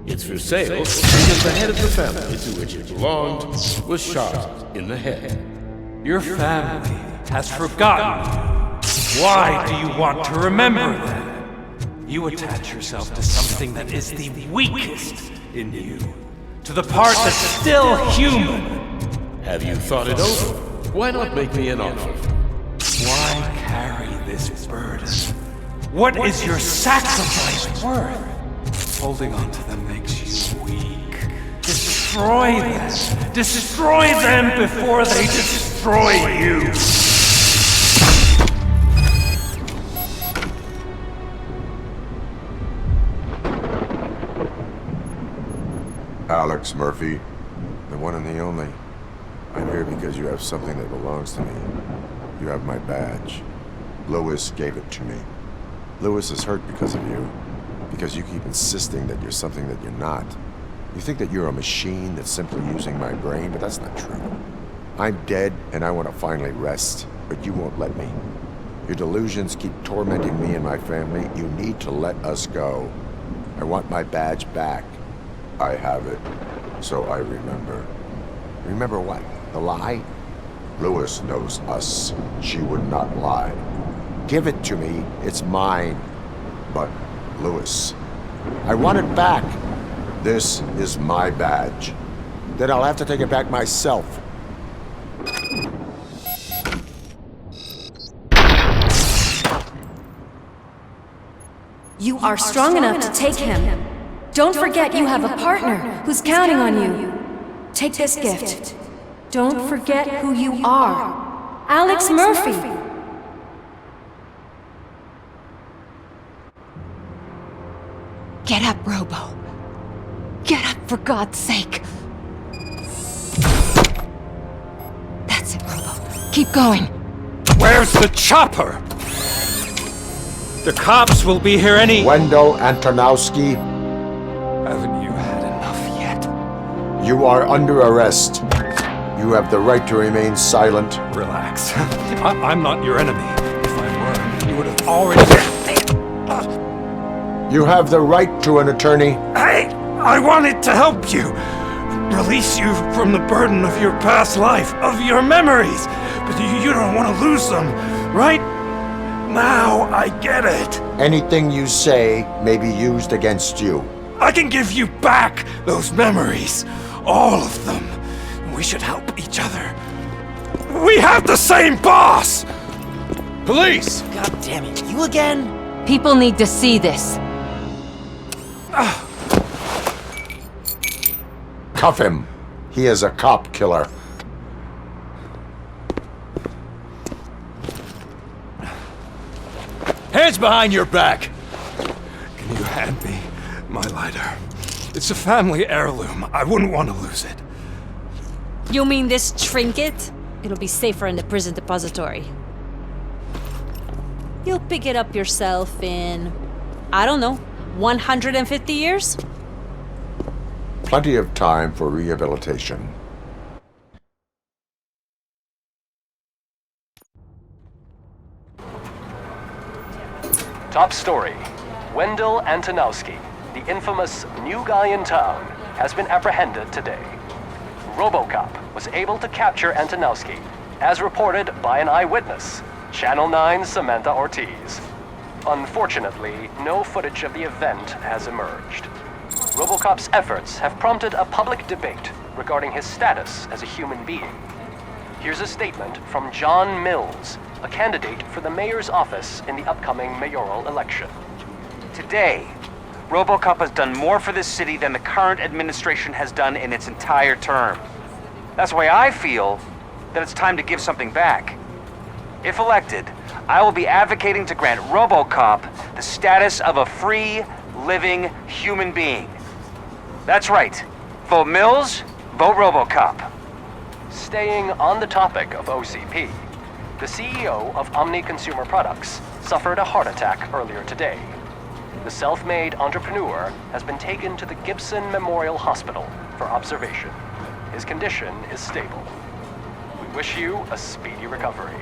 It's for sale because the head of the family to which it belonged was shot in the head. Your family has forgotten you. Why do you want to remember them? You attach yourself to something that is the weakest in you. To the part that's still human. Have you thought it over? Why not make me an offer? Why carry this burden? What is your sacrifice worth? Holding on to them makes you weak. Destroy them. Destroy them before they destroy you. Alex Murphy, the one and the only. I'm here because you have something that belongs to me. You have my badge. Lewis gave it to me. Lewis is hurt because of you. Because you keep insisting that you're something that you're not. You think that you're a machine that's simply using my brain, but that's not true. I'm dead, and I want to finally rest, but you won't let me. Your delusions keep tormenting me and my family. You need to let us go. I want my badge back. I have it, so I remember. Remember what? The lie? Lewis knows us. She would not lie. Give it to me. It's mine. But, Lewis, I want it back. This is my badge. Then I'll have to take it back myself. You are strong enough to take him. Don't forget you have a partner who's counting on you. Take this gift. Don't forget who you are. Alex Murphy. Get up, Robo. Get up, for God's sake. That's it, Robo. Keep going. Where's the chopper? The cops will be here any... Wendell Antonowski, Haven't you had enough yet? you are under arrest. You have the right to remain silent. Relax. I'm not your enemy. If I were, you would have already... You have the right to an attorney. I wanted to help you. Release you from the burden of your past life, of your memories. But you don't want to lose them, right? Now I get it. Anything you say may be used against you. I can give you back those memories. All of them. We should help each other. We have the same boss! Police! God damn it, you again? People need to see this. Cuff him. He is a cop killer. Hands behind your back! Can you hand me my lighter? It's a family heirloom. I wouldn't want to lose it. You mean this trinket? It'll be safer in the prison depository. You'll pick it up yourself in, I don't know, 150 years? Plenty of time for rehabilitation. Top story. Wendell Antonowski, the infamous new guy in town, has been apprehended today. RoboCop was able to capture Antonowski, as reported by an eyewitness, Channel 9's Samantha Ortiz. Unfortunately, no footage of the event has emerged. RoboCop's efforts have prompted a public debate regarding his status as a human being. Here's a statement from John Mills, a candidate for the mayor's office in the upcoming mayoral election. Today, RoboCop has done more for this city than the current administration has done in its entire term. That's why I feel that it's time to give something back. If elected, I will be advocating to grant RoboCop the status of a free, living human being. That's right. Vote Mills, vote RoboCop. Staying on the topic of OCP, the CEO of Omni Consumer Products suffered a heart attack earlier today. The self-made entrepreneur has been taken to the Gibson Memorial Hospital for observation. His condition is stable. We wish you a speedy recovery.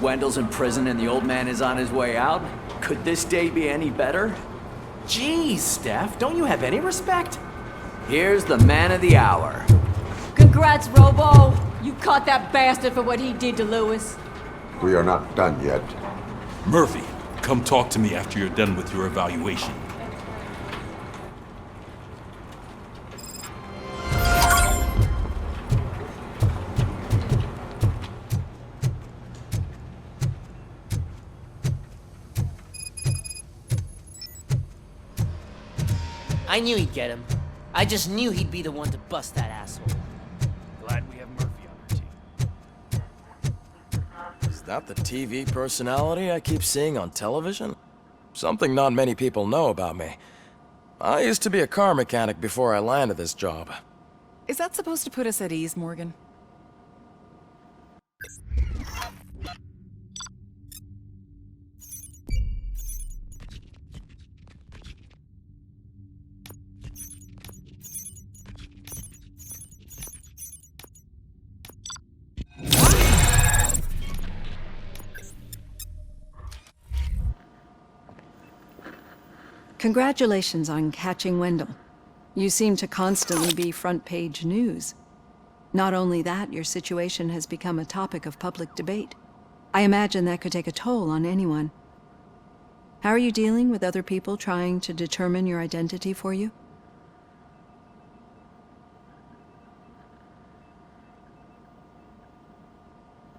Wendell's in prison and the old man is on his way out? Could this day be any better? Jeez, Steph, don't you have any respect? Here's the man of the hour. Congrats, Robo! You caught that bastard for what he did to Lewis. We are not done yet. Murphy, come talk to me after you're done with your evaluation. I knew he'd get him. I just knew he'd be the one to bust that asshole. Glad we have Murphy on our team. Is that the TV personality I keep seeing on television? Something not many people know about me. I used to be a car mechanic before I landed this job. Is that supposed to put us at ease, Morgan? Congratulations on catching Wendell. You seem to constantly be front-page news. Not only that, your situation has become a topic of public debate. I imagine that could take a toll on anyone. How are you dealing with other people trying to determine your identity for you?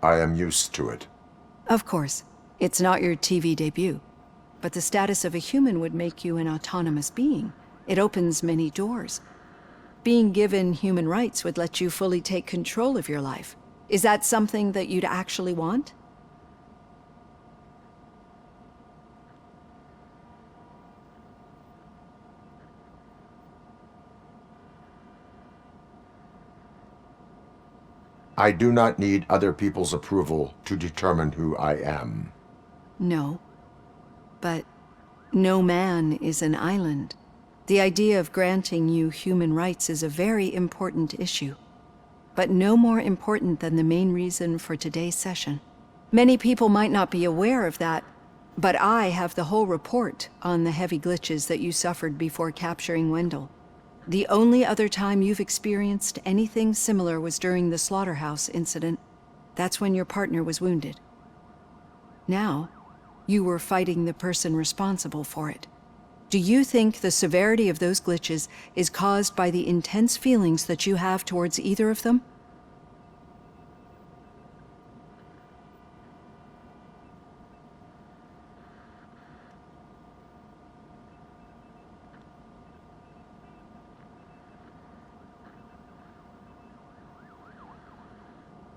I am used to it. Of course. It's not your TV debut. But the status of a human would make you an autonomous being. It opens many doors. Being given human rights would let you fully take control of your life. Is that something that you'd actually want? I do not need other people's approval to determine who I am. No. But no man is an island. The idea of granting you human rights is a very important issue, but no more important than the main reason for today's session. Many people might not be aware of that, but I have the whole report on the heavy glitches that you suffered before capturing Wendell. The only other time you've experienced anything similar was during the slaughterhouse incident. That's when your partner was wounded. Now, you were fighting the person responsible for it. Do you think the severity of those glitches is caused by the intense feelings that you have towards either of them?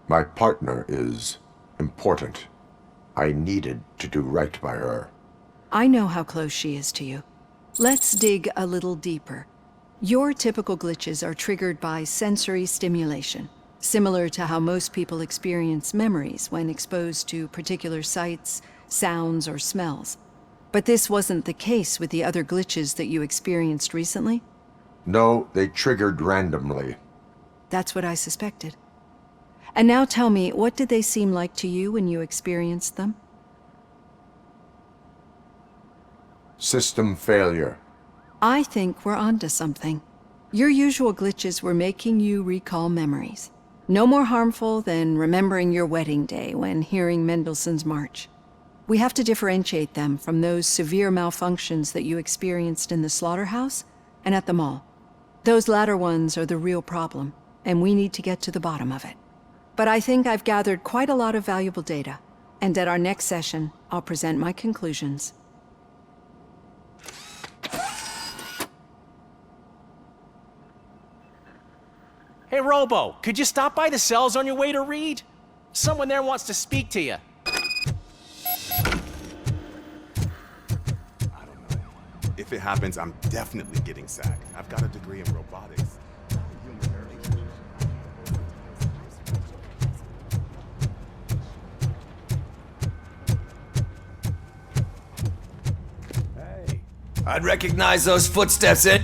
My partner is important. I needed to do right by her. I know how close she is to you. Let's dig a little deeper. Your typical glitches are triggered by sensory stimulation, similar to how most people experience memories when exposed to particular sights, sounds, or smells. But this wasn't the case with the other glitches that you experienced recently? No, they triggered randomly. That's what I suspected. And now tell me, what did they seem like to you when you experienced them? System failure. I think we're onto something. Your usual glitches were making you recall memories. No more harmful than remembering your wedding day when hearing Mendelssohn's March. We have to differentiate them from those severe malfunctions that you experienced in the slaughterhouse and at the mall. Those latter ones are the real problem, and we need to get to the bottom of it. But I think I've gathered quite a lot of valuable data, and at our next session, I'll present my conclusions. Hey, Robo, could you stop by the cells on your way to Reed? Someone there wants to speak to you. If it happens, I'm definitely getting sacked. I've got a degree in robotics. I'd recognize those footsteps in.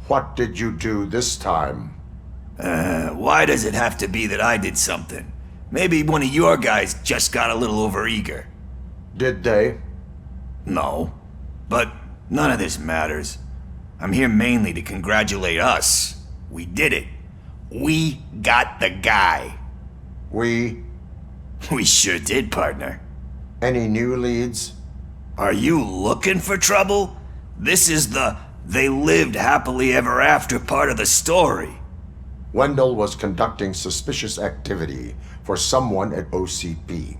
What did you do this time? Why does it have to be that I did something? Maybe one of your guys just got a little overeager. Did they? No. But none of this matters. I'm here mainly to congratulate us. We did it. We got the guy. We sure did, partner. Any new leads? Are you looking for trouble? This is the "they lived happily ever after" part of the story. Wendell was conducting suspicious activity for someone at OCP.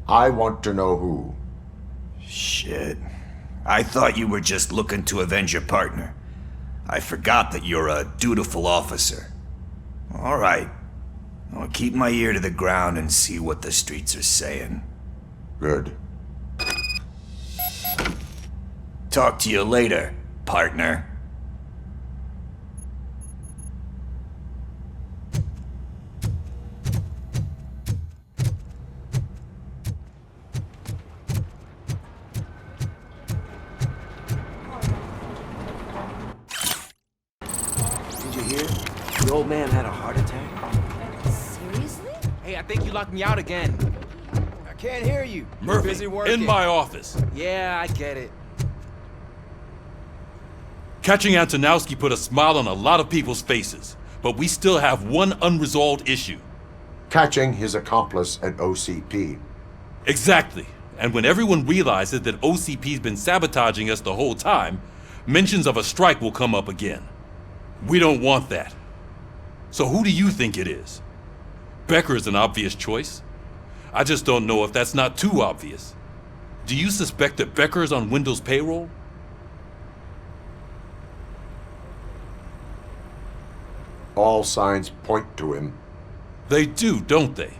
I want to know who. Shit. I thought you were just looking to avenge your partner. I forgot that you're a dutiful officer. All right. I'll keep my ear to the ground and see what the streets are saying. Good. Talk to you later, partner. Did you hear? The old man had a heart attack. Seriously? Hey, I think you locked me out again. I can't hear you. Murphy, busy working. in my office. Yeah, I get it. Catching Antonowski put a smile on a lot of people's faces, but we still have one unresolved issue. Catching his accomplice at OCP. Exactly. And when everyone realizes that OCP's been sabotaging us the whole time, mentions of a strike will come up again. We don't want that. So who do you think it is? Becker is an obvious choice. I just don't know if that's not too obvious. Do you suspect that Becker is on Wendell's payroll? All signs point to him. They do, don't they?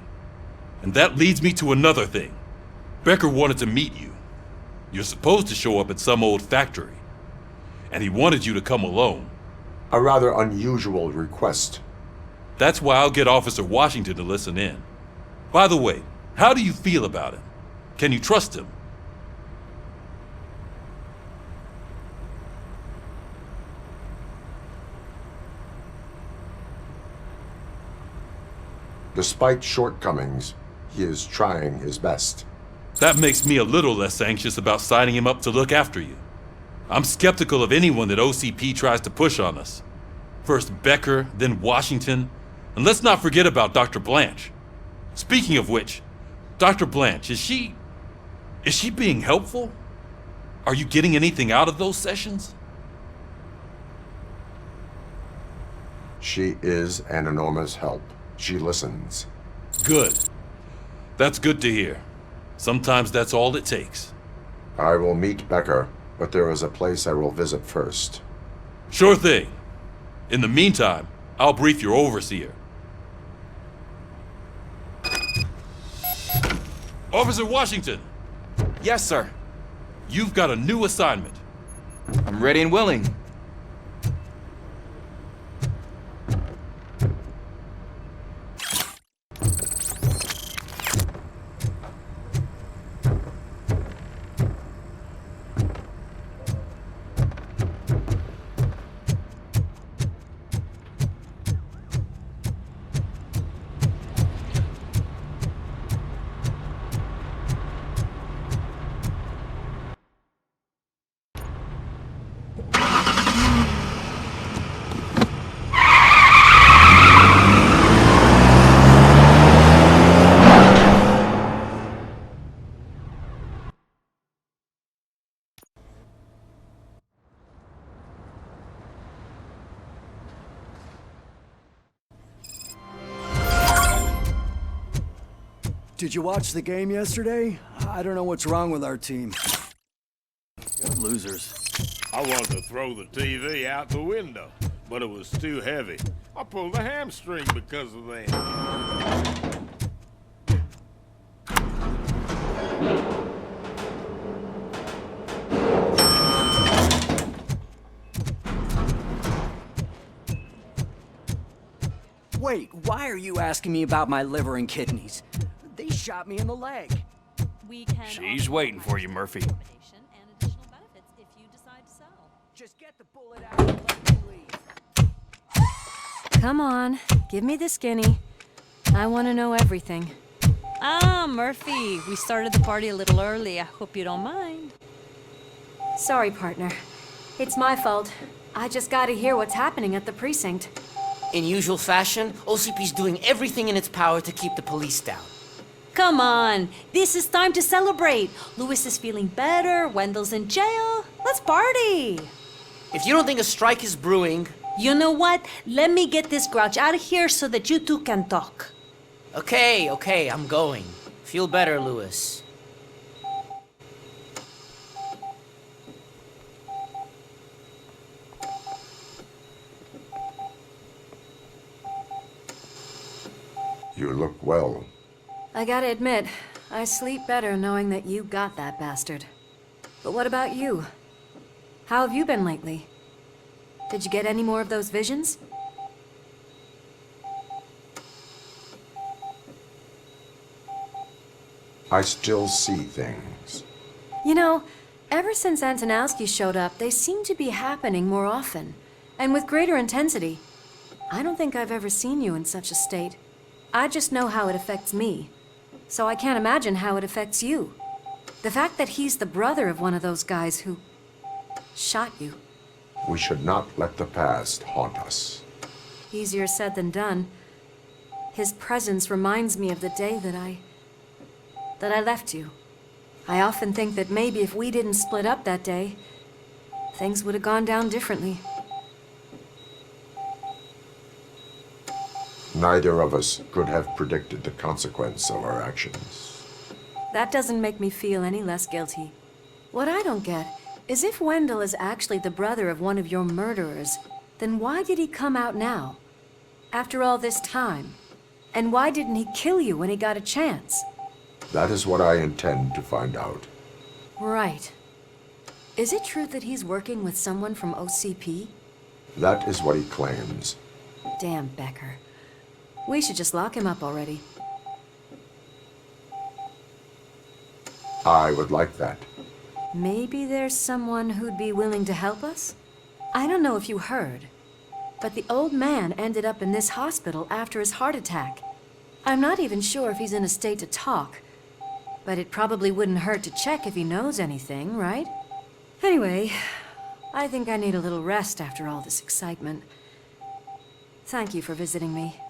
And that leads me to another thing. Becker wanted to meet you. You're supposed to show up at some old factory. And he wanted you to come alone. A rather unusual request. That's why I'll get Officer Washington to listen in. By the way, how do you feel about him? Can you trust him? Despite shortcomings, he is trying his best. That makes me a little less anxious about signing him up to look after you. I'm skeptical of anyone that OCP tries to push on us. First Becker, then Washington, and let's not forget about Dr. Blanche. Speaking of which, Dr. Blanche, is she being helpful? Are you getting anything out of those sessions? She is an enormous help. She listens. Good. That's good to hear. Sometimes that's all it takes. I will meet Becker, but there is a place I will visit first. Sure thing. In the meantime, I'll brief your overseer. Officer Washington! Yes, sir. You've got a new assignment. I'm ready and willing. Did you watch the game yesterday? I don't know what's wrong with our team. Losers. I wanted to throw the TV out the window, but it was too heavy. I pulled a hamstring because of that. Wait, why are you asking me about my liver and kidneys? They shot me in the leg. She's waiting for you, Murphy. Just get the bullet out and let me leave. Come on, give me the skinny. I want to know everything. Ah, Murphy, we started the party a little early. I hope you don't mind. Sorry, partner. It's my fault. I just gotta hear what's happening at the precinct. In usual fashion, OCP's doing everything in its power to keep the police down. Come on, this is time to celebrate. Louis is feeling better, Wendell's in jail. Let's party. If you don't think a strike is brewing... You know what? Let me get this grouch out of here so that you two can talk. Okay, I'm going. Feel better, Louis. You look well. I gotta admit, I sleep better knowing that you got that bastard. But what about you? How have you been lately? Did you get any more of those visions? I still see things. You know, ever since Antonowski showed up, they seem to be happening more often, and with greater intensity. I don't think I've ever seen you in such a state. I just know how it affects me, so I can't imagine how it affects you. The fact that he's the brother of one of those guys who shot you. We should not let the past haunt us. Easier said than done. His presence reminds me of the day that I left you. I often think that maybe if we didn't split up that day, things would have gone down differently. Neither of us could have predicted the consequence of our actions. That doesn't make me feel any less guilty. What I don't get is if Wendell is actually the brother of one of your murderers, then why did he come out now? After all this time? And why didn't he kill you when he got a chance? That is what I intend to find out. Right. Is it true that he's working with someone from OCP? That is what he claims. Damn Becker. We should just lock him up already. I would like that. Maybe there's someone who'd be willing to help us? I don't know if you heard, but the old man ended up in this hospital after his heart attack. I'm not even sure if he's in a state to talk, but it probably wouldn't hurt to check if he knows anything, right? Anyway, I think I need a little rest after all this excitement. Thank you for visiting me.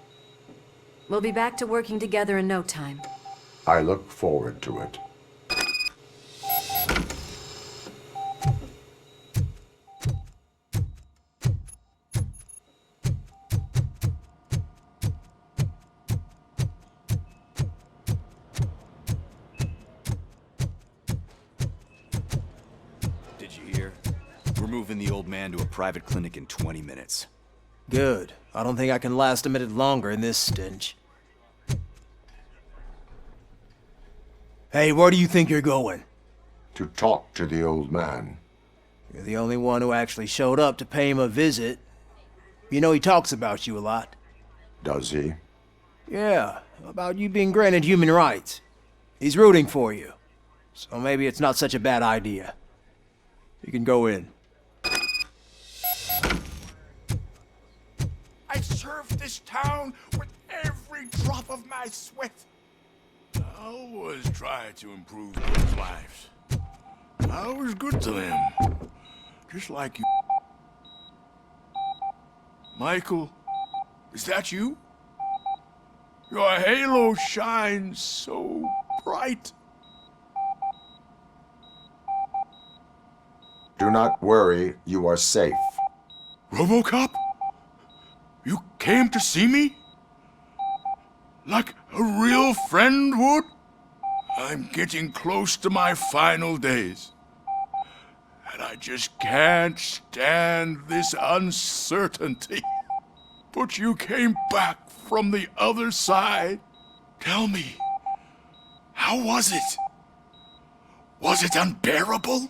We'll be back to working together in no time. I look forward to it. Did you hear? We're moving the old man to a private clinic in 20 minutes. Good. I don't think I can last a minute longer in this stench. Hey, where do you think you're going? To talk to the old man. You're the only one who actually showed up to pay him a visit. You know he talks about you a lot. Does he? Yeah, about you being granted human rights. He's rooting for you. So maybe it's not such a bad idea. You can go in. I served this town with every drop of my sweat. I always try to improve people's lives. I was good to them. Just like you. Michael, is that you? Your halo shines so bright. Do not worry, you are safe. RoboCop? You came to see me? Like a real friend would? I'm getting close to my final days. And I just can't stand this uncertainty. But you came back from the other side. Tell me, how was it? Was it unbearable?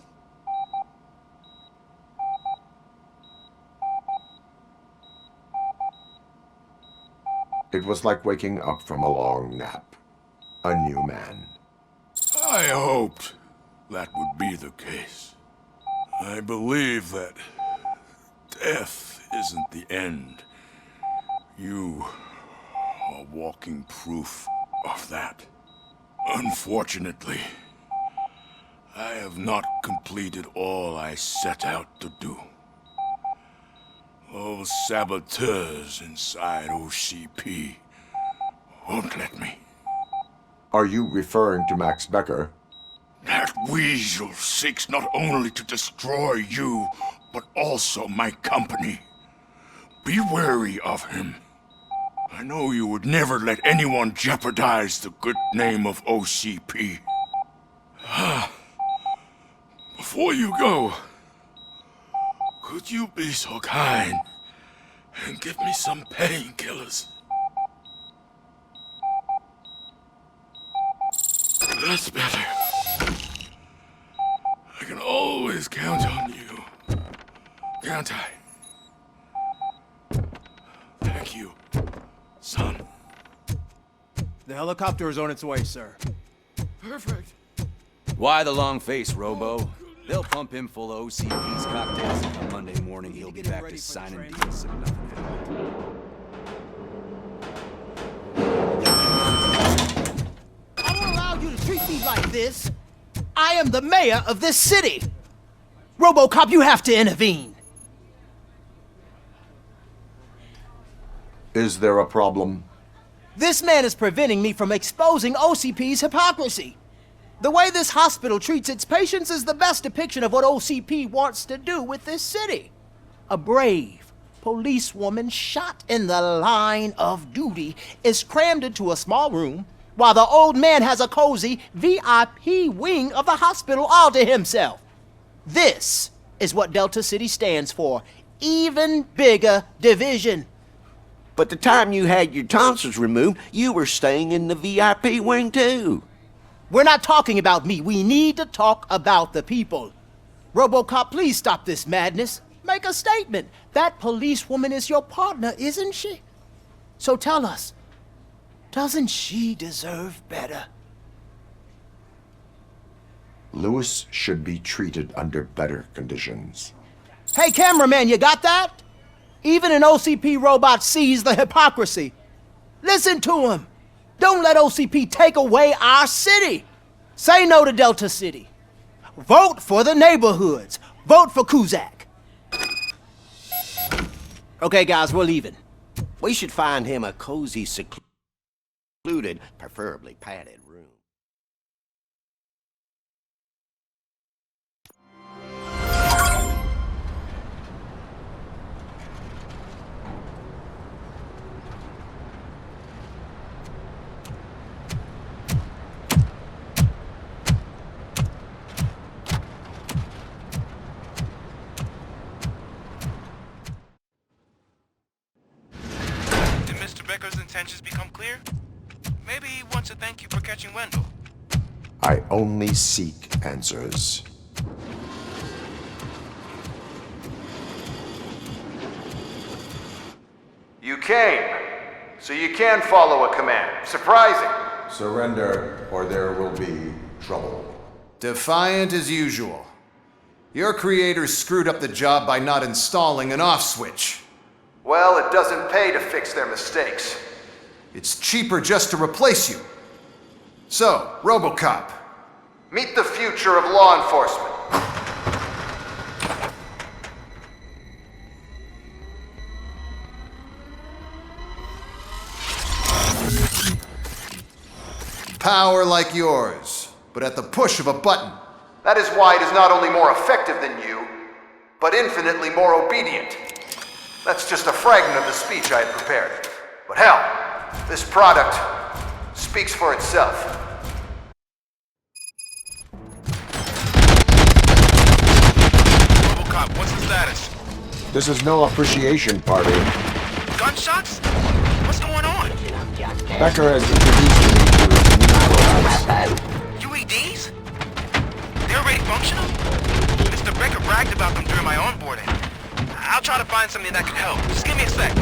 It was like waking up from a long nap. A new man. I hoped that would be the case. I believe that death isn't the end. You are walking proof of that. Unfortunately, I have not completed all I set out to do. Those saboteurs inside OCP won't let me. Are you referring to Max Becker? That weasel seeks not only to destroy you, but also my company. Be wary of him. I know you would never let anyone jeopardize the good name of OCP. Before you go, could you be so kind and give me some painkillers? That's better. I can always count on you, can't I? Thank you, son. The helicopter is on its way, sir. Perfect. Why the long face, Robo? They'll pump him full of OCP's cocktails, and on Monday morning he'll be back to signing deals and nothing happened. I won't allow you to treat me like this. I am the mayor of this city. RoboCop, you have to intervene. Is there a problem? This man is preventing me from exposing OCP's hypocrisy. The way this hospital treats its patients is the best depiction of what OCP wants to do with this city. A brave policewoman shot in the line of duty is crammed into a small room while the old man has a cozy VIP wing of the hospital all to himself. This is what Delta City stands for. Even bigger division. But the time you had your tonsils removed, you were staying in the VIP wing too. We're not talking about me. We need to talk about the people. RoboCop, please stop this madness. Make a statement. That policewoman is your partner, isn't she? So tell us, Doesn't she deserve better? Lewis should be treated under better conditions. Hey, cameraman, you got that? Even an OCP robot sees the hypocrisy. Listen to him. Don't let OCP take away our city. Say no to Delta City. Vote for the neighborhoods. Vote for Kuzak. Okay, guys, we're leaving. We should find him a cozy, secluded, preferably padded room. Becker's intentions become clear? Maybe he wants to thank you for catching Wendell. I only seek answers. You came, so you can follow a command. Surprising. Surrender, or there will be trouble. Defiant as usual. Your creators screwed up the job by not installing an off switch. Well, it doesn't pay to fix their mistakes. It's cheaper just to replace you. So, RoboCop, meet the future of law enforcement. Power like yours, but at the push of a button. That is why it is not only more effective than you, but infinitely more obedient. That's just a fragment of the speech I had prepared. But hell, this product speaks for itself. RoboCop, what's the status? This is no appreciation party. Gunshots? What's going on? Becker has introduced me to his new robots. UEDs? They're already functional? Mr. Becker bragged about them during my onboarding. I'll try to find something that could help. Just give me a sec.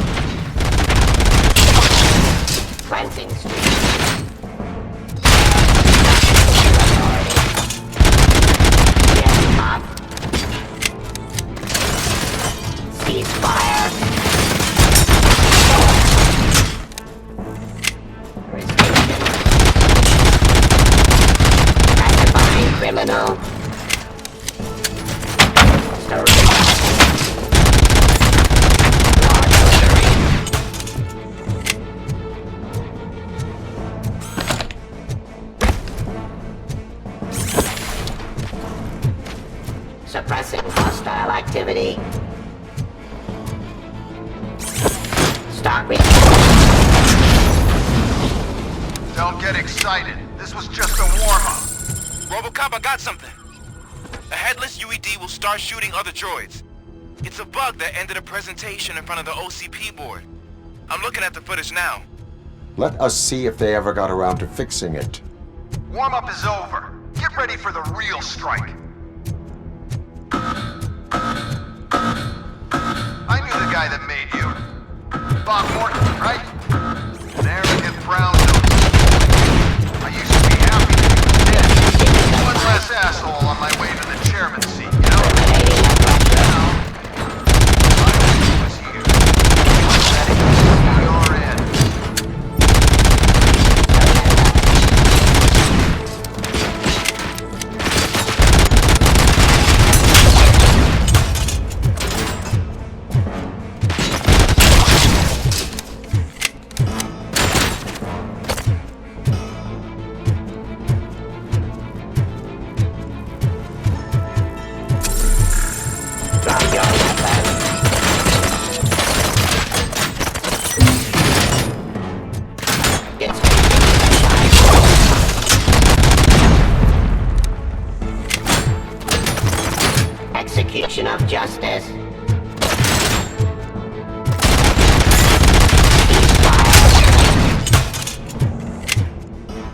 Cleansing Street. Ceasefire. Restriction. Classifying criminal. Suppressing hostile activity. Start with. Don't get excited. This was just a warm-up. RoboCop, I got something. A headless UED will start shooting other droids. It's a bug that ended a presentation in front of the OCP board. I'm looking at the footage now. Let us see if they ever got around to fixing it. Warm-up is over. Get ready for the real strike. I knew the guy that made you. Bob Morton, right? An arrogant brown nose. I used to be happy that he was dead. One less asshole on my way to the chairman's seat, you know? Now, I was here. You're in. Execution of justice.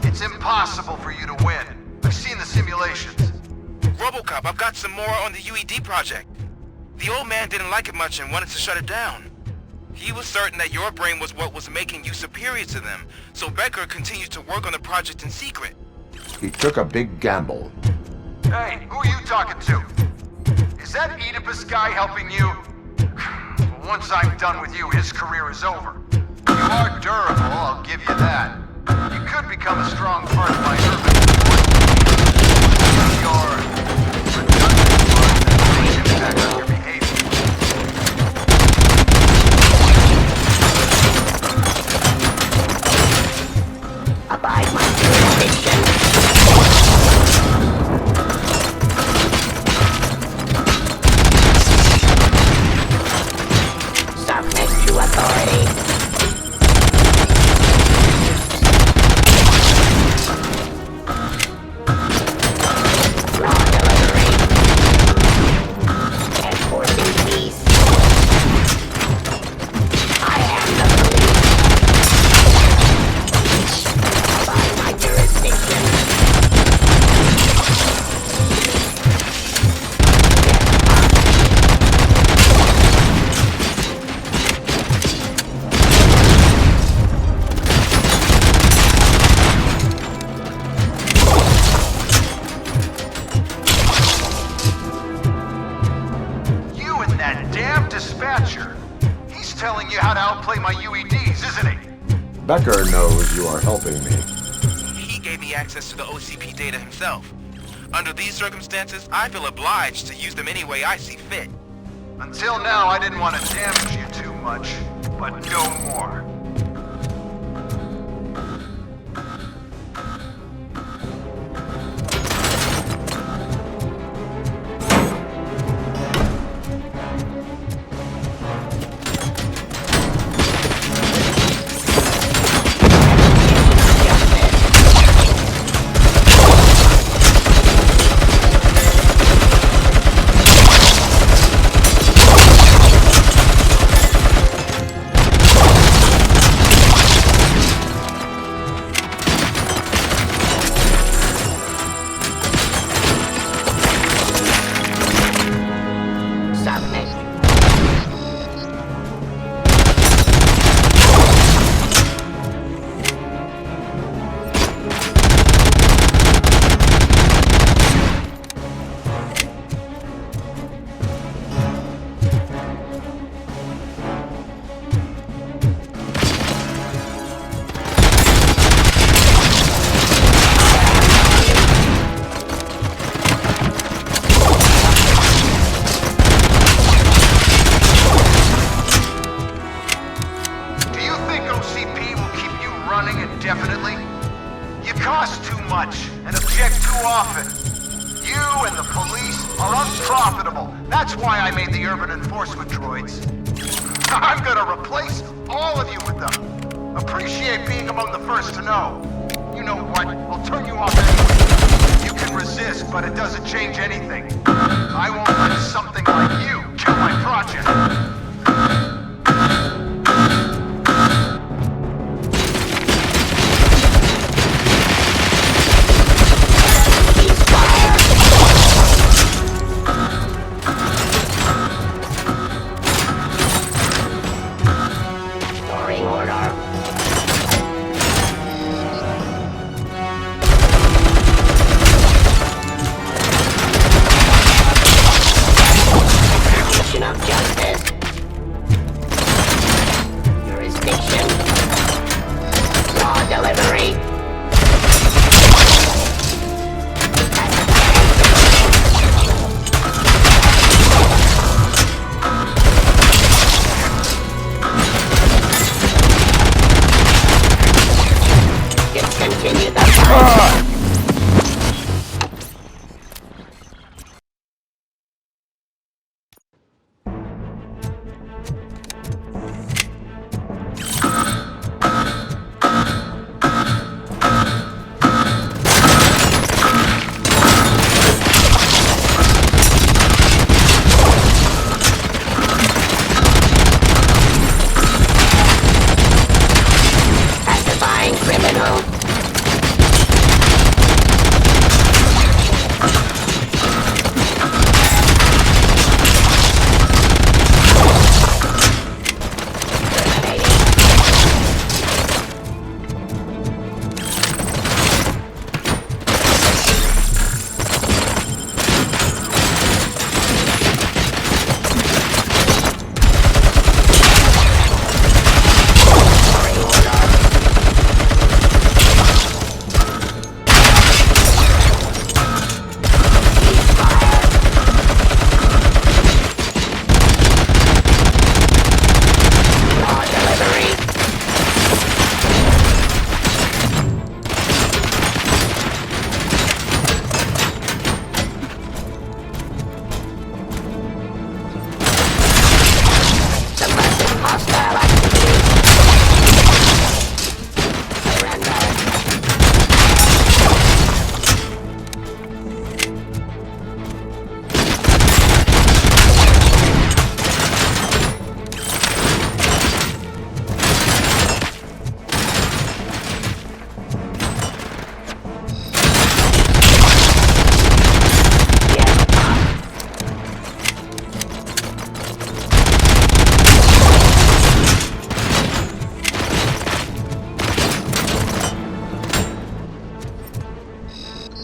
It's impossible for you to win. I've seen the simulations. RoboCop, I've got some more on the UED project. The old man didn't like it much and wanted to shut it down. He was certain that your brain was what was making you superior to them, so Becker continued to work on the project in secret. He took a big gamble. Hey, who are you talking to? Is that Oedipus guy helping you? Once I'm done with you, his career is over. You are durable, I'll give you that. You could become a strong part of my urban force. Your redundant blood and impact on your behavior. Abide my jurisdiction. Submit to authority. Becker knows you are helping me. He gave me access to the OCP data himself. Under these circumstances, I feel obliged to use them any way I see fit. Until now, I didn't want to damage you too much, but no more. I'm gonna replace all of you with them. Appreciate being among the first to know. You know what? I'll turn you off anyway. You can resist, but it doesn't change anything. I won't let something like you kill my project.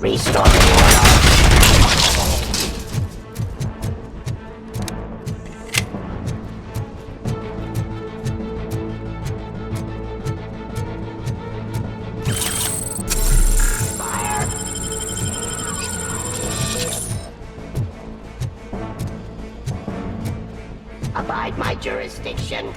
Restoring order. Abide my jurisdiction.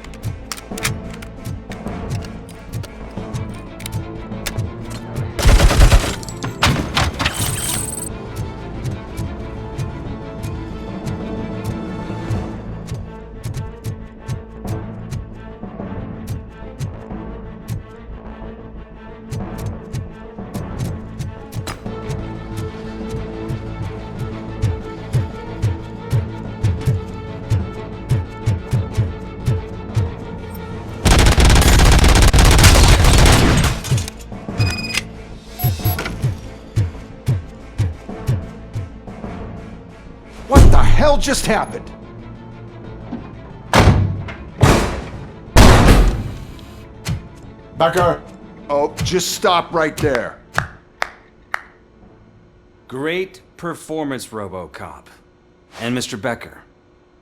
What the hell just happened? Becker! Oh, just stop right there. Great performance, RoboCop. And Mr. Becker,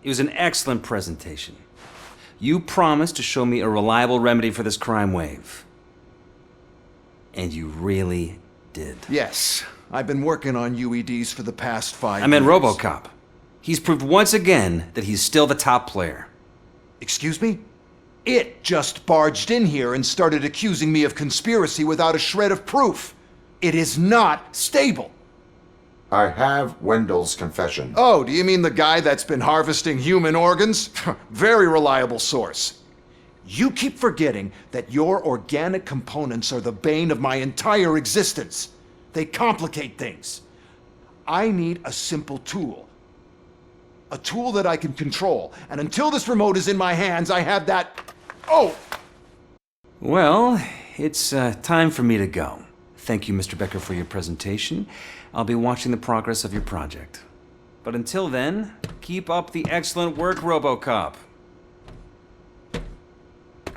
it was an excellent presentation. You promised to show me a reliable remedy for this crime wave. And you really did. Yes, I've been working on UEDs for the past 5 years. I meant RoboCop. He's proved once again that he's still the top player. Excuse me? It just barged in here and started accusing me of conspiracy without a shred of proof. It is not stable. I have Wendell's confession. Oh, do you mean the guy that's been harvesting human organs? Very reliable source. You keep forgetting that your organic components are the bane of my entire existence. They complicate things. I need a simple tool. A tool that I can control. And until this remote is in my hands, I have that... Oh! Well, it's time for me to go. Thank you, Mr. Becker, for your presentation. I'll be watching the progress of your project. But until then, keep up the excellent work, RoboCop.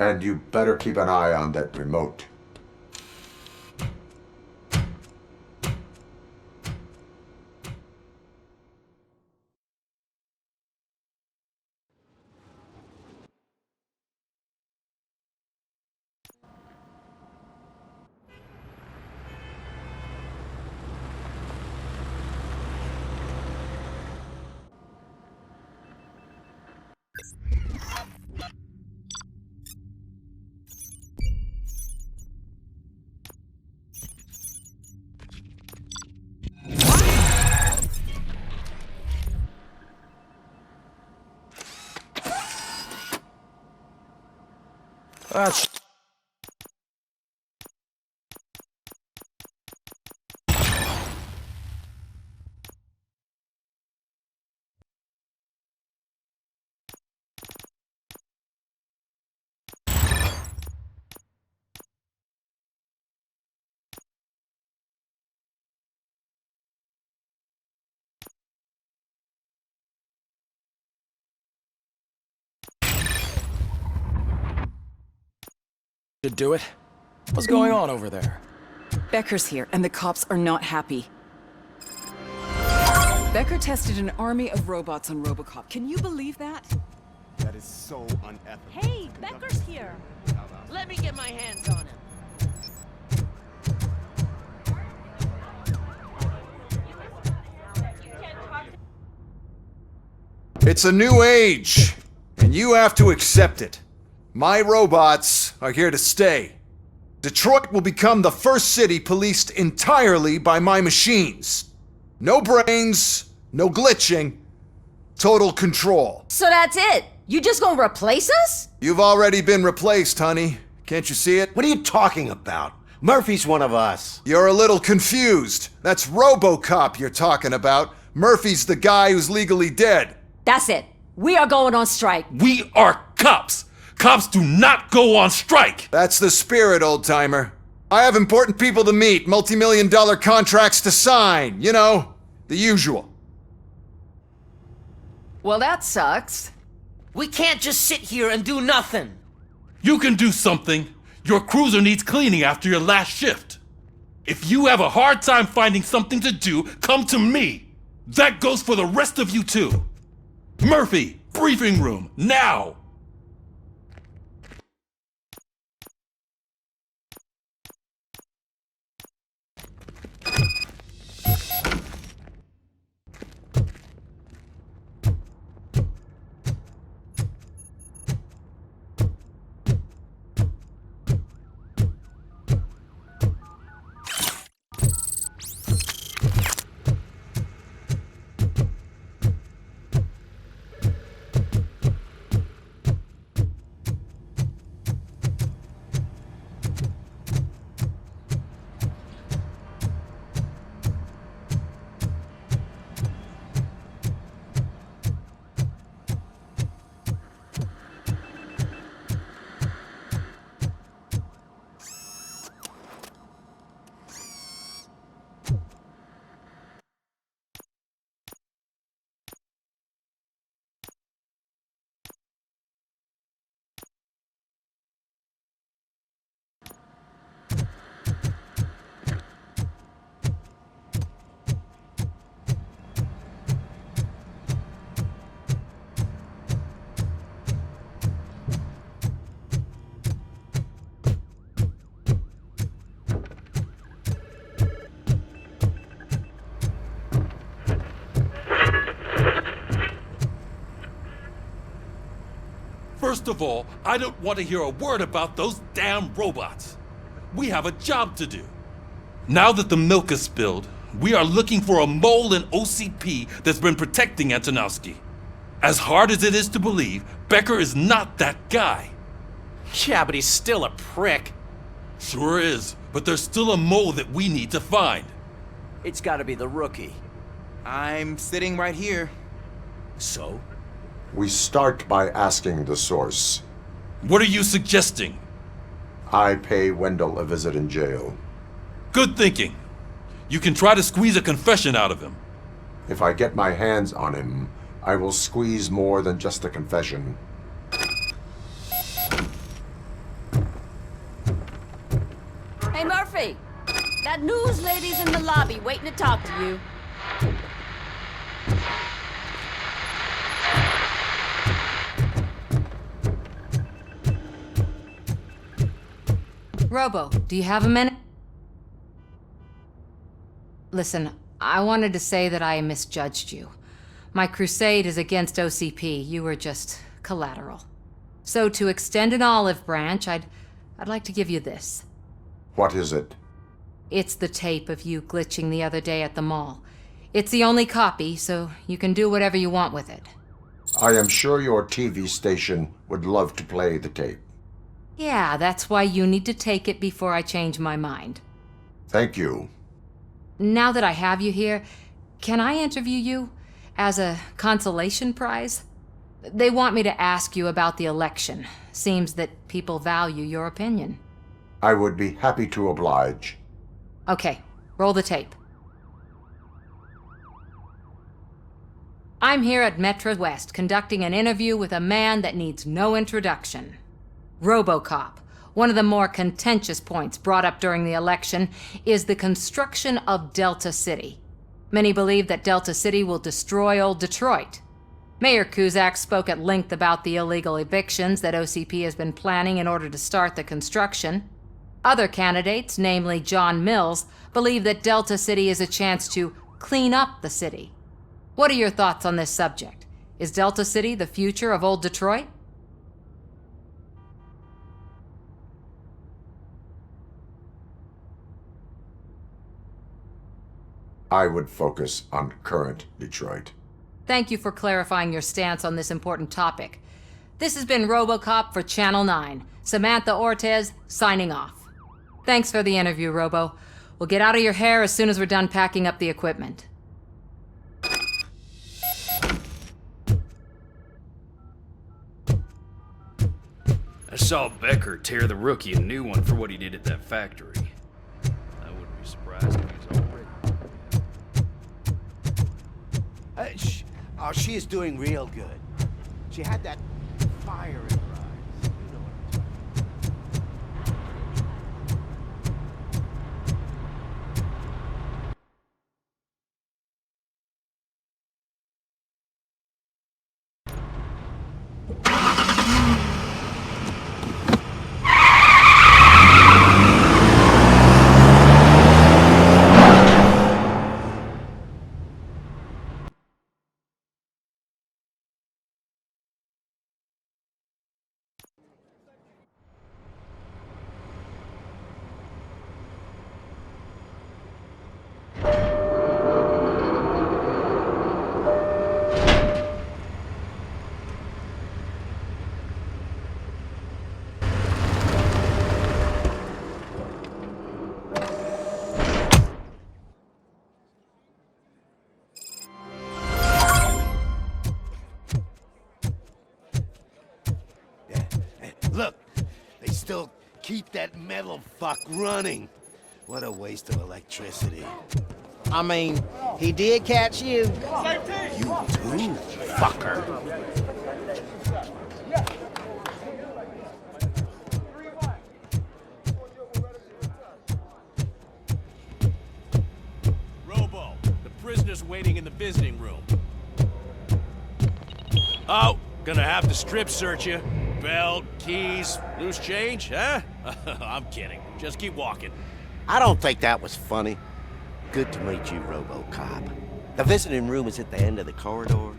And you better keep an eye on that remote. That's... Should do it. What's going on over there? Becker's here, and the cops are not happy. Becker tested an army of robots on RoboCop. Can you believe that? That is so unethical. Hey, Becker's here. Let me get my hands on him. It's a new age, and you have to accept it. My robots are here to stay. Detroit will become the first city policed entirely by my machines. No brains, no glitching, total control. So that's it? You just gonna replace us? You've already been replaced, honey. Can't you see it? What are you talking about? Murphy's one of us. You're a little confused. That's RoboCop you're talking about. Murphy's the guy who's legally dead. That's it. We are going on strike. We are cops. Cops do not go on strike. That's the spirit, old-timer. I have important people to meet, multi-million-dollar contracts to sign. You know, the usual. Well, that sucks. We can't just sit here and do nothing. You can do something. Your cruiser needs cleaning after your last shift. If you have a hard time finding something to do, come to me. That goes for the rest of you too. Murphy, briefing room, now! First of all, I don't want to hear a word about those damn robots. We have a job to do. Now that the milk is spilled, we are looking for a mole in OCP that's been protecting Antonowski. As hard as it is to believe, Becker is not that guy. Yeah, but he's still a prick. Sure is, but there's still a mole that we need to find. It's gotta be the rookie. I'm sitting right here. So? We start by asking the source. What are you suggesting? I pay Wendell a visit in jail. Good thinking. You can try to squeeze a confession out of him. If I get my hands on him, I will squeeze more than just a confession. Hey, Murphy! That news lady's in the lobby waiting to talk to you. Robo, do you have a minute? Listen, I wanted to say that I misjudged you. My crusade is against OCP. You were just collateral. So to extend an olive branch, I'd like to give you this. What is it? It's the tape of you glitching the other day at the mall. It's the only copy, so you can do whatever you want with it. I am sure your TV station would love to play the tape. Yeah, that's why you need to take it before I change my mind. Thank you. Now that I have you here, can I interview you as a consolation prize? They want me to ask you about the election. Seems that people value your opinion. I would be happy to oblige. Okay, roll the tape. I'm here at Metro West conducting an interview with a man that needs no introduction. RoboCop. One of the more contentious points brought up during the election is the construction of Delta City. Many believe that Delta City will destroy old Detroit. Mayor Cusack spoke at length about the illegal evictions that OCP has been planning in order to start the construction. Other candidates, namely John Mills, believe that Delta City is a chance to clean up the city. What are your thoughts on this subject? Is Delta City the future of old Detroit? I would focus on current Detroit. Thank you for clarifying your stance on this important topic. This has been RoboCop for Channel 9. Samantha Ortez, signing off. Thanks for the interview, Robo. We'll get out of your hair as soon as we're done packing up the equipment. I saw Becker tear the rookie a new one for what he did at that factory. I wouldn't be surprised if he's already... Oh, she is doing real good. She had that fire in her eyes. You know what I'm talking about. still keep that metal fuck running. What a waste of electricity. I mean, he did catch you. You too, fucker. Robo, the prisoner's waiting in the visiting room. Oh, gonna have to strip search you. Belt, keys, loose change, huh? I'm kidding. Just keep walking. I don't think that was funny. Good to meet you, RoboCop. The visiting room is at the end of the corridor.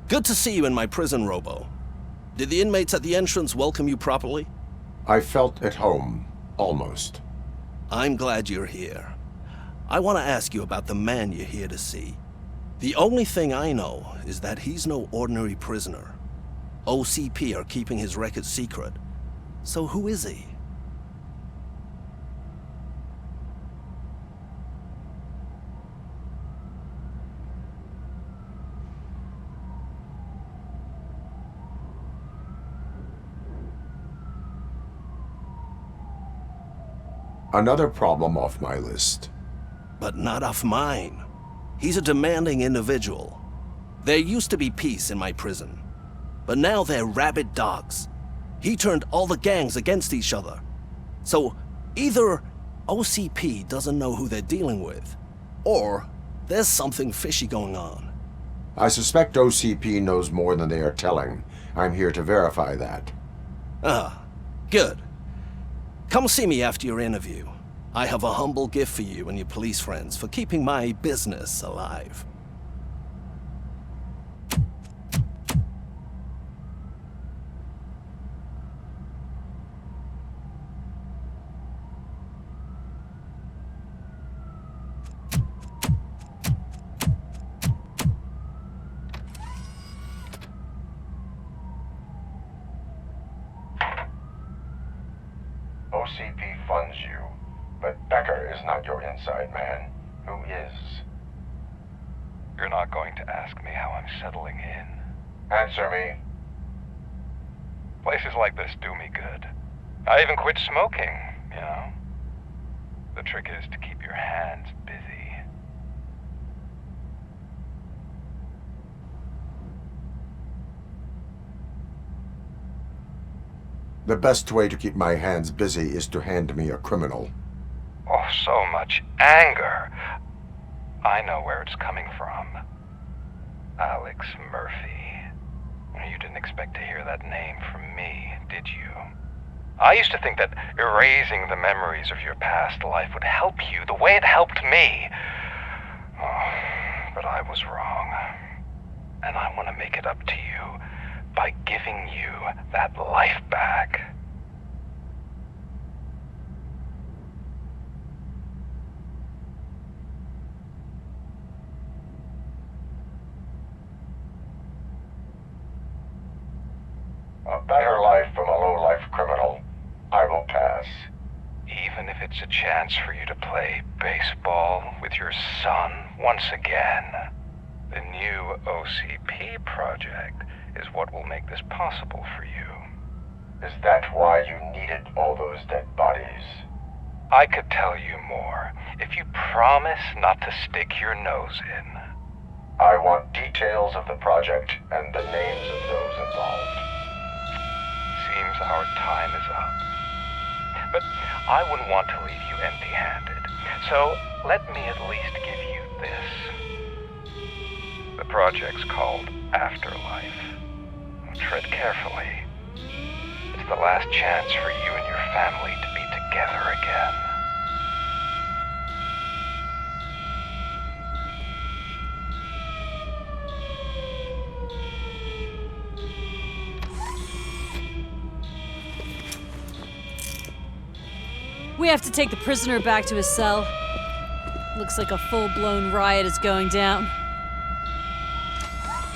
Good to see you in my prison, Robo. Did the inmates at the entrance welcome you properly? I felt at home, almost. I'm glad you're here. I want to ask you about the man you're here to see. The only thing I know is that he's no ordinary prisoner. OCP are keeping his record secret. So who is he? Another problem off my list. But not off mine. He's a demanding individual. There used to be peace in my prison, but now they're rabid dogs. He turned all the gangs against each other. So either OCP doesn't know who they're dealing with, or there's something fishy going on. I suspect OCP knows more than they are telling. I'm here to verify that. Ah, good. Come see me after your interview. I have a humble gift for you and your police friends for keeping my business alive. OCP funds you, but Becker is not your inside man. Who is? You're not going to ask me how I'm settling in. Answer me. Places like this do me good. I even quit smoking, you know? The trick is to keep your hands busy. The best way to keep my hands busy is to hand me a criminal. Oh, so much anger. I know where it's coming from. Alex Murphy. You didn't expect to hear that name from me, did you? I used to think that erasing the memories of your past life would help you the way it helped me. Oh, but I was wrong. And I want to make it up to you by giving you that life back. A better life from a low-life criminal. I will pass. Even if it's a chance for you to play baseball with your son once again. The new OCP project is what will make this possible for you. Is that why you needed all those dead bodies? I could tell you more if you promise not to stick your nose in. I want details of the project and the names of those involved. Seems our time is up. But I wouldn't want to leave you empty-handed, so let me at least give you this. The project's called Afterlife. Tread carefully. It's the last chance for you and your family to be together again. We have to take the prisoner back to his cell. Looks like a full-blown riot is going down.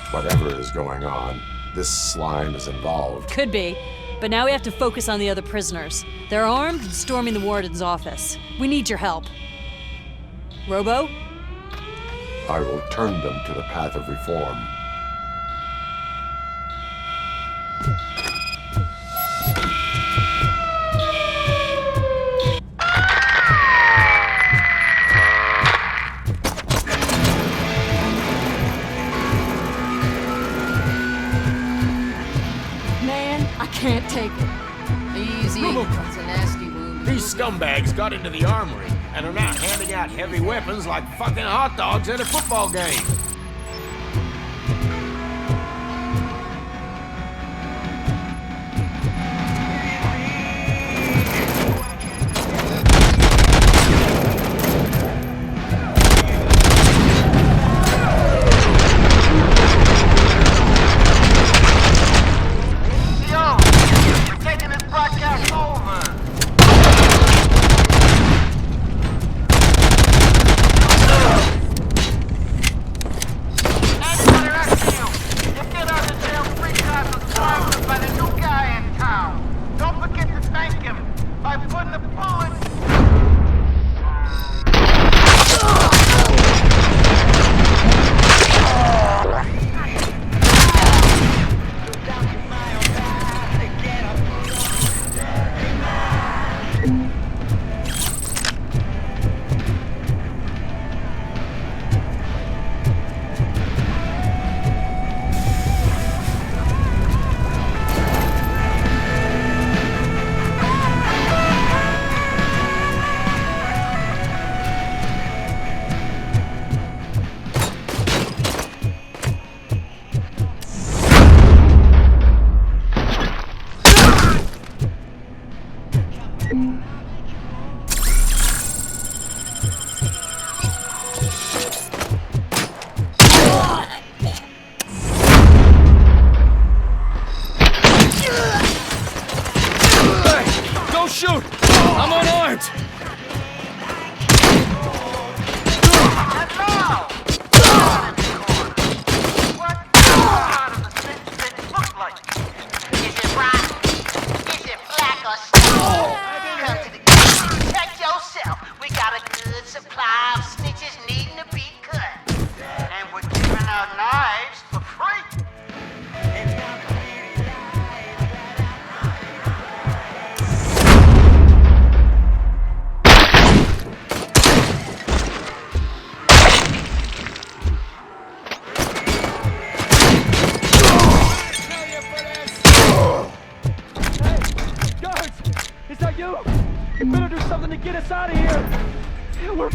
Whatever is going on, this slime is involved. Could be, but now we have to focus on the other prisoners. They're armed and storming the warden's office. We need your help. Robo? I will turn them to the path of reform. Man, I can't take it. Easy. It's a nasty wound. These scumbags got into the armory and are now handing out heavy weapons like fucking hot dogs at a football game. Shoot! I'm unarmed! We got a good supply of stitches needing to be cut. And we're giving out knives for free. Is that you? You better do something to get us out of here!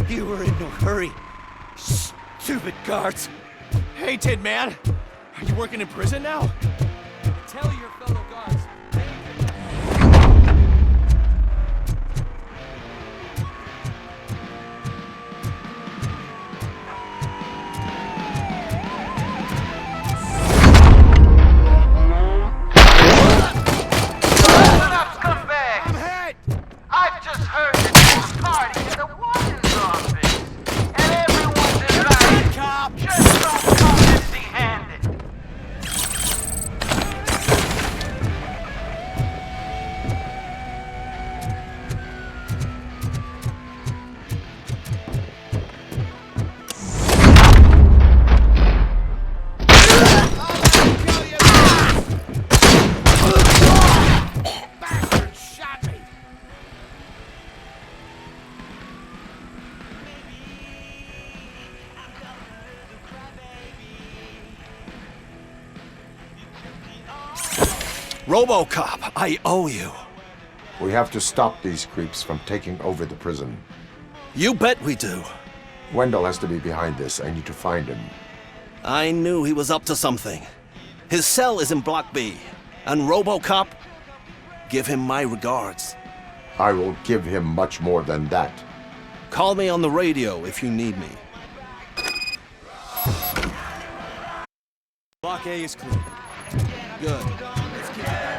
You were in no hurry. Stupid guards. Hey, Tin Man. Are you working in prison now? Tell your fellow guards. I've just heard that there's a party in the warden's office. And everyone's invited. Cop. Just don't come empty-handed. RoboCop, I owe you. We have to stop these creeps from taking over the prison. You bet we do. Wendell has to be behind this. I need to find him. I knew he was up to something. His cell is in Block B. And RoboCop, give him my regards. I will give him much more than that. Call me on the radio if you need me. Block A is clear. Good. Let's keep it.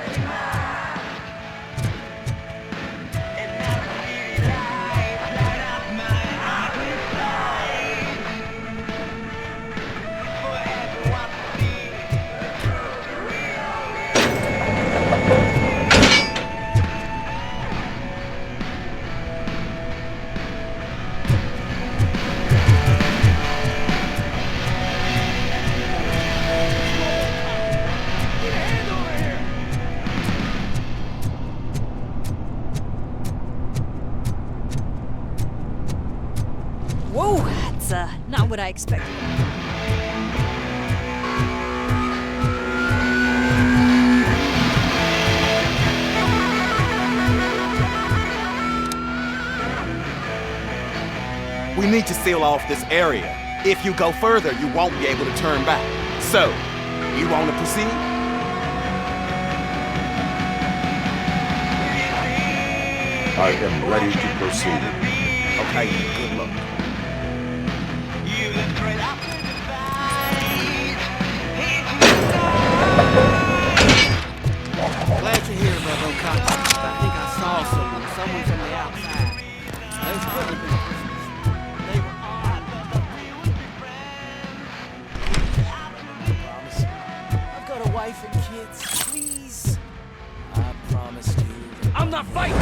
what I expected. We need to seal off this area. If you go further, you won't be able to turn back. So, you want to proceed? I am ready to proceed. Okay, good luck. Glad you're here, RoboCop. I think I saw someone from the outside. Those couldn't have been prisoners. They were odd. I promise. I've got a wife and kids. Please. I promised you. I'm not fighting!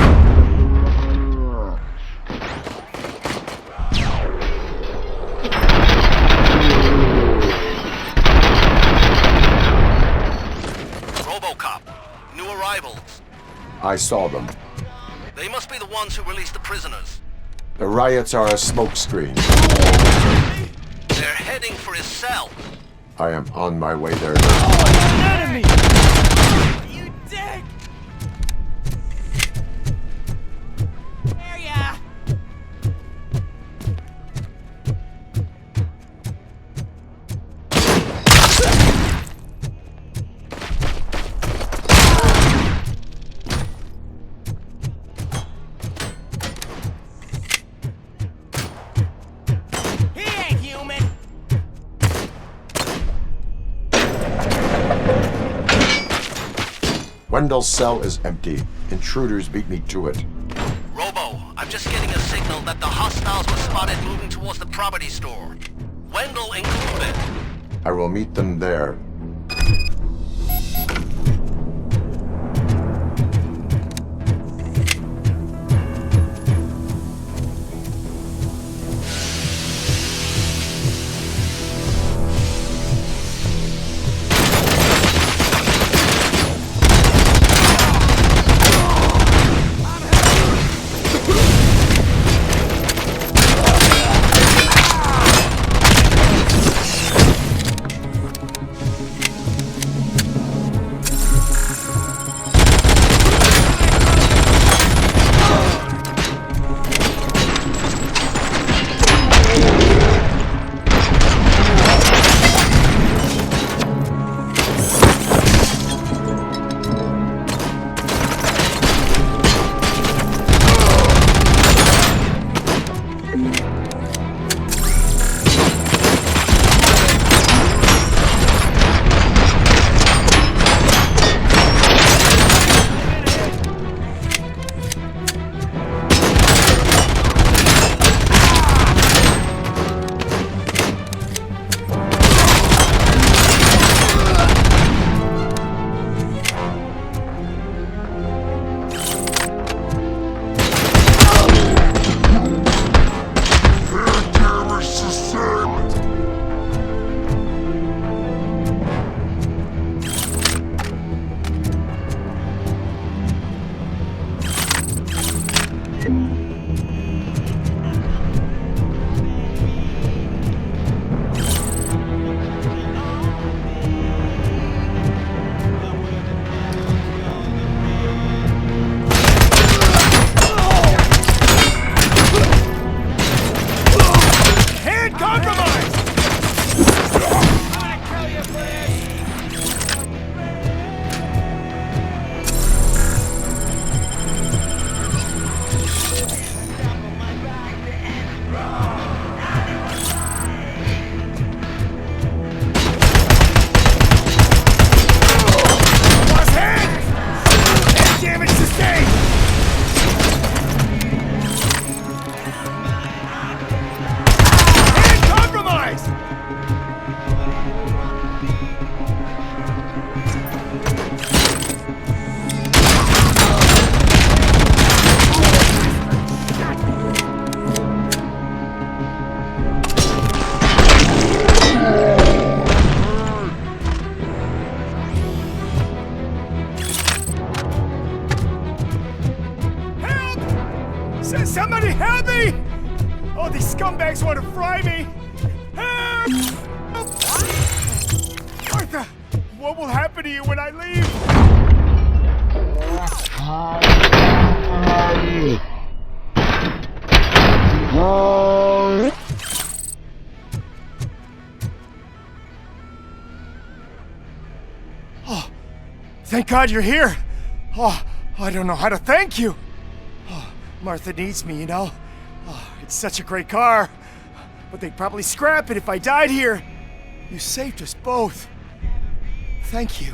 RoboCop. New arrivals. I saw them. They must be the ones who released the prisoners. The riots are a smokescreen. They're heading for his cell. I am on my way there now. Enemy! You dick! There ya! He ain't human! Wendell's cell is empty. Intruders beat me to it. Robo, I'm just getting a signal that the hostiles were spotted moving towards the property store. Wendell included. I will meet them there. Somebody help me! Oh, these scumbags want to fry me! Help! Martha, what will happen to you when I leave? Oh, thank God you're here. Oh, I don't know how to thank you. Oh, Martha needs me, you know. Oh, it's such a great car. But they'd probably scrap it if I died here. You saved us both. Thank you.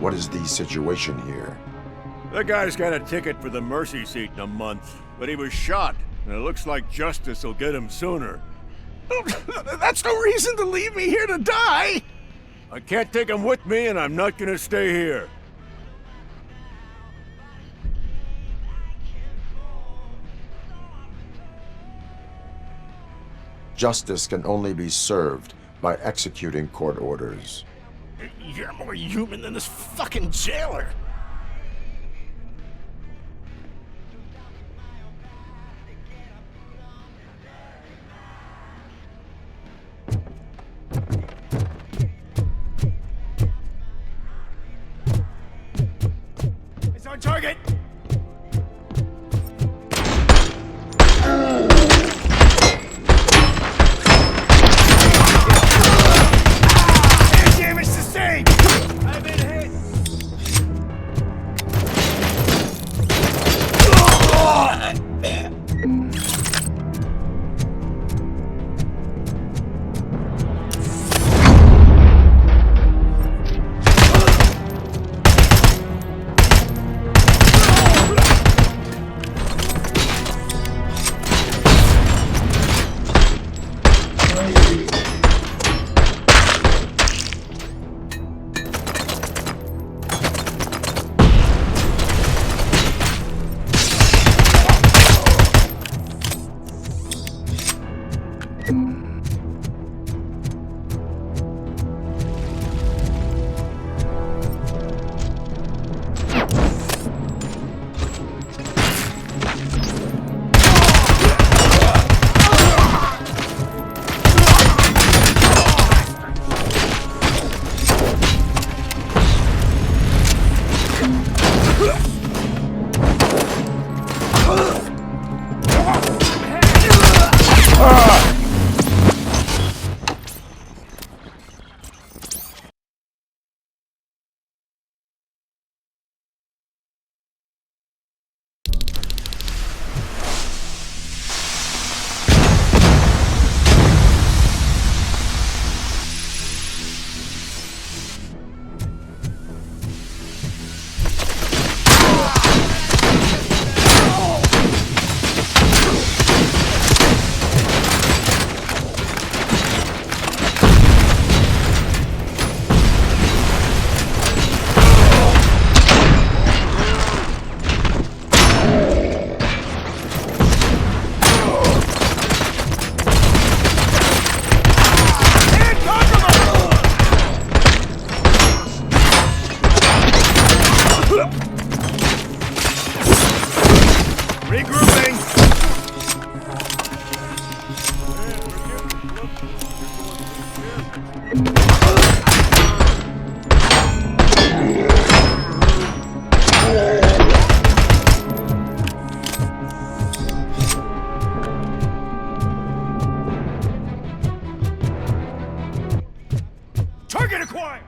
What is the situation here? The guy's got a ticket for the mercy seat in a month, but he was shot, and it looks like justice will get him sooner. That's no reason to leave me here to die! I can't take him with me, and I'm not gonna stay here. Justice can only be served by executing court orders. You're more human than this fucking jailer! It's on target! Damage sustained! I've been hit! Target acquired!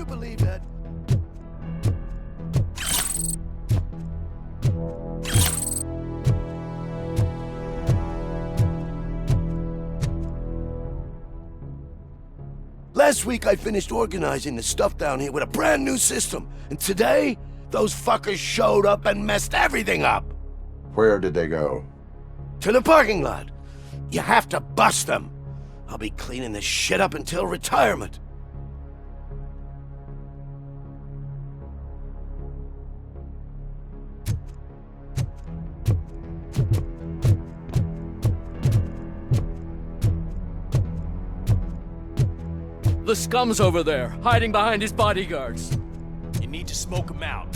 you believe that? Last week I finished organizing the stuff down here with a brand new system. And today, those fuckers showed up and messed everything up. Where did they go? To the parking lot. You have to bust them. I'll be cleaning this shit up until retirement. The scum's over there, hiding behind his bodyguards. You need to smoke him out.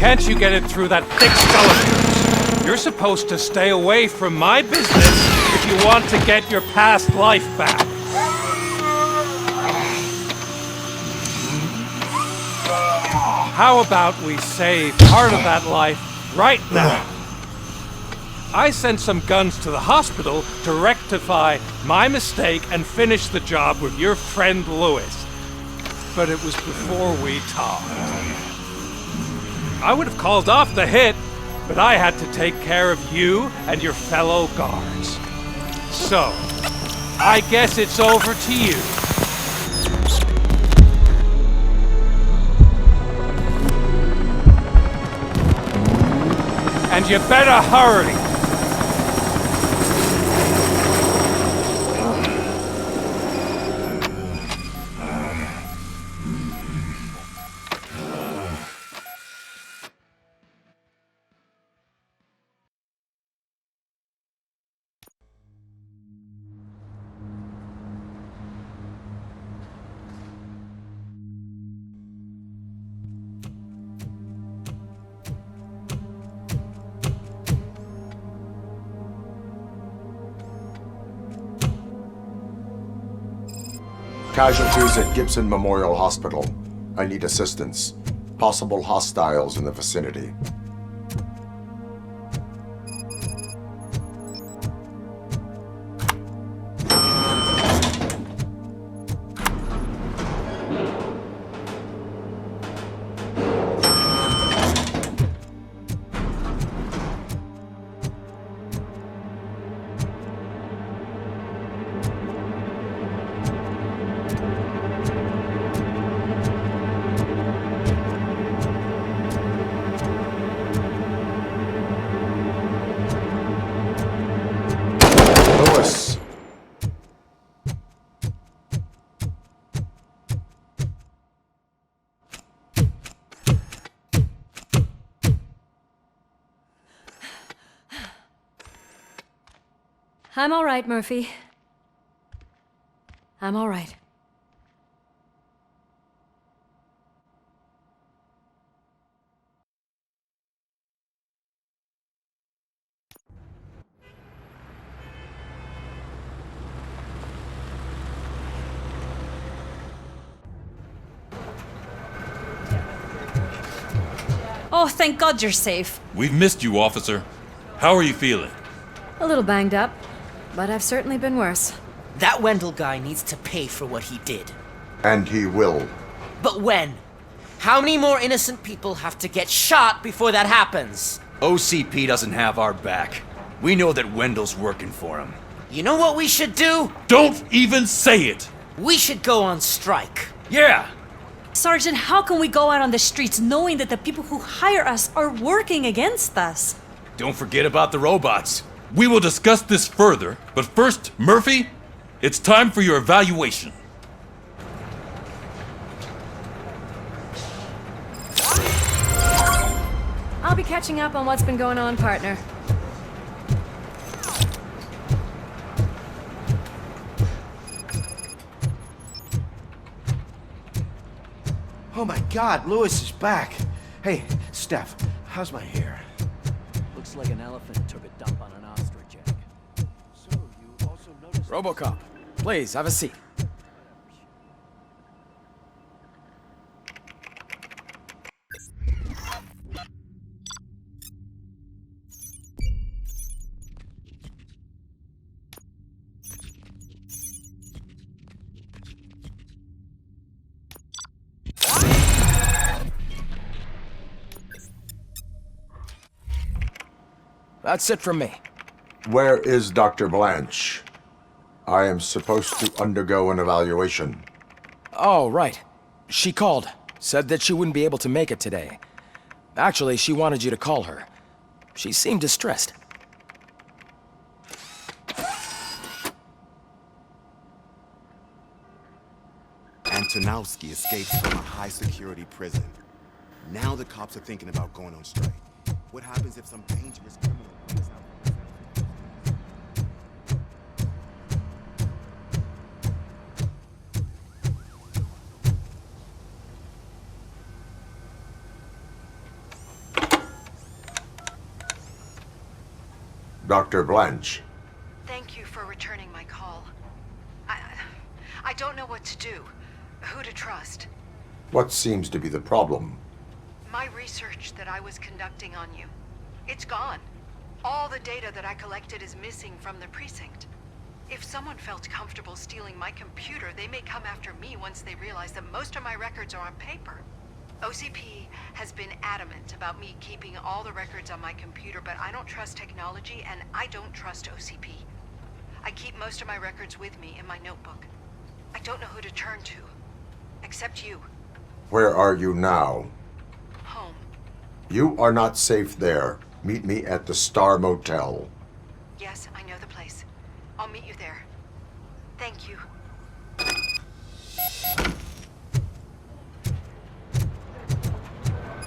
can't you get it through that thick skeleton? You're supposed to stay away from my business if you want to get your past life back. How about we save part of that life right now? I sent some guns to the hospital to rectify my mistake and finish the job with your friend Lewis. But it was before we talked. I would have called off the hit, but I had to take care of you and your fellow guards. So, I guess it's over to you. And you better hurry! Casualties at Gibson Memorial Hospital. I need assistance. Possible hostiles in the vicinity. I'm all right, Murphy. I'm all right. Oh, thank God you're safe. We've missed you, officer. How are you feeling? A little banged up, but I've certainly been worse. That Wendell guy needs to pay for what he did. And he will. But when? How many more innocent people have to get shot before that happens? OCP doesn't have our back. We know that Wendell's working for him. You know what we should do? Don't even say it! We should go on strike. Yeah! Sergeant, how can we go out on the streets knowing that the people who hire us are working against us? Don't forget about the robots. We will discuss this further, but first, Murphy, it's time for your evaluation. I'll be catching up on what's been going on, partner. Oh my God, Lewis is back. Hey, Steph, how's my hair? Looks like an elephant took a dump on an ostrich egg. So, you also noticed... RoboCop, please, have a seat. That's it from me. Where is Dr. Blanche? I am supposed to undergo an evaluation. Oh, right. She called. Said that she wouldn't be able to make it today. Actually, she wanted you to call her. She seemed distressed. Antonowski escapes from a high-security prison. Now the cops are thinking about going on strike. What happens if some dangerous criminal runs out? Dr. Blanche. Thank you for returning my call. I don't know what to do, who to trust. What seems to be the problem? My research that I was conducting on you, it's gone. All the data that I collected is missing from the precinct. If someone felt comfortable stealing my computer, they may come after me once they realize that most of my records are on paper. OCP has been adamant about me keeping all the records on my computer, but I don't trust technology and I don't trust OCP. I keep most of my records with me in my notebook. I don't know who to turn to, except you. Where are you now? Home. You are not safe there. Meet me at the Star Motel. Yes, I know the place. I'll meet you there. Thank you.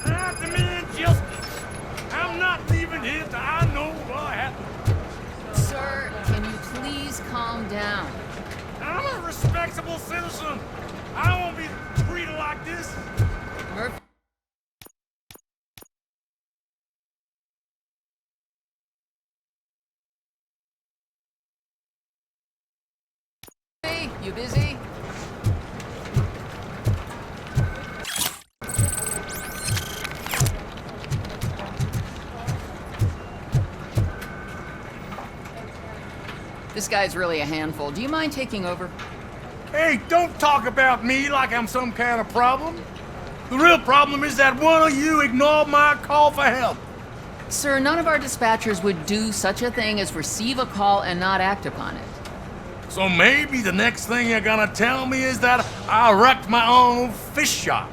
Not the man justice. I'm not leaving here till I know what happened. Sir, can you please calm down? I'm a respectable citizen. I won't be treated like this. Murphy. Hey, you busy? This guy's really a handful. Do you mind taking over? Hey, don't talk about me like I'm some kind of problem. The real problem is that one of you ignored my call for help. Sir, none of our dispatchers would do such a thing as receive a call and not act upon it. So maybe the next thing you're gonna tell me is that I wrecked my own fish shop.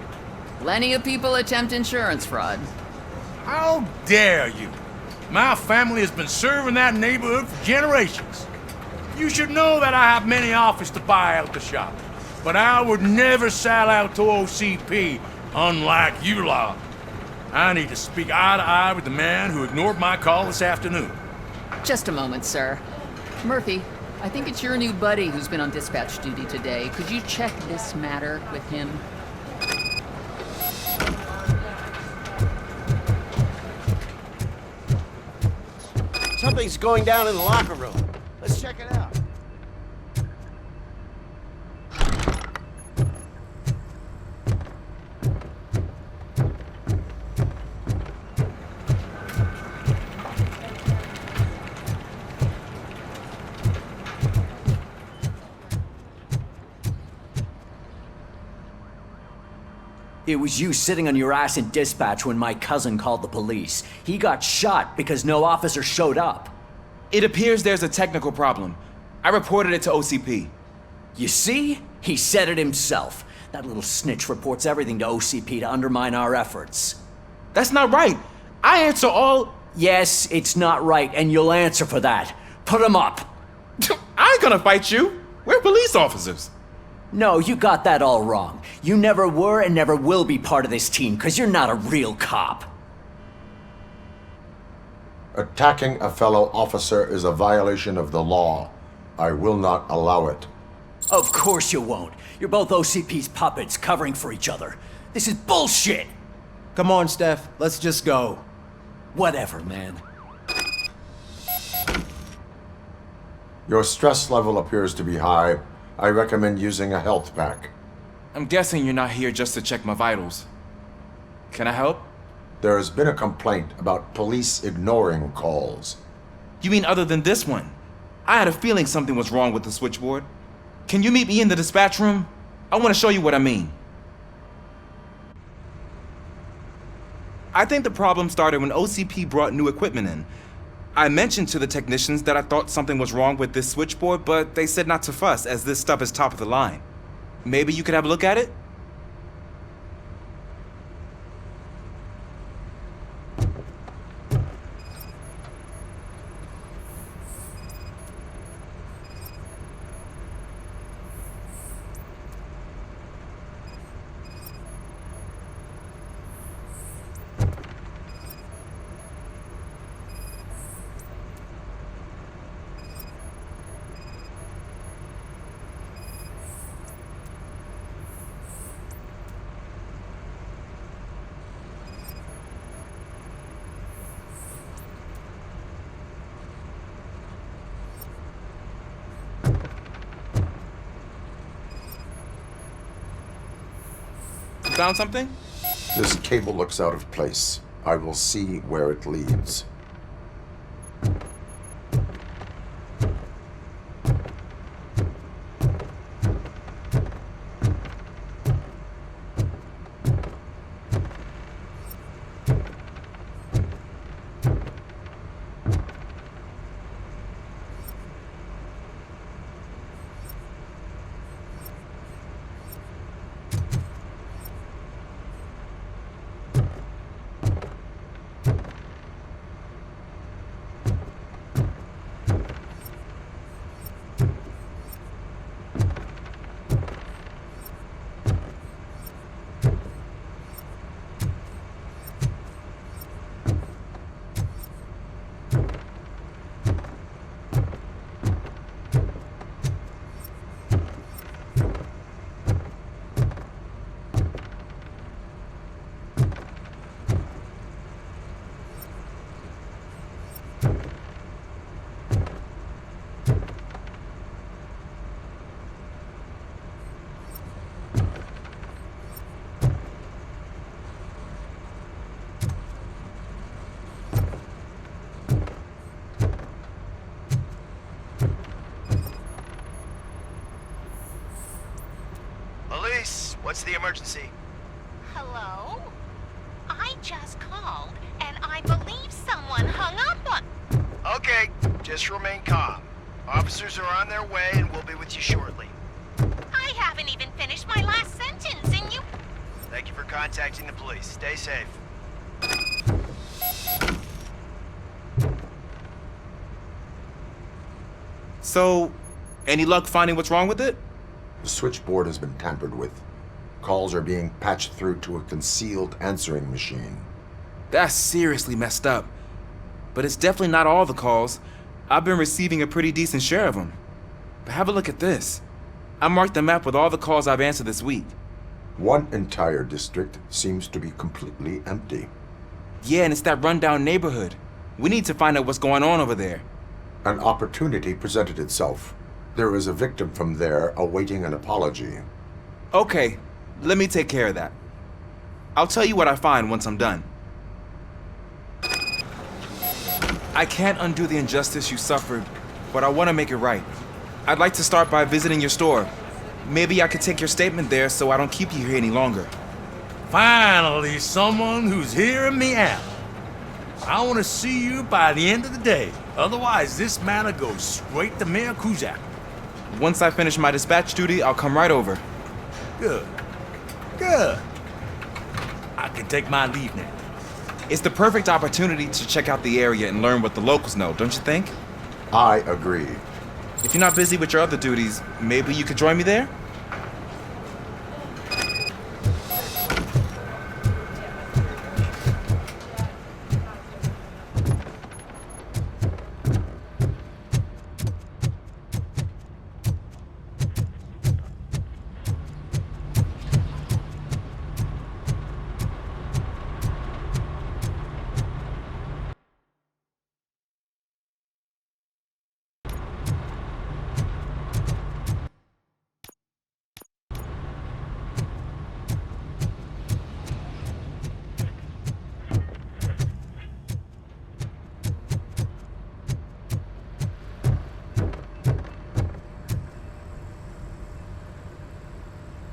Plenty of people attempt insurance fraud. How dare you? My family has been serving that neighborhood for generations. You should know that I have many offers to buy out the shop, but I would never sell out to OCP, unlike you lot. I need to speak eye to eye with the man who ignored my call this afternoon. Just a moment, sir. Murphy, I think it's your new buddy who's been on dispatch duty today. Could you check this matter with him? Something's going down in the locker room. Let's check it out. It was you sitting on your ass in dispatch when my cousin called the police. He got shot because no officer showed up. It appears there's a technical problem. I reported it to OCP. You see? He said it himself. That little snitch reports everything to OCP to undermine our efforts. That's not right. I answer all... Yes, it's not right, and you'll answer for that. Put him up. I ain't gonna fight you. We're police officers. No, you got that all wrong. You never were and never will be part of this team, because you're not a real cop. Attacking a fellow officer is a violation of the law. I will not allow it. Of course you won't. You're both OCP's puppets covering for each other. This is bullshit! Come on, Steph. Let's just go. Whatever, man. Your stress level appears to be high. I recommend using a health pack. I'm guessing you're not here just to check my vitals. Can I help? There has been a complaint about police ignoring calls. You mean other than this one? I had a feeling something was wrong with the switchboard. Can you meet me in the dispatch room? I want to show you what I mean. I think the problem started when OCP brought new equipment in. I mentioned to the technicians that I thought something was wrong with this switchboard, but they said not to fuss, as this stuff is top of the line. Maybe you could have a look at it? Found something? This cable looks out of place. I will see where it leads. Police, what's the emergency? Hello? I just called, and I believe someone hung up on... Okay, just remain calm. Officers are on their way and we'll be with you shortly. I haven't even finished my last sentence, and you... Thank you for contacting the police. Stay safe. So, any luck finding what's wrong with it? The switchboard has been tampered with. Calls are being patched through to a concealed answering machine. That's seriously messed up. But it's definitely not all the calls. I've been receiving a pretty decent share of them. But have a look at this. I marked the map with all the calls I've answered this week. One entire district seems to be completely empty. Yeah, and it's that rundown neighborhood. We need to find out what's going on over there. An opportunity presented itself. There is a victim from there awaiting an apology. Okay, let me take care of that. I'll tell you what I find once I'm done. I can't undo the injustice you suffered, but I want to make it right. I'd like to start by visiting your store. Maybe I could take your statement there so I don't keep you here any longer. Finally, someone who's hearing me out. I want to see you by the end of the day. Otherwise, this matter goes straight to Mayor Kuzak. Once I finish my dispatch duty, I'll come right over. Good. Good. I can take my leave now. It's the perfect opportunity to check out the area and learn what the locals know, don't you think? I agree. If you're not busy with your other duties, maybe you could join me there?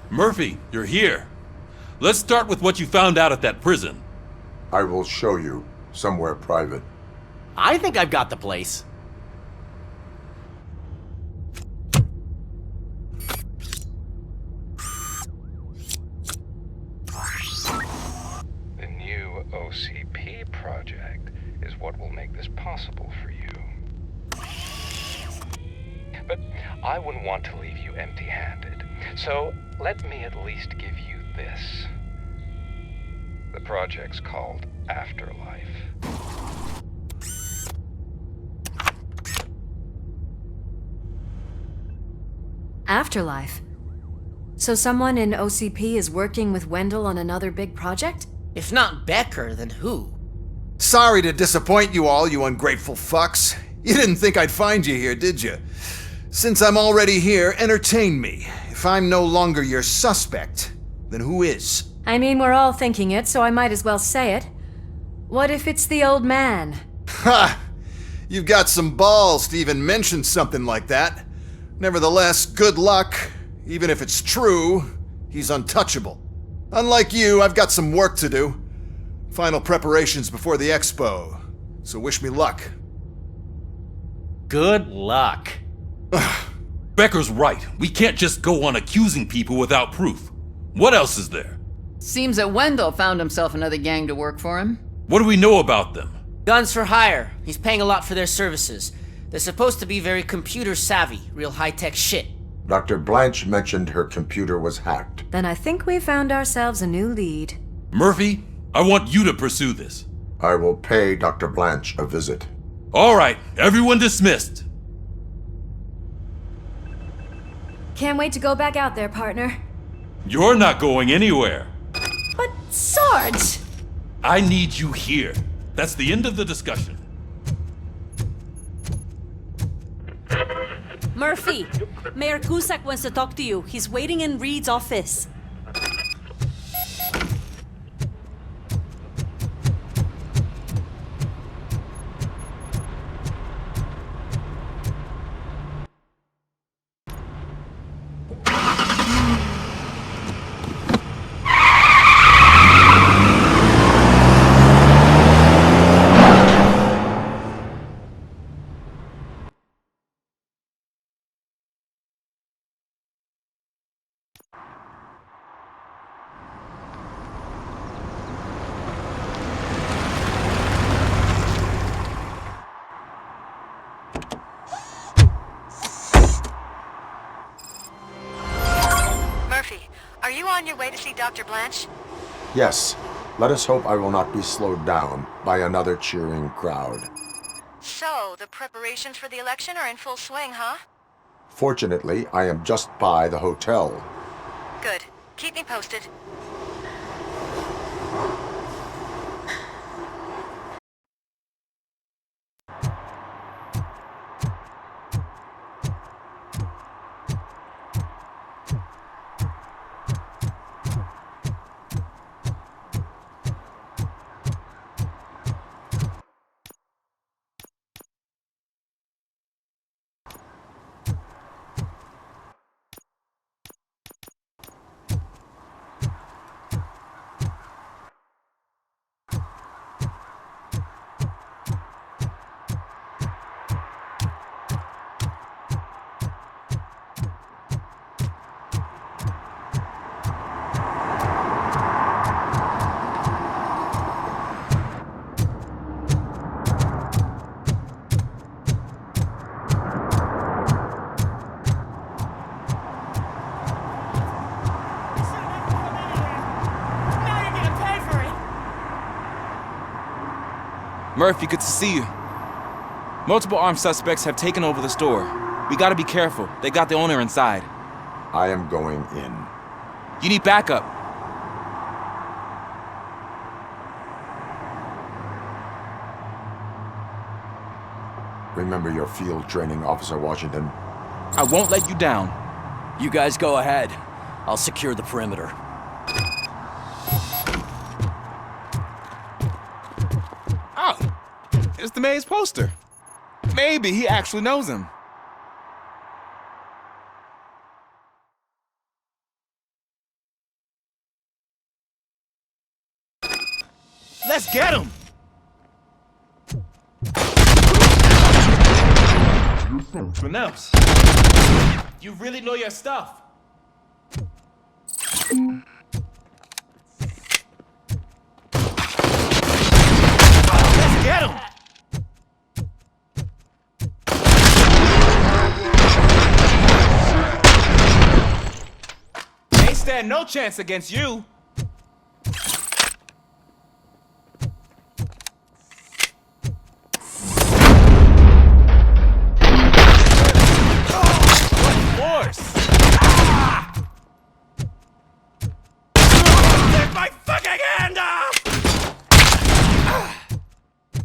Murphy, you're here. Let's start with what you found out at that prison. I will show you somewhere private. I think I've got the place. The new OCP project is what will make this possible for you. But I wouldn't want to leave you empty-handed, so let me at least give you this. The project's called Afterlife. Afterlife? So someone in OCP is working with Wendell on another big project? If not Becker, then who? Sorry to disappoint you all, you ungrateful fucks. You didn't think I'd find you here, did you? Since I'm already here, entertain me. If I'm no longer your suspect, then who is? I mean, we're all thinking it, so I might as well say it. What if it's the old man? Ha! You've got some balls to even mention something like that. Nevertheless, good luck. Even if it's true, he's untouchable. Unlike you, I've got some work to do. Final preparations before the expo. So wish me luck. Good luck. Becker's right. We can't just go on accusing people without proof. What else is there? Seems that Wendell found himself another gang to work for him. What do we know about them? Guns for hire. He's paying a lot for their services. They're supposed to be very computer savvy, real high-tech shit. Dr. Blanche mentioned her computer was hacked. Then I think we found ourselves a new lead. Murphy, I want you to pursue this. I will pay Dr. Blanche a visit. All right, everyone dismissed. Can't wait to go back out there, partner. You're not going anywhere. But, Sarge! I need you here. That's the end of the discussion. Murphy, Mayor Cusack wants to talk to you. He's waiting in Reed's office. Are you on your way to see Dr. Blanche? Yes. Let us hope I will not be slowed down by another cheering crowd. So, the preparations for the election are in full swing, huh? Fortunately, I am just by the hotel. Good. Keep me posted. Murphy, good to see you. Multiple armed suspects have taken over the store. We gotta be careful. They got the owner inside. I am going in. You need backup. Remember your field training, Officer Washington. I won't let you down. You guys go ahead. I'll secure the perimeter. Oh, it's the mayor's poster. Maybe he actually knows him. Let's get him! What else? You really know your stuff. Let's get him! Ain't stand no chance against you.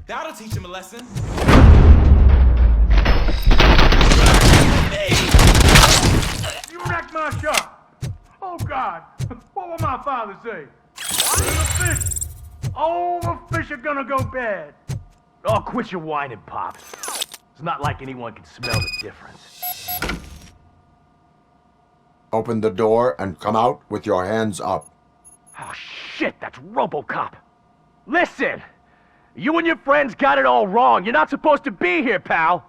That'll teach him a lesson. You wrecked my shop. Oh, God. What will my father say? All the fish are gonna go bad. Oh, quit your whining, Pops. It's not like anyone can smell the difference. Open the door and come out with your hands up. Oh, shit, that's RoboCop. Listen, you and your friends got it all wrong. You're not supposed to be here, pal.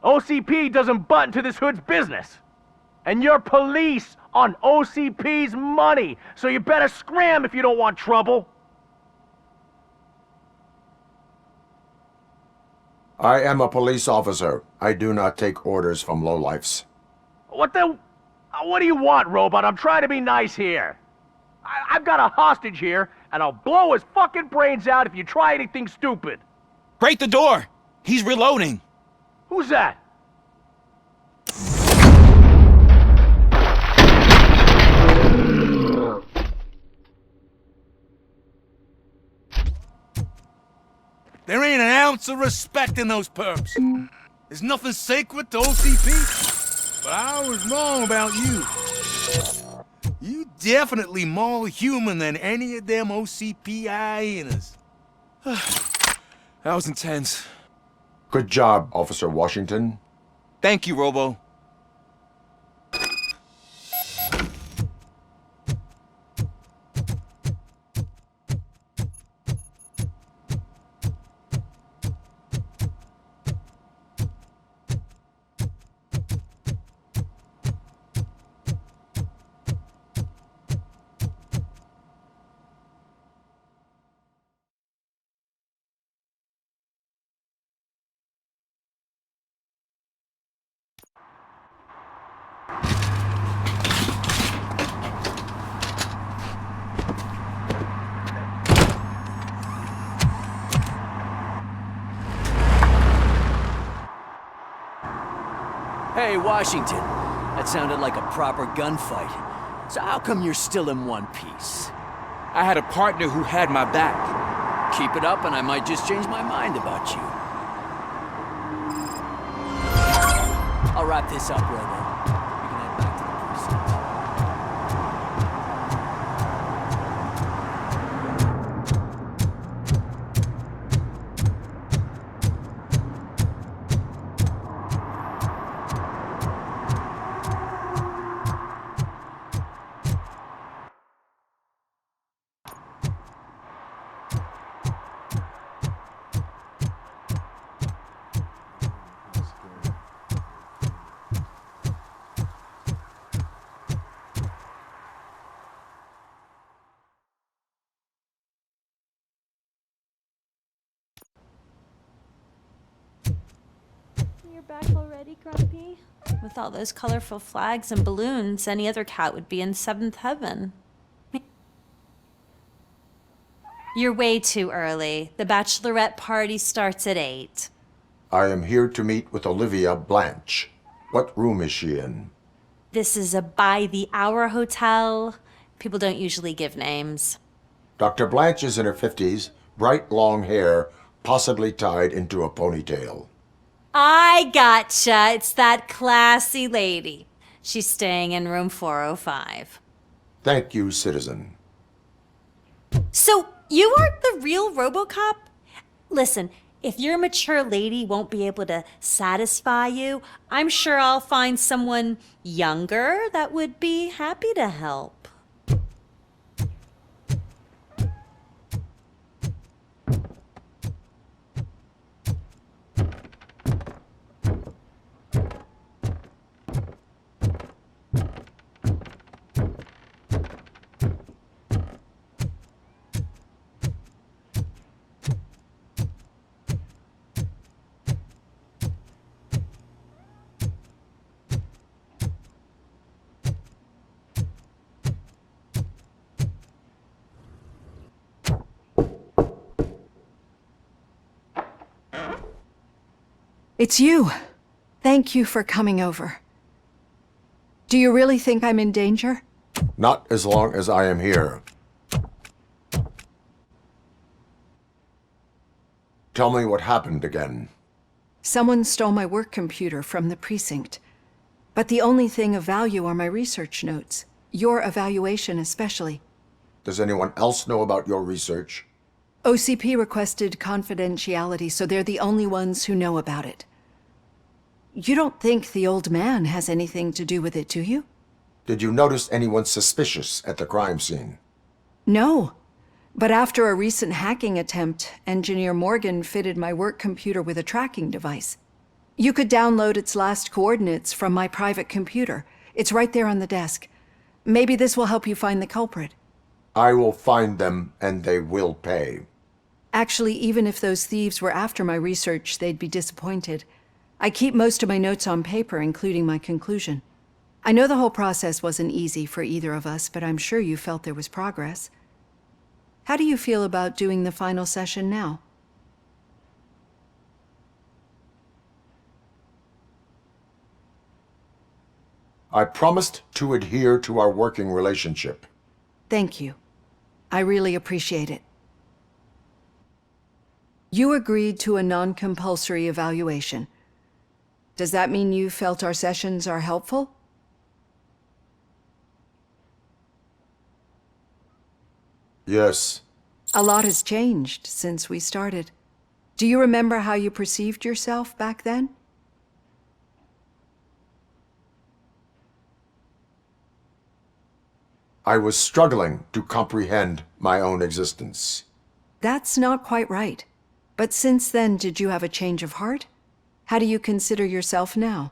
OCP doesn't butt into this hood's business. And you're police on OCP's money, so you better scram if you don't want trouble. I am a police officer. I do not take orders from lowlifes. What do you want, Robot? I'm trying to be nice here. I've got a hostage here, and I'll blow his fucking brains out if you try anything stupid. Break the door! He's reloading! Who's that? There ain't an ounce of respect in those perps. There's nothing sacred to OCP. But I was wrong about you. You definitely more human than any of them OCP hyenas. That was intense. Good job, Officer Washington. Thank you, Robo. Hey, Washington. That sounded like a proper gunfight. So how come you're still in one piece? I had a partner who had my back. Keep it up and I might just change my mind about you. I'll wrap this up, Robo. We can head back to the precinct. You're back already, Grumpy? With all those colorful flags and balloons, any other cat would be in seventh heaven. You're way too early. The bachelorette party starts at 8. I am here to meet with Olivia Blanche. What room is she in? This is a by-the-hour hotel. People don't usually give names. Dr. Blanche is in her 50s, bright long hair, possibly tied into a ponytail. I gotcha. It's that classy lady. She's staying in room 405. Thank you, citizen. So, you aren't the real RoboCop? Listen, if your mature lady won't be able to satisfy you, I'm sure I'll find someone younger that would be happy to help. It's you. Thank you for coming over. Do you really think I'm in danger? Not as long as I am here. Tell me what happened again. Someone stole my work computer from the precinct. But the only thing of value are my research notes. Your evaluation especially. Does anyone else know about your research? OCP requested confidentiality, so they're the only ones who know about it. You don't think the old man has anything to do with it, do you? Did you notice anyone suspicious at the crime scene? No. But after a recent hacking attempt, Engineer Morgan fitted my work computer with a tracking device. You could download its last coordinates from my private computer. It's right there on the desk. Maybe this will help you find the culprit. I will find them, and they will pay. Actually, even if those thieves were after my research, they'd be disappointed. I keep most of my notes on paper, including my conclusion. I know the whole process wasn't easy for either of us, but I'm sure you felt there was progress. How do you feel about doing the final session now? I promised to adhere to our working relationship. Thank you. I really appreciate it. You agreed to a non-compulsory evaluation. Does that mean you felt our sessions are helpful? Yes. A lot has changed since we started. Do you remember how you perceived yourself back then? I was struggling to comprehend my own existence. That's not quite right. But since then, did you have a change of heart? How do you consider yourself now?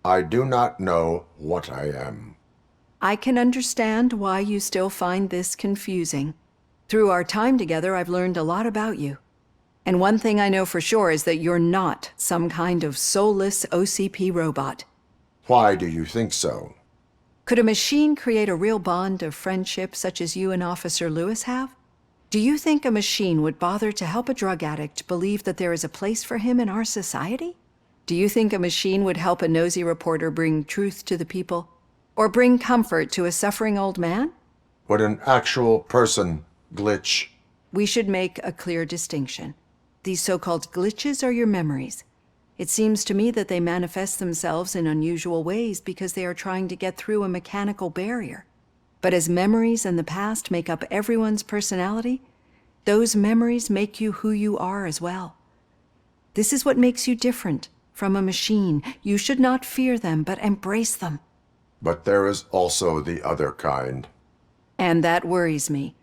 I do not know what I am. I can understand why you still find this confusing. Through our time together, I've learned a lot about you. And one thing I know for sure is that you're not some kind of soulless OCP robot. Why do you think so? Could a machine create a real bond of friendship such as you and Officer Lewis have? Do you think a machine would bother to help a drug addict believe that there is a place for him in our society? Do you think a machine would help a nosy reporter bring truth to the people? Or bring comfort to a suffering old man? Would an actual person glitch? We should make a clear distinction. These so-called glitches are your memories. It seems to me that they manifest themselves in unusual ways because they are trying to get through a mechanical barrier. But as memories and the past make up everyone's personality, those memories make you who you are as well. This is what makes you different from a machine. You should not fear them, but embrace them. But there is also the other kind. And that worries me.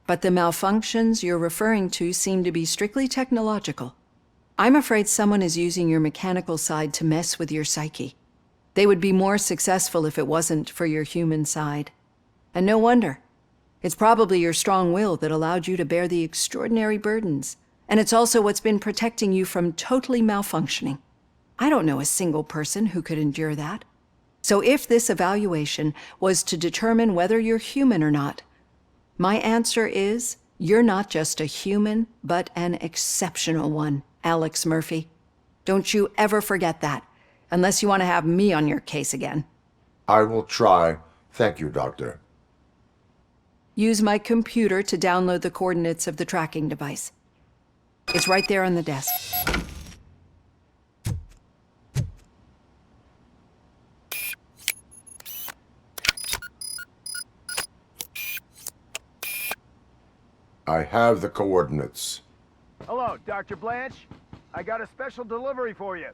But the malfunctions you're referring to seem to be strictly technological. I'm afraid someone is using your mechanical side to mess with your psyche. They would be more successful if it wasn't for your human side. And no wonder. It's probably your strong will that allowed you to bear the extraordinary burdens. And it's also what's been protecting you from totally malfunctioning. I don't know a single person who could endure that. So if this evaluation was to determine whether you're human or not, my answer is, you're not just a human, but an exceptional one, Alex Murphy. Don't you ever forget that, unless you want to have me on your case again. I will try. Thank you, Doctor. Use my computer to download the coordinates of the tracking device. It's right there on the desk. I have the coordinates. Hello, Dr. Blanche. I got a special delivery for you.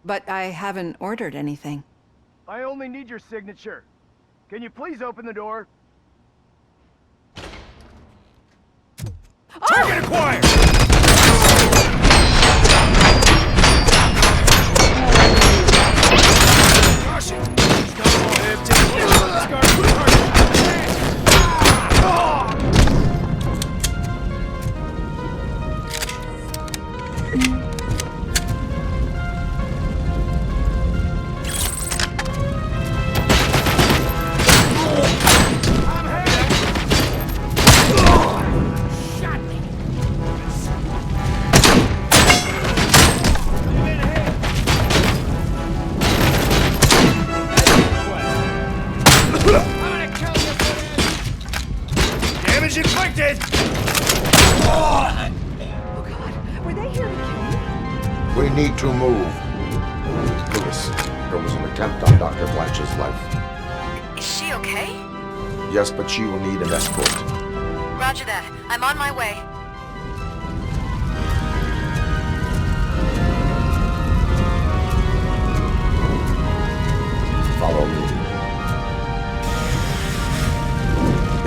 But I haven't ordered anything. I only need your signature. Can you please open the door? Target acquired! Damage inflicted! Oh God, were they here to kill me? We need to move. attempt on Dr. Blanche's life. Is she okay? Yes, but she will need an escort. Roger that. I'm on my way. Follow me.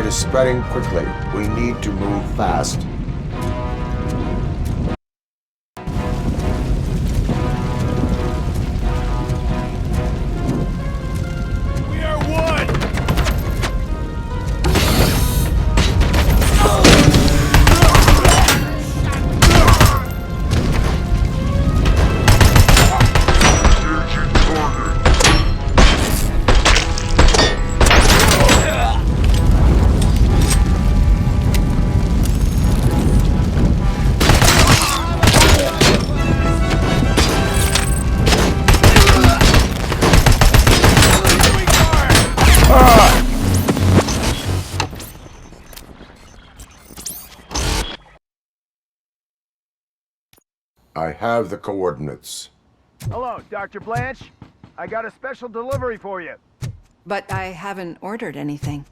It is spreading quickly. We need to move fast. We are one! I have the coordinates. Hello, Dr. Blanche. I got a special delivery for you. But I haven't ordered anything.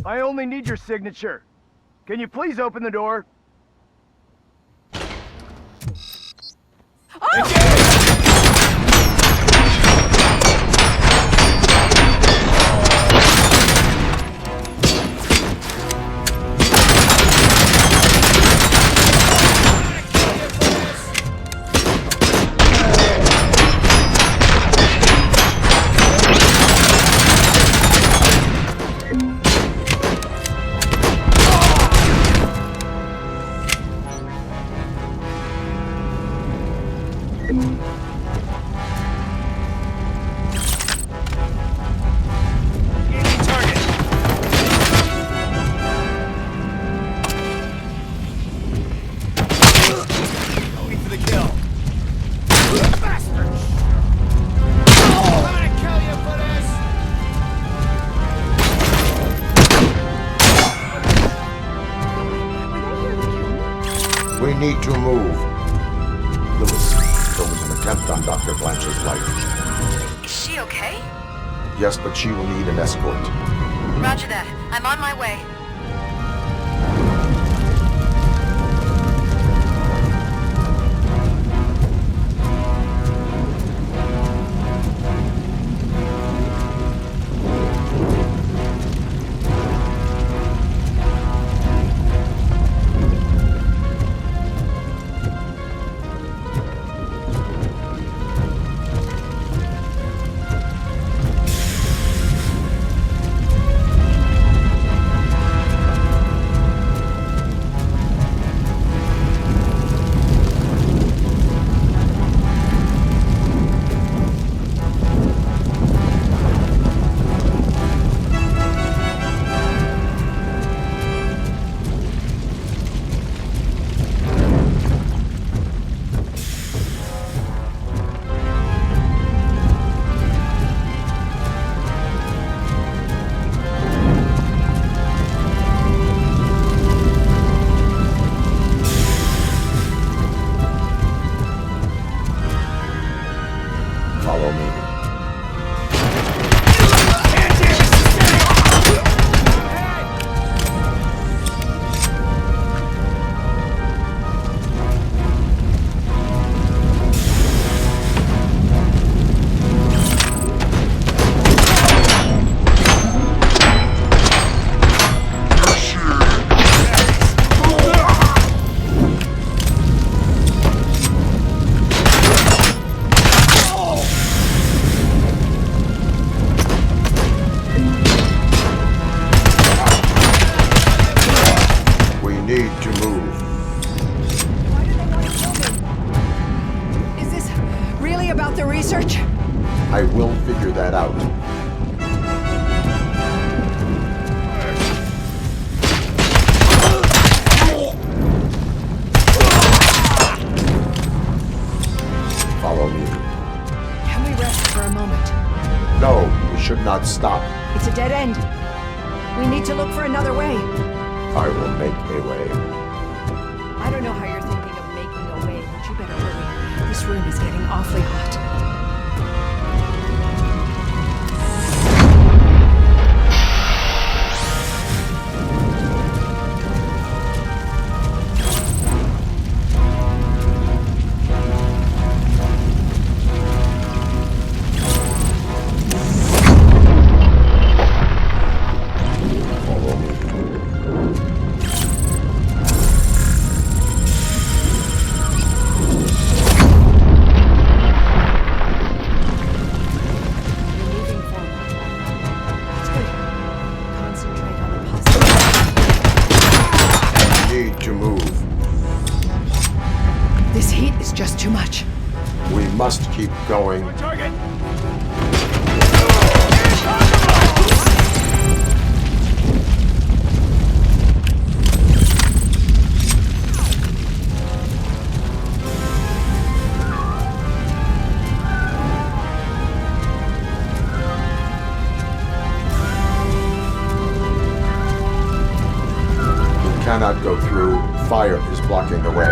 I only need your signature. Can you please open the door? We need to move. Lewis, there was an attempt on Dr. Blanche's life. Is she okay? Yes, but she will need an escort. Roger that. I'm on my way. Follow me. Need to move. Is this really about the research? I will figure that out. Follow me. Can we rest for a moment? No, we should not stop. It's a dead end. We need to look for another way. I will make a way. I don't know how you're thinking of making a way, but you better hurry. This room is getting awfully hot. keep going. Target! Cannot go through. Fire is blocking the way.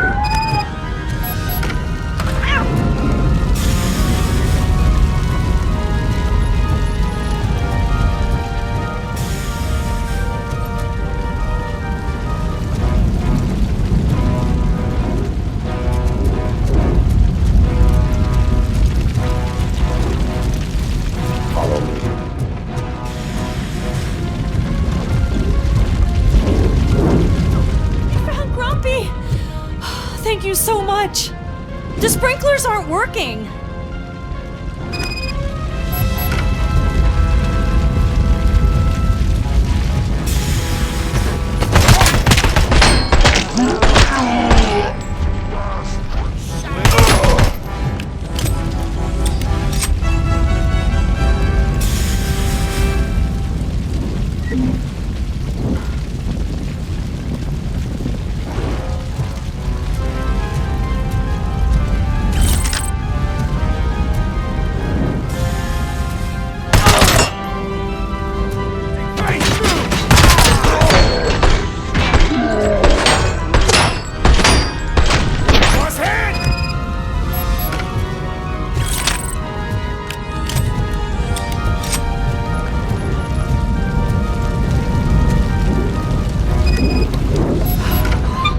Follow me. Found Grumpy! Thank you so much! The sprinklers aren't working!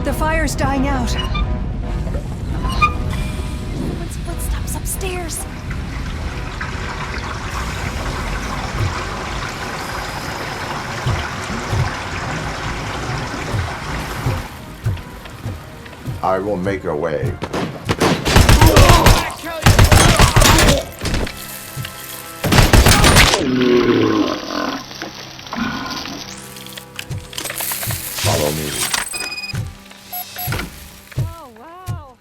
The fire's dying out. Someone's footsteps upstairs. I will make a way. Follow me. Oh, wow.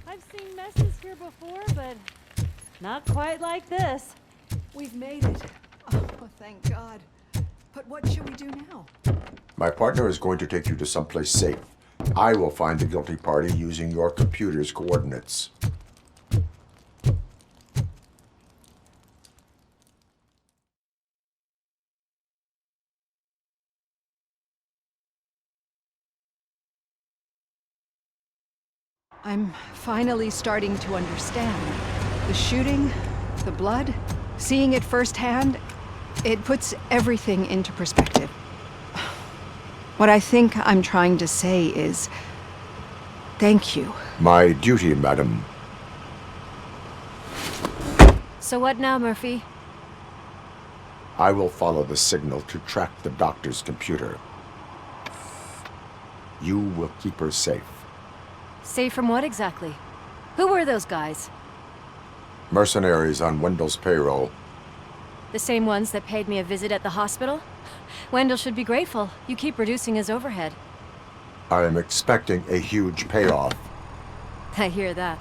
I've seen messes here before, but not quite like this. We've made it. Oh, thank God. But what should we do now? My partner is going to take you to someplace safe. I will find the guilty party using your computer's coordinates. I'm finally starting to understand. The shooting, the blood, seeing it firsthand, it puts everything into perspective. What I think I'm trying to say is, thank you. My duty, madam. So what now, Murphy? I will follow the signal to track the doctor's computer. You will keep her safe. Safe from what exactly? Who were those guys? Mercenaries on Wendell's payroll. The same ones that paid me a visit at the hospital? Wendell should be grateful. You keep reducing his overhead. I am expecting a huge payoff. I hear that.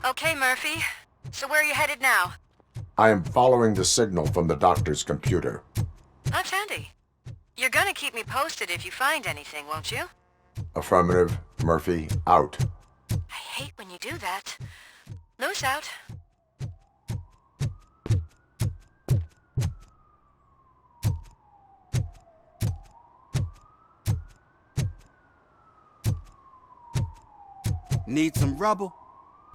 Okay, Murphy. So where are you headed now? I am following the signal from the doctor's computer. That's handy. You're gonna keep me posted if you find anything, won't you? Affirmative. Murphy, out. I hate when you do that. Loose out. Need some rubble?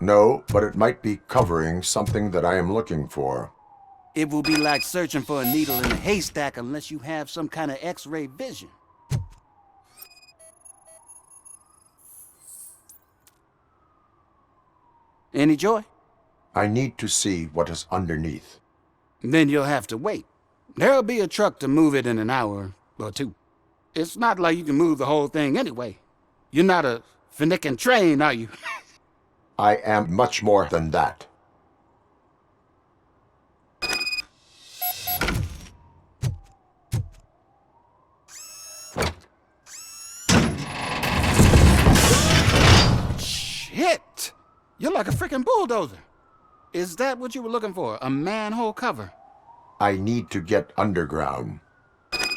No, but it might be covering something that I am looking for. It will be like searching for a needle in a haystack unless you have some kind of X-ray vision. Any joy? I need to see what is underneath. Then you'll have to wait. There'll be a truck to move it in an hour or two. It's not like you can move the whole thing anyway. You're not a finicking train, are you? I am much more than that. Shit! You're like a freaking bulldozer. Is that what you were looking for? A manhole cover? I need to get underground.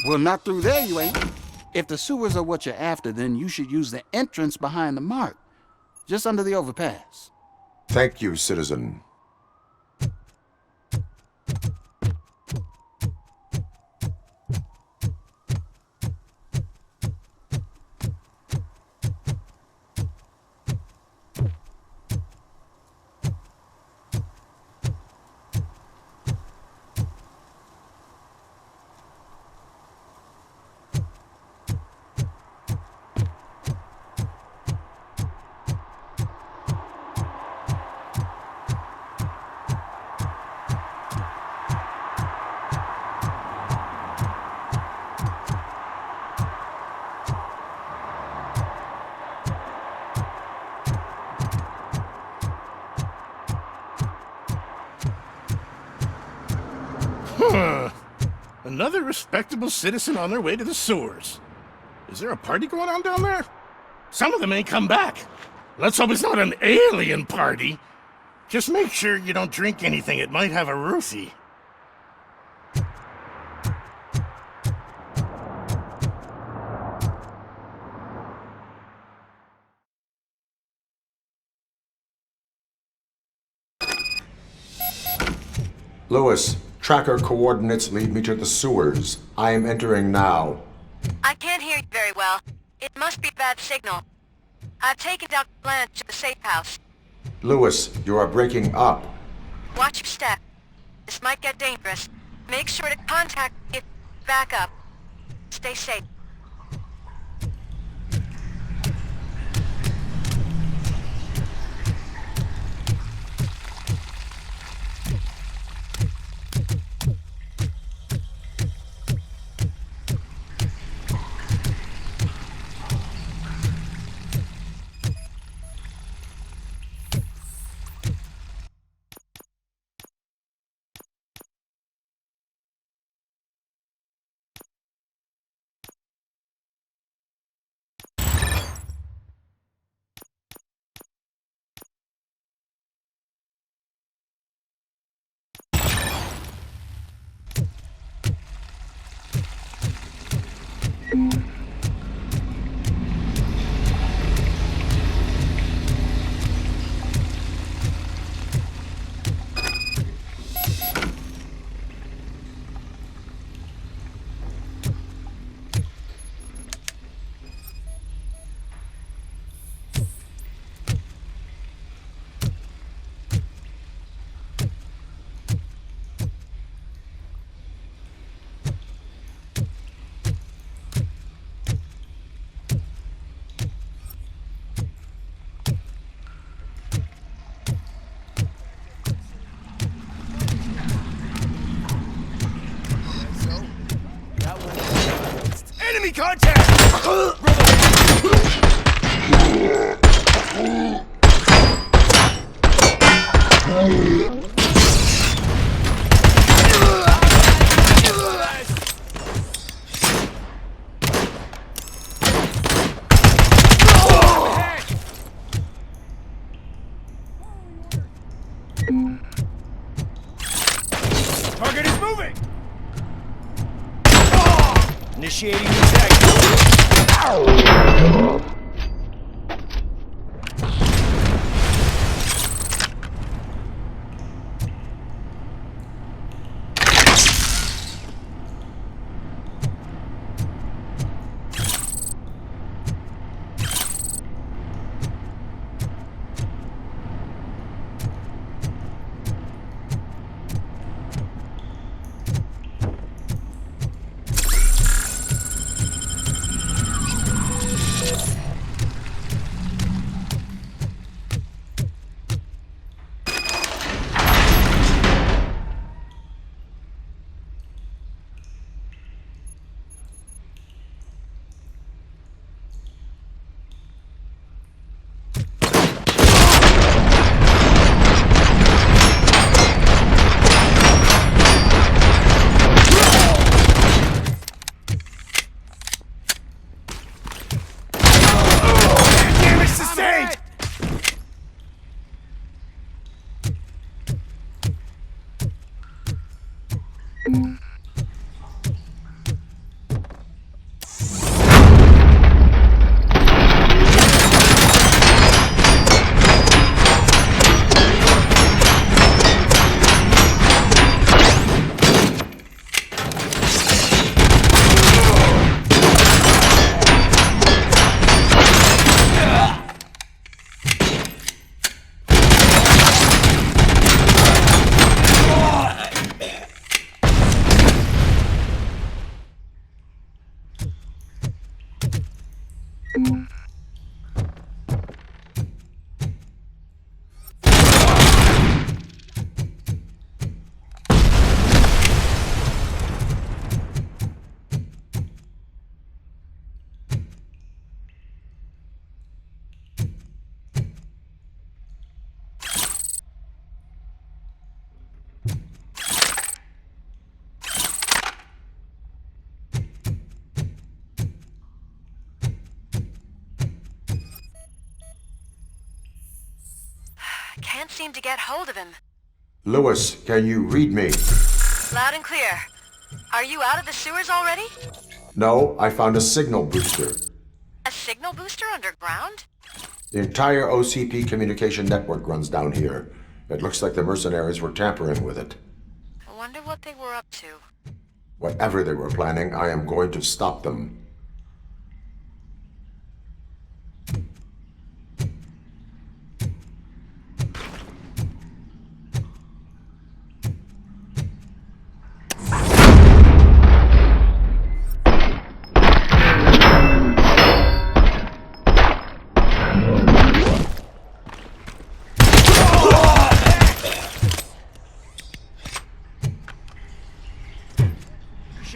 Well, not through there, you ain't. If the sewers are what you're after, then you should use the entrance behind the mark. Just under the overpass. Thank you, citizen. Another respectable citizen on their way to the sewers. Is there a party going on down there? Some of them ain't come back. Let's hope it's not an alien party. Just make sure you don't drink anything. It might have a roofie. Lewis, tracker coordinates lead me to the sewers. I am entering now. I can't hear you very well. It must be a bad signal. I've taken down Blanche to the safe house. Lewis, you are breaking up. Watch your step. This might get dangerous. Make sure to contact me if back up. Stay safe. Enemy contact! Target is moving! Initiating attack. can't seem to get hold of him. Lewis, can you read me? Loud and clear. Are you out of the sewers already? No, I found a signal booster. A signal booster underground? The entire OCP communication network runs down here. It looks like the mercenaries were tampering with it. I wonder what they were up to. Whatever they were planning, I am going to stop them.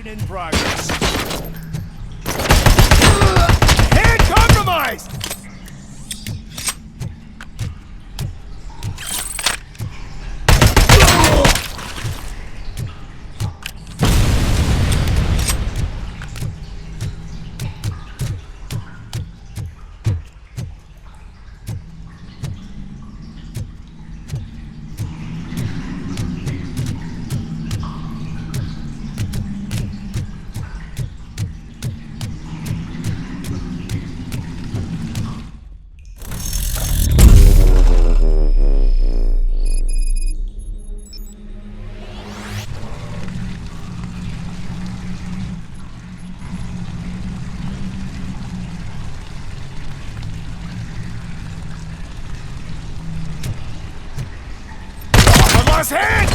In progress. Hand compromised! Lost hand!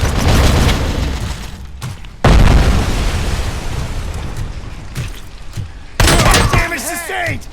Damage sustained!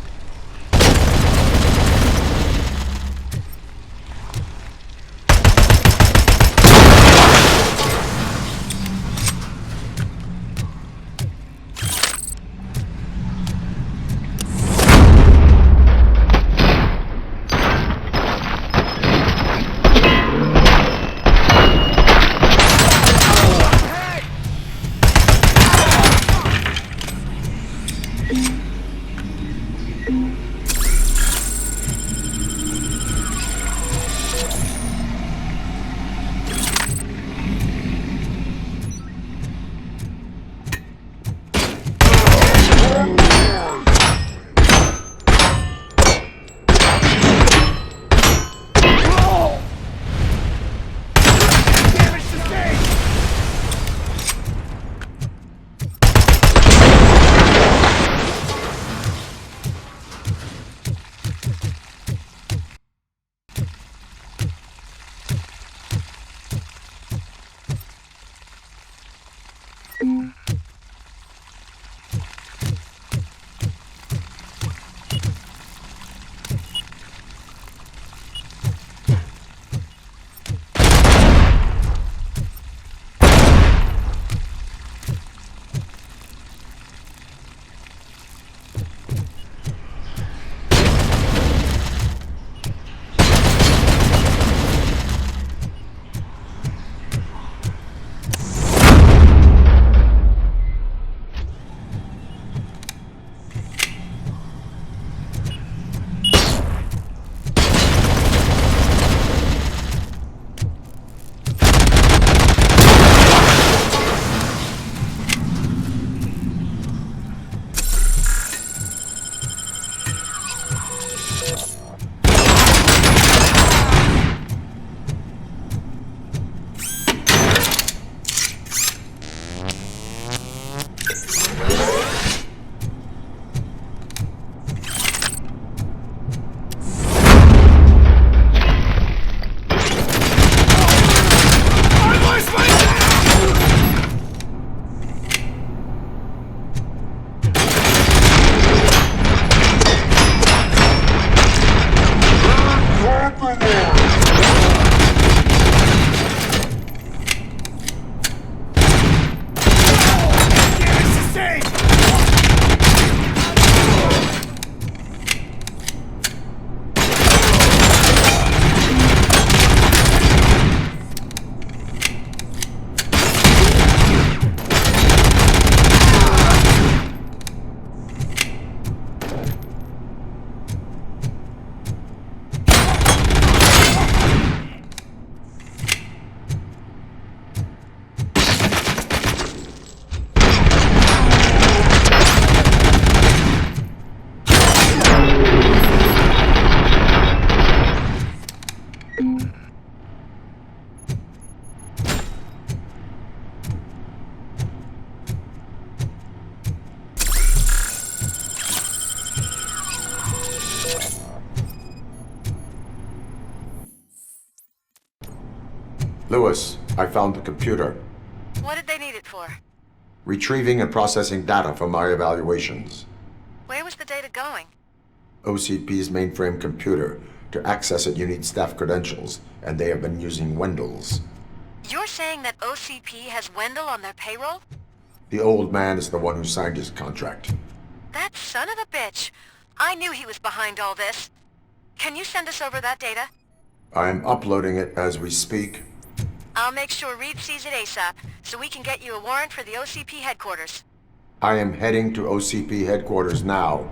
Lewis, I found the computer. What did they need it for? Retrieving and processing data from my evaluations. Where was the data going? OCP's mainframe computer. To access it, you need staff credentials, and they have been using Wendell's. You're saying that OCP has Wendell on their payroll? The old man is the one who signed his contract. That son of a bitch. I knew he was behind all this. Can you send us over that data? I'm uploading it as we speak. I'll make sure Reed sees it ASAP, so we can get you a warrant for the OCP headquarters. I am heading to OCP headquarters now.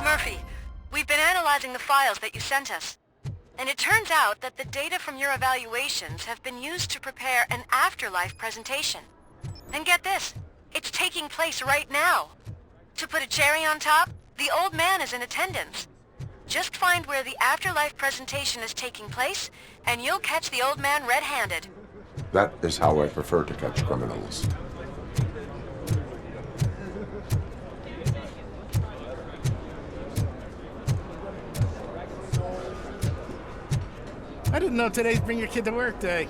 Murphy, we've been analyzing the files that you sent us. And it turns out that the data from your evaluations have been used to prepare an afterlife presentation. And get this, it's taking place right now. To put a cherry on top, the old man is in attendance. Just find where the afterlife presentation is taking place, and you'll catch the old man red-handed. That is how I prefer to catch criminals. I didn't know today's Bring Your Kid to Work Day.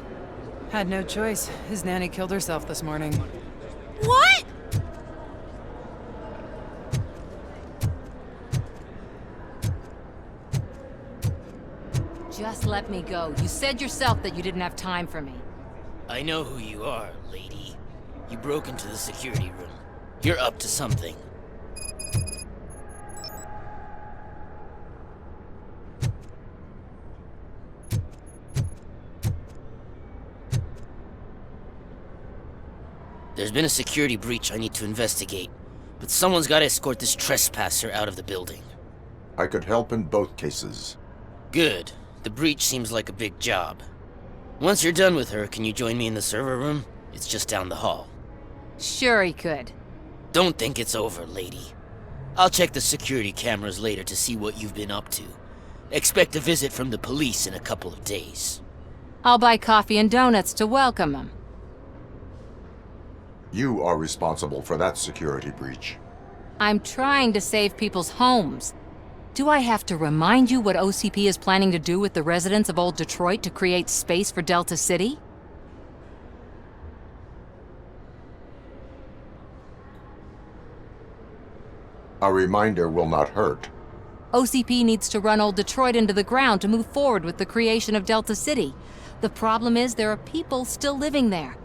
Had no choice. His nanny killed herself this morning. What? Just let me go. You said yourself that you didn't have time for me. I know who you are, lady. You broke into the security room. You're up to something. There's been a security breach I need to investigate, but someone's got to escort this trespasser out of the building. I could help in both cases. Good. The breach seems like a big job. Once you're done with her, can you join me in the server room? It's just down the hall. Sure he could. Don't think it's over, lady. I'll check the security cameras later to see what you've been up to. Expect a visit from the police in a couple of days. I'll buy coffee and donuts to welcome him. You are responsible for that security breach. I'm trying to save people's homes. Do I have to remind you what OCP is planning to do with the residents of Old Detroit to create space for Delta City? A reminder will not hurt. OCP needs to run Old Detroit into the ground to move forward with the creation of Delta City. The problem is there are people still living there.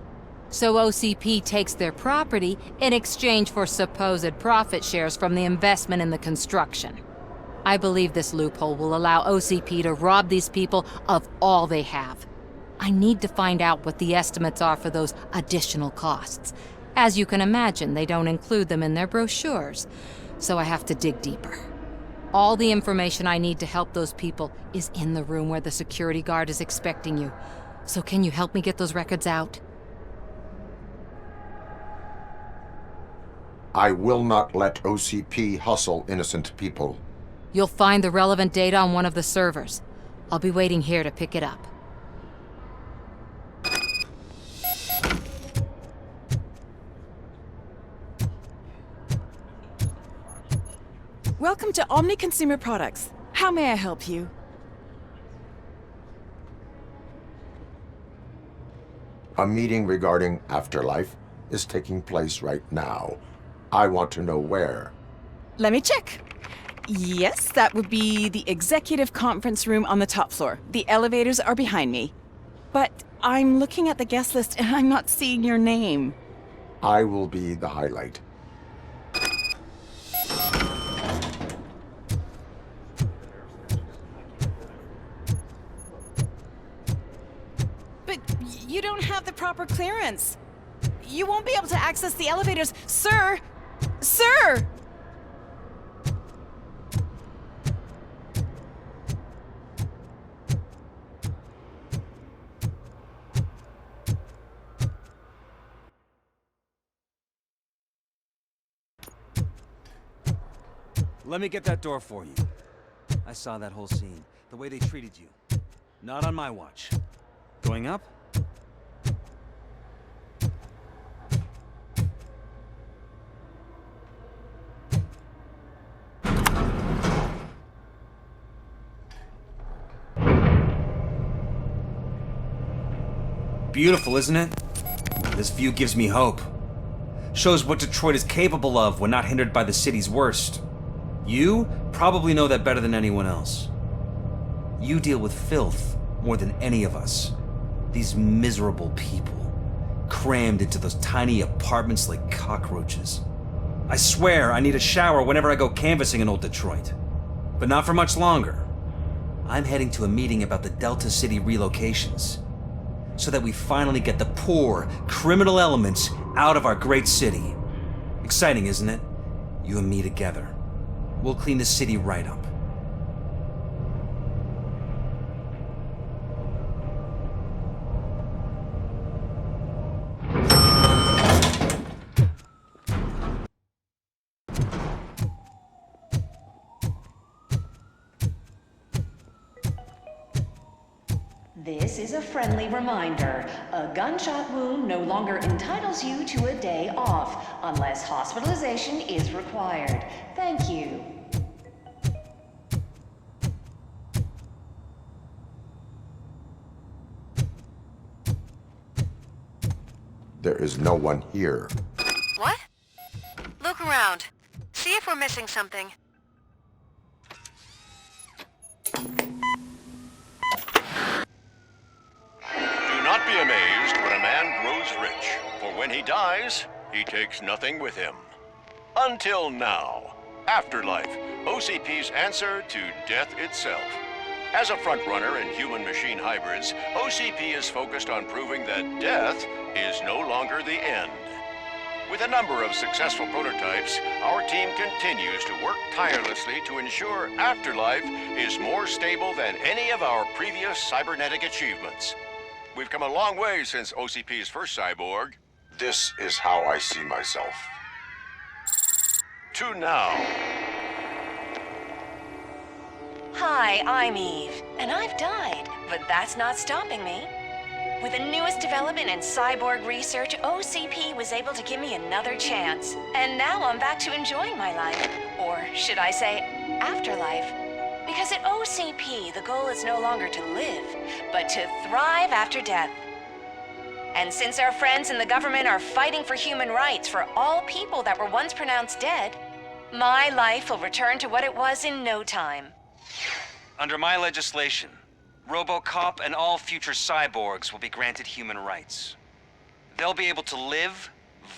So OCP takes their property in exchange for supposed profit shares from the investment in the construction. I believe this loophole will allow OCP to rob these people of all they have. I need to find out what the estimates are for those additional costs. As you can imagine, they don't include them in their brochures, so I have to dig deeper. All the information I need to help those people is in the room where the security guard is expecting you. So can you help me get those records out? I will not let OCP hustle innocent people. You'll find the relevant data on one of the servers. I'll be waiting here to pick it up. Welcome to Omni Consumer Products. How may I help you? A meeting regarding Afterlife is taking place right now. I want to know where. Let me check. Yes, that would be the executive conference room on the top floor. The elevators are behind me. But I'm looking at the guest list and I'm not seeing your name. I will be the highlight. But you don't have the proper clearance. You won't be able to access the elevators. Sir! Sir! Let me get that door for you. I saw that whole scene. The way they treated you. Not on my watch. Going up? Beautiful, isn't it? This view gives me hope. Shows what Detroit is capable of when not hindered by the city's worst. You probably know that better than anyone else. You deal with filth more than any of us. These miserable people, crammed into those tiny apartments like cockroaches. I swear I need a shower whenever I go canvassing in old Detroit. But not for much longer. I'm heading to a meeting about the Delta City relocations, so that we finally get the poor, criminal elements out of our great city. Exciting, isn't it? You and me together. We'll clean the city right up. This is a friendly reminder. A gunshot wound no longer entitles you to a day off, unless hospitalization is required. Thank you. There is no one here. What? Look around. See if we're missing something. Do not be amazed when a man grows rich, for when he dies, he takes nothing with him. Until now. Afterlife, OCP's answer to death itself. As a frontrunner in human-machine hybrids, OCP is focused on proving that death is no longer the end. With a number of successful prototypes, our team continues to work tirelessly to ensure Afterlife is more stable than any of our previous cybernetic achievements. We've come a long way since OCP's first cyborg. This is how I see myself. To now. Hi, I'm Eve, and I've died, but that's not stopping me. With the newest development in cyborg research, OCP was able to give me another chance. And now I'm back to enjoying my life. Or should I say, afterlife. Because at OCP, the goal is no longer to live, but to thrive after death. And since our friends in the government are fighting for human rights for all people that were once pronounced dead, my life will return to what it was in no time. Under my legislation, RoboCop and all future cyborgs will be granted human rights. they'll be able to live,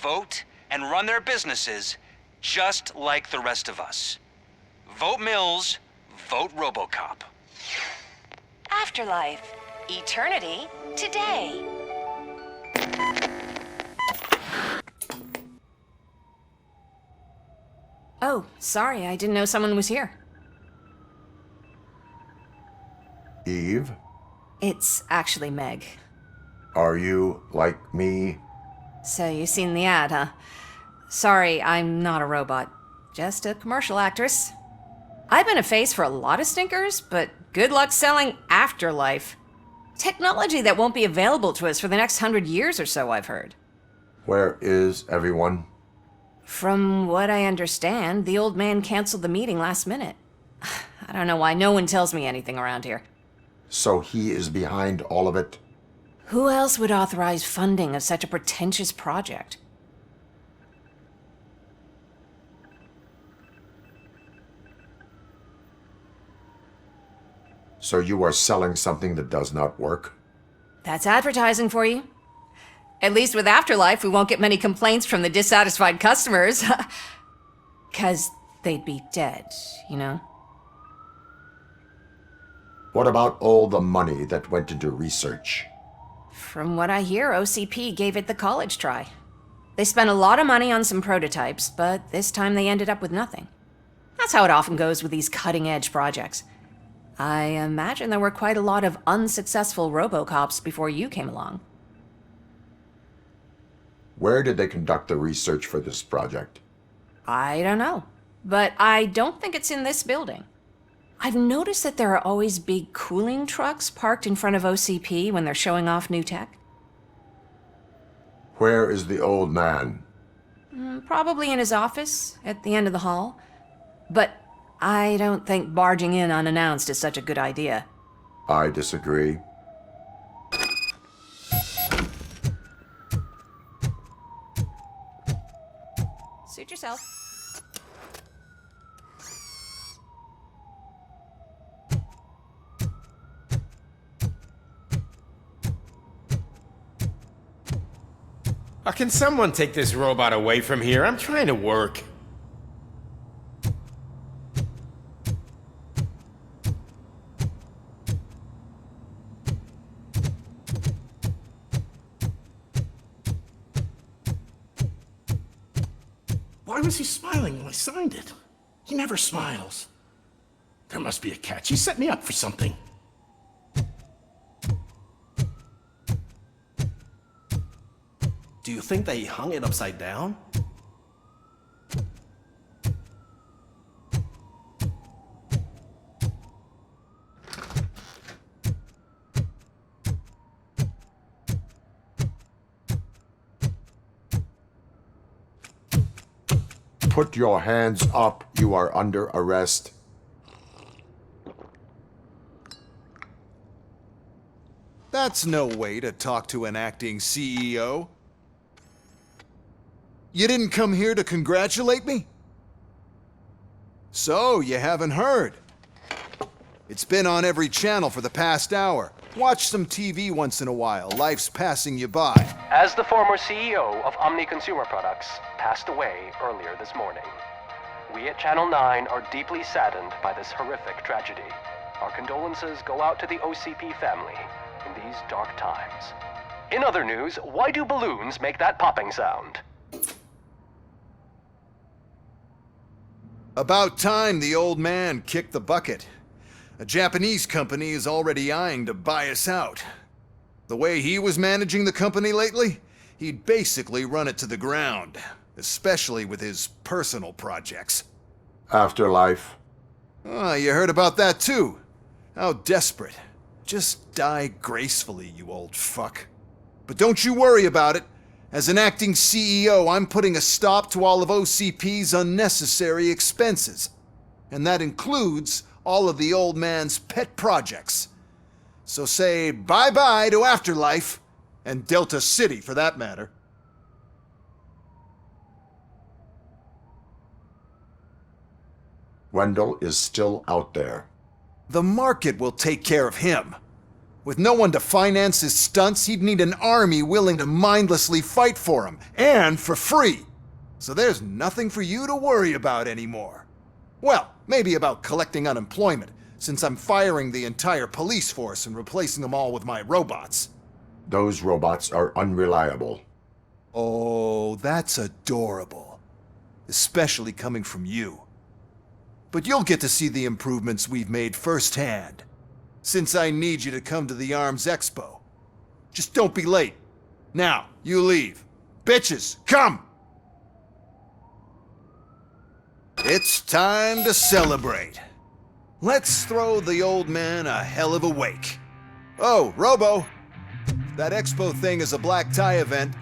vote, and run their businesses just like the rest of us. Vote Mills, vote RoboCop. Afterlife. Eternity. Today. Oh, sorry, I didn't know someone was here. Eve, It's actually Meg. are you like me? So you've seen the ad, huh? Sorry, I'm not a robot. Just a commercial actress. I've been a face for a lot of stinkers, but good luck selling Afterlife. Technology that won't be available to us for the next 100 years or so, I've heard. Where is everyone? From what I understand, the old man canceled the meeting last minute. I don't know why no one tells me anything around here. So he is behind all of it? Who else would authorize funding of such a pretentious project? So you are selling something that does not work? That's advertising for you. At least with Afterlife, we won't get many complaints from the dissatisfied customers. 'Cause they'd be dead, you know? What about all the money that went into research? From what I hear, OCP gave it the college try. They spent a lot of money on some prototypes, but this time they ended up with nothing. That's how it often goes with these cutting-edge projects. I imagine there were quite a lot of unsuccessful RoboCops before you came along. Where did they conduct the research for this project? I don't know, but I don't think it's in this building. I've noticed that there are always big cooling trucks parked in front of OCP when they're showing off new tech. Where is the old man? Probably in his office, at the end of the hall. But I don't think barging in unannounced is such a good idea. I disagree. Suit yourself. Can someone take this robot away from here? I'm trying to work. Why was he smiling when I signed it? He never smiles. There must be a catch. He set me up for something. Do you think they hung it upside down? Put your hands up. You are under arrest. That's no way to talk to an acting CEO. You didn't come here to congratulate me? So, you haven't heard. It's been on every channel for the past hour. Watch some TV once in a while. Life's passing you by. As the former CEO of Omni Consumer Products passed away earlier this morning, we at Channel 9 are deeply saddened by this horrific tragedy. Our condolences go out to the OCP family in these dark times. In other news, why do balloons make that popping sound? About time the old man kicked the bucket. A Japanese company is already eyeing to buy us out. The way he was managing the company lately, he'd basically run it to the ground, especially with his personal projects. Afterlife. Oh, you heard about that too. How desperate. Just die gracefully, you old fuck. But don't you worry about it. As an acting CEO, I'm putting a stop to all of OCP's unnecessary expenses. And that includes all of the old man's pet projects. So say bye-bye to Afterlife, and Delta City for that matter. Wendell is still out there. The market will take care of him. With no one to finance his stunts, he'd need an army willing to mindlessly fight for him, and for free. So there's nothing for you to worry about anymore. Well, maybe about collecting unemployment, since I'm firing the entire police force and replacing them all with my robots. Those robots are unreliable. Oh, that's adorable. Especially coming from you. But you'll get to see the improvements we've made firsthand. Since I need you to come to the Arms Expo. Just don't be late. Now, you leave. Bitches, come! It's time to celebrate. Let's throw the old man a hell of a wake. Oh, Robo! That expo thing is a black tie event.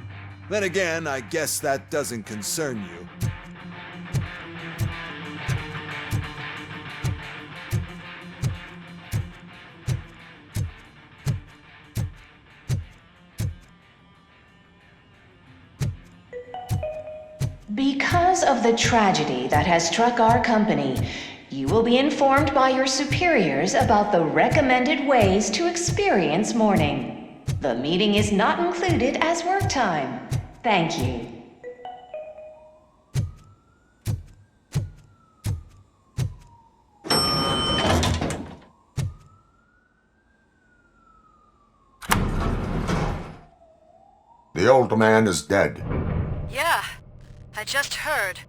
Then again, I guess that doesn't concern you. Because of the tragedy that has struck our company, you will be informed by your superiors about the recommended ways to experience mourning. The meeting is not included as work time. Thank you. The old man is dead. Yeah, I just heard.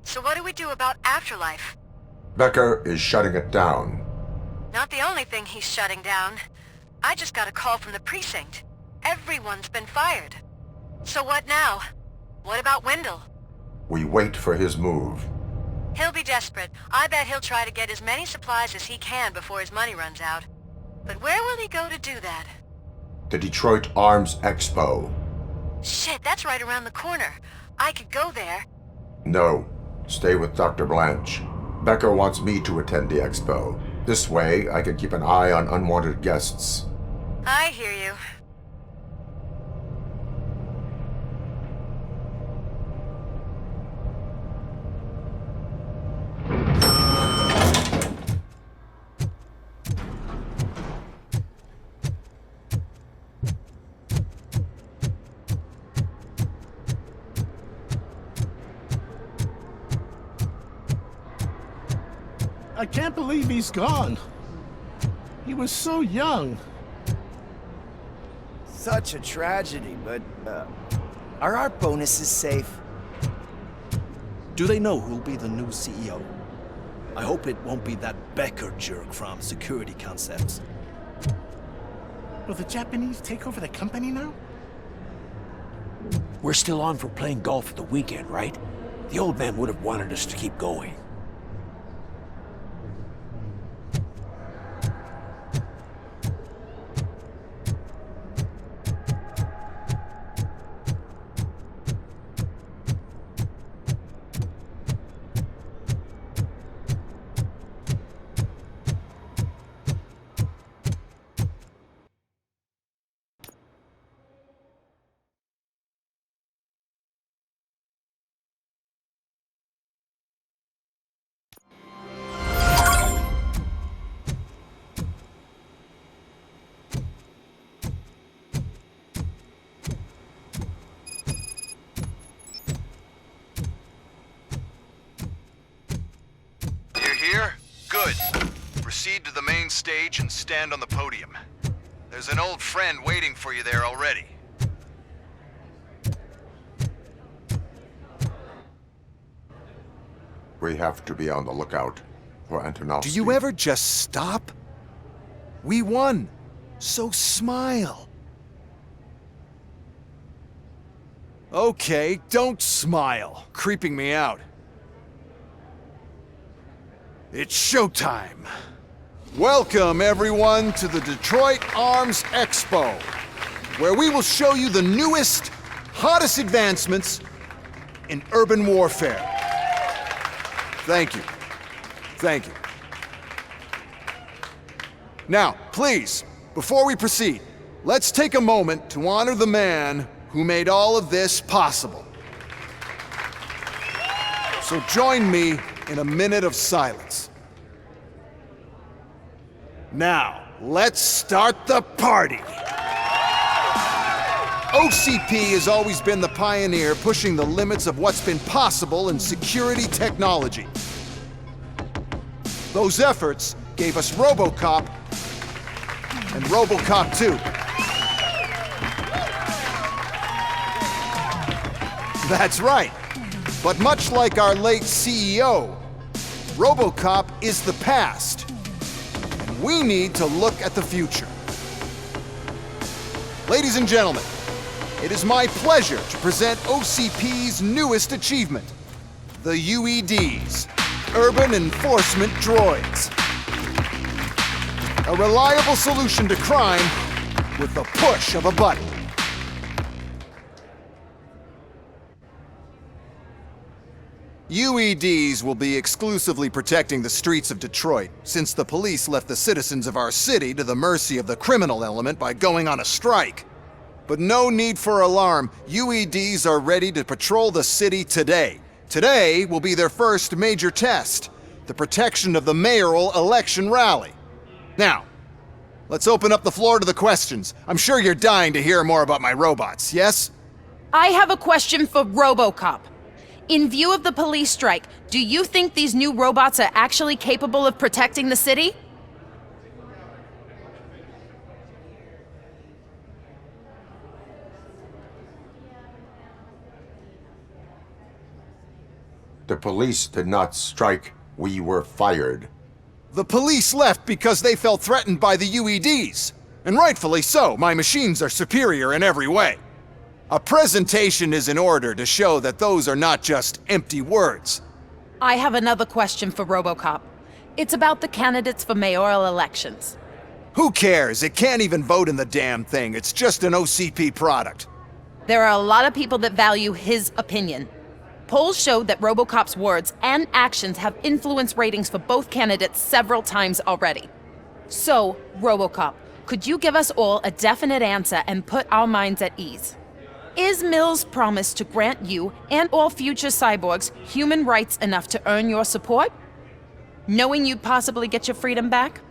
So what do we do about afterlife? Becker is shutting it down. Not the only thing he's shutting down. I just got a call from the precinct. Everyone's been fired. So what now? What about Wendell? We wait for his move. He'll be desperate. I bet he'll try to get as many supplies as he can before his money runs out. But where will he go to do that? The Detroit Arms Expo. Shit, that's right around the corner. I could go there. No, stay with Dr. Blanche. Becker wants me to attend the expo. This way, I can keep an eye on unwanted guests. I hear you. I can't believe he's gone. He was so young. Such a tragedy, but, are our bonuses safe? Do they know who'll be the new CEO? I hope it won't be that Becker jerk from Security Concepts. Will the Japanese take over the company now? We're still on for playing golf at the weekend, right? The old man would have wanted us to keep going. Here? Good. Proceed to the main stage and stand on the podium. There's an old friend waiting for you there already. We have to be on the lookout for Antonovsky. Do you ever just stop? We won, so smile. Okay, don't smile. Creeping me out. It's showtime. Welcome, everyone, to the Detroit Arms Expo, where we will show you the newest, hottest advancements in urban warfare. Thank you. Thank you. Now, please, before we proceed, let's take a moment to honor the man who made all of this possible. So join me in a minute of silence. Now, let's start the party. OCP has always been the pioneer pushing the limits of what's been possible in security technology. Those efforts gave us RoboCop and RoboCop 2. That's right. But much like our late CEO, RoboCop is the past. And we need to look at the future. Ladies and gentlemen, it is my pleasure to present OCP's newest achievement, the UEDs, Urban Enforcement Droids. A reliable solution to crime with the push of a button. UEDs will be exclusively protecting the streets of Detroit, since the police left the citizens of our city to the mercy of the criminal element by going on a strike. But no need for alarm, UEDs are ready to patrol the city today. Today will be their first major test, the protection of the mayoral election rally. Now, let's open up the floor to the questions. I'm sure you're dying to hear more about my robots, yes? I have a question for RoboCop. In view of the police strike, do you think these new robots are actually capable of protecting the city? The police did not strike. We were fired. The police left because they felt threatened by the UEDs. And rightfully so, my machines are superior in every way. A presentation is in order to show that those are not just empty words. I have another question for RoboCop. It's about the candidates for mayoral elections. Who cares? It can't even vote in the damn thing. It's just an OCP product. There are a lot of people that value his opinion. Polls showed that RoboCop's words and actions have influenced ratings for both candidates several times already. So, RoboCop, could you give us all a definite answer and put our minds at ease? Is Mills' promise to grant you and all future cyborgs human rights enough to earn your support? Knowing you'd possibly get your freedom back?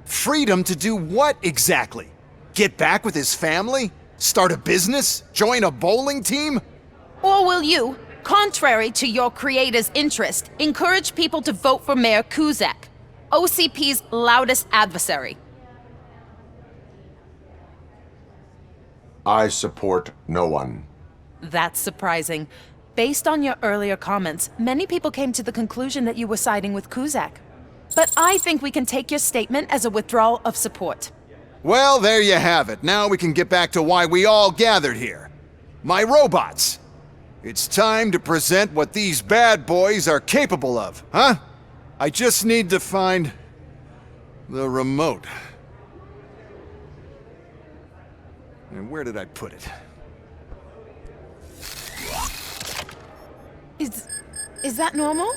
Freedom to do what exactly? Get back with his family? Start a business? Join a bowling team? Or will you, contrary to your creator's interest, encourage people to vote for Mayor Kuzak, OCP's loudest adversary? I support no one. That's surprising. Based on your earlier comments, many people came to the conclusion that you were siding with Kuzak. But I think we can take your statement as a withdrawal of support. Well, there you have it. Now we can get back to why we all gathered here. My robots. It's time to present what these bad boys are capable of, huh? I just need to find the remote. And where did I put it? Is that normal?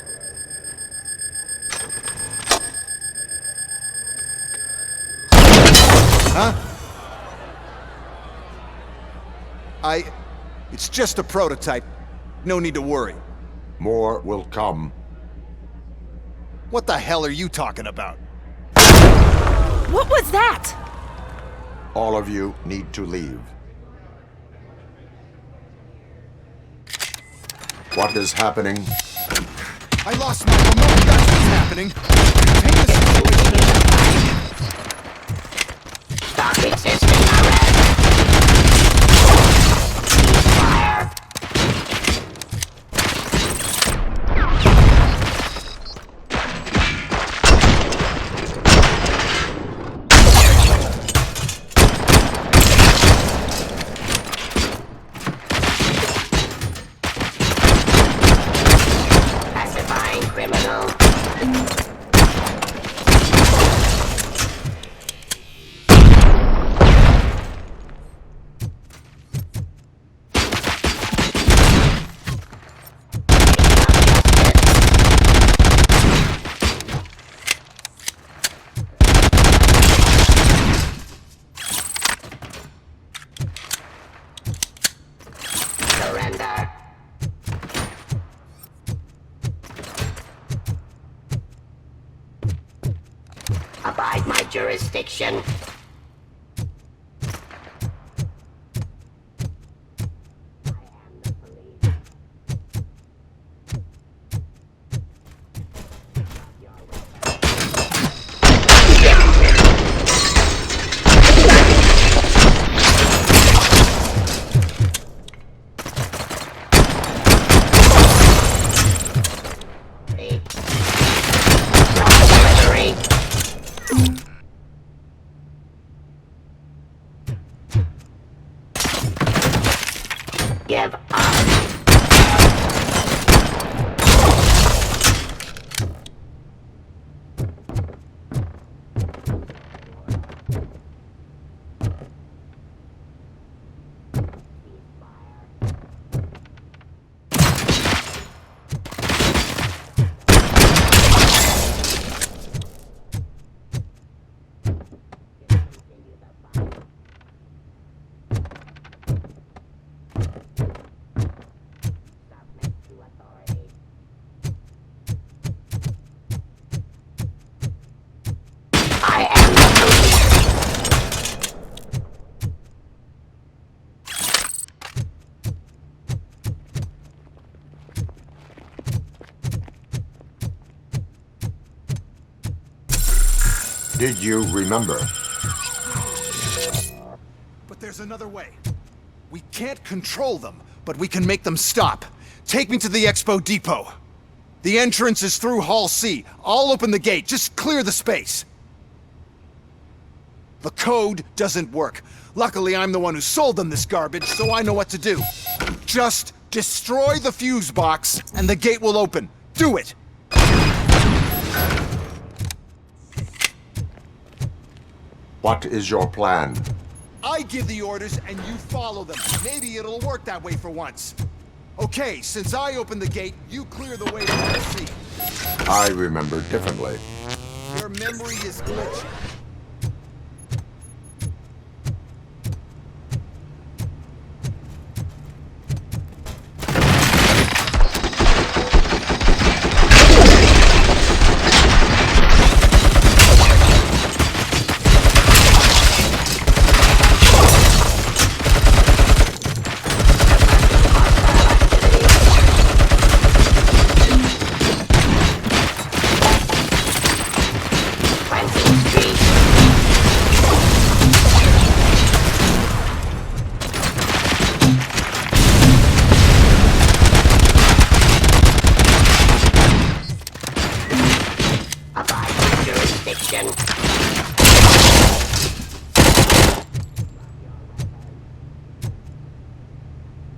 Huh? It's just a prototype. No need to worry. More will come. What the hell are you talking about? What was that? All of you need to leave. What is happening? I lost my remote. That's what's happening. Contain the situation. Stop existing already! Fire! Pacifying criminal. jurisdiction. Give up. Did you remember? But there's another way. We can't control them, but we can make them stop. Take me to the Expo Depot. The entrance is through Hall C. I'll open the gate. Just clear the space. The code doesn't work. Luckily, I'm the one who sold them this garbage, so I know what to do. Just destroy the fuse box, and the gate will open. Do it! What is your plan? I give the orders and you follow them. Maybe it'll work that way for once. Okay, since I opened the gate, you clear the way to the sea. I remember differently. Your memory is glitchy.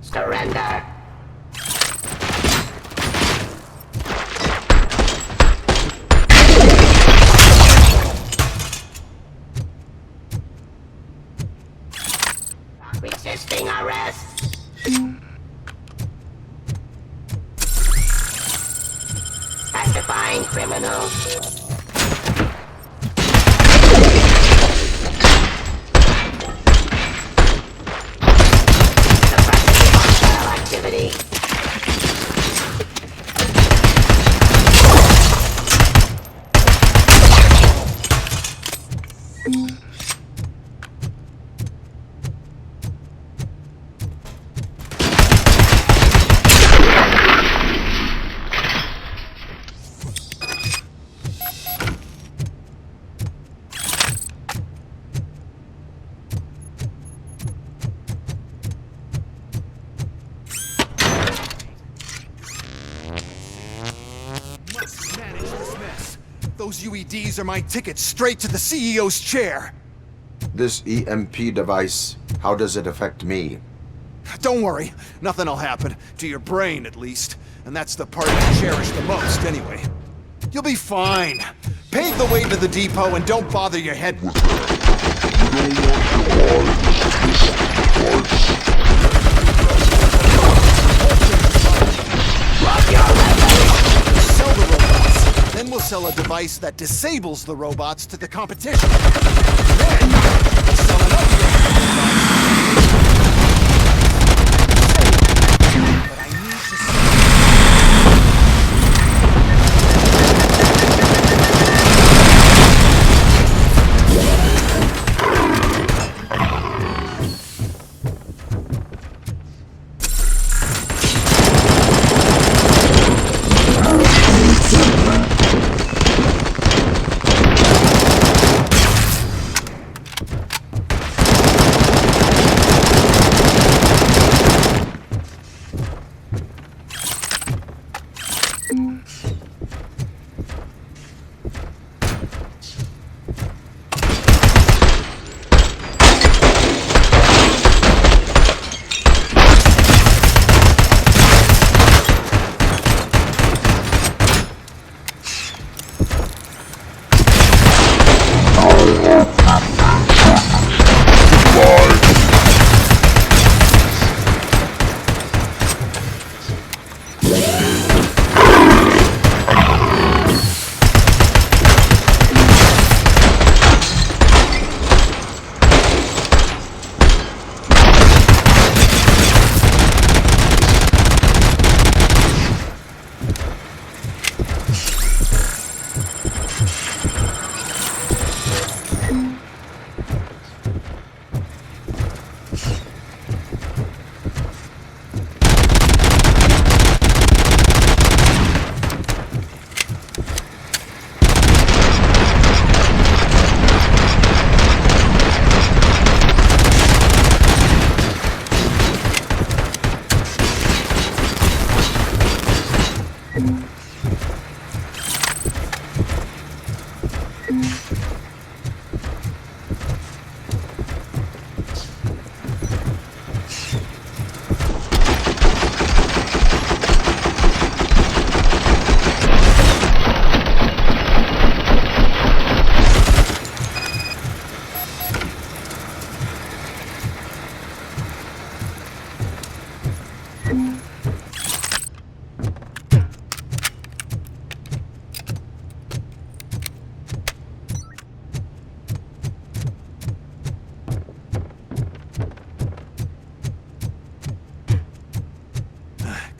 Surrender. Resisting arrest. Pacifying criminals. Activity. Those UEDs are my ticket straight to the CEO's chair. This EMP device, how does it affect me? Don't worry, nothing'll happen. To your brain, at least. And that's the part you cherish the most, anyway. You'll be fine. Pave the way to the depot and don't bother your head with Sell the robots. Then we'll sell a device that disables the robots to the competition. Then we'll sell an upgrade.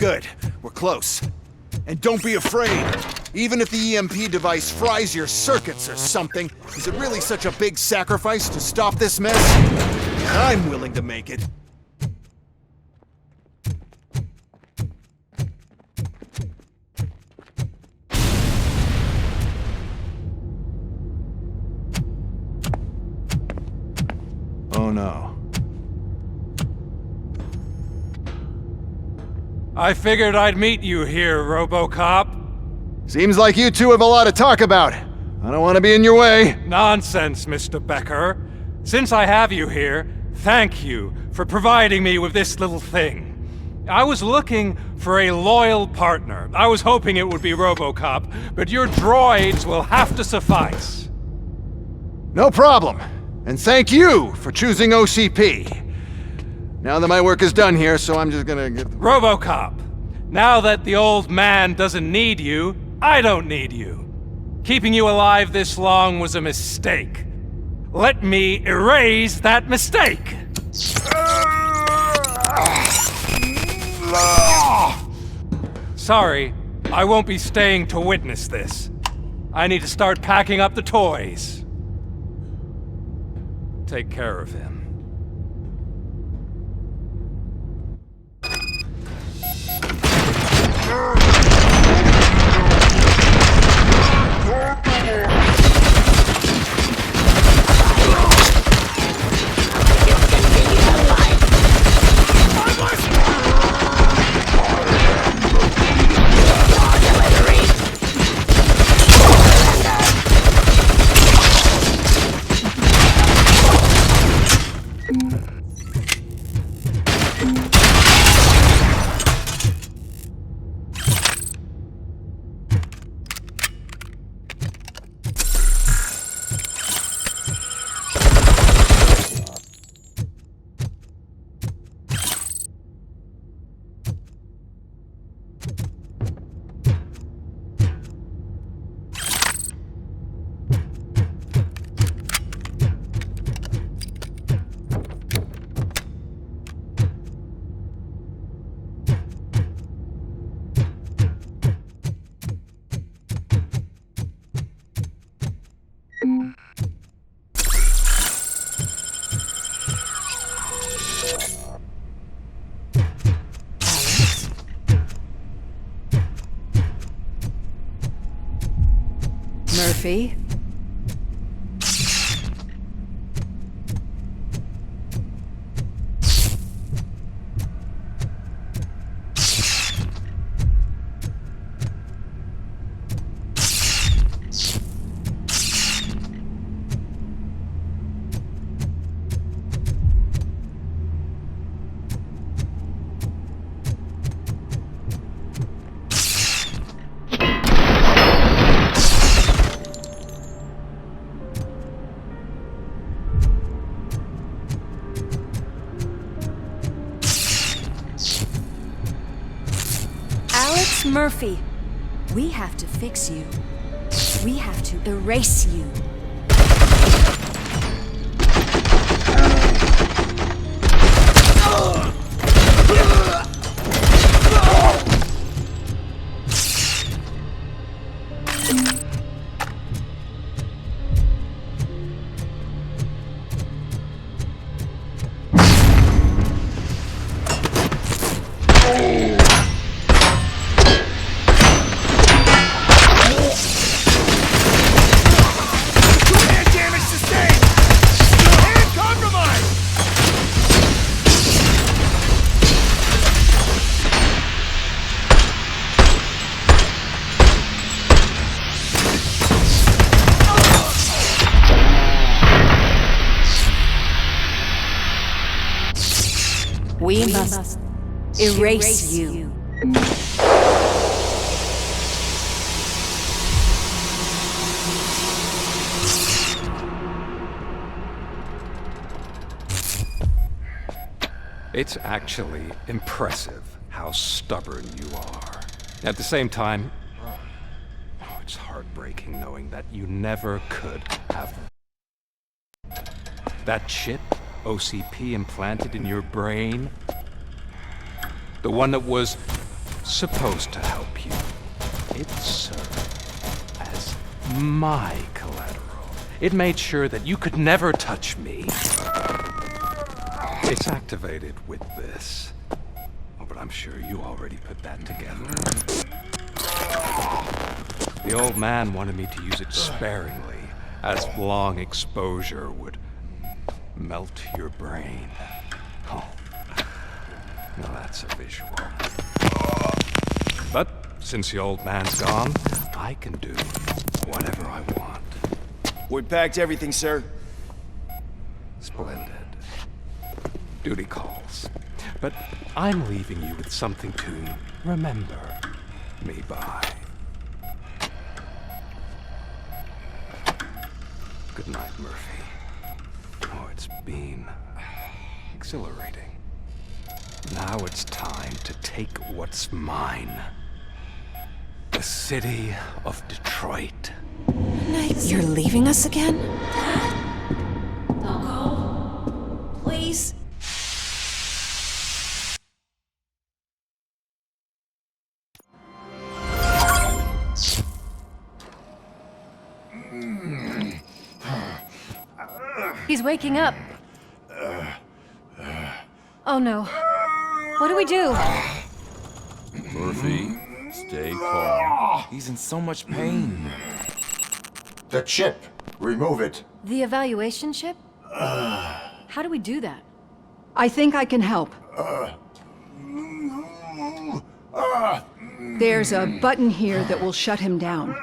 Good. We're close. And don't be afraid. Even if the EMP device fries your circuits or something, is it really such a big sacrifice to stop this mess? I'm willing to make it. Oh no. I figured I'd meet you here, RoboCop. Seems like you two have a lot to talk about. I don't want to be in your way. Nonsense, Mr. Becker. Since I have you here, thank you for providing me with this little thing. I was looking for a loyal partner. I was hoping it would be RoboCop, but your droids will have to suffice. No problem. And thank you for choosing OCP. Now that my work is done here, so I'm just gonna get... RoboCop, now that the old man doesn't need you, I don't need you. Keeping you alive this long was a mistake. Let me erase that mistake! Sorry, I won't be staying to witness this. I need to start packing up the toys. Take care of him. Murphy? Murphy, we have to fix you. We have to erase you. We must erase you. It's actually impressive how stubborn you are. At the same time, it's heartbreaking knowing that you never could have. That chip OCP implanted in your brain, the one that was supposed to help you. It served as my collateral. It made sure that you could never touch me. It's activated with this. Oh, but I'm sure you already put that together. The old man wanted me to use it sparingly, as long exposure would melt your brain. Oh, now that's a visual. But since the old man's gone, I can do whatever I want. We packed everything, sir. Splendid. Duty calls. But I'm leaving you with something to remember me by. Good night, Murphy. Oh, it's been exhilarating. Now it's time to take what's mine. The city of Detroit. You're leaving us again? Don't go. Please. He's waking up. Oh no. What do we do? Murphy, stay calm. He's in so much pain. The chip. Remove it. The evaluation chip? How do we do that? I think I can help. There's a button here that will shut him down.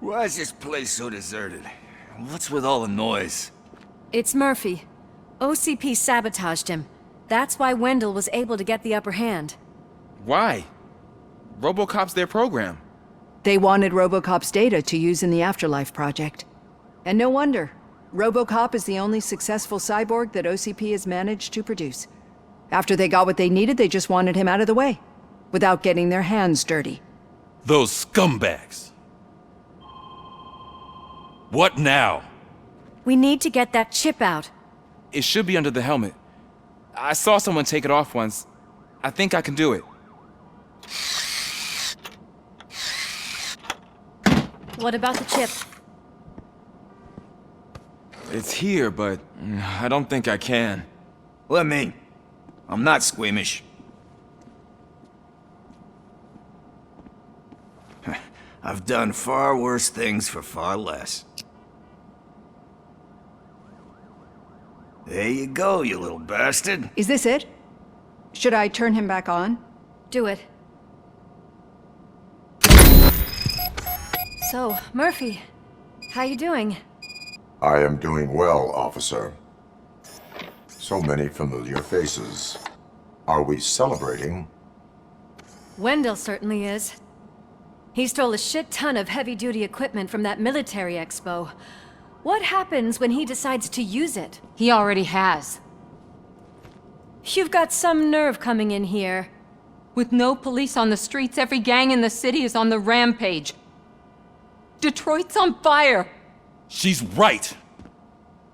Why is this place so deserted? What's with all the noise? It's Murphy. OCP sabotaged him. That's why Wendell was able to get the upper hand. Why? RoboCop's their program. They wanted RoboCop's data to use in the Afterlife project. And no wonder. RoboCop is the only successful cyborg that OCP has managed to produce. After they got what they needed, they just wanted him out of the way, without getting their hands dirty. Those scumbags. What now? We need to get that chip out. It should be under the helmet. I saw someone take it off once. I think I can do it. What about the chip? It's here, but I don't think I can. Let me. I'm not squeamish. I've done far worse things for far less. There you go, you little bastard. Is this it? Should I turn him back on? Do it. So, Murphy, how you doing? I am doing well, officer. So many familiar faces. Are we celebrating? Wendell certainly is. He stole a shit ton of heavy-duty equipment from that military expo. What happens when he decides to use it? He already has. You've got some nerve coming in here. With no police on the streets, every gang in the city is on the rampage. Detroit's on fire! She's right!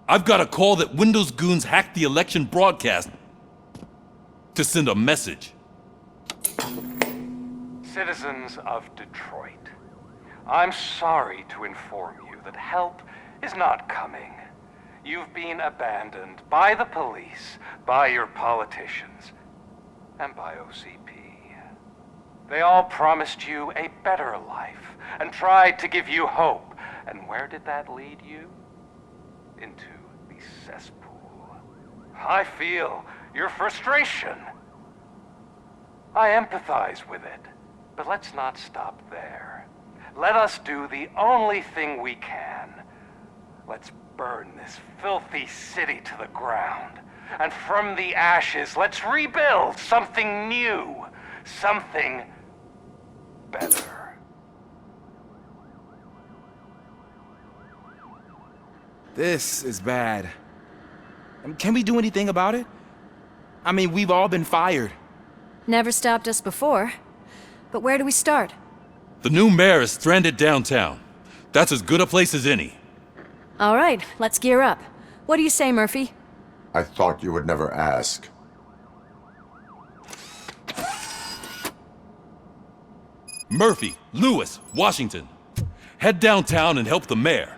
I've got a call that Windows goons hacked the election broadcast to send a message. Citizens of Detroit, I'm sorry to inform you that help is not coming. You've been abandoned by the police, by your politicians, and by OCP. They all promised you a better life and tried to give you hope. And where did that lead you? Into the cesspool. I feel your frustration. I empathize with it, but let's not stop there. Let us do the only thing we can. Let's burn this filthy city to the ground. And from the ashes, let's rebuild something new. Something better. This is bad. Can we do anything about it? I mean, we've all been fired. Never stopped us before. But where do we start? The new mayor is stranded downtown. That's as good a place as any. All right, let's gear up. What do you say, Murphy? I thought you would never ask. Murphy, Lewis, Washington. Head downtown and help the mayor.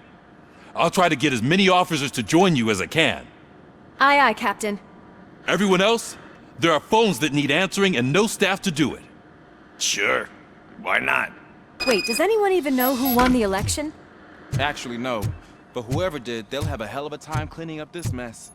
I'll try to get as many officers to join you as I can. Aye, aye, Captain. Everyone else? There are phones that need answering and no staff to do it. Sure. Why not? Wait, does anyone even know who won the election? Actually, no. But whoever did, they'll have a hell of a time cleaning up this mess.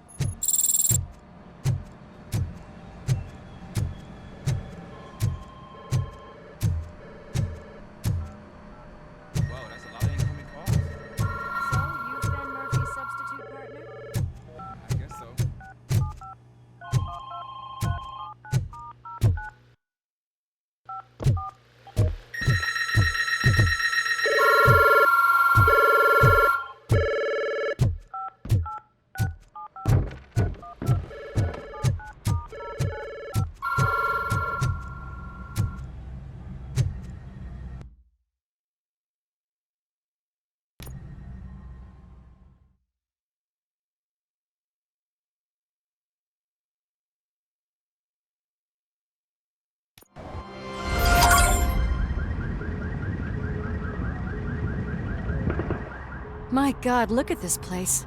My God, look at this place.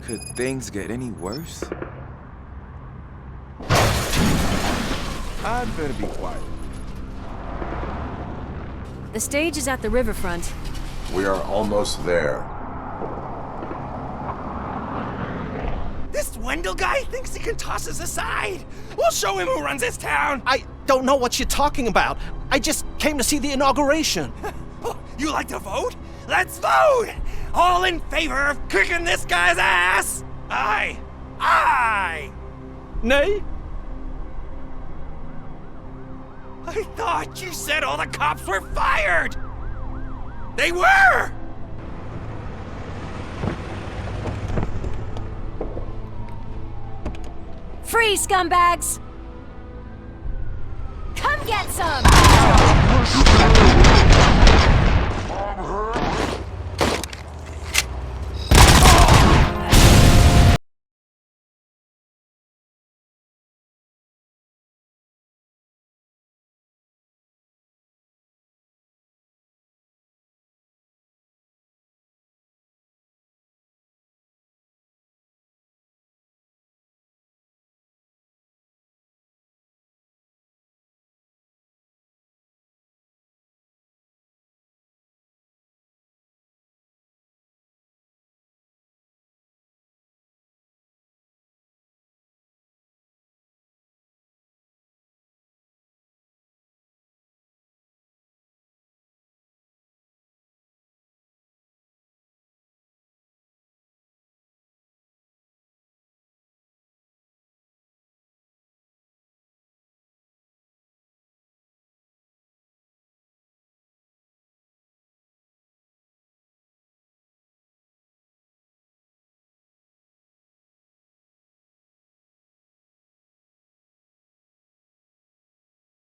Could things get any worse? I'd better be quiet. The stage is at the riverfront. We are almost there. This Wendell guy thinks he can toss us aside. We'll show him who runs this town. I don't know what you're talking about. I just came to see the inauguration. Oh, you like to vote? Let's vote! All in favor of kicking this guy's ass? Aye. Aye! Nay? I thought you said all the cops were fired! They were! Free, scumbags! Come get some!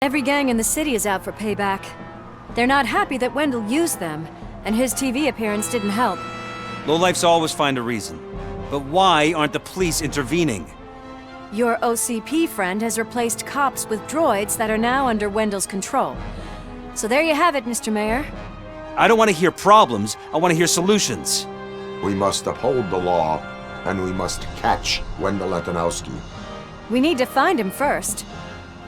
Every gang in the city is out for payback. They're not happy that Wendell used them, and his TV appearance didn't help. Lowlifes always find a reason. But why aren't the police intervening? Your OCP friend has replaced cops with droids that are now under Wendell's control. So there you have it, Mr. Mayor. I don't want to hear problems, I want to hear solutions. We must uphold the law, and we must catch Wendell Antonowski. We need to find him first.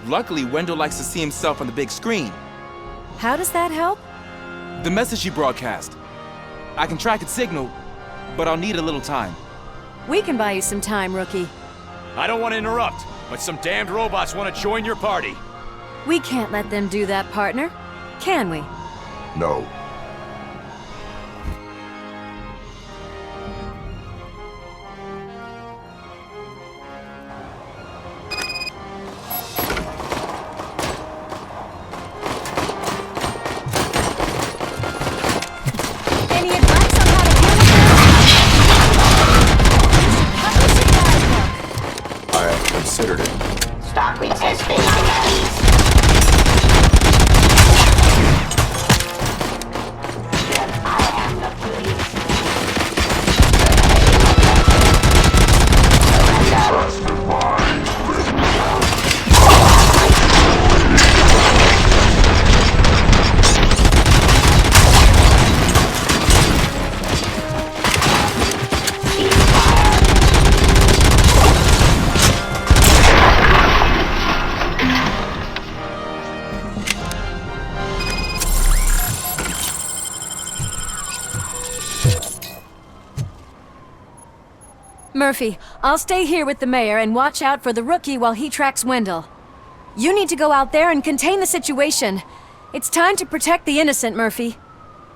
Luckily, Wendell likes to see himself on the big screen. How does that help? The message he broadcast. I can track its signal, but I'll need a little time. We can buy you some time, Rookie. I don't want to interrupt, but some damned robots want to join your party. We can't let them do that, partner. Can we? No. Considered it. Stop resisting, please. Murphy, I'll stay here with the mayor and watch out for the rookie while he tracks Wendell. You need to go out there and contain the situation. It's time to protect the innocent, Murphy.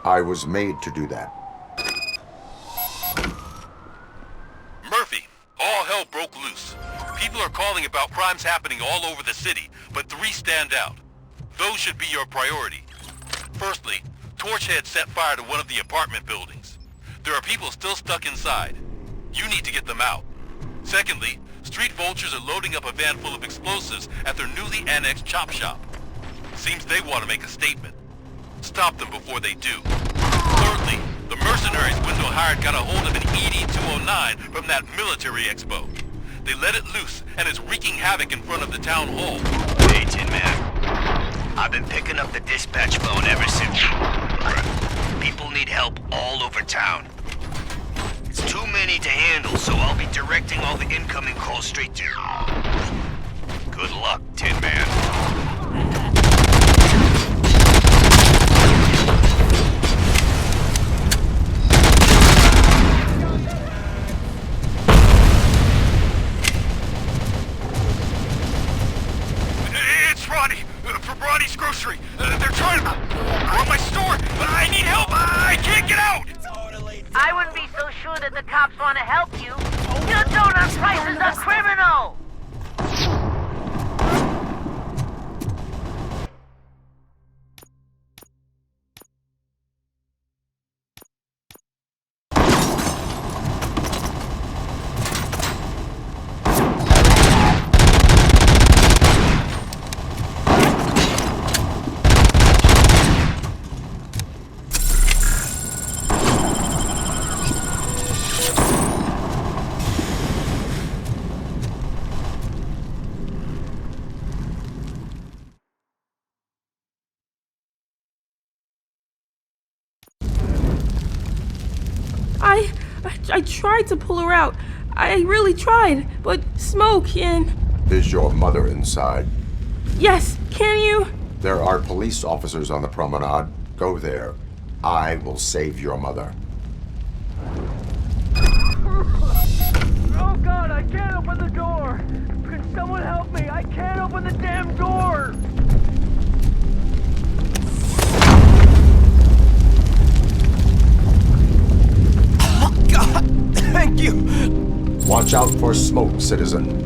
I was made to do that. Murphy, all hell broke loose. People are calling about crimes happening all over the city, but 3 stand out. Those should be your priority. Firstly, Torchhead set fire to one of the apartment buildings. There are people still stuck inside. You need to get them out. Secondly, street vultures are loading up a van full of explosives at their newly annexed chop shop. Seems they want to make a statement. Stop them before they do. Thirdly, the mercenaries Wendell hired got a hold of an ED-209 from that military expo. They let it loose and is wreaking havoc in front of the town hall. Hey, Tin Man. I've been picking up the dispatch phone ever since. People need help all over town. It's too many to handle, so I'll be directing all the incoming calls straight to you. Good luck, Tin Man. It's Ronnie, from Ronnie's Grocery. They're trying to rob my store. I need help. I can't get out. I wouldn't be so sure that the cops want to help you. Your donut price is a criminal! I tried to pull her out. I really tried, but smoke and... Is your mother inside? Yes, can you? There are police officers on the promenade. Go there. I will save your mother. Oh God, I can't open the door! Can someone help me? I can't open the damn door! God, thank you! Watch out for smoke, citizen.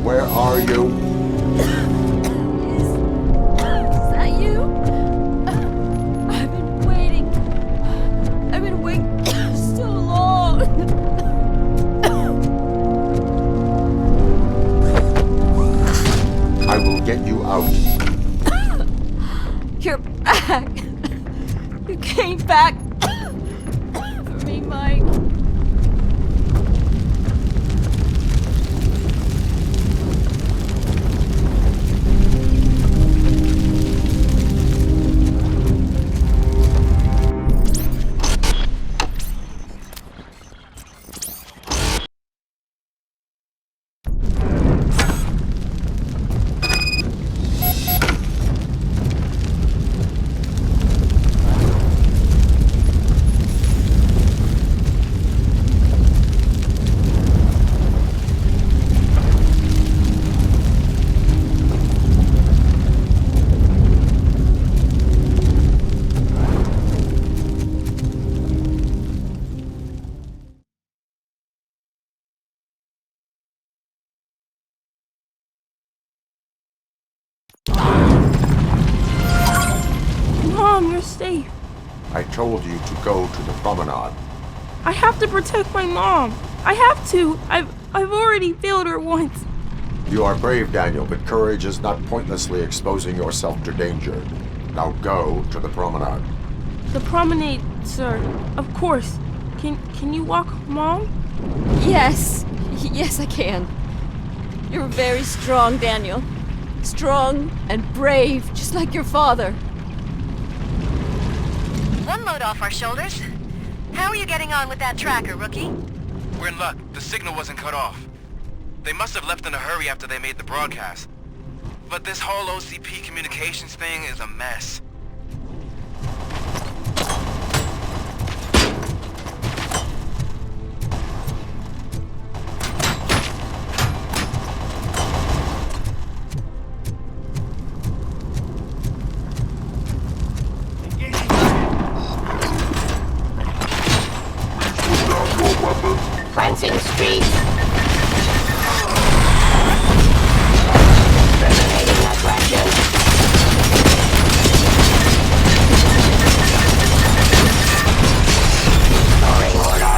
Where are you? Is that you? I've been waiting. I've been waiting so long. I will get you out. You're back. You came back for me, Mike. Mom, you're safe. I told you to go to the promenade. I have to protect my mom. I have to. I've already failed her once. You are brave, Daniel, but courage is not pointlessly exposing yourself to danger. Now go to the promenade. The promenade, sir. Of course. Can you walk, Mom? Yes. Yes, I can. You're very strong, Daniel. Strong and brave, just like your father. One load off our shoulders. How are you getting on with that tracker, rookie? We're in luck. The signal wasn't cut off. They must have left in a hurry after they made the broadcast. But this whole OCP communications thing is a mess. Cleansing streets. Terminating aggression. Restoring order.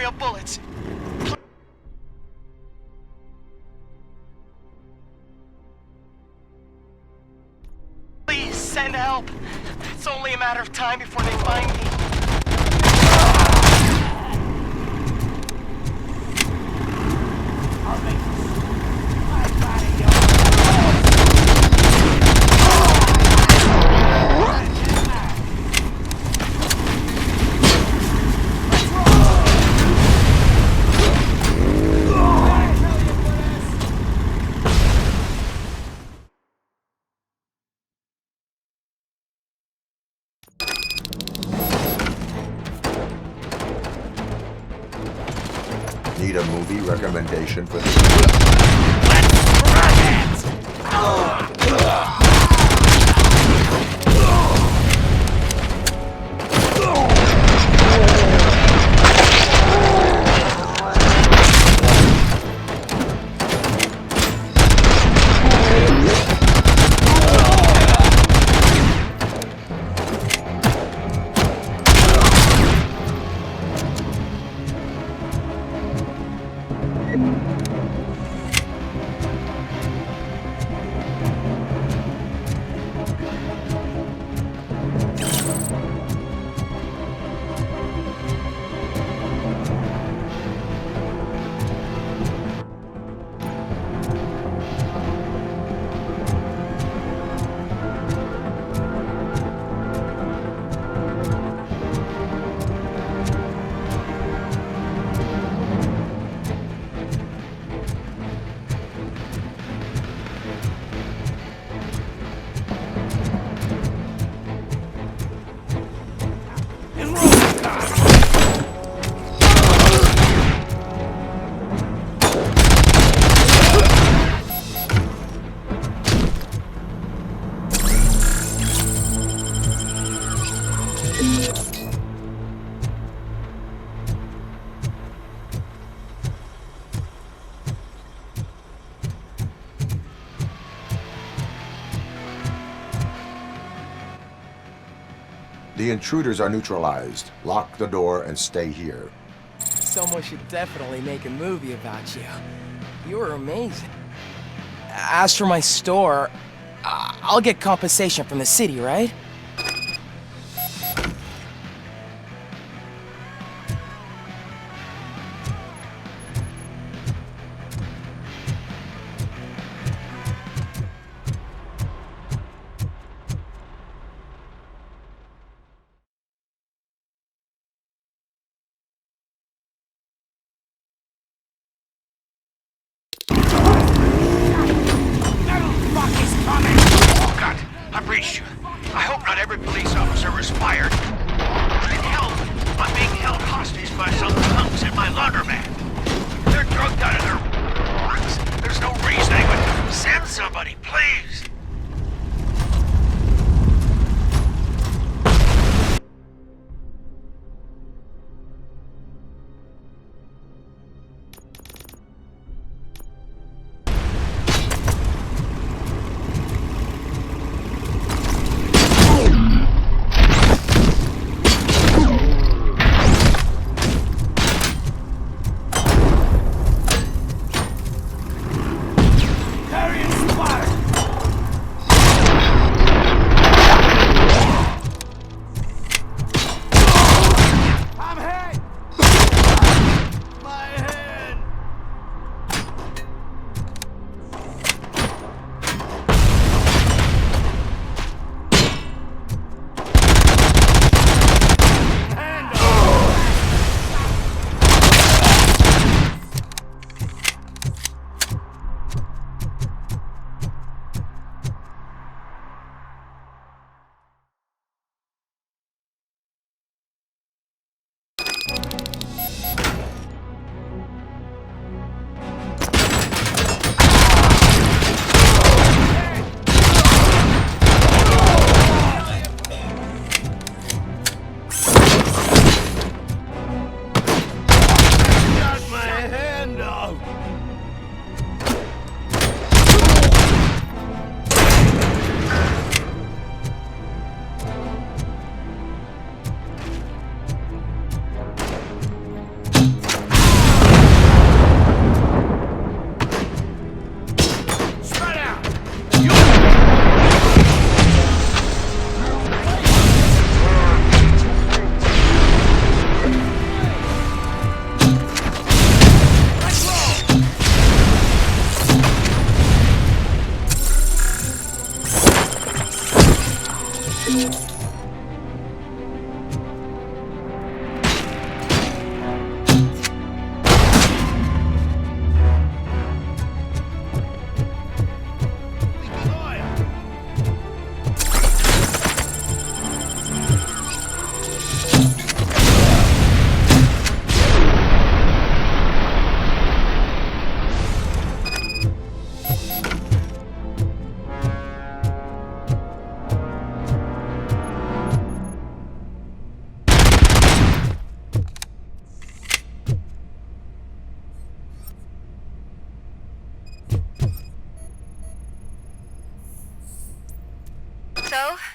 real bullets. Please send help. It's only a matter of time before they find me. Need a movie recommendation for this? The intruders are neutralized. Lock the door and stay here. Someone should definitely make a movie about you. You were amazing. As for my store, I'll get compensation from the city, right? I breached you. I hope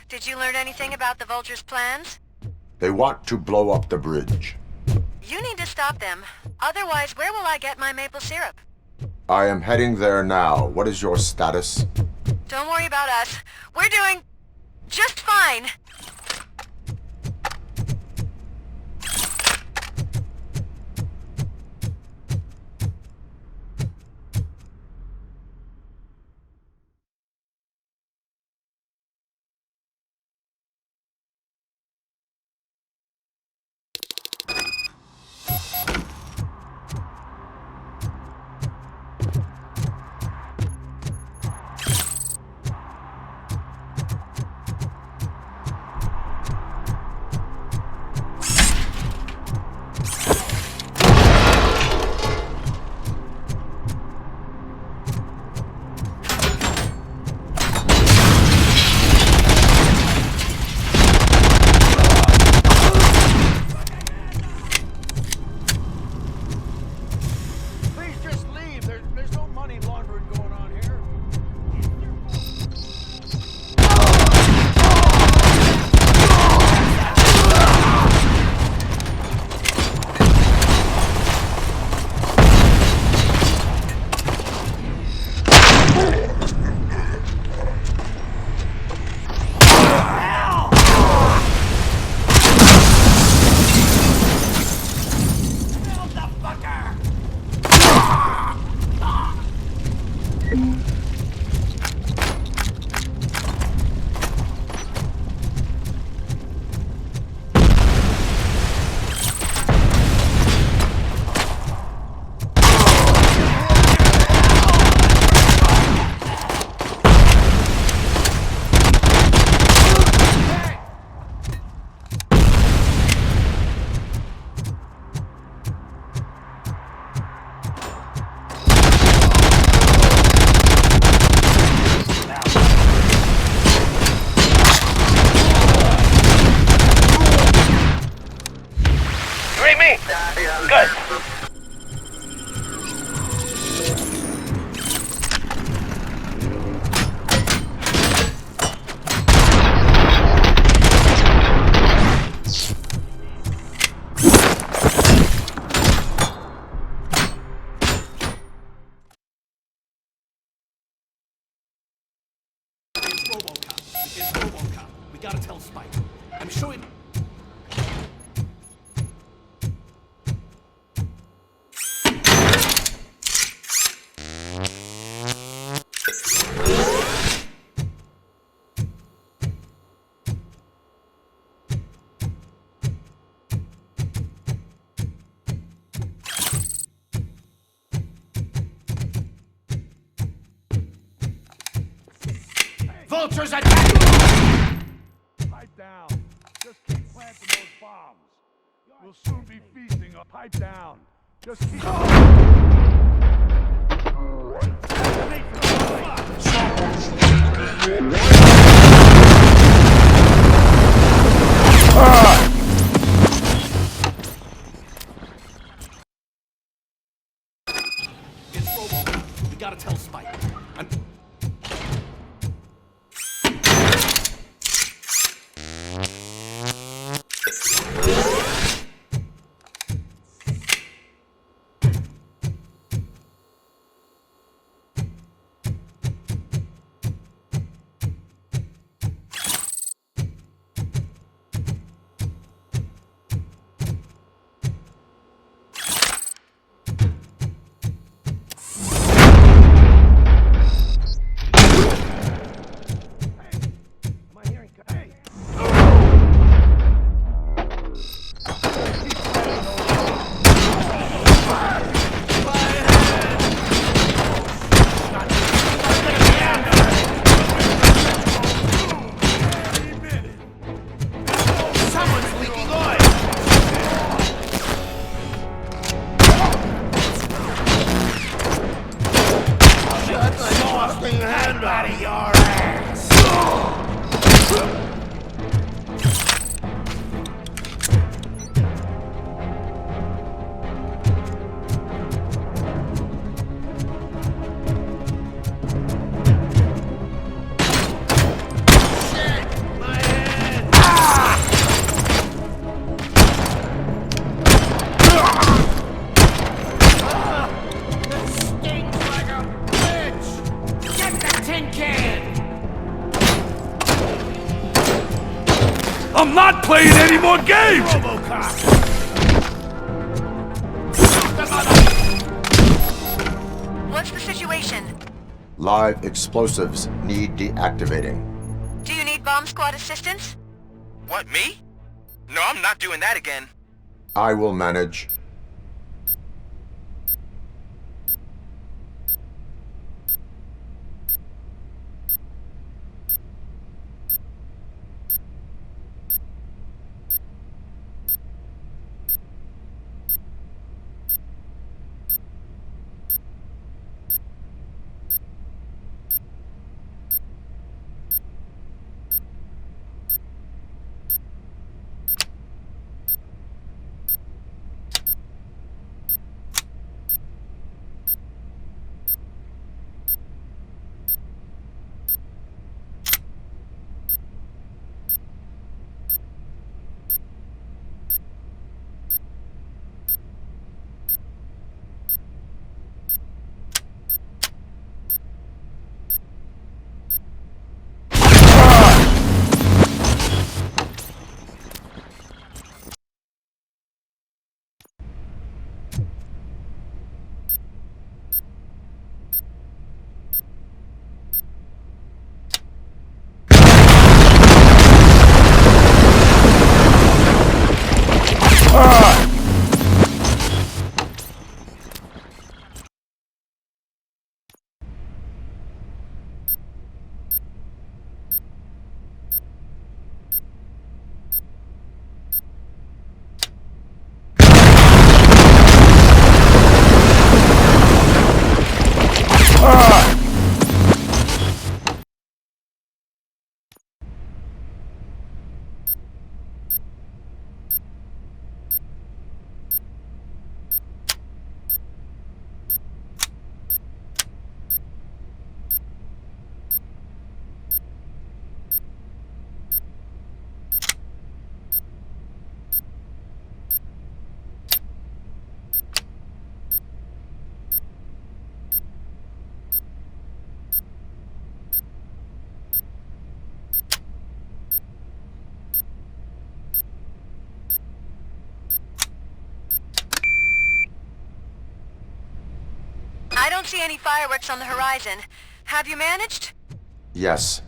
Did you learn anything about the Vulture's plans? They want to blow up the bridge. You need to stop them. Otherwise, where will I get my maple syrup? I am heading there now. What is your status? Don't worry about us. We're doing just fine. Good. It's RoboCop. We gotta tell Spike. I'm sure he... Vultures attack! Pipe down. Just keep planting those bombs. We'll soon be feasting on. Pipe down. Just keep. It's RoboCop. We gotta tell Spike. I'm... I'm not playing any more games! What's the situation? Live explosives need deactivating. Do you need bomb squad assistance? What, me? No, I'm not doing that again. I will manage. I don't see any fireworks on the horizon. Have you managed? Yes.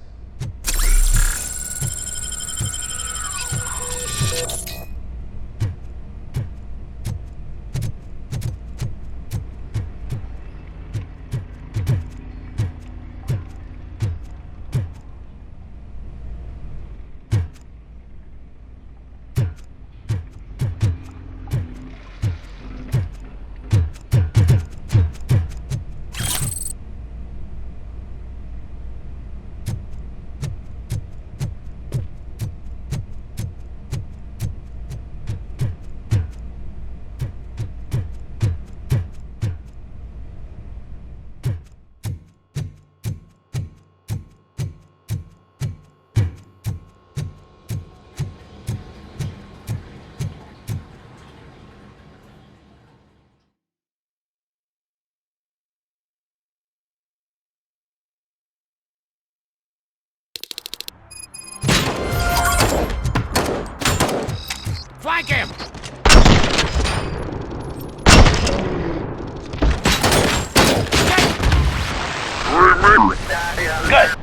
Flank him! Good.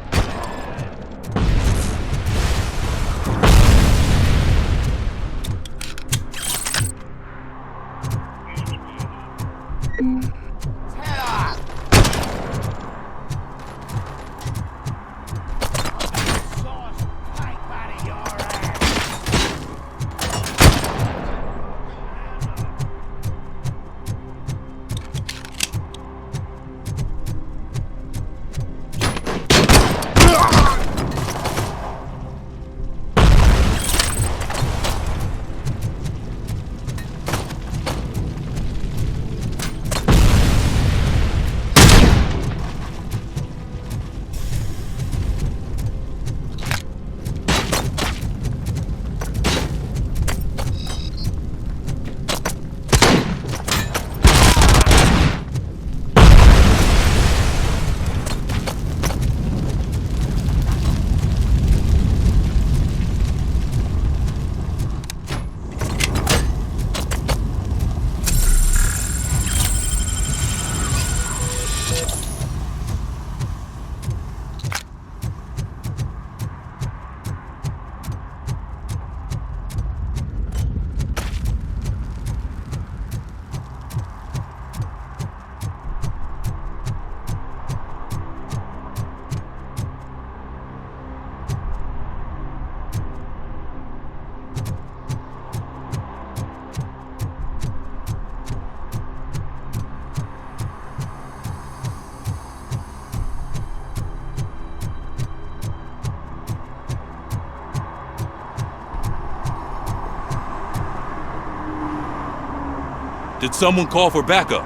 Did someone call for backup?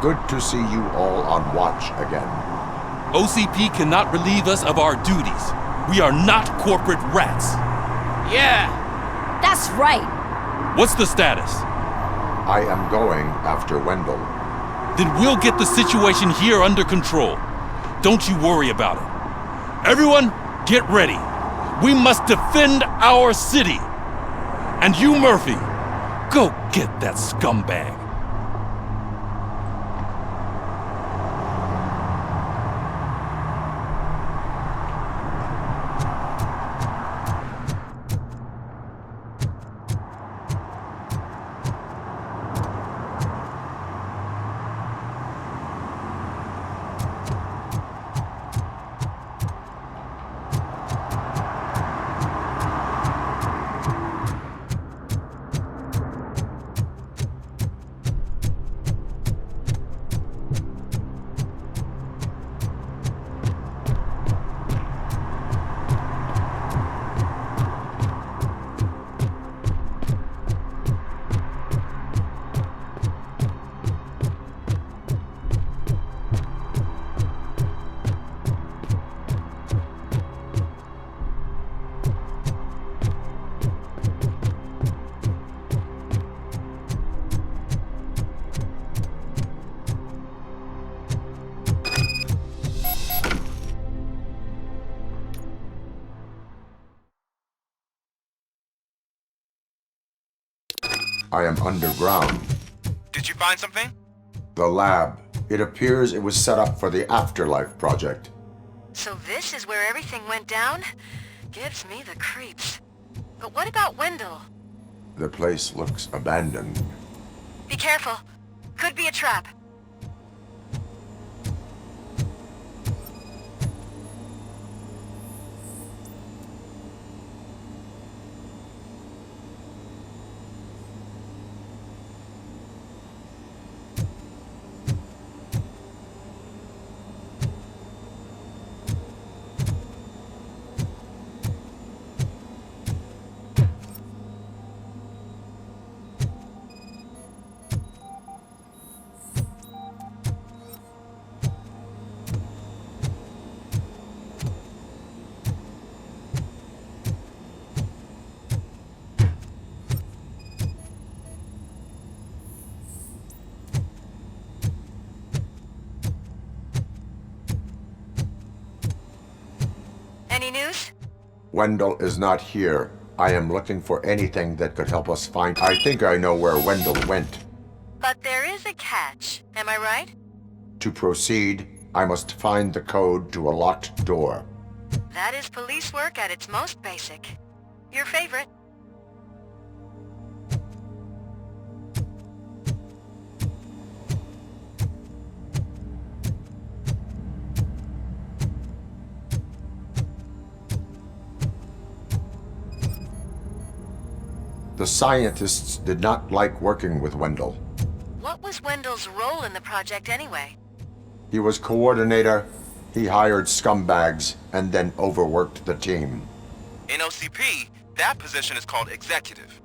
Good to see you all on watch again. OCP cannot relieve us of our duties. We are not corporate rats. Yeah! That's right! What's the status? I am going after Wendell. Then we'll get the situation here under control. Don't you worry about it. Everyone, get ready. We must defend our city. And you, Murphy, go get that scumbag. I am underground. Did you find something? The lab. It appears it was set up for the Afterlife project. So this is where everything went down? Gives me the creeps. But what about Wendell? The place looks abandoned. Be careful. Could be a trap. Any news? Wendell is not here. I am looking for anything that could help us find... I think I know where Wendell went. But there is a catch. Am I right? To proceed, I must find the code to a locked door. That is police work at its most basic. Your favorite. The scientists did not like working with Wendell. What was Wendell's role in the project anyway? He was coordinator, he hired scumbags, and then overworked the team. In OCP, that position is called executive.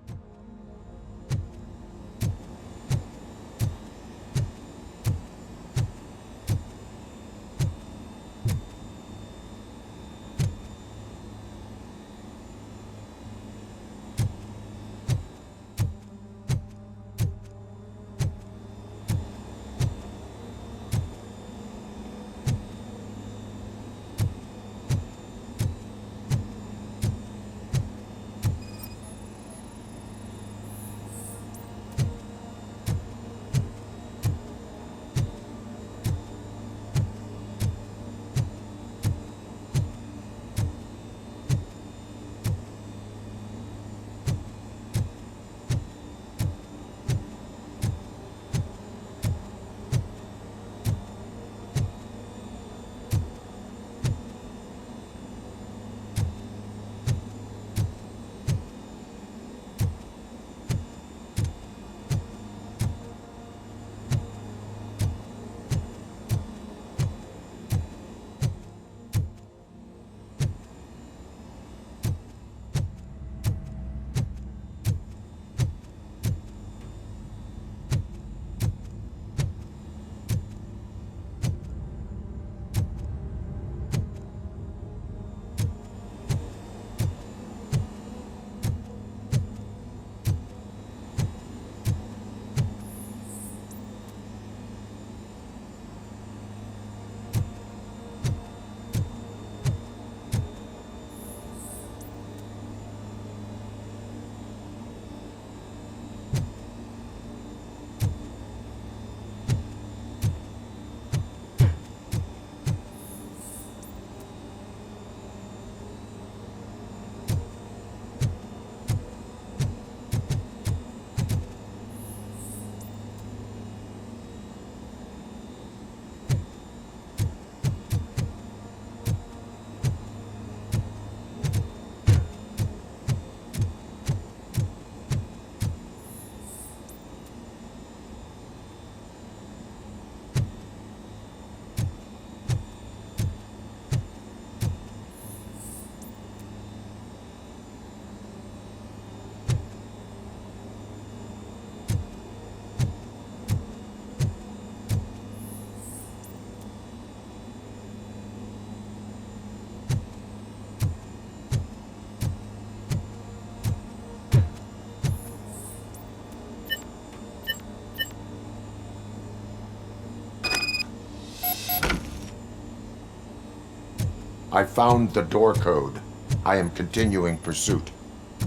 I found the door code. I am continuing pursuit.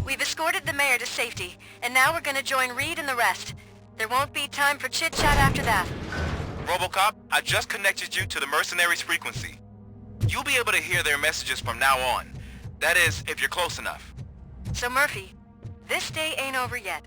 We've escorted the mayor to safety, and now we're gonna join Reed and the rest. There won't be time for chit-chat after that. RoboCop, I just connected you to the mercenaries' frequency. You'll be able to hear their messages from now on. That is, if you're close enough. So Murphy, this day ain't over yet.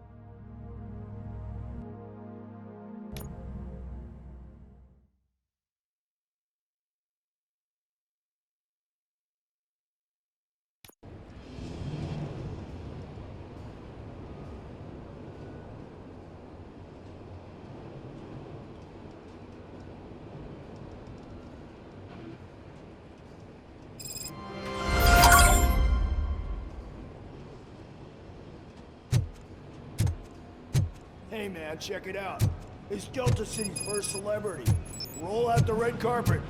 Hey man, check it out. It's Delta City's first celebrity. Roll out the red carpet.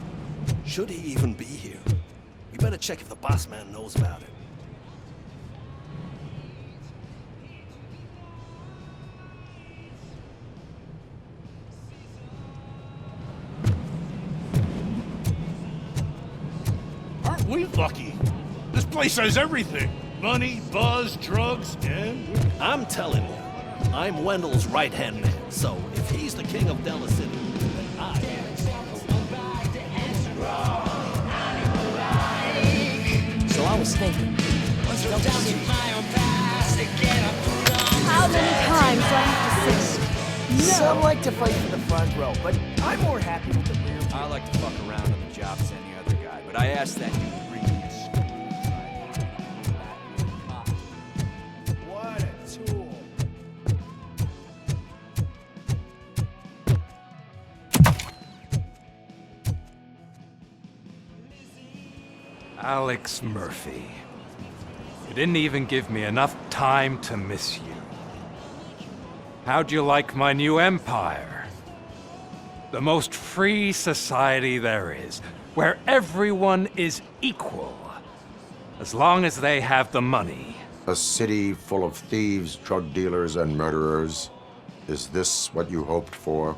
Should he even be here? We better check if the boss man knows about it. Aren't we lucky? This place has everything. Money, buzz, drugs, and... I'm telling you, I'm Wendell's right-hand man, so if he's the king of Delta City, then I am. So I was thinking, what's Delta City? How many times do I have to say? Some like to fight for the front row, but I'm more happy with the rear view. I like to fuck around on the job as any other guy, but I asked that dude to bring me a screw. What a tool. Alex Murphy. You didn't even give me enough time to miss you. How'd you like my new empire? The most free society there is, where everyone is equal, as long as they have the money. A city full of thieves, drug dealers, and murderers. Is this what you hoped for?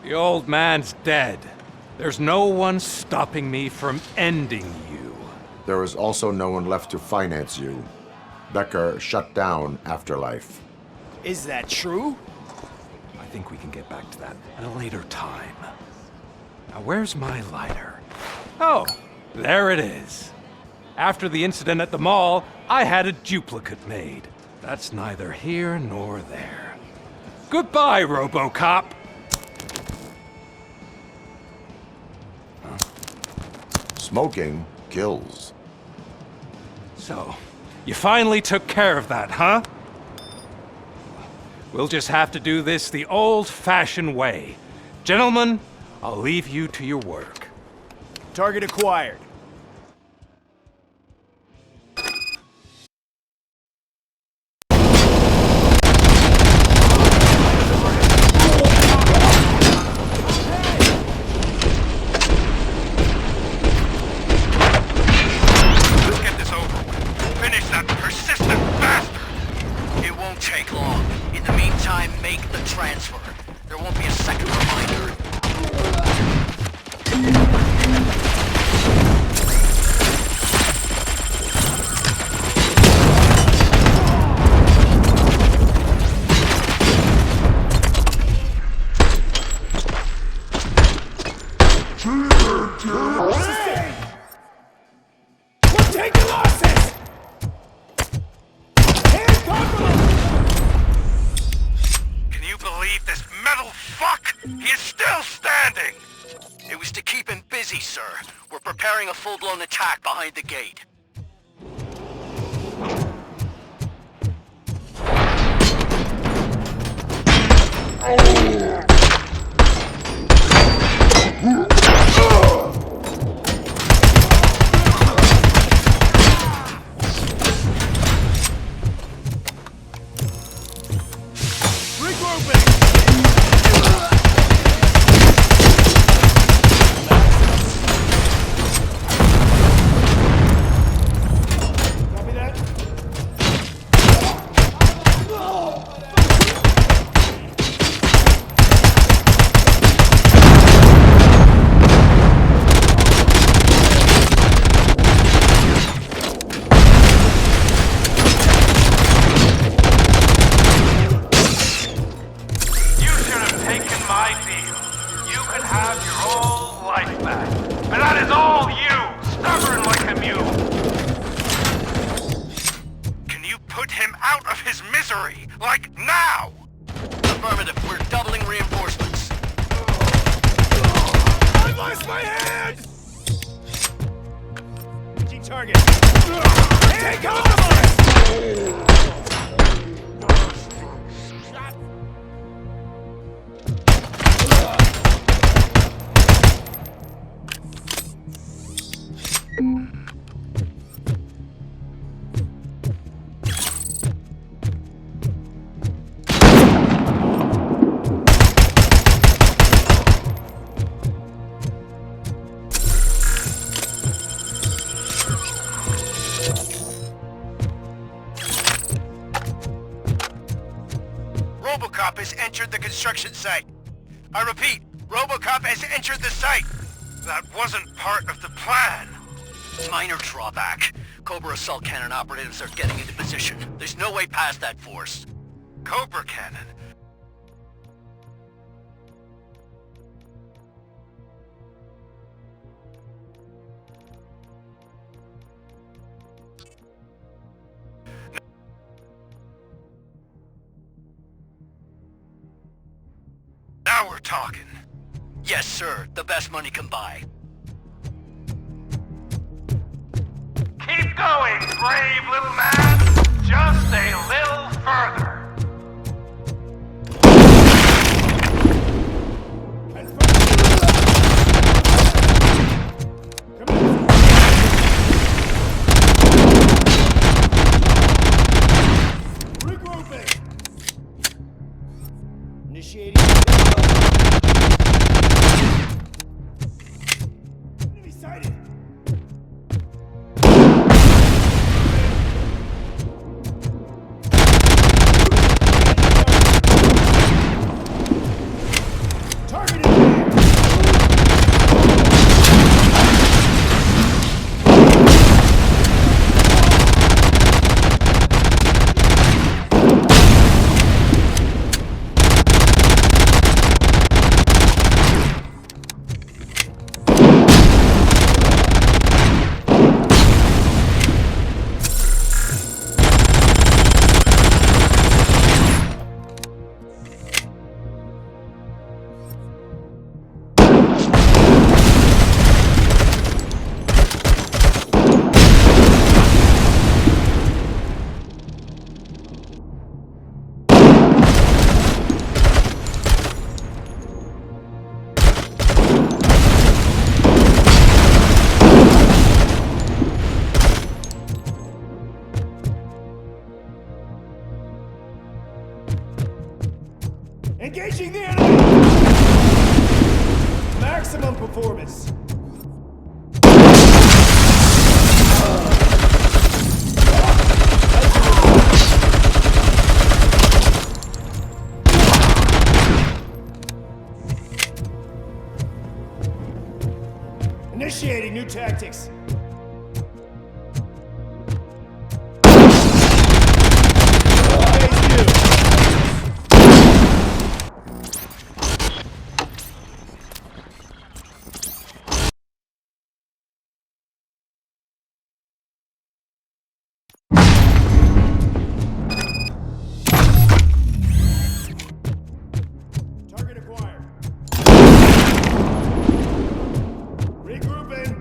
The old man's dead. There's no one stopping me from ending you. There is also no one left to finance you. Becker shut down Afterlife. Is that true? I think we can get back to that at a later time. Now, where's my lighter? Oh, there it is. After the incident at the mall, I had a duplicate made. That's neither here nor there. Goodbye, RoboCop! Smoking kills. So, you finally took care of that, huh? We'll just have to do this the old-fashioned way. Gentlemen, I'll leave you to your work. Target acquired. Let's get this over with. Finish that persistent bastard! It won't take long. In the meantime, make the transfer. There won't be a second reminder. We're taking losses! Can you believe this metal fuck? He is still standing! It was to keep him busy, sir. We're preparing a full-blown attack behind the gate. have your old life back. And that is all you, stubborn like a mule. Can you put him out of his misery? Like now? Affirmative. We're doubling reinforcements. I lost my hand! Changing target. Take off! RoboCop has entered the construction site. I repeat, RoboCop has entered the site. That wasn't part of the plan. Minor drawback. Cobra assault cannon operatives are getting into position. There's no way past that force. Cobra cannon? Now we're talking. Yes, sir. The best money can buy. Keep going, brave little man. Just a little further. Regrouping. Initiating. Enemy sighted. Engaging the enemy! Maximum performance. Initiating new tactics. Target acquired. Regrouping.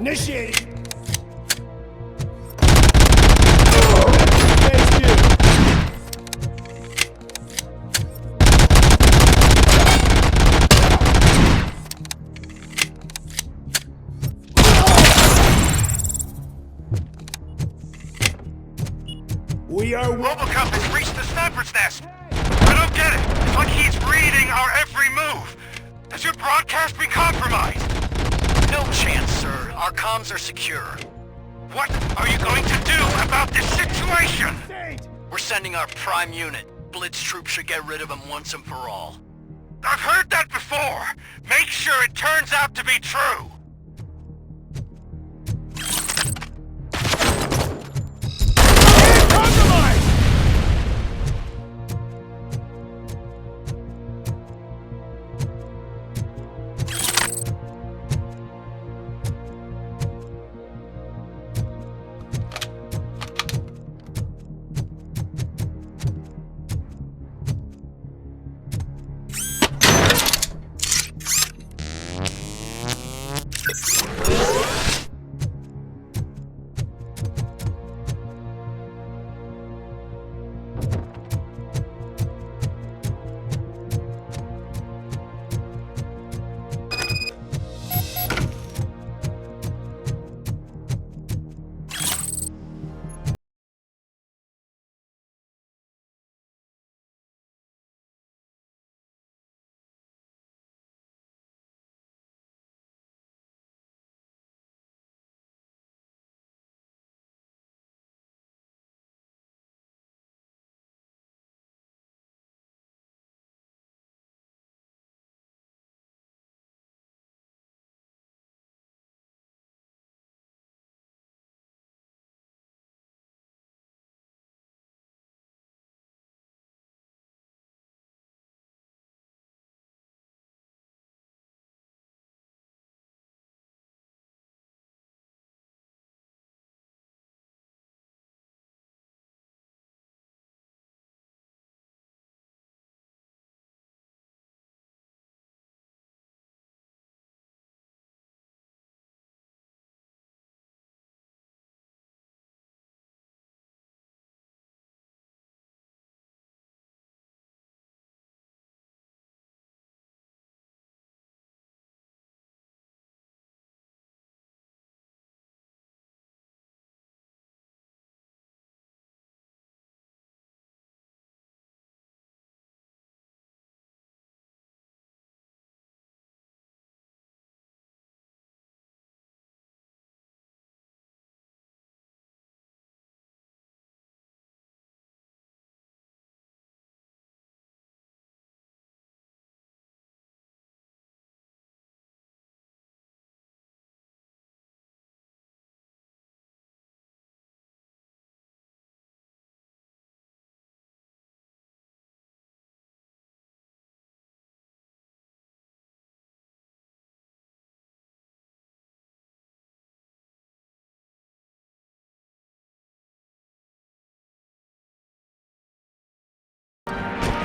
Initiating. We are RoboCop has reached the sniper's nest. I don't get it. It's like he's reading our every move. Has your broadcast been compromised? No chance, sir. Our comms are secure. What are you going to do about this situation? We're sending our prime unit. Blitz troops should get rid of him once and for all. I've heard that before. Make sure it turns out to be true.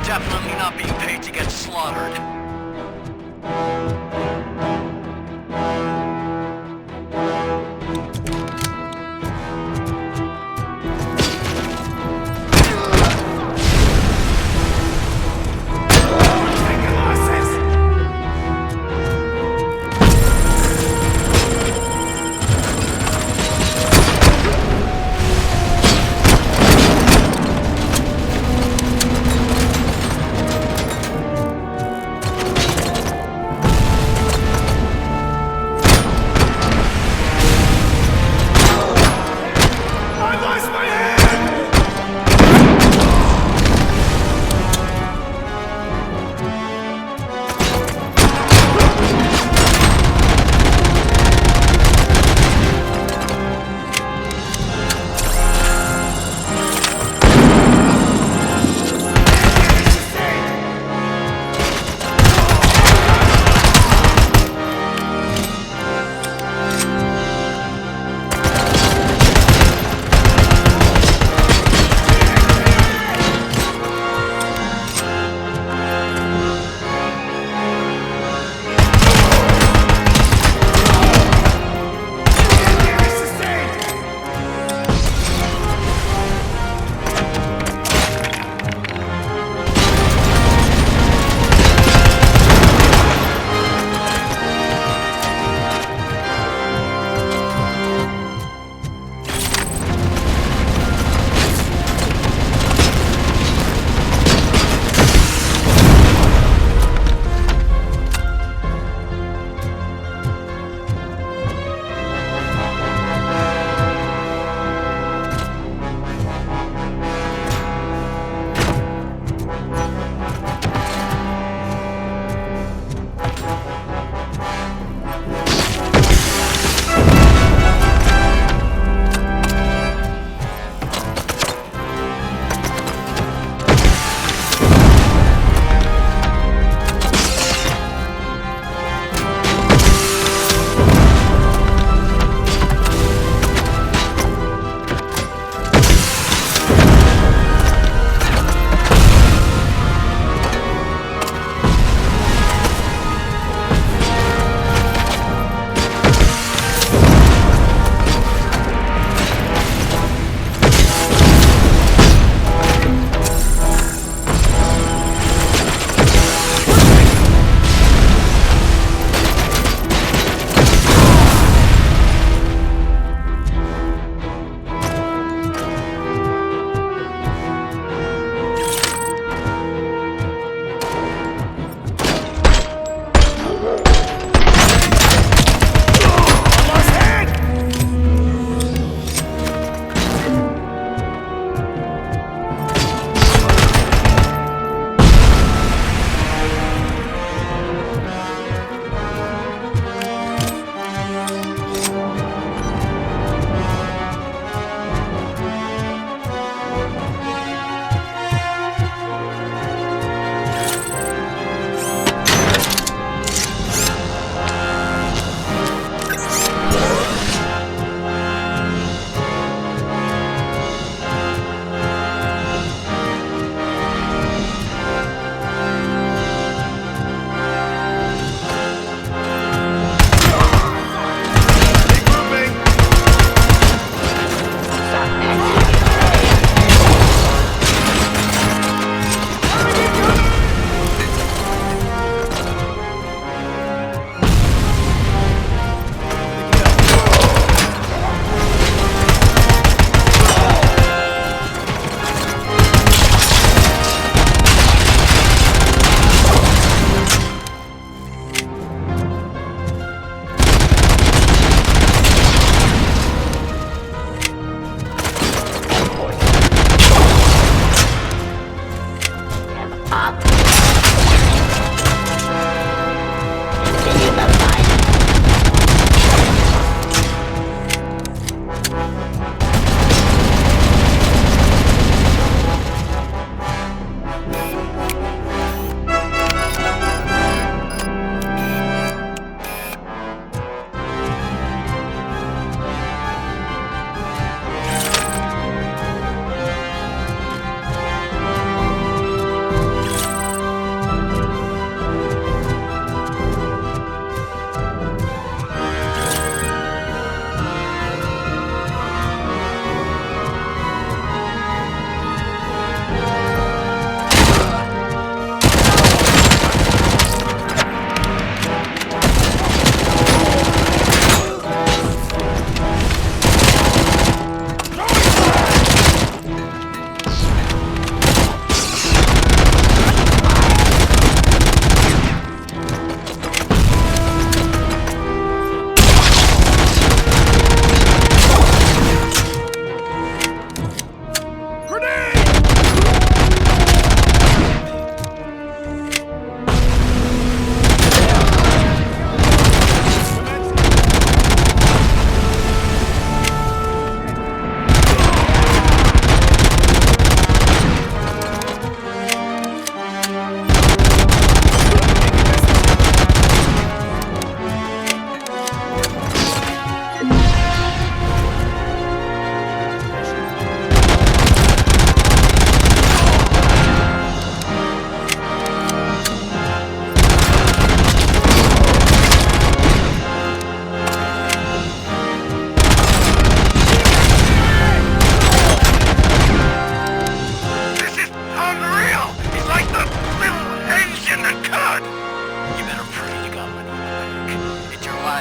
Definitely not being paid to get slaughtered.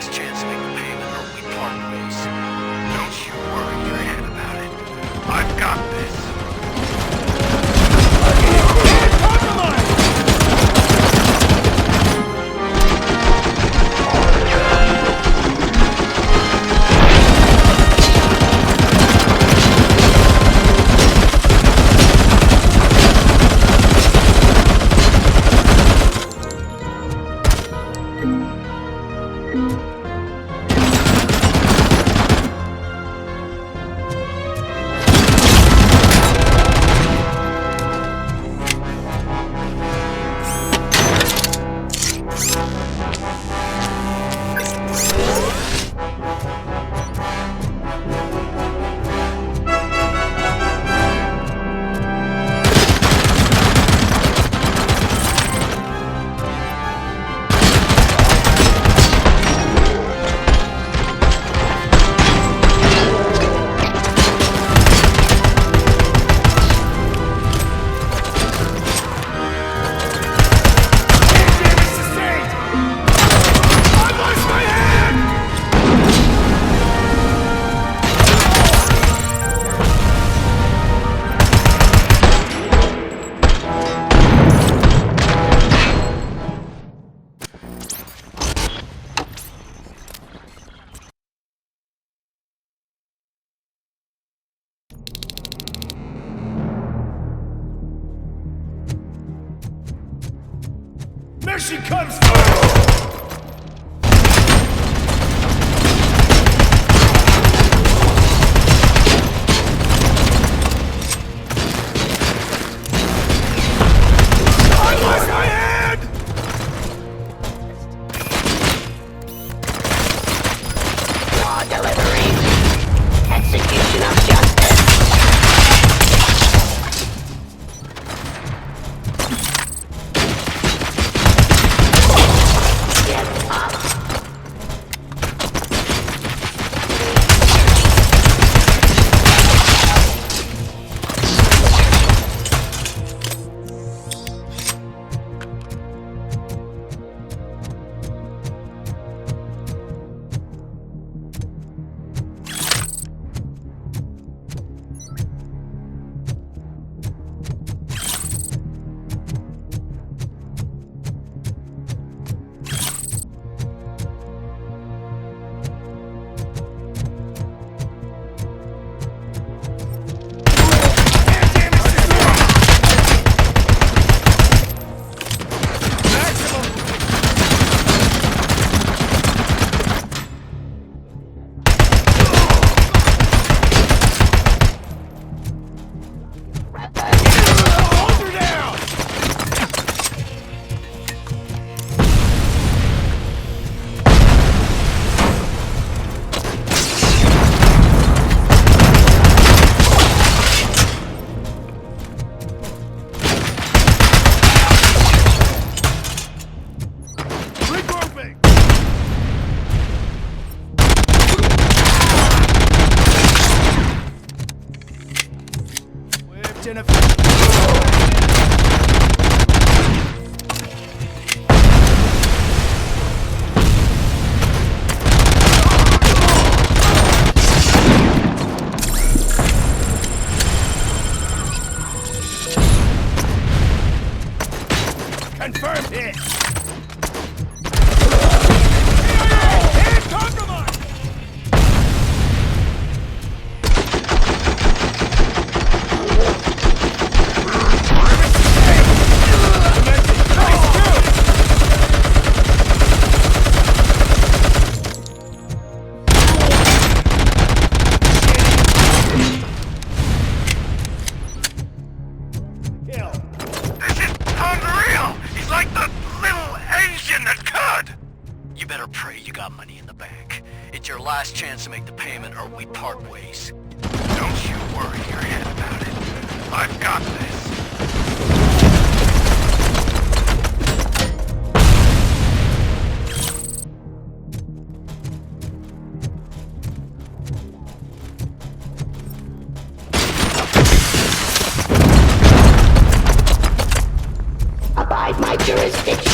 last chance to make the payment or we part ways. Don't you worry your head about it. I've got this. She comes through! Confirmed hit! Last chance to make the payment or we part ways. Don't you worry your head about it. I've got this. Abide my jurisdiction.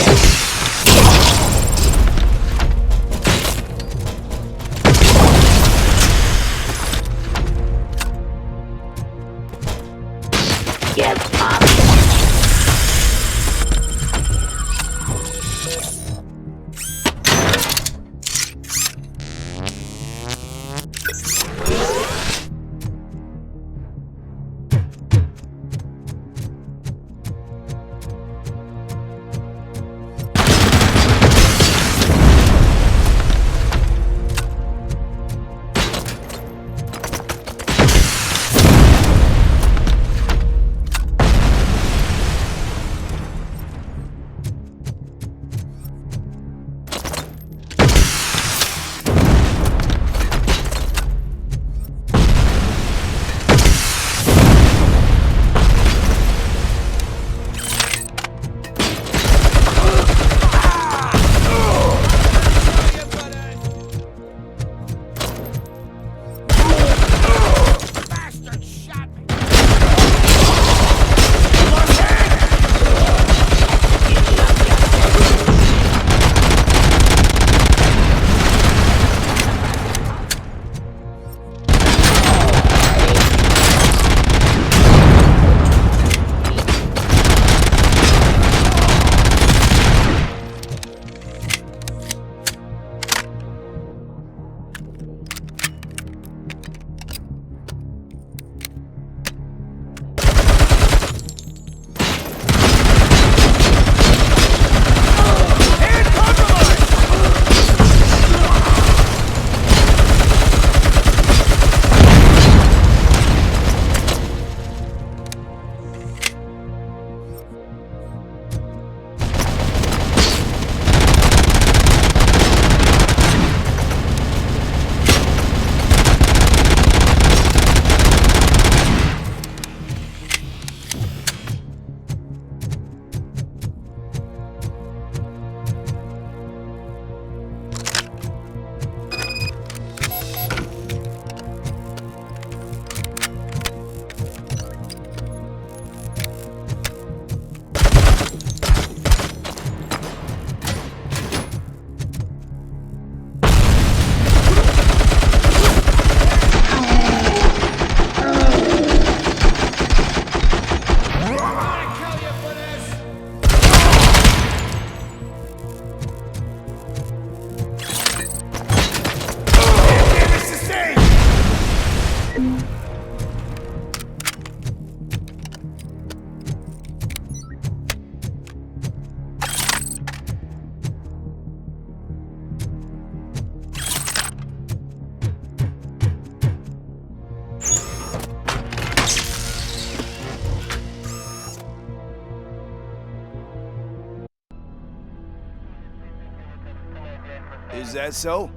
Is that so?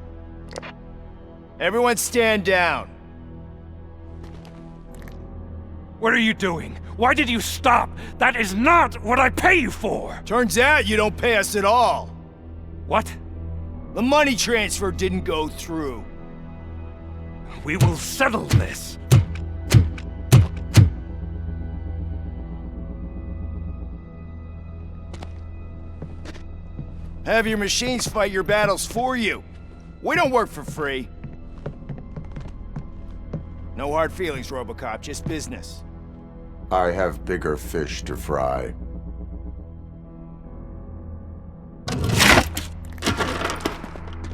Everyone stand down. What are you doing? Why did you stop? That is not what I pay you for! Turns out you don't pay us at all. What? The money transfer didn't go through. We will settle this. Have your machines fight your battles for you. We don't work for free. No hard feelings, RoboCop, just business. I have bigger fish to fry.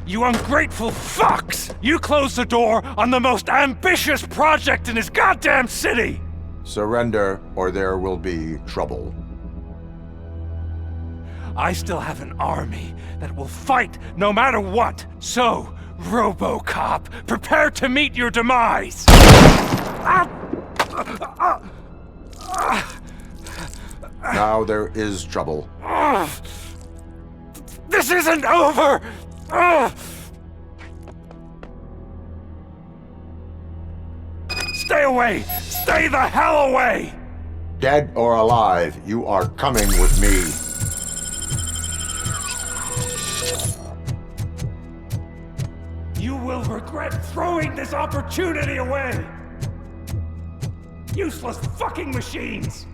You ungrateful fucks! You closed the door on the most ambitious project in this goddamn city! Surrender, or there will be trouble. I still have an army that will fight no matter what. So, RoboCop, prepare to meet your demise! Now there is trouble. This isn't over! Stay away! Stay the hell away! Dead or alive, you are coming with me. You will regret throwing this opportunity away! Useless fucking machines!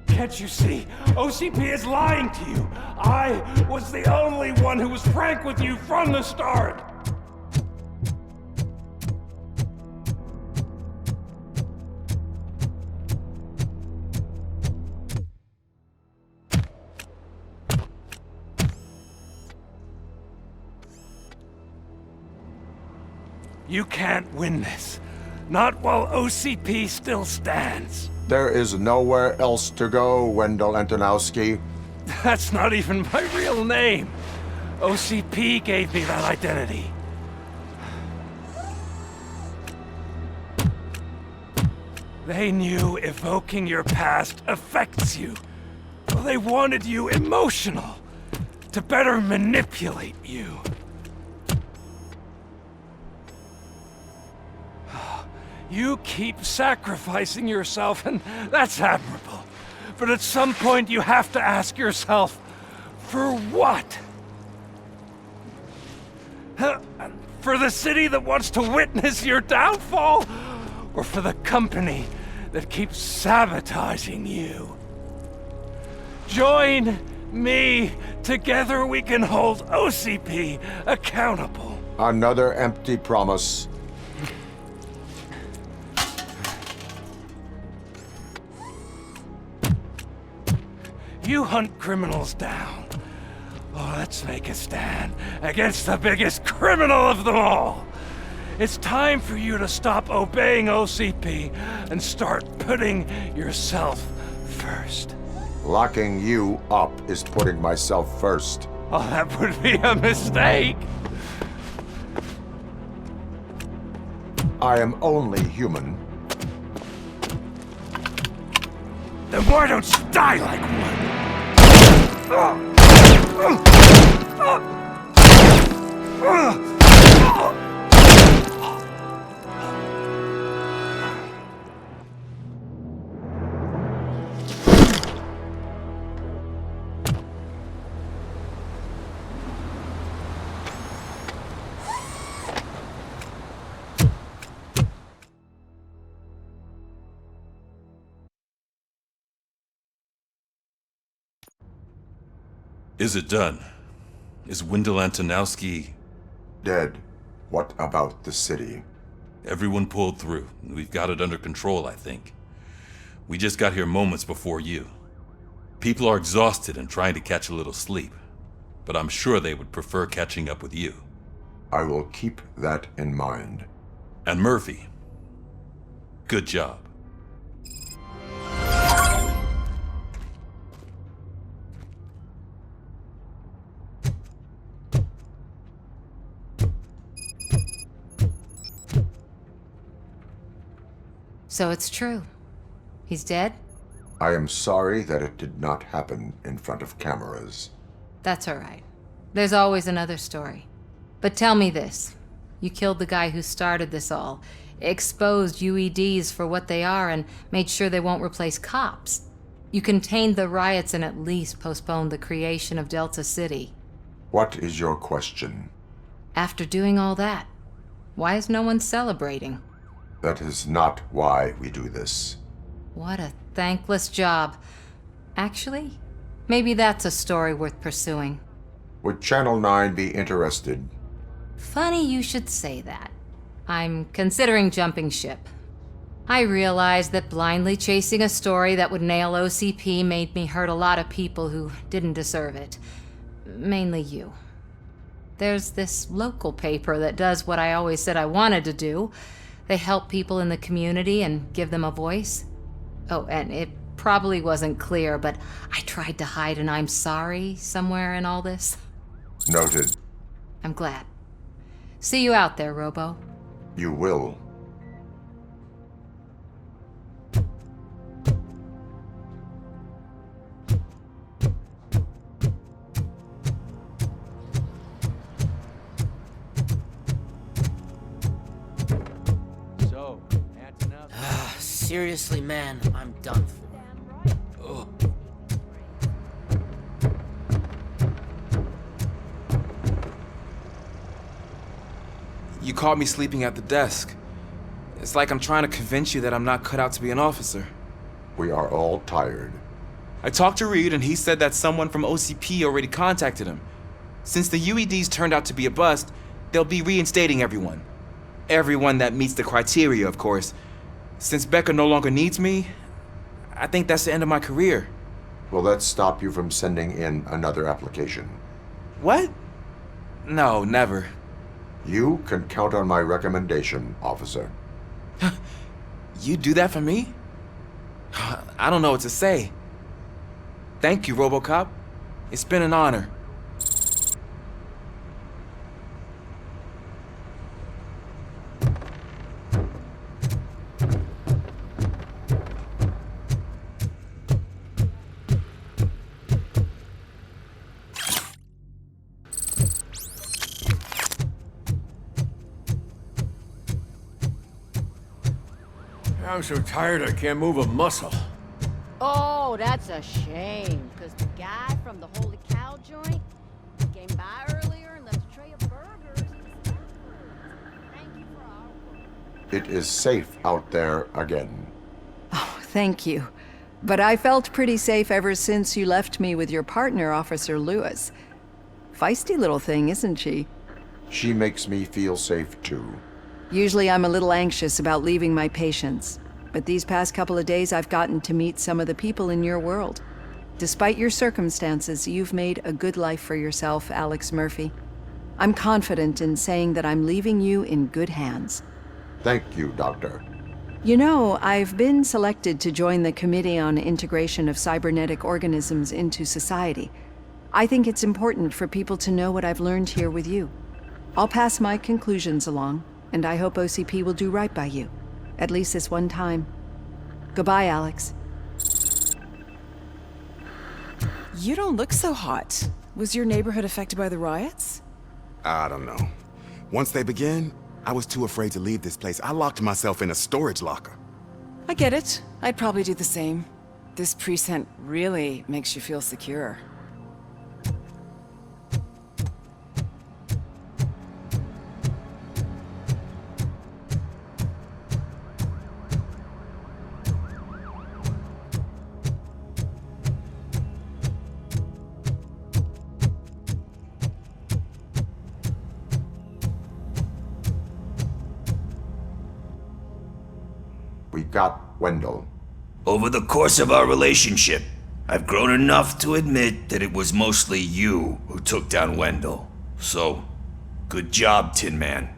Can't you see? OCP is lying to you! I was the only one who was frank with you from the start! You can't win this. Not while OCP still stands. There is nowhere else to go, Wendell Antonowski. That's not even my real name. OCP gave me that identity. They knew evoking your past affects you. Well, they wanted you emotional, to better manipulate you. You keep sacrificing yourself, and that's admirable. But at some point you have to ask yourself, for what? For the city that wants to witness your downfall? Or for the company that keeps sabotaging you? Join me. Together we can hold OCP accountable. Another empty promise. You hunt criminals down. Oh, let's make a stand against the biggest criminal of them all. It's time for you to stop obeying OCP and start putting yourself first. Locking you up is putting myself first. Oh, that would be a mistake. I am only human. Then why don't you die like one? Is it done? Is Wendell Antonowski... dead? What about the city? Everyone pulled through. We've got it under control, I think. We just got here moments before you. People are exhausted and trying to catch a little sleep. But I'm sure they would prefer catching up with you. I will keep that in mind. And Murphy, good job. So it's true. He's dead? I am sorry that it did not happen in front of cameras. That's all right. There's always another story. But tell me this. You killed the guy who started this all, exposed UEDs for what they are, and made sure they won't replace cops. You contained the riots and at least postponed the creation of Delta City. What is your question? After doing all that, why is no one celebrating? That is not why we do this. What a thankless job. Actually, maybe that's a story worth pursuing. Would Channel 9 be interested? Funny you should say that. I'm considering jumping ship. I realized that blindly chasing a story that would nail OCP made me hurt a lot of people who didn't deserve it. Mainly you. There's this local paper that does what I always said I wanted to do. They help people in the community and give them a voice. Oh, and it probably wasn't clear, but I tried to hide an I'm sorry somewhere in all this. Noted. I'm glad. See you out there, Robo. You will. Seriously, man, I'm done for. Ugh. You caught me sleeping at the desk. It's like I'm trying to convince you that I'm not cut out to be an officer. We are all tired. I talked to Reed and he said that someone from OCP already contacted him. Since the UEDs turned out to be a bust, they'll be reinstating everyone. Everyone that meets the criteria, of course. Since Becca no longer needs me, I think that's the end of my career. Will that stop you from sending in another application? What? No, never. You can count on my recommendation, officer. You do that for me? I don't know what to say. Thank you, RoboCop. It's been an honor. I'm so tired I can't move a muscle. Oh, that's a shame, because the guy from the Holy Cow joint came by earlier and left a tray of burgers. Thank you for our work. It is safe out there again. Oh, thank you. But I felt pretty safe ever since you left me with your partner, Officer Lewis. Feisty little thing, isn't she? She makes me feel safe too. Usually I'm a little anxious about leaving my patients, but these past couple of days I've gotten to meet some of the people in your world. Despite your circumstances, you've made a good life for yourself, Alex Murphy. I'm confident in saying that I'm leaving you in good hands. Thank you, Doctor. You know, I've been selected to join the Committee on Integration of Cybernetic Organisms into Society. I think it's important for people to know what I've learned here with you. I'll pass my conclusions along, and I hope OCP will do right by you. At least this one time. Goodbye, Alex. You don't look so hot. Was your neighborhood affected by the riots? I don't know. Once they began, I was too afraid to leave this place. I locked myself in a storage locker. I get it. I'd probably do the same. This precinct really makes you feel secure. We got Wendell. Over the course of our relationship, I've grown enough to admit that it was mostly you who took down Wendell. So, good job, Tin Man.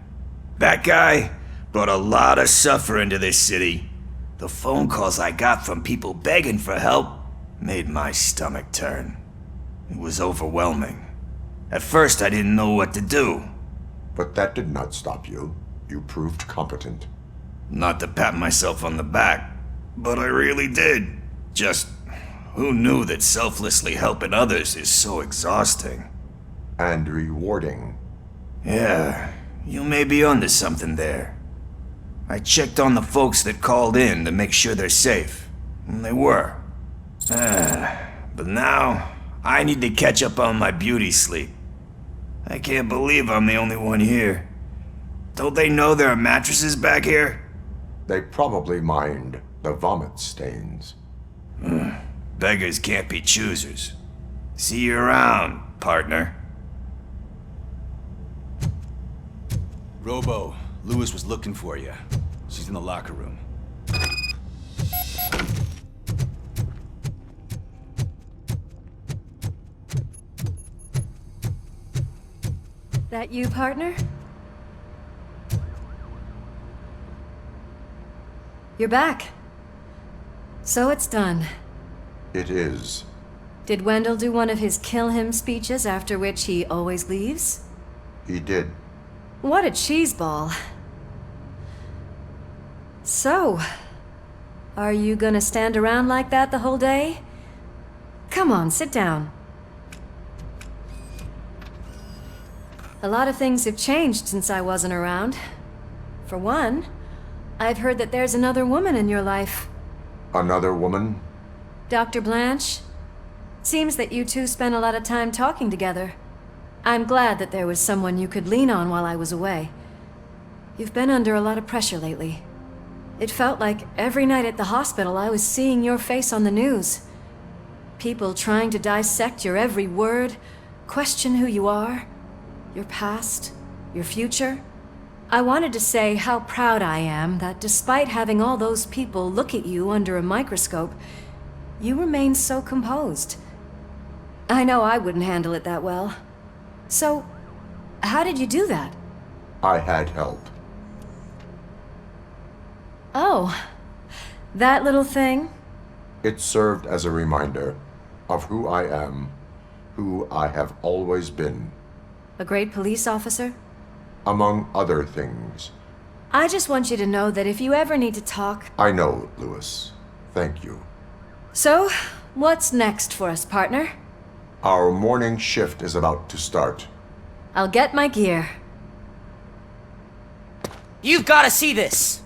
That guy brought a lot of suffering to this city. The phone calls I got from people begging for help made my stomach turn. It was overwhelming. At first, I didn't know what to do. But that did not stop you. You proved competent. Not to pat myself on the back, but I really did. Just, who knew that selflessly helping others is so exhausting? And rewarding. Yeah, you may be onto something there. I checked on the folks that called in to make sure they're safe, and they were. But now, I need to catch up on my beauty sleep. I can't believe I'm the only one here. Don't they know there are mattresses back here? They probably mind the vomit stains. Beggars can't be choosers. See you around, partner. Robo, Lewis was looking for you. She's in the locker room. That you, partner? You're back. So it's done. It is. Did Wendell do one of his kill him speeches after which he always leaves? He did. What a cheeseball. So, are you gonna stand around like that the whole day? Come on, sit down. A lot of things have changed since I wasn't around. For one, I've heard that there's another woman in your life. Another woman? Dr. Blanche? Seems that you two spent a lot of time talking together. I'm glad that there was someone you could lean on while I was away. You've been under a lot of pressure lately. It felt like every night at the hospital I was seeing your face on the news. People trying to dissect your every word, question who you are, your past, your future. I wanted to say how proud I am that despite having all those people look at you under a microscope, you remain so composed. I know I wouldn't handle it that well. So, how did you do that? I had help. Oh, that little thing? It served as a reminder of who I am, who I have always been. A great police officer? Among other things. I just want you to know that if you ever need to talk... I know, Lewis. Thank you. So, what's next for us, partner? Our morning shift is about to start. I'll get my gear. You've got to see this!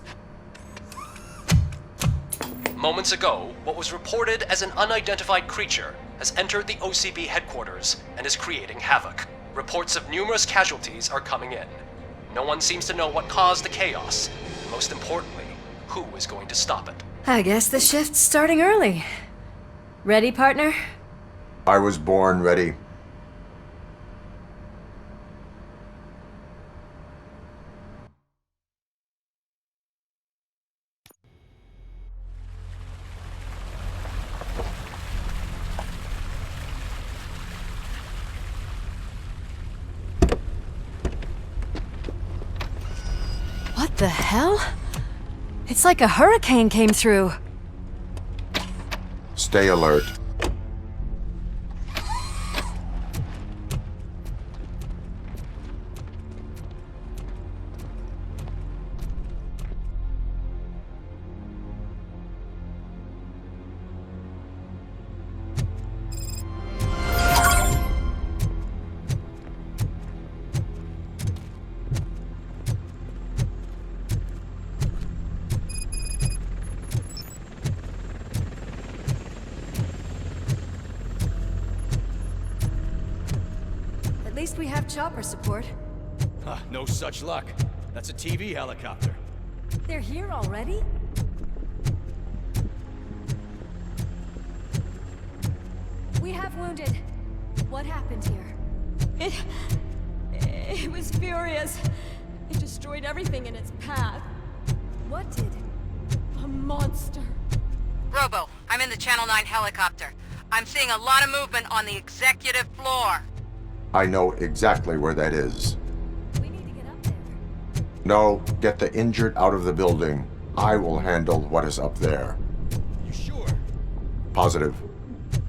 Moments ago, what was reported as an unidentified creature has entered the OCP headquarters and is creating havoc. Reports of numerous casualties are coming in. No one seems to know what caused the chaos. And most importantly, who is going to stop it. I guess the shift's starting early. Ready, partner? I was born ready. What the hell? It's like a hurricane came through. Stay alert. At least we have chopper support. No such luck. That's a TV helicopter. They're here already? We have wounded. What happened here? It was furious. It destroyed everything in its path. What did? A monster. Robo, I'm in the Channel 9 helicopter. I'm seeing a lot of movement on the executive floor. I know exactly where that is. We need to get up there. No, get the injured out of the building. I will handle what is up there. You sure? Positive.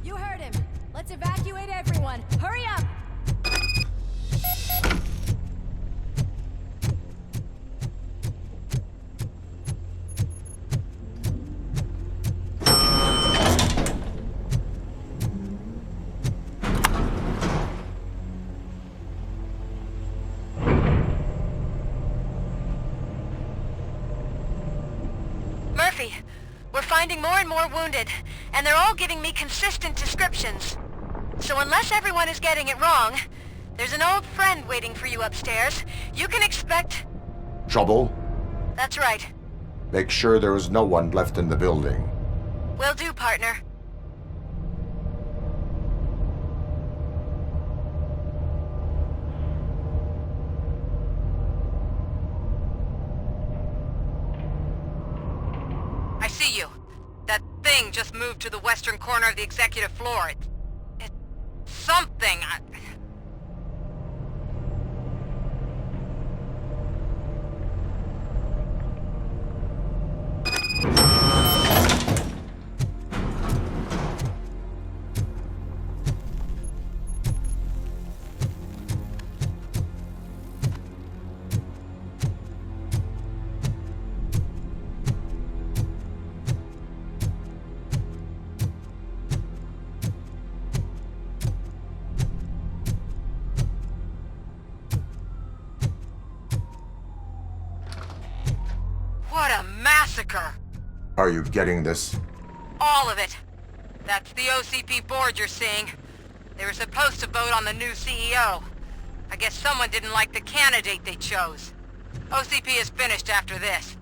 You heard him. Let's evacuate everyone. Hurry up! We're finding more and more wounded, and they're all giving me consistent descriptions. So unless everyone is getting it wrong, there's an old friend waiting for you upstairs. You can expect... Trouble? That's right. Make sure there is no one left in the building. Will do, partner. I see you. That thing just moved to the western corner of the executive floor. It's something. What a massacre! Are you getting this? All of it. That's the OCP board you're seeing. They were supposed to vote on the new CEO. I guess someone didn't like the candidate they chose. OCP is finished after this.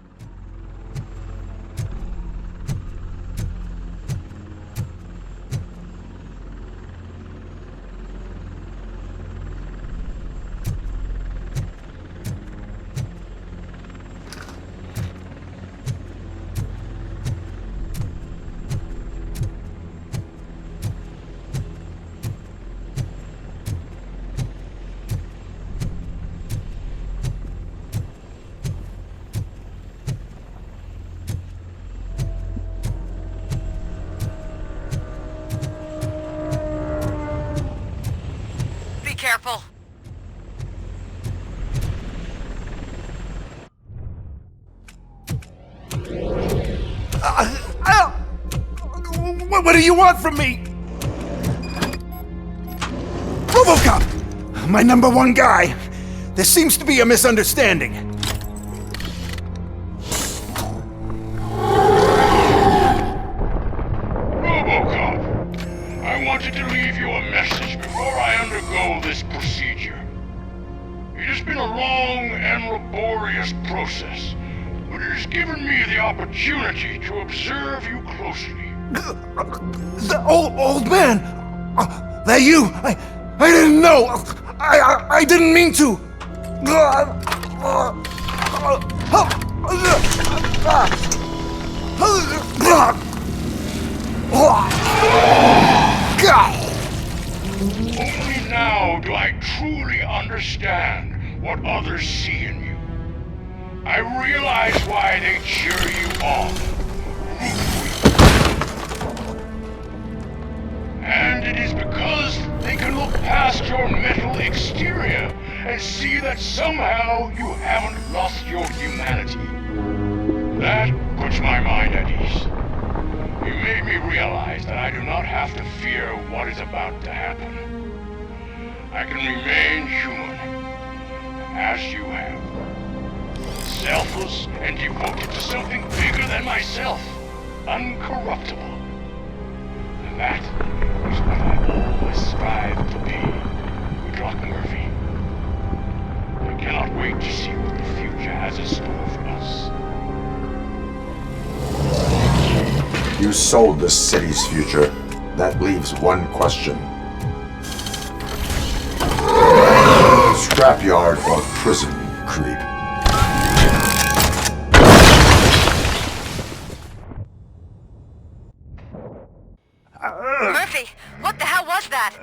Careful. What do you want from me? RoboCop! My #1 guy. There seems to be a misunderstanding. RoboCop, I wanted to leave you a message before I undergo this procedure. It has been a long and laborious process, but it has given me the opportunity to observe you closely. The old man! That you! I didn't know! I didn't mean to! Only now do I truly understand what others see in you. I realize why they cheer you on. And it is because they can look past your metal exterior and see that somehow you haven't lost your humanity. That puts my mind at ease. You made me realize that I do not have to fear what is about to happen. I can remain human, as you have. Selfless and devoted to something bigger than myself. Uncorruptible. And that is what I always strive to be, Doc Murphy. I cannot wait to see what the future has in store for us. You sold the city's future. That leaves one question. Scrapyard or prison, creep? Murphy, what the hell was that?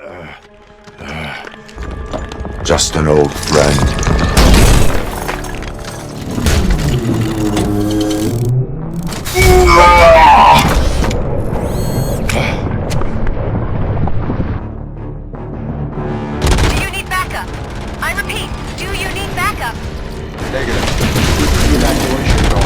Just an old friend. Do you need backup? I repeat, do you need backup? Negative. Keep the evacuation going.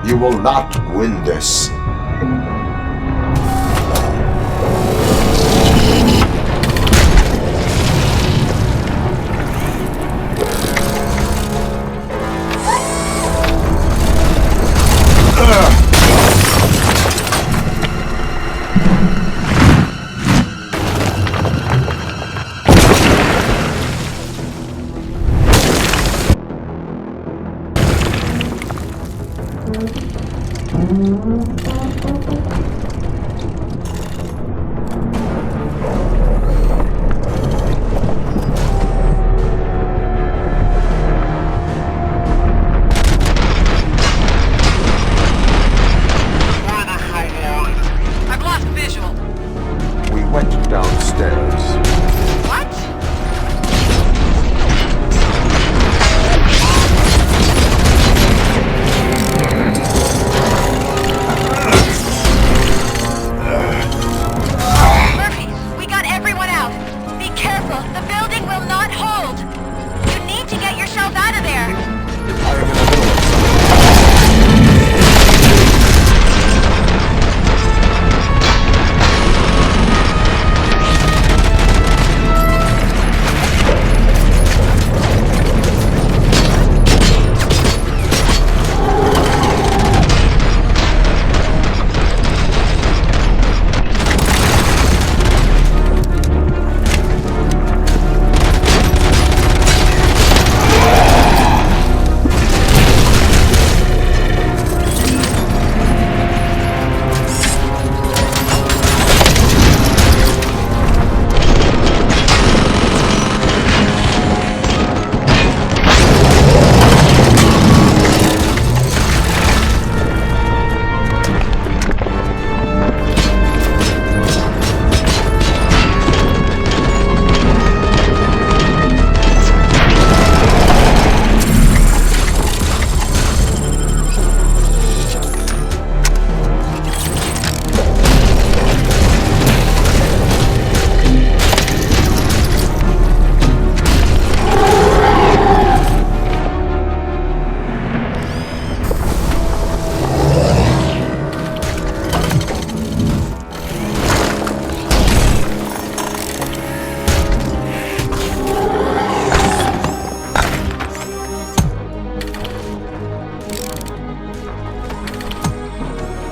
You will not win this. I've lost visual. We went downstairs. What? Murphy, we got everyone out. Be careful. The building will not hold. You need to get yourself out of there.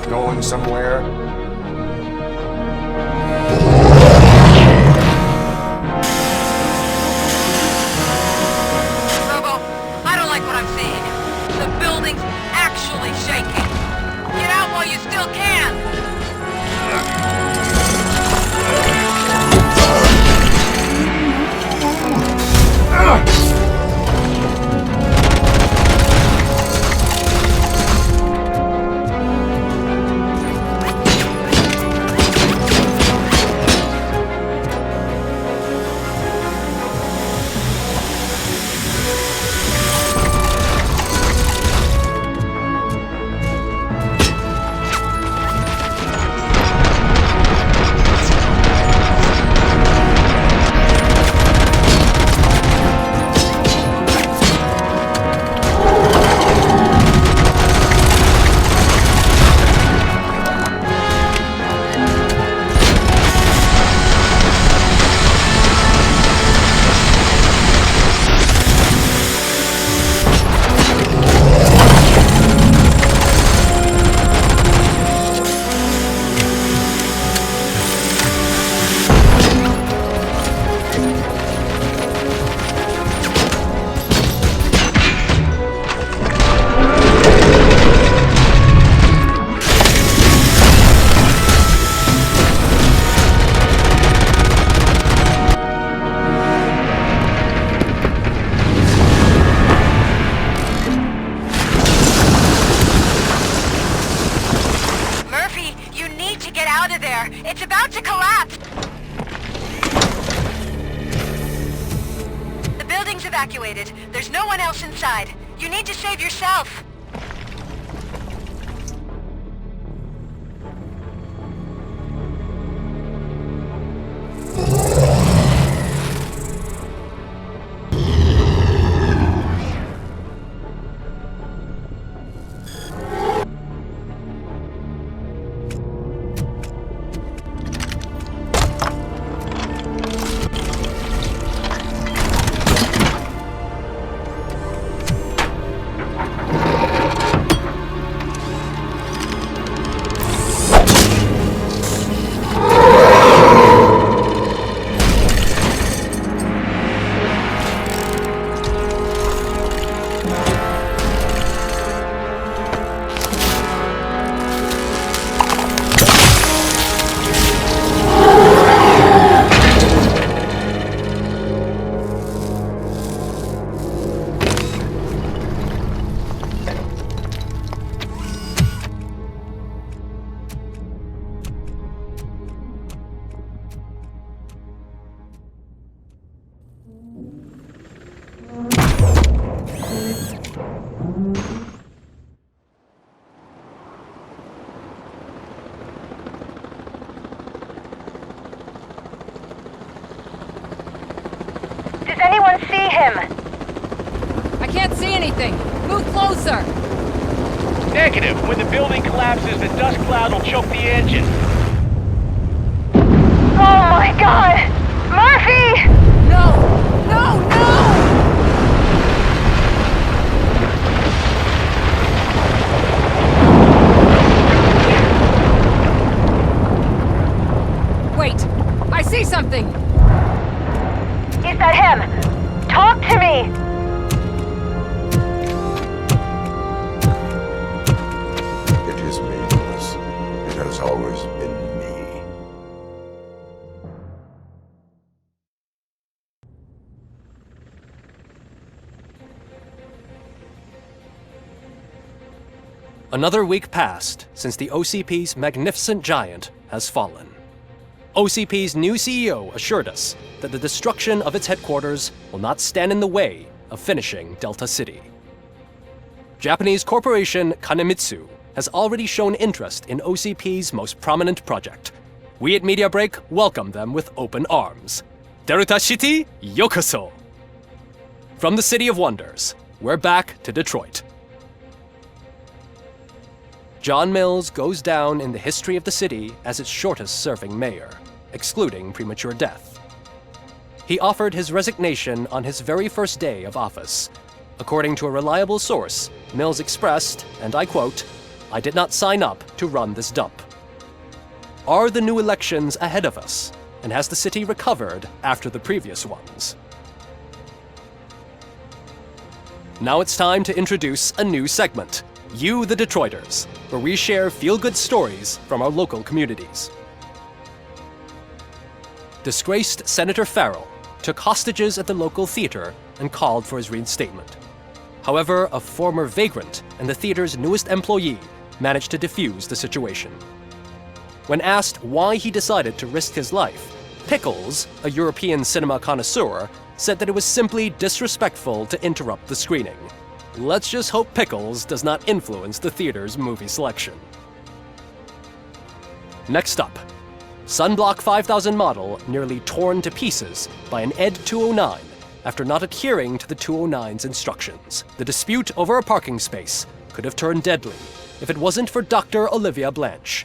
Going somewhere? Robo, I don't like what I'm seeing. The building's actually shaking. Get out while you still can. It's about to collapse! The building's evacuated. There's no one else inside. You need to save yourself. him? I can't see anything. Move closer. Negative. When the building collapses, the dust cloud will choke the engine. Oh my god! Murphy! No! No, no! Wait! I see something! Is that him? Talk to me! It is me, Lewis. It has always been me. Another week passed since the OCP's magnificent giant has fallen. OCP's new CEO assured us that the destruction of its headquarters will not stand in the way of finishing Delta City. Japanese corporation Kanemitsu has already shown interest in OCP's most prominent project. We at Media Break welcome them with open arms. Delta City, yokoso! From the City of Wonders, we're back to Detroit. John Mills goes down in the history of the city as its shortest-serving mayor, excluding premature death. He offered his resignation on his very first day of office. According to a reliable source, Mills expressed, and I quote, "I did not sign up to run this dump." Are the new elections ahead of us, and has the city recovered after the previous ones? Now it's time to introduce a new segment, You the Detroiters, where we share feel-good stories from our local communities. Disgraced Senator Farrell took hostages at the local theater and called for his reinstatement. However, a former vagrant and the theater's newest employee managed to defuse the situation. When asked why he decided to risk his life, Pickles, a European cinema connoisseur, said that it was simply disrespectful to interrupt the screening. Let's just hope Pickles does not influence the theater's movie selection. Next up, Sunblock 5000 model nearly torn to pieces by an ED 209 after not adhering to the 209's instructions. The dispute over a parking space could have turned deadly if it wasn't for Dr. Olivia Blanche,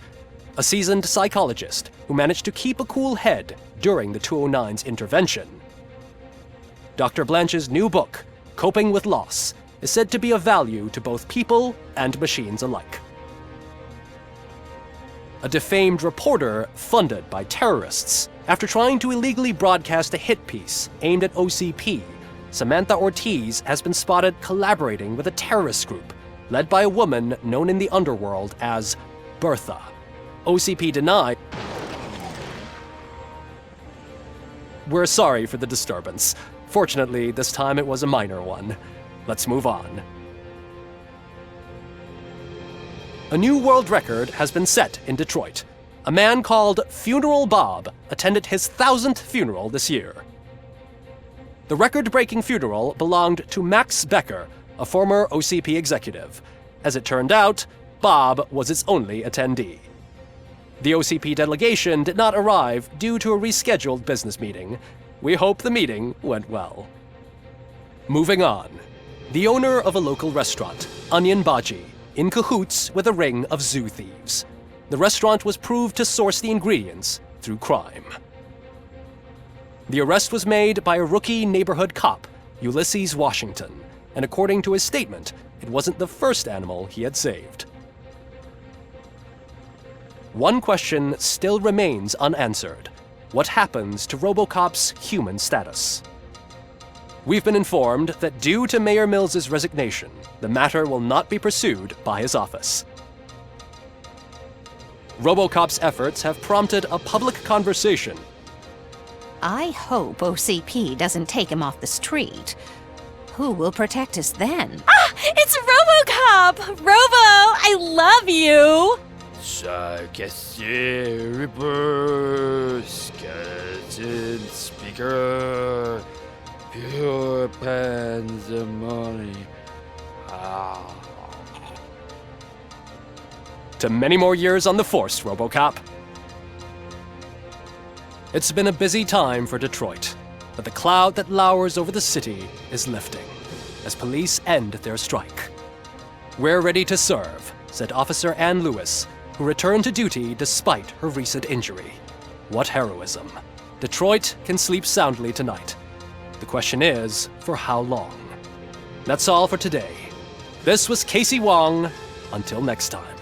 a seasoned psychologist who managed to keep a cool head during the 209's intervention. Dr. Blanche's new book, Coping with Loss, is said to be of value to both people and machines alike. A defamed reporter funded by terrorists after trying to illegally broadcast a hit piece aimed at OCP, Samantha Ortiz has been spotted collaborating with a terrorist group led by a woman known in the underworld as Bertha. OCP denied. We're sorry for the disturbance. Fortunately, this time it was a minor one. Let's move on. A new world record has been set in Detroit. A man called Funeral Bob attended his 1000th funeral this year. The record-breaking funeral belonged to Max Becker, a former OCP executive. As it turned out, Bob was its only attendee. The OCP delegation did not arrive due to a rescheduled business meeting. We hope the meeting went well. Moving on. The owner of a local restaurant, Onion Baji, in cahoots with a ring of zoo thieves. The restaurant was proved to source the ingredients through crime. The arrest was made by a rookie neighborhood cop, Ulysses Washington, and according to his statement, it wasn't the first animal he had saved. One question still remains unanswered. What happens to RoboCop's human status? We've been informed that due to Mayor Mills's resignation, the matter will not be pursued by his office. RoboCop's efforts have prompted a public conversation. I hope OCP doesn't take him off the street. Who will protect us then? Ah! It's RoboCop! Robo, I love you! Reaper, skeleton speaker, pure pandemonium. To many more years on the force, RoboCop. It's been a busy time for Detroit. but the cloud that lowers over the city is lifting as police end their strike. "We're ready to serve," said Officer Ann Lewis, who returned to duty despite her recent injury. What heroism. Detroit can sleep soundly tonight. The question is, for how long? That's all for today. This was Casey Wong. Until next time.